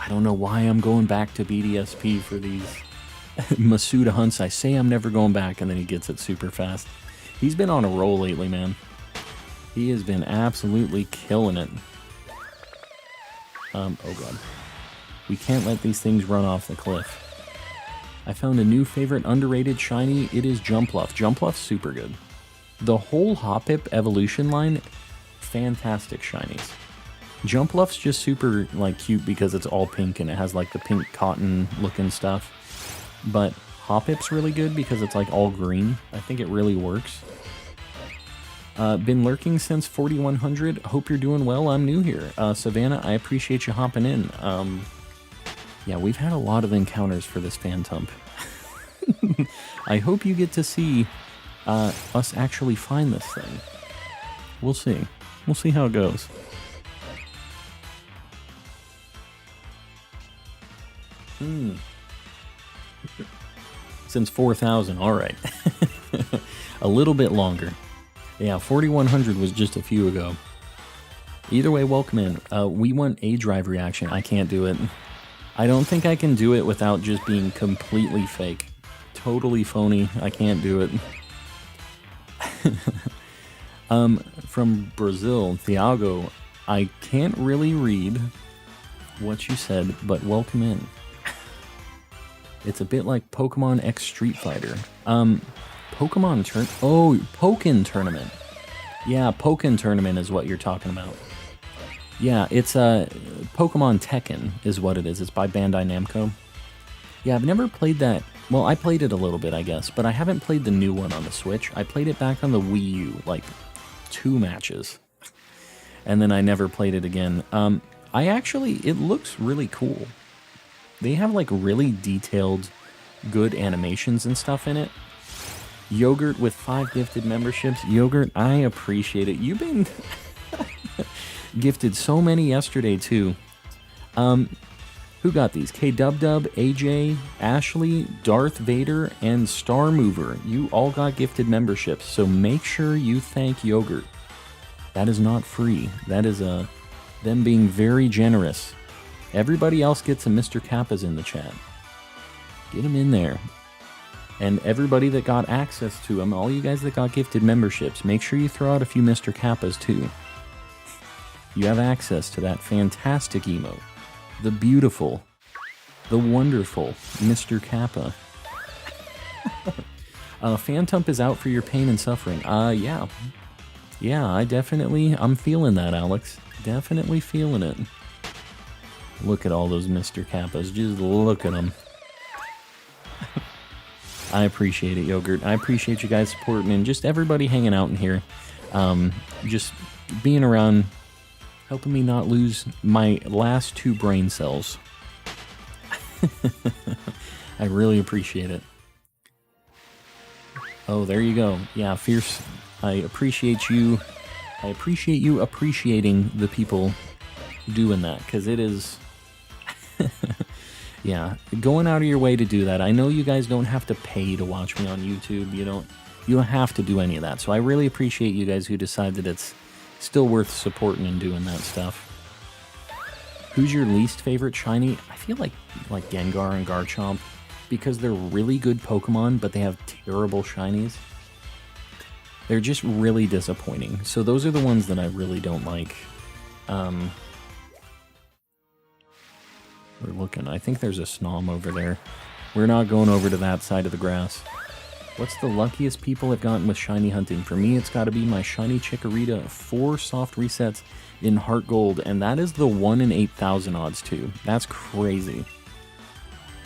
I don't know why I'm going back to BDSP for these Masuda hunts. I say I'm never going back, and then he gets it super fast. He's been on a roll lately, man. He has been absolutely killing it. Oh god. We can't let these things run off the cliff. I found a new favorite underrated shiny. It is Jumpluff. Jumpluff's super good. The whole Hoppip evolution line, fantastic shinies. Jumpluff's just super, like, cute because it's all pink and it has, like, the pink cotton looking stuff. But Hoppip's really good because it's, like, all green. I think it really works. Been lurking since 4100. Hope you're doing well. I'm new here. Savannah, I appreciate you hopping in. Yeah, we've had a lot of encounters for this Phantump. I hope you get to see us actually find this thing. We'll see. We'll see how it goes. Since 4,000, all right. A little bit longer. Yeah, 4,100 was just a few ago. Either way, welcome in. We want a drive reaction. I can't do it. I don't think I can do it without just being completely fake. Totally phony. I can't do it. From Brazil, Thiago, I can't really read what you said, but welcome in. It's a bit like Pokemon X Street Fighter. Pokemon Pokken Tournament. Yeah, Pokken Tournament is what you're talking about. Yeah, it's Pokemon Tekken is what it is. It's by Bandai Namco. Yeah, I've never played that. Well, I played it a little bit, I guess, but I haven't played the new one on the Switch. I played it back on the Wii U, like 2 matches. And then I never played it again. It looks really cool. They have, like, really detailed, good animations and stuff in it. Yogurt with 5 gifted memberships. Yogurt, I appreciate it. You've been gifted so many yesterday, too. Who got these? K-Dub-Dub, AJ, Ashley, Darth Vader, and Star Mover. You all got gifted memberships, so make sure you thank Yogurt. That is not free. That is them being very generous. Everybody else gets a Mr. Kappas in the chat. Get them in there. And everybody that got access to them, all you guys that got gifted memberships, make sure you throw out a few Mr. Kappas too. you have access to that fantastic emote. The beautiful, the wonderful Mr. Kappa. Phantump is out for your pain and suffering. Yeah. Yeah, I'm feeling that, Alex. Definitely feeling it. Look at all those Mr. Kappas. Just look at them. I appreciate it, Yogurt. I appreciate you guys supporting and just everybody hanging out in here. Just being around, helping me not lose my last 2 brain cells. I really appreciate it. Oh, there you go. Yeah, Fierce. I appreciate you. I appreciate you appreciating the people doing that, because it is... yeah, going out of your way to do that. I know you guys don't have to pay to watch me on YouTube. You don't have to do any of that. So I really appreciate you guys who decide that it's still worth supporting and doing that stuff. Who's your least favorite shiny? I feel like Gengar and Garchomp, because they're really good Pokemon, but they have terrible shinies. They're just really disappointing. So those are the ones that I really don't like. We're looking. I think there's a Snom over there. We're not going over to that side of the grass. What's the luckiest people have gotten with shiny hunting? For me, it's got to be my shiny Chikorita, 4 soft resets in Heart Gold, and that is the 1 in 8,000 odds too. That's crazy.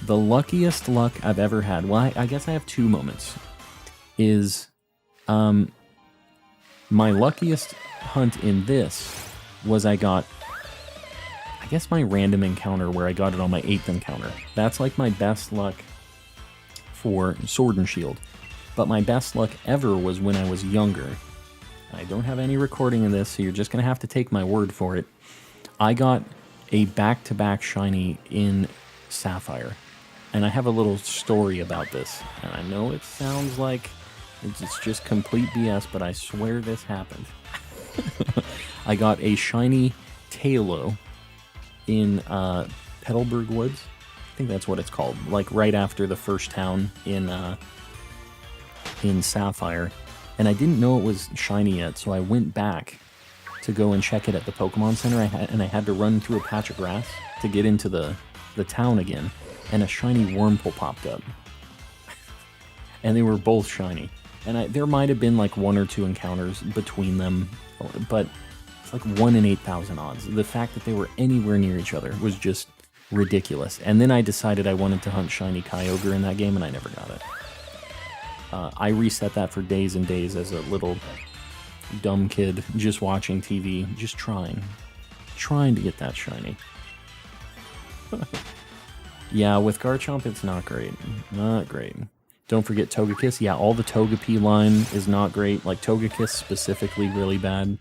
The luckiest luck I've ever had, well, I guess I have 2 moments, is my luckiest hunt in this was I got, I guess, my random encounter where I got it on my 8th encounter. That's like my best luck for Sword and Shield. But my best luck ever was when I was younger. I don't have any recording of this, so you're just going to have to take my word for it. I got a back-to-back shiny in Sapphire. And I have a little story about this. And I know it sounds like it's just complete BS, but I swear this happened. I got a shiny Tailo in Petalburg Woods. I think that's what it's called. Like right after the first town in Sapphire. And I didn't know it was shiny yet, so I went back to go and check it at the Pokemon Center. And I had to run through a patch of grass to get into the town again. And a shiny Wurmple popped up. And they were both shiny. And there might have been like 1 or 2 encounters between them, but it's like 1 in 8,000 odds. The fact that they were anywhere near each other was just ridiculous. And then I decided I wanted to hunt shiny Kyogre in that game, and I never got it. I reset that for days and days as a little dumb kid, just watching TV, just trying to get that shiny. Yeah, with Garchomp, it's not great. Not great. Don't forget Togekiss. Yeah, all the Togepi line is not great. Like, Togekiss specifically really bad.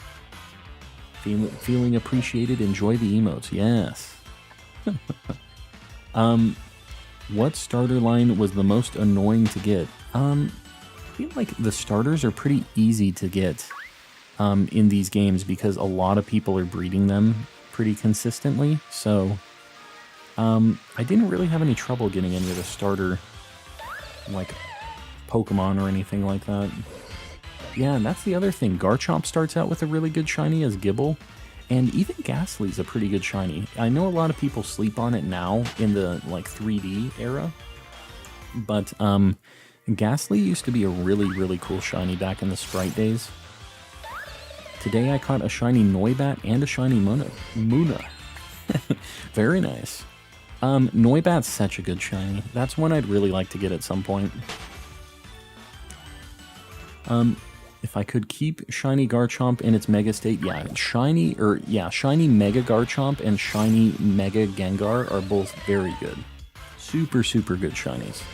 Feeling appreciated. Enjoy the emotes. Yes. What starter line was the most annoying to get? I feel like the starters are pretty easy to get in these games because a lot of people are breeding them pretty consistently. So I didn't really have any trouble getting any of the starter like Pokemon or anything like that. Yeah, and that's the other thing. Garchomp starts out with a really good shiny as Gibble, and even Ghastly's a pretty good shiny. I know a lot of people sleep on it now in the like 3D era, but Ghastly used to be a really, really cool shiny back in the Sprite days. Today I caught a shiny Noibat and a shiny Muna. Very nice. Noibat's such a good shiny. That's one I'd really like to get at some point. If I could keep shiny Garchomp in its Mega state, shiny Mega Garchomp and shiny Mega Gengar are both very good. Super, super good shinies.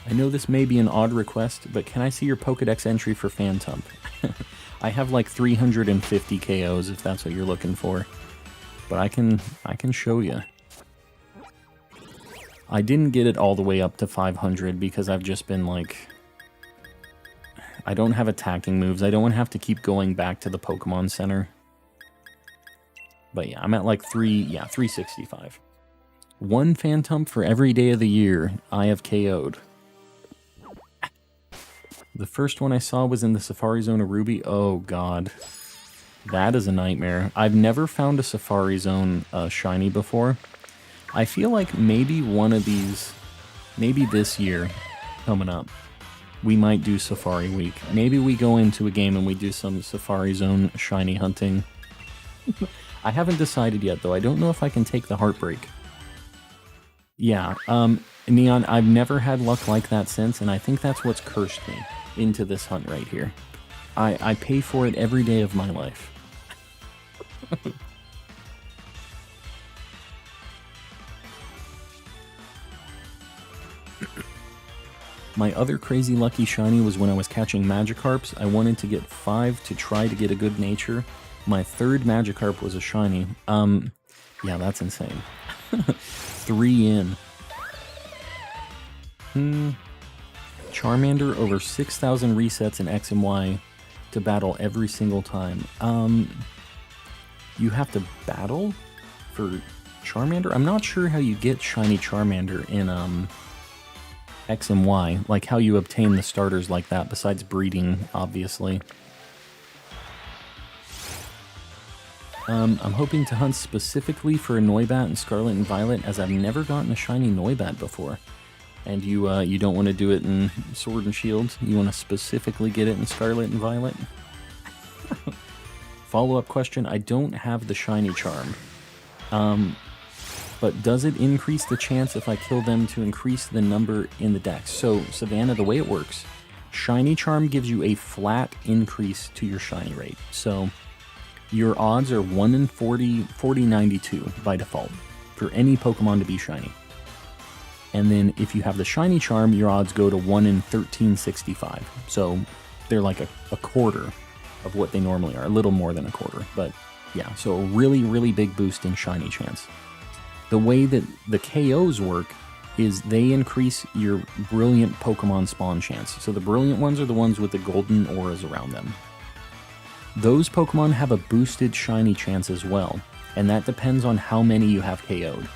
I know this may be an odd request, but can I see your Pokedex entry for Phantump? I have like 350 KOs if that's what you're looking for. But I can show you. I didn't get it all the way up to 500 because I've just been like... I don't have attacking moves. I don't want to have to keep going back to the Pokemon Center. But yeah, I'm at like 365. 1 Phantump for every day of the year I have KO'd. The first one I saw was in the Safari Zone of Ruby. Oh god. That is a nightmare. I've never found a Safari Zone shiny before. I feel like maybe one of these, maybe this year coming up, we might do Safari Week. Maybe we go into a game and we do some Safari Zone shiny hunting. I haven't decided yet, though. I don't know if I can take the heartbreak. Yeah, Neon, I've never had luck like that since, and I think that's what's cursed me into this hunt right here. I pay for it every day of my life. My other crazy lucky shiny was when I was catching Magikarps. I wanted to get 5 to try to get a good nature. My third Magikarp was a shiny. Yeah, that's insane. 3 in. Charmander over 6,000 resets in X and Y to battle every single time. You have to battle for Charmander? I'm not sure how you get shiny Charmander in X and Y, like how you obtain the starters like that, besides breeding, obviously. I'm hoping to hunt specifically for a Noibat in Scarlet and Violet, as I've never gotten a shiny Noibat before. And you don't want to do it in Sword and Shield, you want to specifically get it in Scarlet and Violet? Follow-up question, I don't have the shiny charm. But does it increase the chance if I kill them to increase the number in the dex? So, Savannah, the way it works, shiny charm gives you a flat increase to your shiny rate. So, your odds are 1 in 4092 by default for any Pokemon to be shiny. And then if you have the shiny charm, your odds go to 1 in 1365. So, they're like a quarter of what they normally are. A little more than a quarter, but yeah. So, a really, really big boost in shiny chance. The way that the KOs work is they increase your brilliant Pokemon spawn chance. So the brilliant ones are the ones with the golden auras around them. Those Pokemon have a boosted shiny chance as well, and that depends on how many you have KO'd.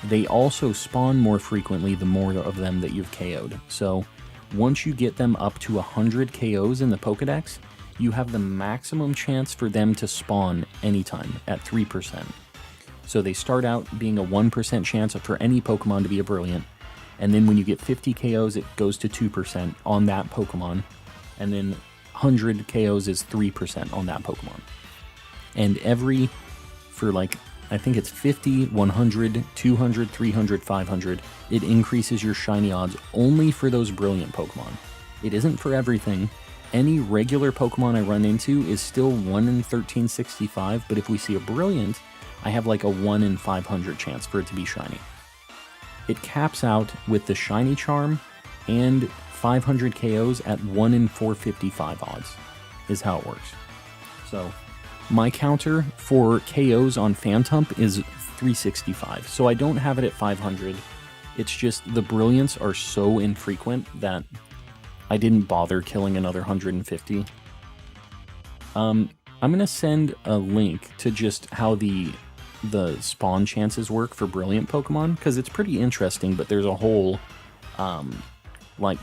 They also spawn more frequently the more of them that you've KO'd. So once you get them up to 100 KOs in the Pokedex, you have the maximum chance for them to spawn anytime at 3%. So they start out being a 1% chance for any Pokemon to be a brilliant, and then when you get 50 KOs, it goes to 2% on that Pokemon, and then 100 KOs is 3% on that Pokemon. And for like, I think it's 50, 100, 200, 300, 500, it increases your shiny odds only for those brilliant Pokemon. It isn't for everything. Any regular Pokemon I run into is still 1 in 1365, but if we see a brilliant, I have like a 1 in 500 chance for it to be shiny. It caps out with the shiny charm and 500 KOs at 1 in 455 odds, is how it works. So, my counter for KOs on Phantump is 365, so I don't have it at 500. It's just the brilliants are so infrequent that I didn't bother killing another 150. I'm going to send a link to just how the spawn chances work for brilliant Pokemon, because it's pretty interesting, but there's a whole, like,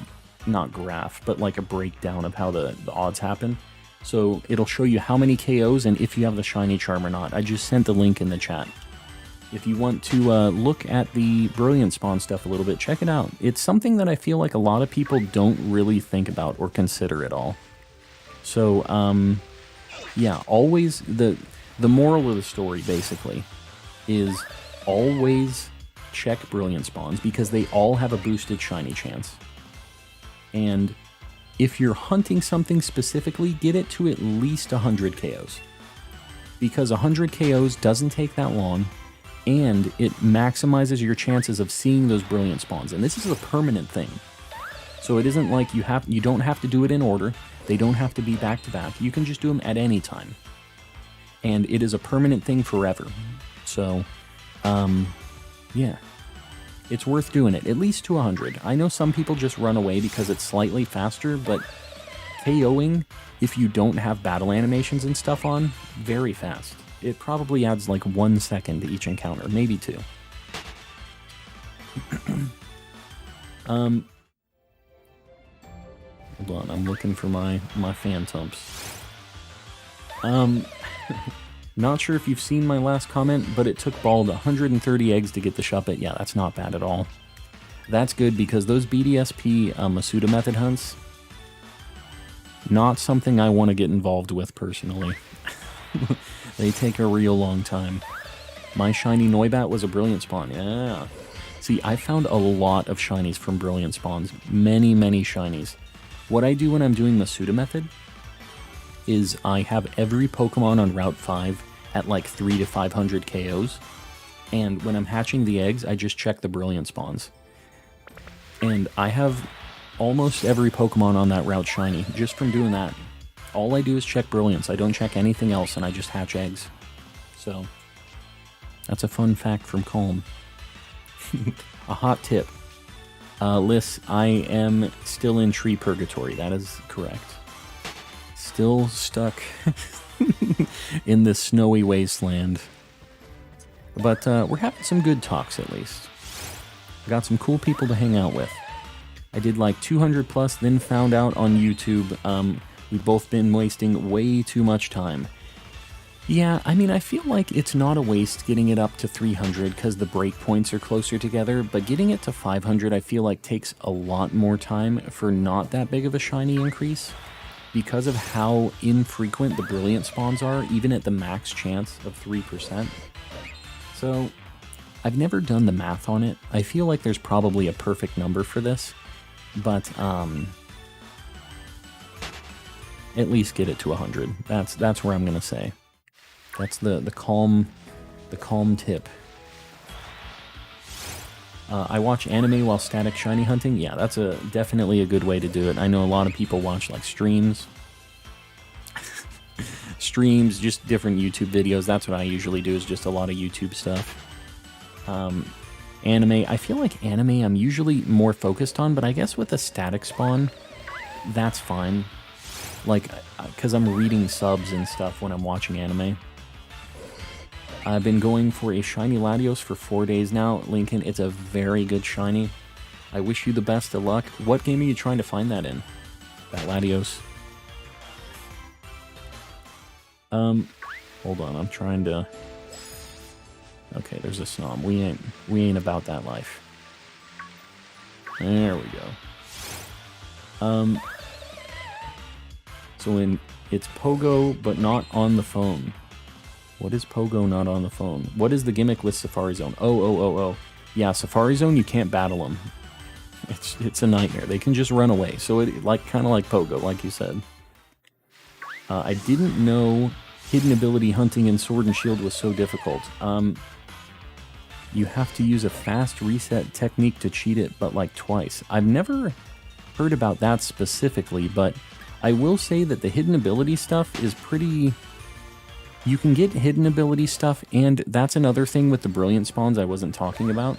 not graph, but like a breakdown of how the odds happen. So it'll show you how many KOs and if you have the shiny charm or not. I just sent the link in the chat. If you want to look at the brilliant spawn stuff a little bit, check it out. It's something that I feel like a lot of people don't really think about or consider at all. So, yeah, always the moral of the story, basically, is always check brilliant spawns, because they all have a boosted shiny chance. And if you're hunting something specifically, get it to at least 100 KOs. Because 100 KOs doesn't take that long, and it maximizes your chances of seeing those brilliant spawns. And this is a permanent thing. So it isn't like you don't have to do it in order. They don't have to be back to back. You can just do them at any time. And it is a permanent thing forever. So, yeah. It's worth doing it, at least to 100. I know some people just run away because it's slightly faster, but KOing, if you don't have battle animations and stuff on, very fast. It probably adds like 1 second to each encounter, maybe 2. Hold on, I'm looking for my Phantumps. Not sure if you've seen my last comment, but it took Bald 130 eggs to get the Shuppet. Yeah, that's not bad at all. That's good because those BDSP Masuda method hunts, not something I want to get involved with personally. They take a real long time. My shiny Noibat was a brilliant spawn. Yeah. See, I found a lot of shinies from brilliant spawns. Many, many shinies. What I do when I'm doing Masuda method is I have every Pokemon on Route 5 at like 300 to 500 KOs. And when I'm hatching the eggs, I just check the brilliant spawns. And I have almost every Pokemon on that route shiny, just from doing that. All I do is check brilliance. I don't check anything else, and I just hatch eggs. So, that's a fun fact from Calm. A hot tip. Liz, I am still in tree purgatory. That is correct. Still stuck in this snowy wasteland. But we're having some good talks, at least. I got some cool people to hang out with. I did like 200 plus, then found out on YouTube we've both been wasting way too much time. Yeah, I mean, I feel like it's not a waste getting it up to 300 because the breakpoints are closer together, but getting it to 500 I feel like takes a lot more time for not that big of a shiny increase because of how infrequent the brilliant spawns are, even at the max chance of 3%. So, I've never done the math on it. I feel like there's probably a perfect number for this, but at least get it to 100. That's where I'm gonna say. That's the calm tip. I watch anime while static shiny hunting. Yeah, that's definitely a good way to do it. I know a lot of people watch like streams, just different YouTube videos. That's what I usually do, is just a lot of YouTube stuff. Anime, I feel like anime I'm usually more focused on, but I guess with a static spawn, that's fine. Like, because I'm reading subs and stuff when I'm watching anime. I've been going for a shiny Latios for 4 days now. Lincoln, it's a very good shiny. I wish you the best of luck. What game are you trying to find that in? That Latios? Hold on, I'm trying to... Okay, there's a Snom. We ain't about that life. There we go. So it's Pogo, but not on the phone. What is Pogo not on the phone? What is the gimmick with Safari Zone? Oh. Yeah, Safari Zone, you can't battle them. It's a nightmare. They can just run away. So it kind of like Pogo, like you said. I didn't know hidden ability hunting in Sword and Shield was so difficult. You have to use a fast reset technique to cheat it, but like twice. I've never heard about that specifically, but I will say that the hidden ability stuff is pretty... You can get hidden ability stuff, and that's another thing with the brilliant spawns I wasn't talking about.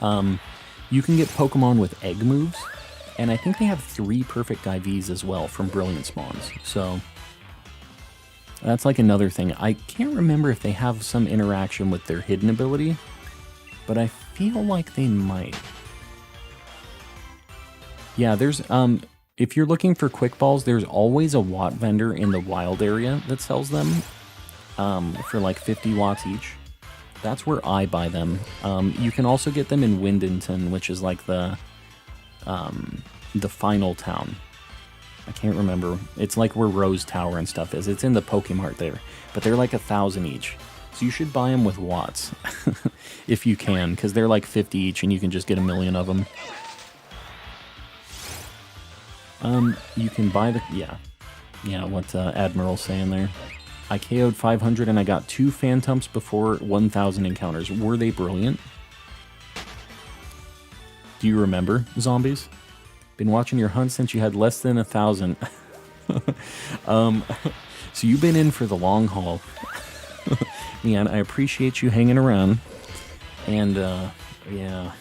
You can get Pokemon with egg moves, and I think they have 3 perfect IVs as well from brilliant spawns, so... That's like another thing. I can't remember if they have some interaction with their hidden ability, but I feel like they might. Yeah, there's, if you're looking for quick balls, there's always a watt vendor in the wild area that sells them, for like 50 watts each. That's where I buy them. You can also get them in Windington, which is like the final town. I can't remember. It's like where Rose Tower and stuff is. It's in the Pokemart there. But they're like 1,000 each. So you should buy them with watts. If you can, because they're like 50 each and you can just get 1,000,000 of them. You can buy the... Yeah, what Admiral's saying there. I KO'd 500 and I got 2 Phantumps before 1,000 encounters. Were they brilliant? Do you remember, zombies? Been watching your hunt since you had less than 1,000. So you've been in for the long haul. Man, I appreciate you hanging around. And, yeah.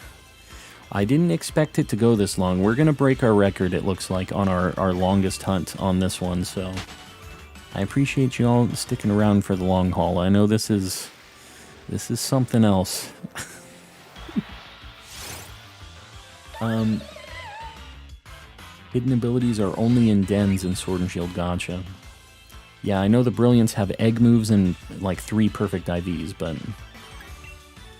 I didn't expect it to go this long. We're going to break our record, it looks like, on our longest hunt on this one, so... I appreciate you all sticking around for the long haul. I know this is something else. Hidden abilities are only in dens in Sword and Shield. Gotcha. Yeah, I know the Brilliants have egg moves and like 3 perfect IVs, but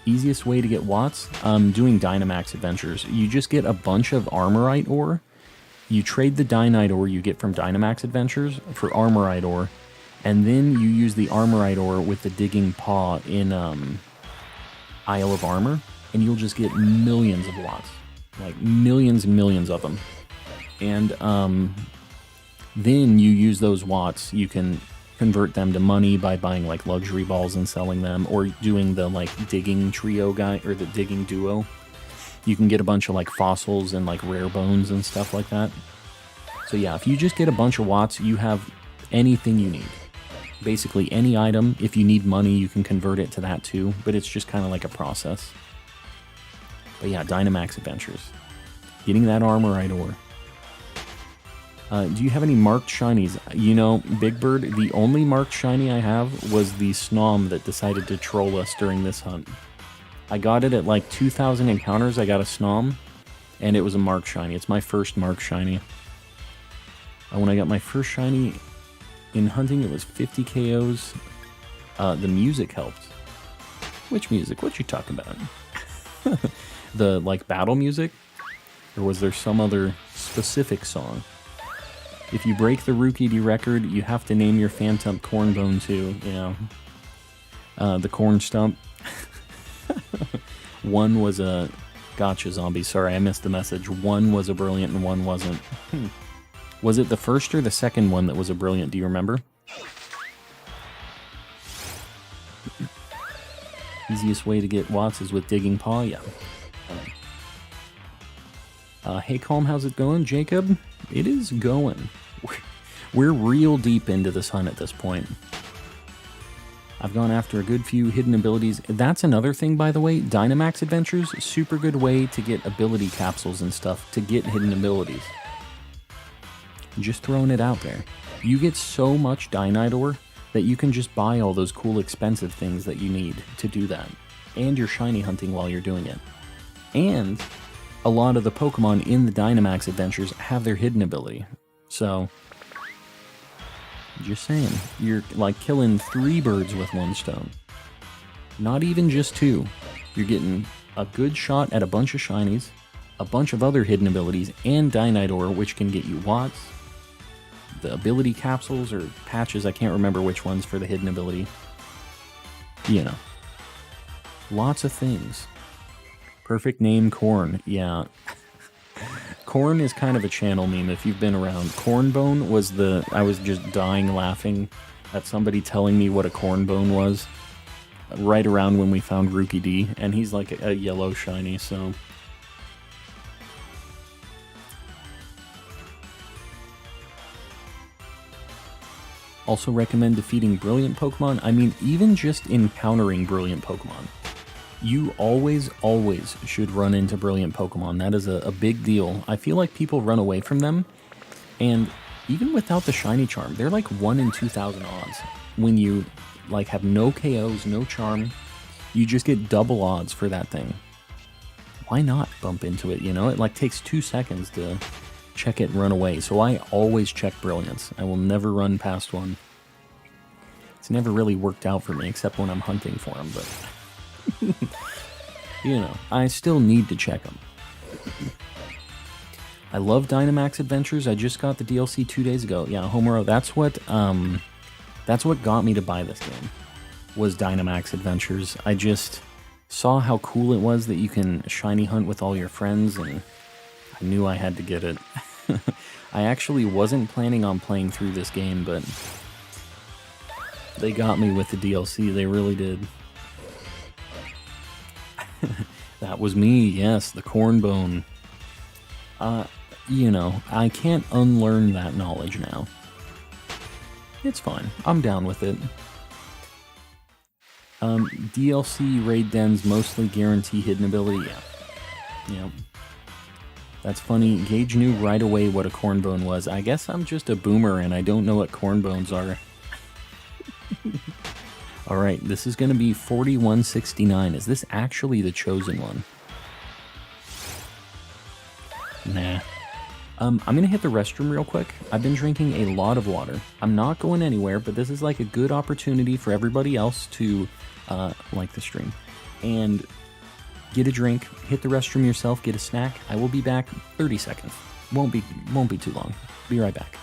easiest way to get Watts, doing Dynamax Adventures. You just get a bunch of Armorite ore. You trade the Dynite ore you get from Dynamax Adventures for Armorite ore, and then you use the Armorite ore with the Digging Paw in Isle of Armor, and you'll just get millions of Watts. Like millions and millions of them. And then you use those Watts, you can convert them to money by buying like luxury balls and selling them, or doing the like digging trio guy, or the digging duo. You can get a bunch of like fossils and like rare bones and stuff like that. So yeah, if you just get a bunch of Watts, you have anything you need. Basically any item. If you need money, you can convert it to that too, but it's just kind of like a process. But yeah, Dynamax Adventures. Getting that Armorite ore. Do you have any marked shinies? You know, Big Bird, the only marked shiny I have was the Snom that decided to troll us during this hunt. I got it at like 2,000 encounters. I got a Snom, and it was a marked shiny. It's my first marked shiny. When I got my first shiny in hunting, it was 50 KOs. The music helped. Which music? What you talking about? The like battle music? Or was there some other specific song? If you break the Rookie record, you have to name your Phantump Cornbone too, you know. The Corn Stump. One was a... Gotcha, zombie. Sorry, I missed the message. One was a Brilliant and one wasn't. Was it the first or the second one that was a Brilliant? Do you remember? Easiest way to get Watts is with Digging Paw? Yeah. Hey, Calm, how's it going, Jacob? It is going. We're real deep into this hunt at this point. I've gone after a good few hidden abilities. That's another thing, by the way. Dynamax Adventures, super good way to get ability capsules and stuff to get hidden abilities. Just throwing it out there. You get so much Dynite ore that you can just buy all those cool expensive things that you need to do that. And you're shiny hunting while you're doing it. And a lot of the Pokemon in the Dynamax Adventures have their hidden ability. So, just saying, you're like killing 3 birds with 1 stone. Not even just 2. You're getting a good shot at a bunch of shinies, a bunch of other hidden abilities, and Dynite ore, which can get you Watts. The ability capsules or patches, I can't remember which ones for the hidden ability. You know. Lots of things. Perfect name, Corn. Yeah. Corn is kind of a channel meme if you've been around. Cornbone was the... I was just dying laughing at somebody telling me what a cornbone was right around when we found Rookie D, and he's like a yellow shiny, so... Also recommend defeating Brilliant Pokemon. I mean, even just encountering Brilliant Pokemon. You always should run into Brilliant Pokemon. That is a big deal. I feel like people run away from them, and even without the Shiny Charm, they're like 1 in 2,000 odds. When you like have no KOs, no Charm, you just get double odds for that thing. Why not bump into it, you know? It like takes 2 seconds to check it and run away, so I always check Brilliance. I will never run past one. It's never really worked out for me, except when I'm hunting for them, but... you know, I still need to check them. I love Dynamax Adventures. I just got the DLC 2 days ago. Yeah, Homero, that's what got me to buy this game, was Dynamax Adventures. I just saw how cool it was that you can shiny hunt with all your friends, and I knew I had to get it. I actually wasn't planning on playing through this game, but they got me with the DLC. They really did. That was me, yes, the Cornbone. You know, I can't unlearn that knowledge now. It's fine. I'm down with it. DLC raid dens mostly guarantee hidden ability. Yeah. Yep. That's funny. Gage knew right away what a cornbone was. I guess I'm just a boomer and I don't know what cornbones are. Alright, this is going to be 4169. Is this actually the chosen one? Nah. I'm gonna hit the restroom real quick. I've been drinking a lot of water. I'm not going anywhere, but this is like a good opportunity for everybody else to like the stream and get a drink, hit the restroom yourself, get a snack. I will be back 30 seconds. Won't be too long. Be right back.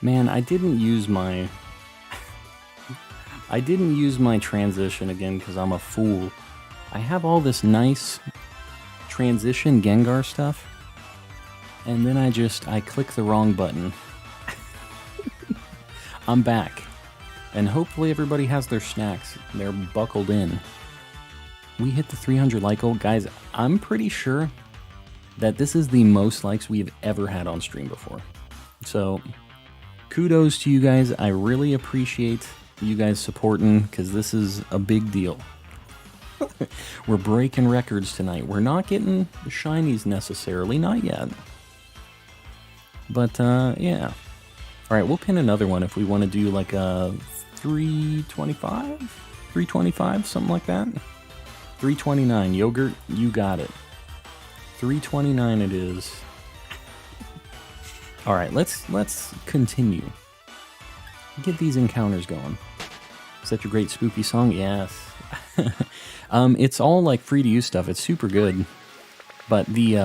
Man, I didn't use my transition again because I'm a fool. I have all this nice transition Gengar stuff, and then I click the wrong button. I'm back, and hopefully everybody has their snacks. They're buckled in. We hit the 300 like goal. Guys, I'm pretty sure that this is the most likes we've ever had on stream before. So kudos to you guys. I really appreciate you guys supporting because this is a big deal. We're breaking records tonight. We're not getting the shinies necessarily, not yet. But yeah. Alright, we'll pin another one if we want to do like a 325? 325, something like that. 329. Yogurt, you got it. 329 it is. Alright, let's continue. Get these encounters going. Such a great spooky song, yes. It's all like free to use stuff. It's super good. But the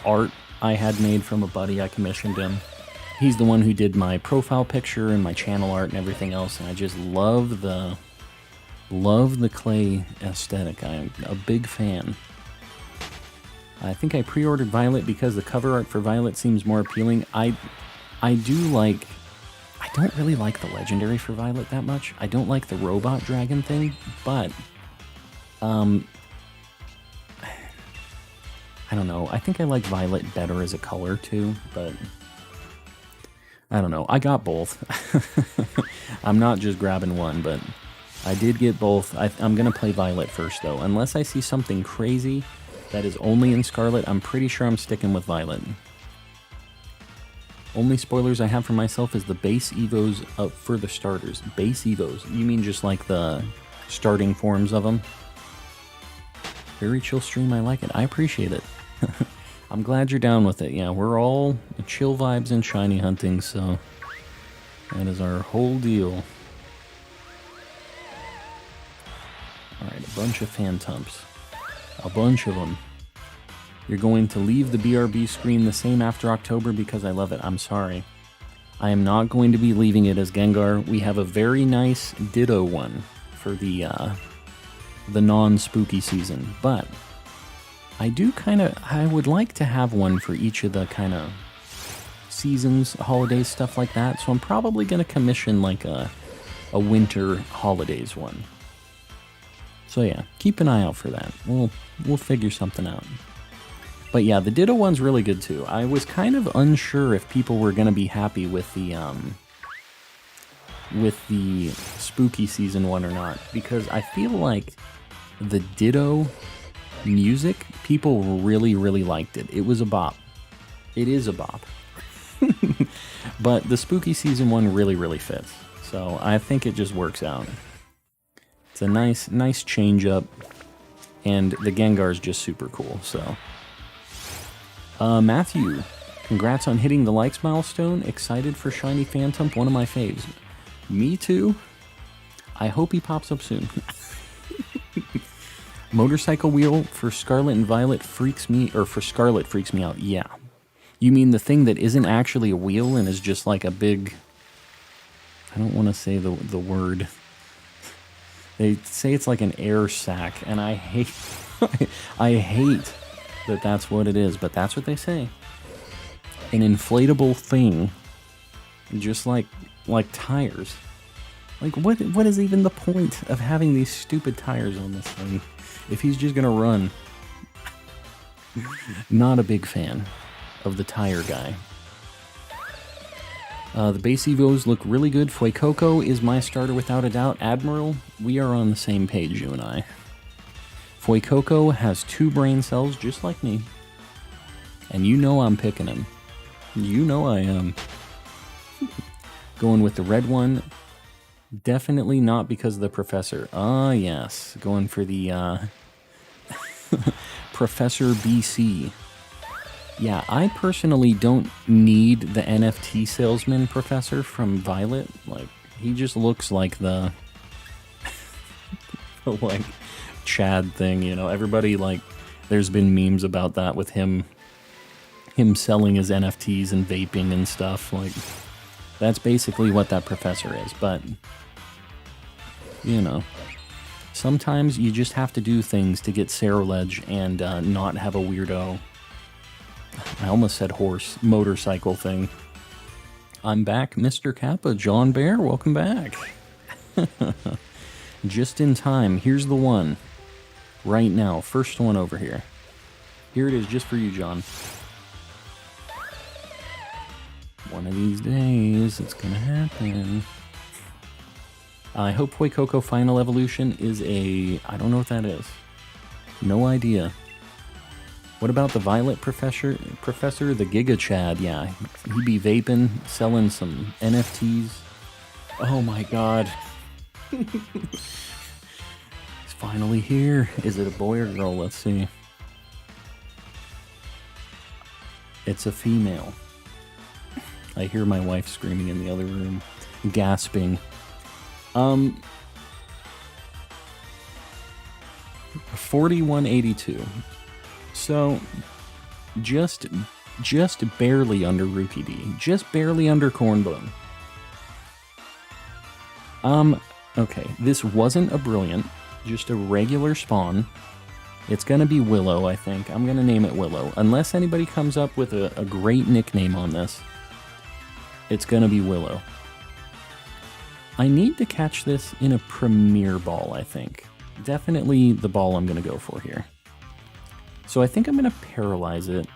art I had made from a buddy, I commissioned him. He's the one who did my profile picture and my channel art and everything else, and I just love the clay aesthetic. I'm a big fan. I think I pre-ordered Violet because the cover art for Violet seems more appealing. I don't really like the legendary for Violet that much. I don't like the robot dragon thing, but I don't know. I think I like Violet better as a color too, but I don't know. I got both. I'm not just grabbing one, but I did get both. I'm going to play Violet first though. Unless I see something crazy that is only in Scarlet, I'm pretty sure I'm sticking with Violet. Only spoilers I have for myself is the base Evos up for the starters. Base Evos. You mean just like the starting forms of them? Very chill stream, I like it. I appreciate it. I'm glad you're down with it. Yeah, we're all chill vibes and shiny hunting, so that is our whole deal. Alright, a bunch of Phantumps. A bunch of them. You're going to leave the BRB screen the same after October because I love it. I'm sorry. I am not going to be leaving it as Gengar. We have a very nice Ditto one for the the non-spooky season, but I would like to have one for each of the kind of seasons, holidays, stuff like that. So I'm probably going to commission like a winter holidays one. So yeah, keep an eye out for that. We'll figure something out. But yeah, the Ditto one's really good too. I was kind of unsure if people were going to be happy with the spooky season one or not, because I feel like the Ditto music, people really, really liked it. It was a bop. It is a bop. But the spooky season one really, really fits. So I think it just works out. It's a nice change up, and the Gengar is just super cool. So, Matthew, congrats on hitting the likes milestone. Excited for Shiny Phantump, one of my faves. Me too. I hope he pops up soon. Motorcycle wheel for Scarlet and Violet freaks me, or for Scarlet freaks me out. Yeah. You mean the thing that isn't actually a wheel and is just like a big... I don't want to say the word. They say it's like an air sac, and I hate I hate that that's what it is, but that's what they say. An inflatable thing, just like tires. Like, what is even the point of having these stupid tires on this thing if he's just gonna run? Not a big fan of the tire guy. The base Evos look really good. Fuecoco is my starter without a doubt. Admiral, we are on the same page, you and I. Fuecoco has 2 brain cells just like me. And you know I'm picking him. You know I am. Going with the red one. Definitely not because of the professor. Ah, yes. Going for the Professor BC. Yeah, I personally don't need the NFT salesman professor from Violet. Like, he just looks like the like Chad thing, you know. Everybody, like, there's been memes about that with him selling his NFTs and vaping and stuff. Like, that's basically what that professor is. But, you know, sometimes you just have to do things to get Cerulege and not have a weirdo, I almost said horse, motorcycle thing. I'm back, Mr. Kappa. John Bear, welcome back. Just in time. Here's the one. Right now. First one over here. Here it is, just for you, John. One of these days, it's gonna happen. I hope Fuecoco Final Evolution is a... I don't know what that is. No idea. What about the Violet Professor, the Giga Chad? Yeah, he be vaping, selling some NFTs. Oh my god. He's finally here. Is it a boy or girl? Let's see. It's a female. I hear my wife screaming in the other room, gasping. 4182. So, just barely under Rookie D. Just barely under Cornbone. Okay, this wasn't a brilliant, just a regular spawn. It's gonna be Willow, I think. I'm gonna name it Willow. Unless anybody comes up with a great nickname on this, it's gonna be Willow. I need to catch this in a Premier Ball, I think. Definitely the ball I'm gonna go for here. So I think I'm going to paralyze it.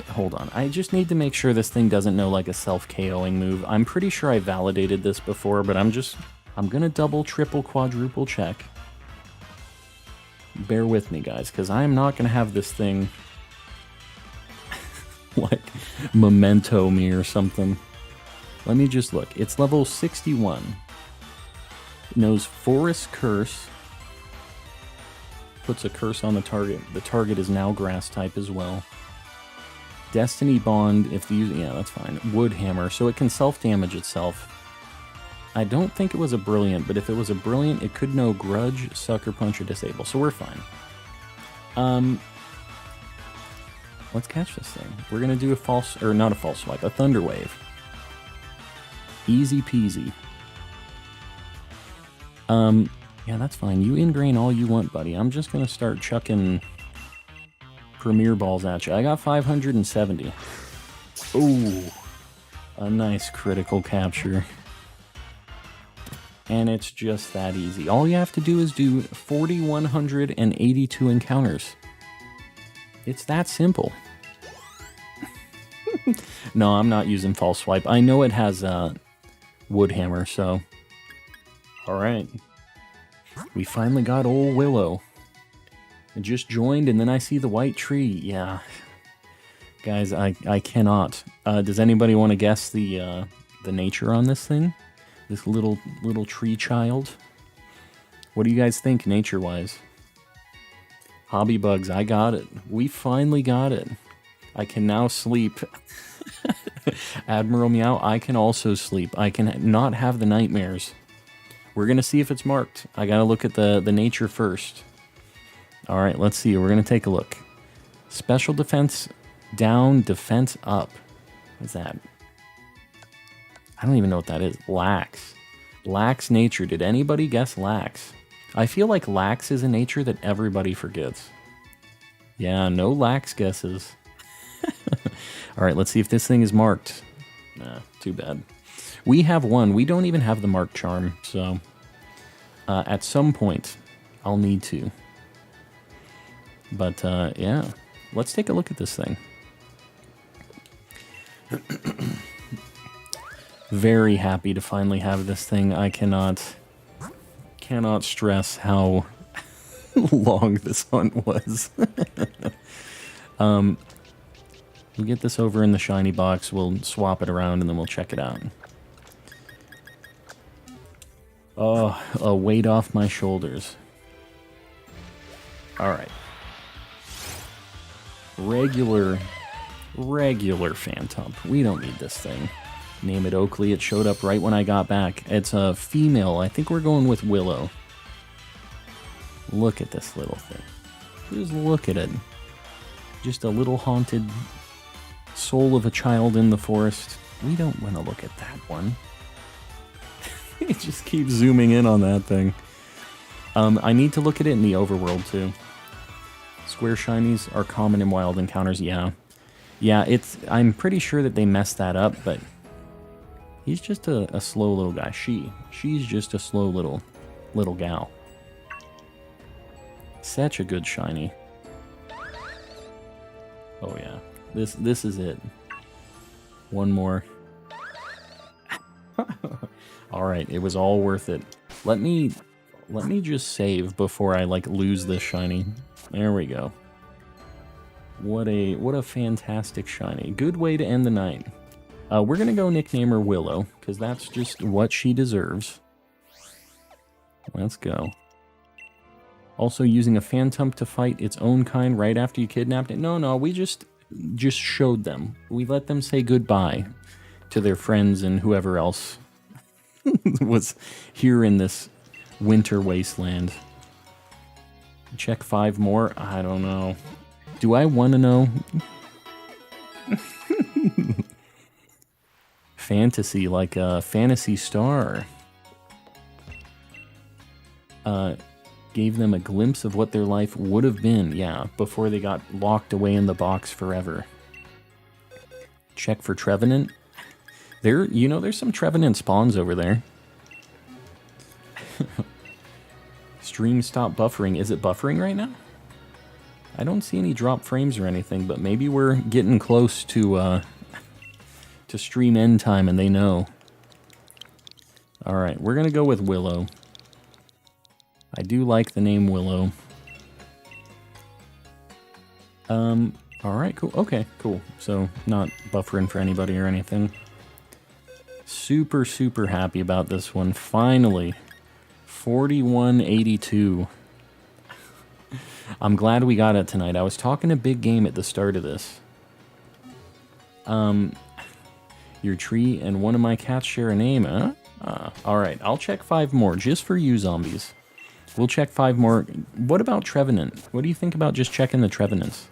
Hold on. I just need to make sure this thing doesn't know like a self-KOing move. I'm pretty sure I validated this before, but I'm going to double, triple, quadruple check. Bear with me, guys, because I'm not going to have this thing like memento me or something. Let me just look. It's level 61. It knows Forest Curse. Puts a curse on the target. The target is now grass type as well. Destiny Bond, if the user... Yeah, that's fine. Wood Hammer, so it can self-damage itself. I don't think it was a brilliant, but if it was a brilliant, it could know Grudge, Sucker Punch, or Disable, so we're fine. Let's catch this thing. We're gonna do a false... Or not a false swipe, a Thunder Wave. Easy peasy. Yeah, that's fine. You ingrain all you want, buddy. I'm just gonna start chucking Premier Balls at you. I got 570. Ooh, a nice critical capture. And it's just that easy. All you have to do is do 4,182 encounters. It's that simple. No, I'm not using False Swipe. I know it has Wood Hammer, so... Alright. We finally got old Willow. It just joined, and then I see the white tree. Yeah. Guys, I cannot. Does anybody want to guess the nature on this thing? This little tree child? What do you guys think, nature-wise? Hobby Bugs, I got it. We finally got it. I can now sleep. Admiral Meow, I can also sleep. I can not have the nightmares. We're going to see if it's marked. I got to look at the nature first. All right, let's see. We're going to take a look. Special defense down, defense up. What's that? I don't even know what that is. Lax. Lax nature. Did anybody guess lax? I feel like lax is a nature that everybody forgets. Yeah, no lax guesses. All right, let's see if this thing is marked. Nah, too bad. We have one. We don't even have the marked charm, so at some point I'll need to. But yeah, let's take a look at this thing. Very happy to finally have this thing. I cannot stress how long this hunt was. We'll get this over in the shiny box, we'll swap it around, and then we'll check it out. Oh, a weight off my shoulders. Alright. Regular Phantump. We don't need this thing. Name it Oakley. It showed up right when I got back. It's a female. I think we're going with Willow. Look at this little thing. Just look at it. Just a little haunted soul of a child in the forest. We don't want to look at that one. It just keeps zooming in on that thing. I need to look at it in the overworld too. Square shinies are common in wild encounters. Yeah, I'm pretty sure that they messed that up, but he's just a slow little guy. She's just a slow little gal. Such a good shiny. Oh yeah, this is it. One more. All right, it was all worth it. Let me just save before I lose this shiny. There we go. What a fantastic shiny. Good way to end the night. We're gonna go nickname her Willow because that's just what she deserves. Let's go. Also using a Phantump to fight its own kind right after you kidnapped it. No, we just showed them. We let them say goodbye to their friends and whoever else was here in this winter wasteland. Check 5 more? I don't know. Do I want to know? Fantasy, like a Fantasy Star. Gave them a glimpse of what their life would have been, yeah, before they got locked away in the box forever. Check for Trevenant. There's some Trevenant spawns over there. Stream stop buffering. Is it buffering right now? I don't see any drop frames or anything, but maybe we're getting close to stream end time and they know. Alright, we're gonna go with Willow. I do like the name Willow. Alright, cool. Okay, cool. So, not buffering for anybody or anything. Super, super happy about this one. Finally. 4182. I'm glad we got it tonight. I was talking a big game at the start of this. Your tree and one of my cats share a name, huh? Alright, I'll check 5 more, just for you zombies. We'll check 5 more. What about Trevenant? What do you think about just checking the Trevenants?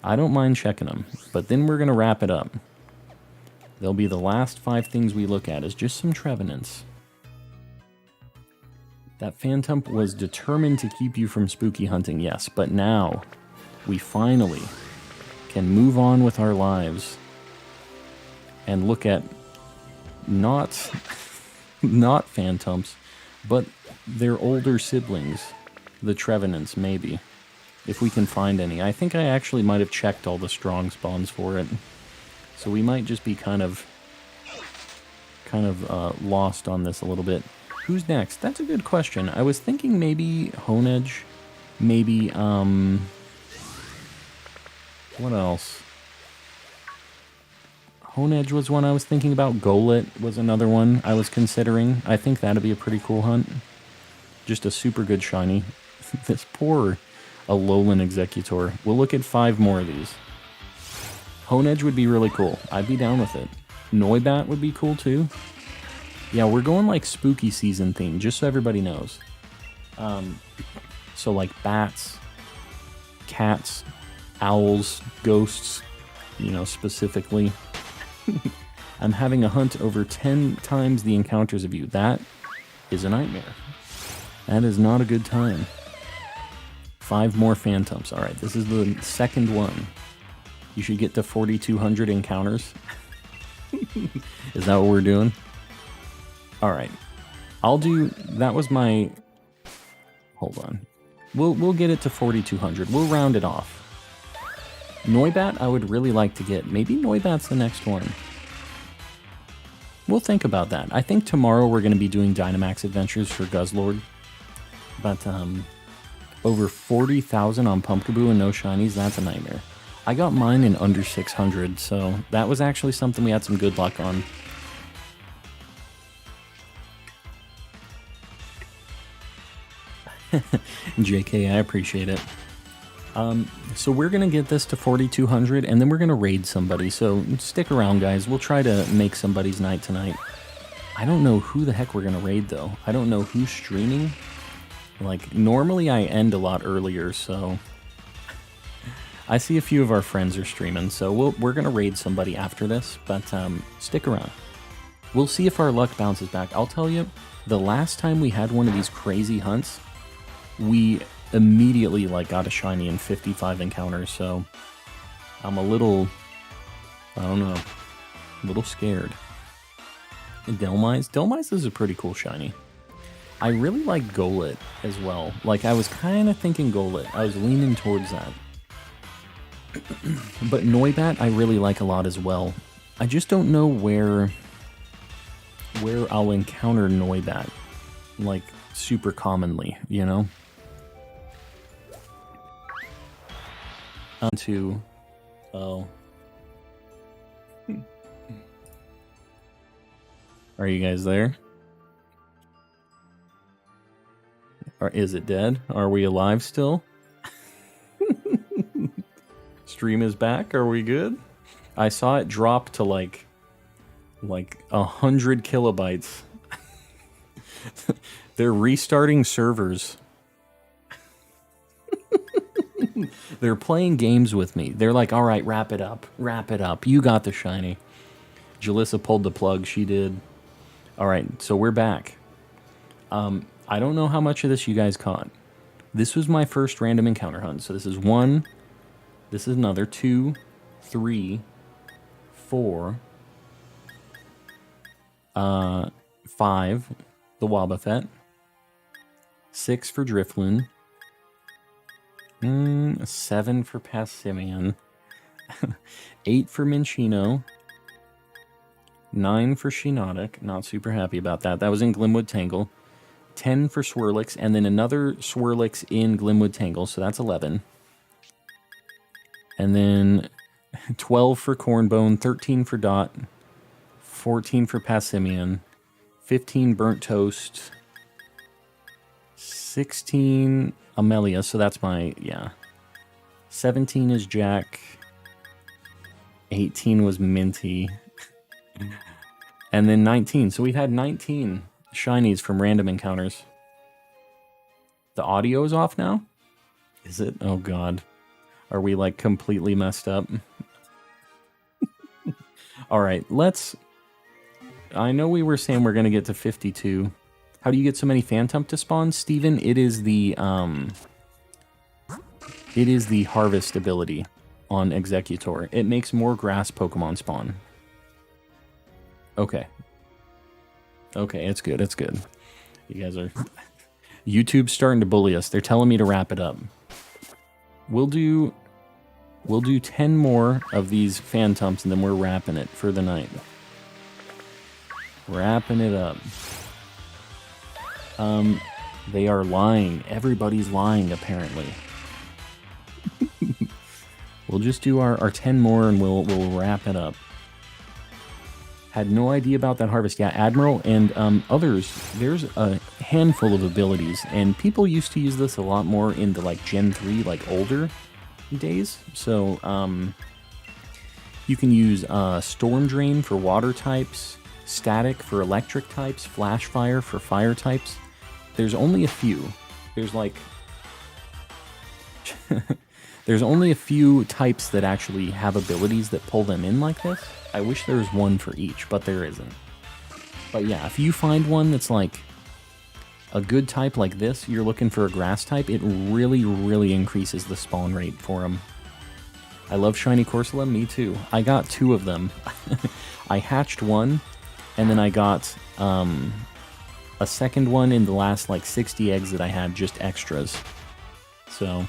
I don't mind checking them, but then we're going to wrap it up. They'll be the last 5 things we look at, is just some Trevenants. That Phantump was determined to keep you from spooky hunting, yes, but now we finally can move on with our lives and look at not Phantumps, but their older siblings, the Trevenants, maybe, if we can find any. I think I actually might have checked all the strong spawns for it, so we might just be kind of lost on this a little bit. Who's next? That's a good question. I was thinking maybe Honedge, maybe, what else? Honedge was one I was thinking about. Golett was another one I was considering. I think that'd be a pretty cool hunt. Just a super good shiny. This poor Alolan Executor. We'll look at 5 more of these. Honedge would be really cool. I'd be down with it. Noibat would be cool too. Yeah, we're going like spooky season theme, just so everybody knows. So like bats, cats, owls, ghosts, you know, specifically. I'm having a hunt over 10 times the encounters of you. That is a nightmare. That is not a good time. 5 more Phantumps. Alright, this is the second one. You should get to 4,200 encounters. Is that what we're doing? Alright. I'll do... That was my... Hold on. We'll get it to 4,200. We'll round it off. Noibat I would really like to get. Maybe Noibat's the next one. We'll think about that. I think tomorrow we're going to be doing Dynamax adventures for Guzzlord. But, over 40,000 on Pumpkaboo and no shinies, that's a nightmare. I got mine in under 600, so that was actually something we had some good luck on. JK, I appreciate it. So we're going to get this to 4,200, and then we're going to raid somebody, so stick around, guys. We'll try to make somebody's night tonight. I don't know who the heck we're going to raid, though. I don't know who's streaming. Like, normally I end a lot earlier, so... I see a few of our friends are streaming, so we're going to raid somebody after this, but stick around. We'll see if our luck bounces back. I'll tell you, the last time we had one of these crazy hunts, we immediately got a shiny in 55 encounters, so I'm a little, I don't know, a little scared. Delmise is a pretty cool shiny. I really like Golett as well. Like, I was kind of thinking Golett. I was leaning towards that. But Noibat I really like a lot as well. I just don't know where I'll encounter Noibat, like, super commonly, you know? Oh. Are you guys there? Or is it dead? Are we alive still? Stream is back. Are we good? I saw it drop to like 100 kilobytes. They're restarting servers. They're playing games with me. They're like, all right, wrap it up. Wrap it up. You got the shiny. Jalissa pulled the plug. She did. All right, so we're back. I don't know how much of this you guys caught. This was my first random encounter hunt. So this is 1. This is another 2, 3, 4, 5, the Wobbuffet, 6 for Drifloon, 7 for Passimian, 8 for Minchino, 9 for Shiinotic, not super happy about that. That was in Glimwood Tangle. 10 for Swirlix, and then another Swirlix in Glimwood Tangle, so that's 11. And then 12 for Cornbone, 13 for Dot, 14 for Passimian, 15 Burnt Toast, 16 Amelia, so that's my, yeah. 17 is Jack, 18 was Minty, and then 19. So we've had 19 shinies from random encounters. The audio is off now? Is it? Oh god. Are we like completely messed up? Alright, let's... I know we were saying we're going to get to 52. How do you get so many Phantump to spawn, Steven? It is the harvest ability on Executor. It makes more grass Pokemon spawn. Okay. Okay, it's good, it's good. You guys are... YouTube's starting to bully us. They're telling me to wrap it up. We'll do 10 more of these Phantumps, and then we're wrapping it for the night. Wrapping it up. They are lying. Everybody's lying, apparently. We'll just do our 10 more, and we'll wrap it up. Had no idea about that harvest. Yeah, Admiral and others, there's a handful of abilities, and people used to use this a lot more in the like Gen 3, like older days. So you can use Storm Drain for water types, Static for electric types, Flash Fire for fire types. There's only a few. There's like... There's only a few types that actually have abilities that pull them in like this. I wish there was one for each, but there isn't. But yeah, if you find one that's like a good type like this, you're looking for a grass type, it really, really increases the spawn rate for them. I love Shiny Corsola, me too. I got 2 of them. I hatched one, and then I got a second one in the last like 60 eggs that I had, just extras. So...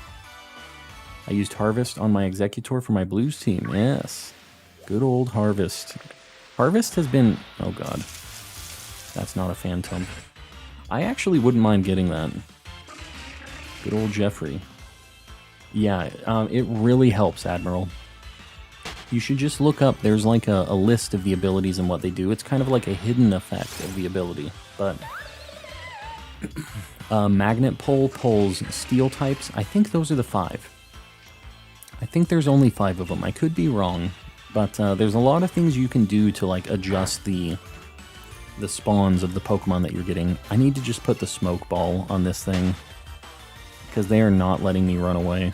I used Harvest on my Executor for my Blues team. Yes. Good old Harvest. Harvest has been... Oh, God. That's not a Phantump. I actually wouldn't mind getting that. Good old Jeffrey. Yeah, it really helps, Admiral. You should just look up. There's like a list of the abilities and what they do. It's kind of like a hidden effect of the ability. But... Magnet Pole pulls Steel types. I think those are the 5. I think there's only 5 of them. I could be wrong, but there's a lot of things you can do to like adjust the spawns of the Pokemon that you're getting. I need to just put the Smoke Ball on this thing because they are not letting me run away.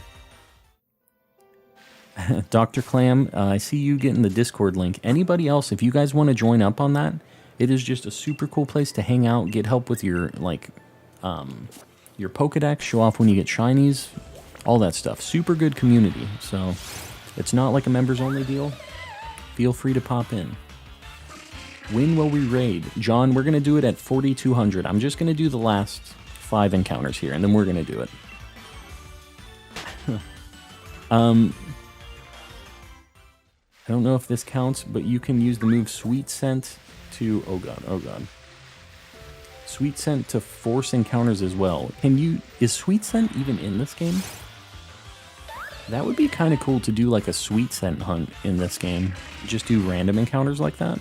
Dr. Clam, I see you getting the Discord link. Anybody else, if you guys want to join up on that, it is just a super cool place to hang out, get help with your like your Pokedex, show off when you get shinies. All that stuff. Super good community. So, it's not like a members-only deal. Feel free to pop in. When will we raid? John, we're going to do it at 4,200. I'm just going to do the last 5 encounters here, and then we're going to do it. I don't know if this counts, but you can use the move Sweet Scent to... Oh, God. Oh, God. Sweet Scent to force encounters as well. Is Sweet Scent even in this game? That would be kind of cool to do like a Sweet Scent hunt in this game. Just do random encounters like that.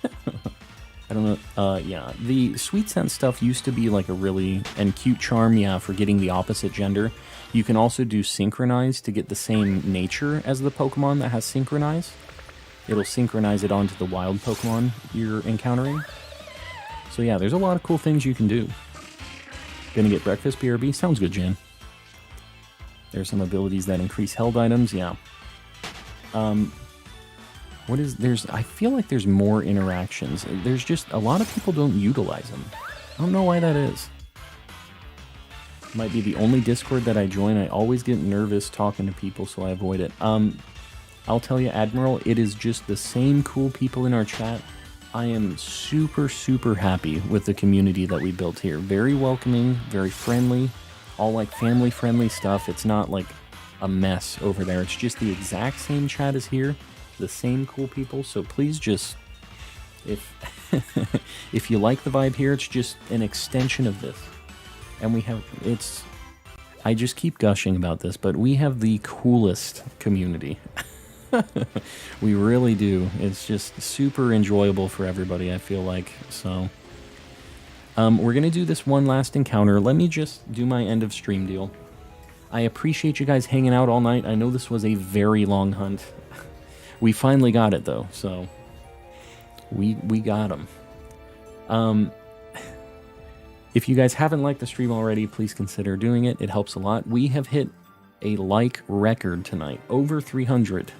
I don't know. Yeah, the Sweet Scent stuff used to be like a really... And Cute Charm, yeah, for getting the opposite gender. You can also do Synchronize to get the same nature as the Pokemon that has Synchronize. It'll synchronize it onto the wild Pokemon you're encountering. So yeah, there's a lot of cool things you can do. Gonna get breakfast, BRB? Sounds good, Jan. There's some abilities that increase held items, yeah. I feel like there's more interactions. There's just, a lot of people don't utilize them. I don't know why that is. Might be the only Discord that I join. I always get nervous talking to people, so I avoid it. I'll tell you, Admiral, it is just the same cool people in our chat. I am super, super happy with the community that we built here. Very welcoming, very friendly, all like family-friendly stuff. It's not like a mess over there. It's just the exact same chat as here, the same cool people. So please just, if you like the vibe here, it's just an extension of this. And we have, I just keep gushing about this, but we have the coolest community. We really do. It's just super enjoyable for everybody, I feel like. So, we're going to do this one last encounter. Let me just do my end of stream deal. I appreciate you guys hanging out all night. I know this was a very long hunt. We finally got it, though, so we got them. If you guys haven't liked the stream already, please consider doing it. It helps a lot. We have hit a like record tonight, over 300.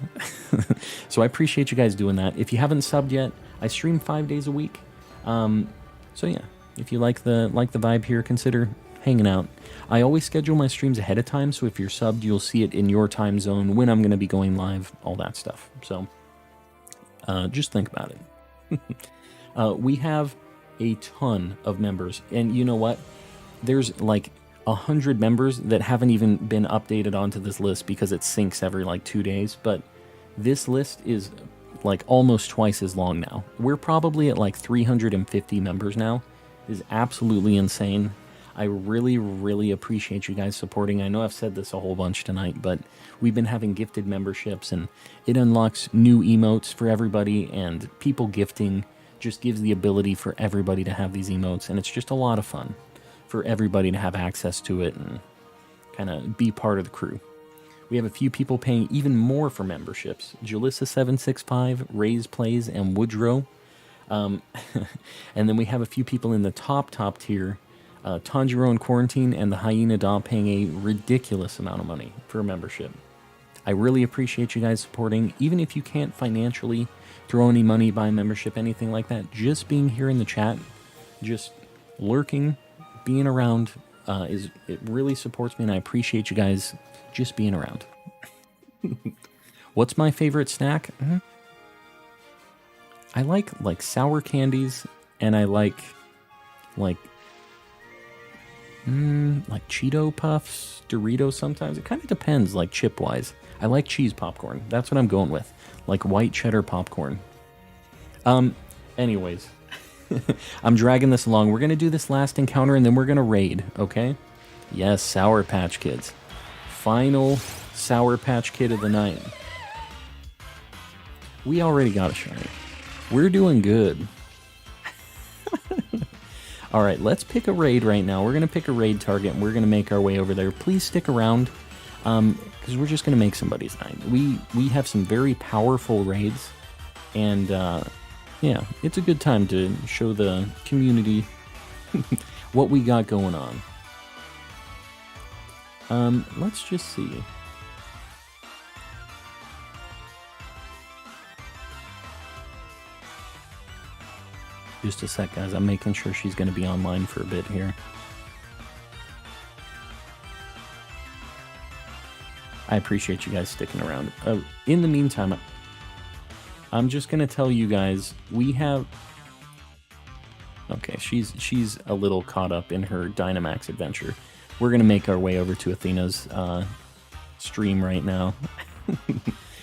So I appreciate you guys doing that. If you haven't subbed yet, I stream 5 days a week. So yeah, If you like the vibe here, consider hanging out. I always schedule my streams ahead of time, so if you're subbed, you'll see it in your time zone, when I'm going to be going live, all that stuff. So just think about it. We have a ton of members, and you know what? There's like 100 members that haven't even been updated onto this list because it syncs every like 2 days, but this list is like almost twice as long now. We're probably at like 350 members now. It is absolutely insane. I really, really appreciate you guys supporting. I know I've said this a whole bunch tonight, but we've been having gifted memberships, and it unlocks new emotes for everybody, and people gifting just gives the ability for everybody to have these emotes, and it's just a lot of fun for everybody to have access to it and kind of be part of the crew. We have a few people paying even more for memberships. Jalissa765, Raise Plays, and Woodrow. And then we have a few people in the top tier. Tanjiro in Quarantine and the Hyena Daw paying a ridiculous amount of money for a membership. I really appreciate you guys supporting. Even if you can't financially throw any money, buy a membership, anything like that, just being here in the chat, just lurking, being around, it really supports me, and I appreciate you guys just being around. What's my favorite snack? I like sour candies, and I like Cheeto Puffs, Doritos sometimes. It kind of depends, like chip-wise. I like cheese popcorn. That's what I'm going with. Like white cheddar popcorn. Anyways. I'm dragging this along. We're going to do this last encounter, and then we're going to raid, okay? Yes, Sour Patch Kids. Final Sour Patch Kid of the night. We already got a shiny. We're doing good. All right, let's pick a raid right now. We're going to pick a raid target, and we're going to make our way over there. Please stick around, because we're just going to make somebody's night. We have some very powerful raids, and yeah, it's a good time to show the community what we got going on. Let's just see. Just a sec, guys. I'm making sure she's going to be online for a bit here. I appreciate you guys sticking around. In the meantime, I'm just going to tell you guys, we have... Okay, she's a little caught up in her Dynamax adventure. We're going to make our way over to Athena's stream right now.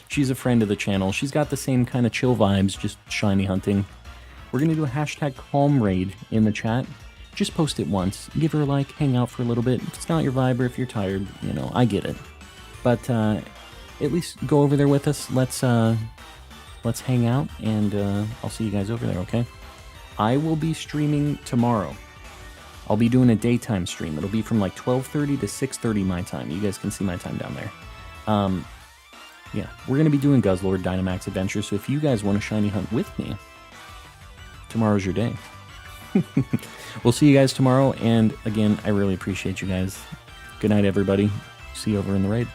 She's a friend of the channel. She's got the same kind of chill vibes, just shiny hunting. We're going to do a hashtag calm raid in the chat. Just post it once. Give her a like, hang out for a little bit. If it's not your vibe or if you're tired, you know, I get it. But at least go over there with us. Let's hang out, and I'll see you guys over there, okay? I will be streaming tomorrow. I'll be doing a daytime stream. It'll be from like 12:30 to 6:30 my time. You guys can see my time down there. Yeah, we're going to be doing Guzzlord Dynamax Adventure, so if you guys want to shiny hunt with me, tomorrow's your day. We'll see you guys tomorrow, and again, I really appreciate you guys. Good night, everybody. See you over in the raid.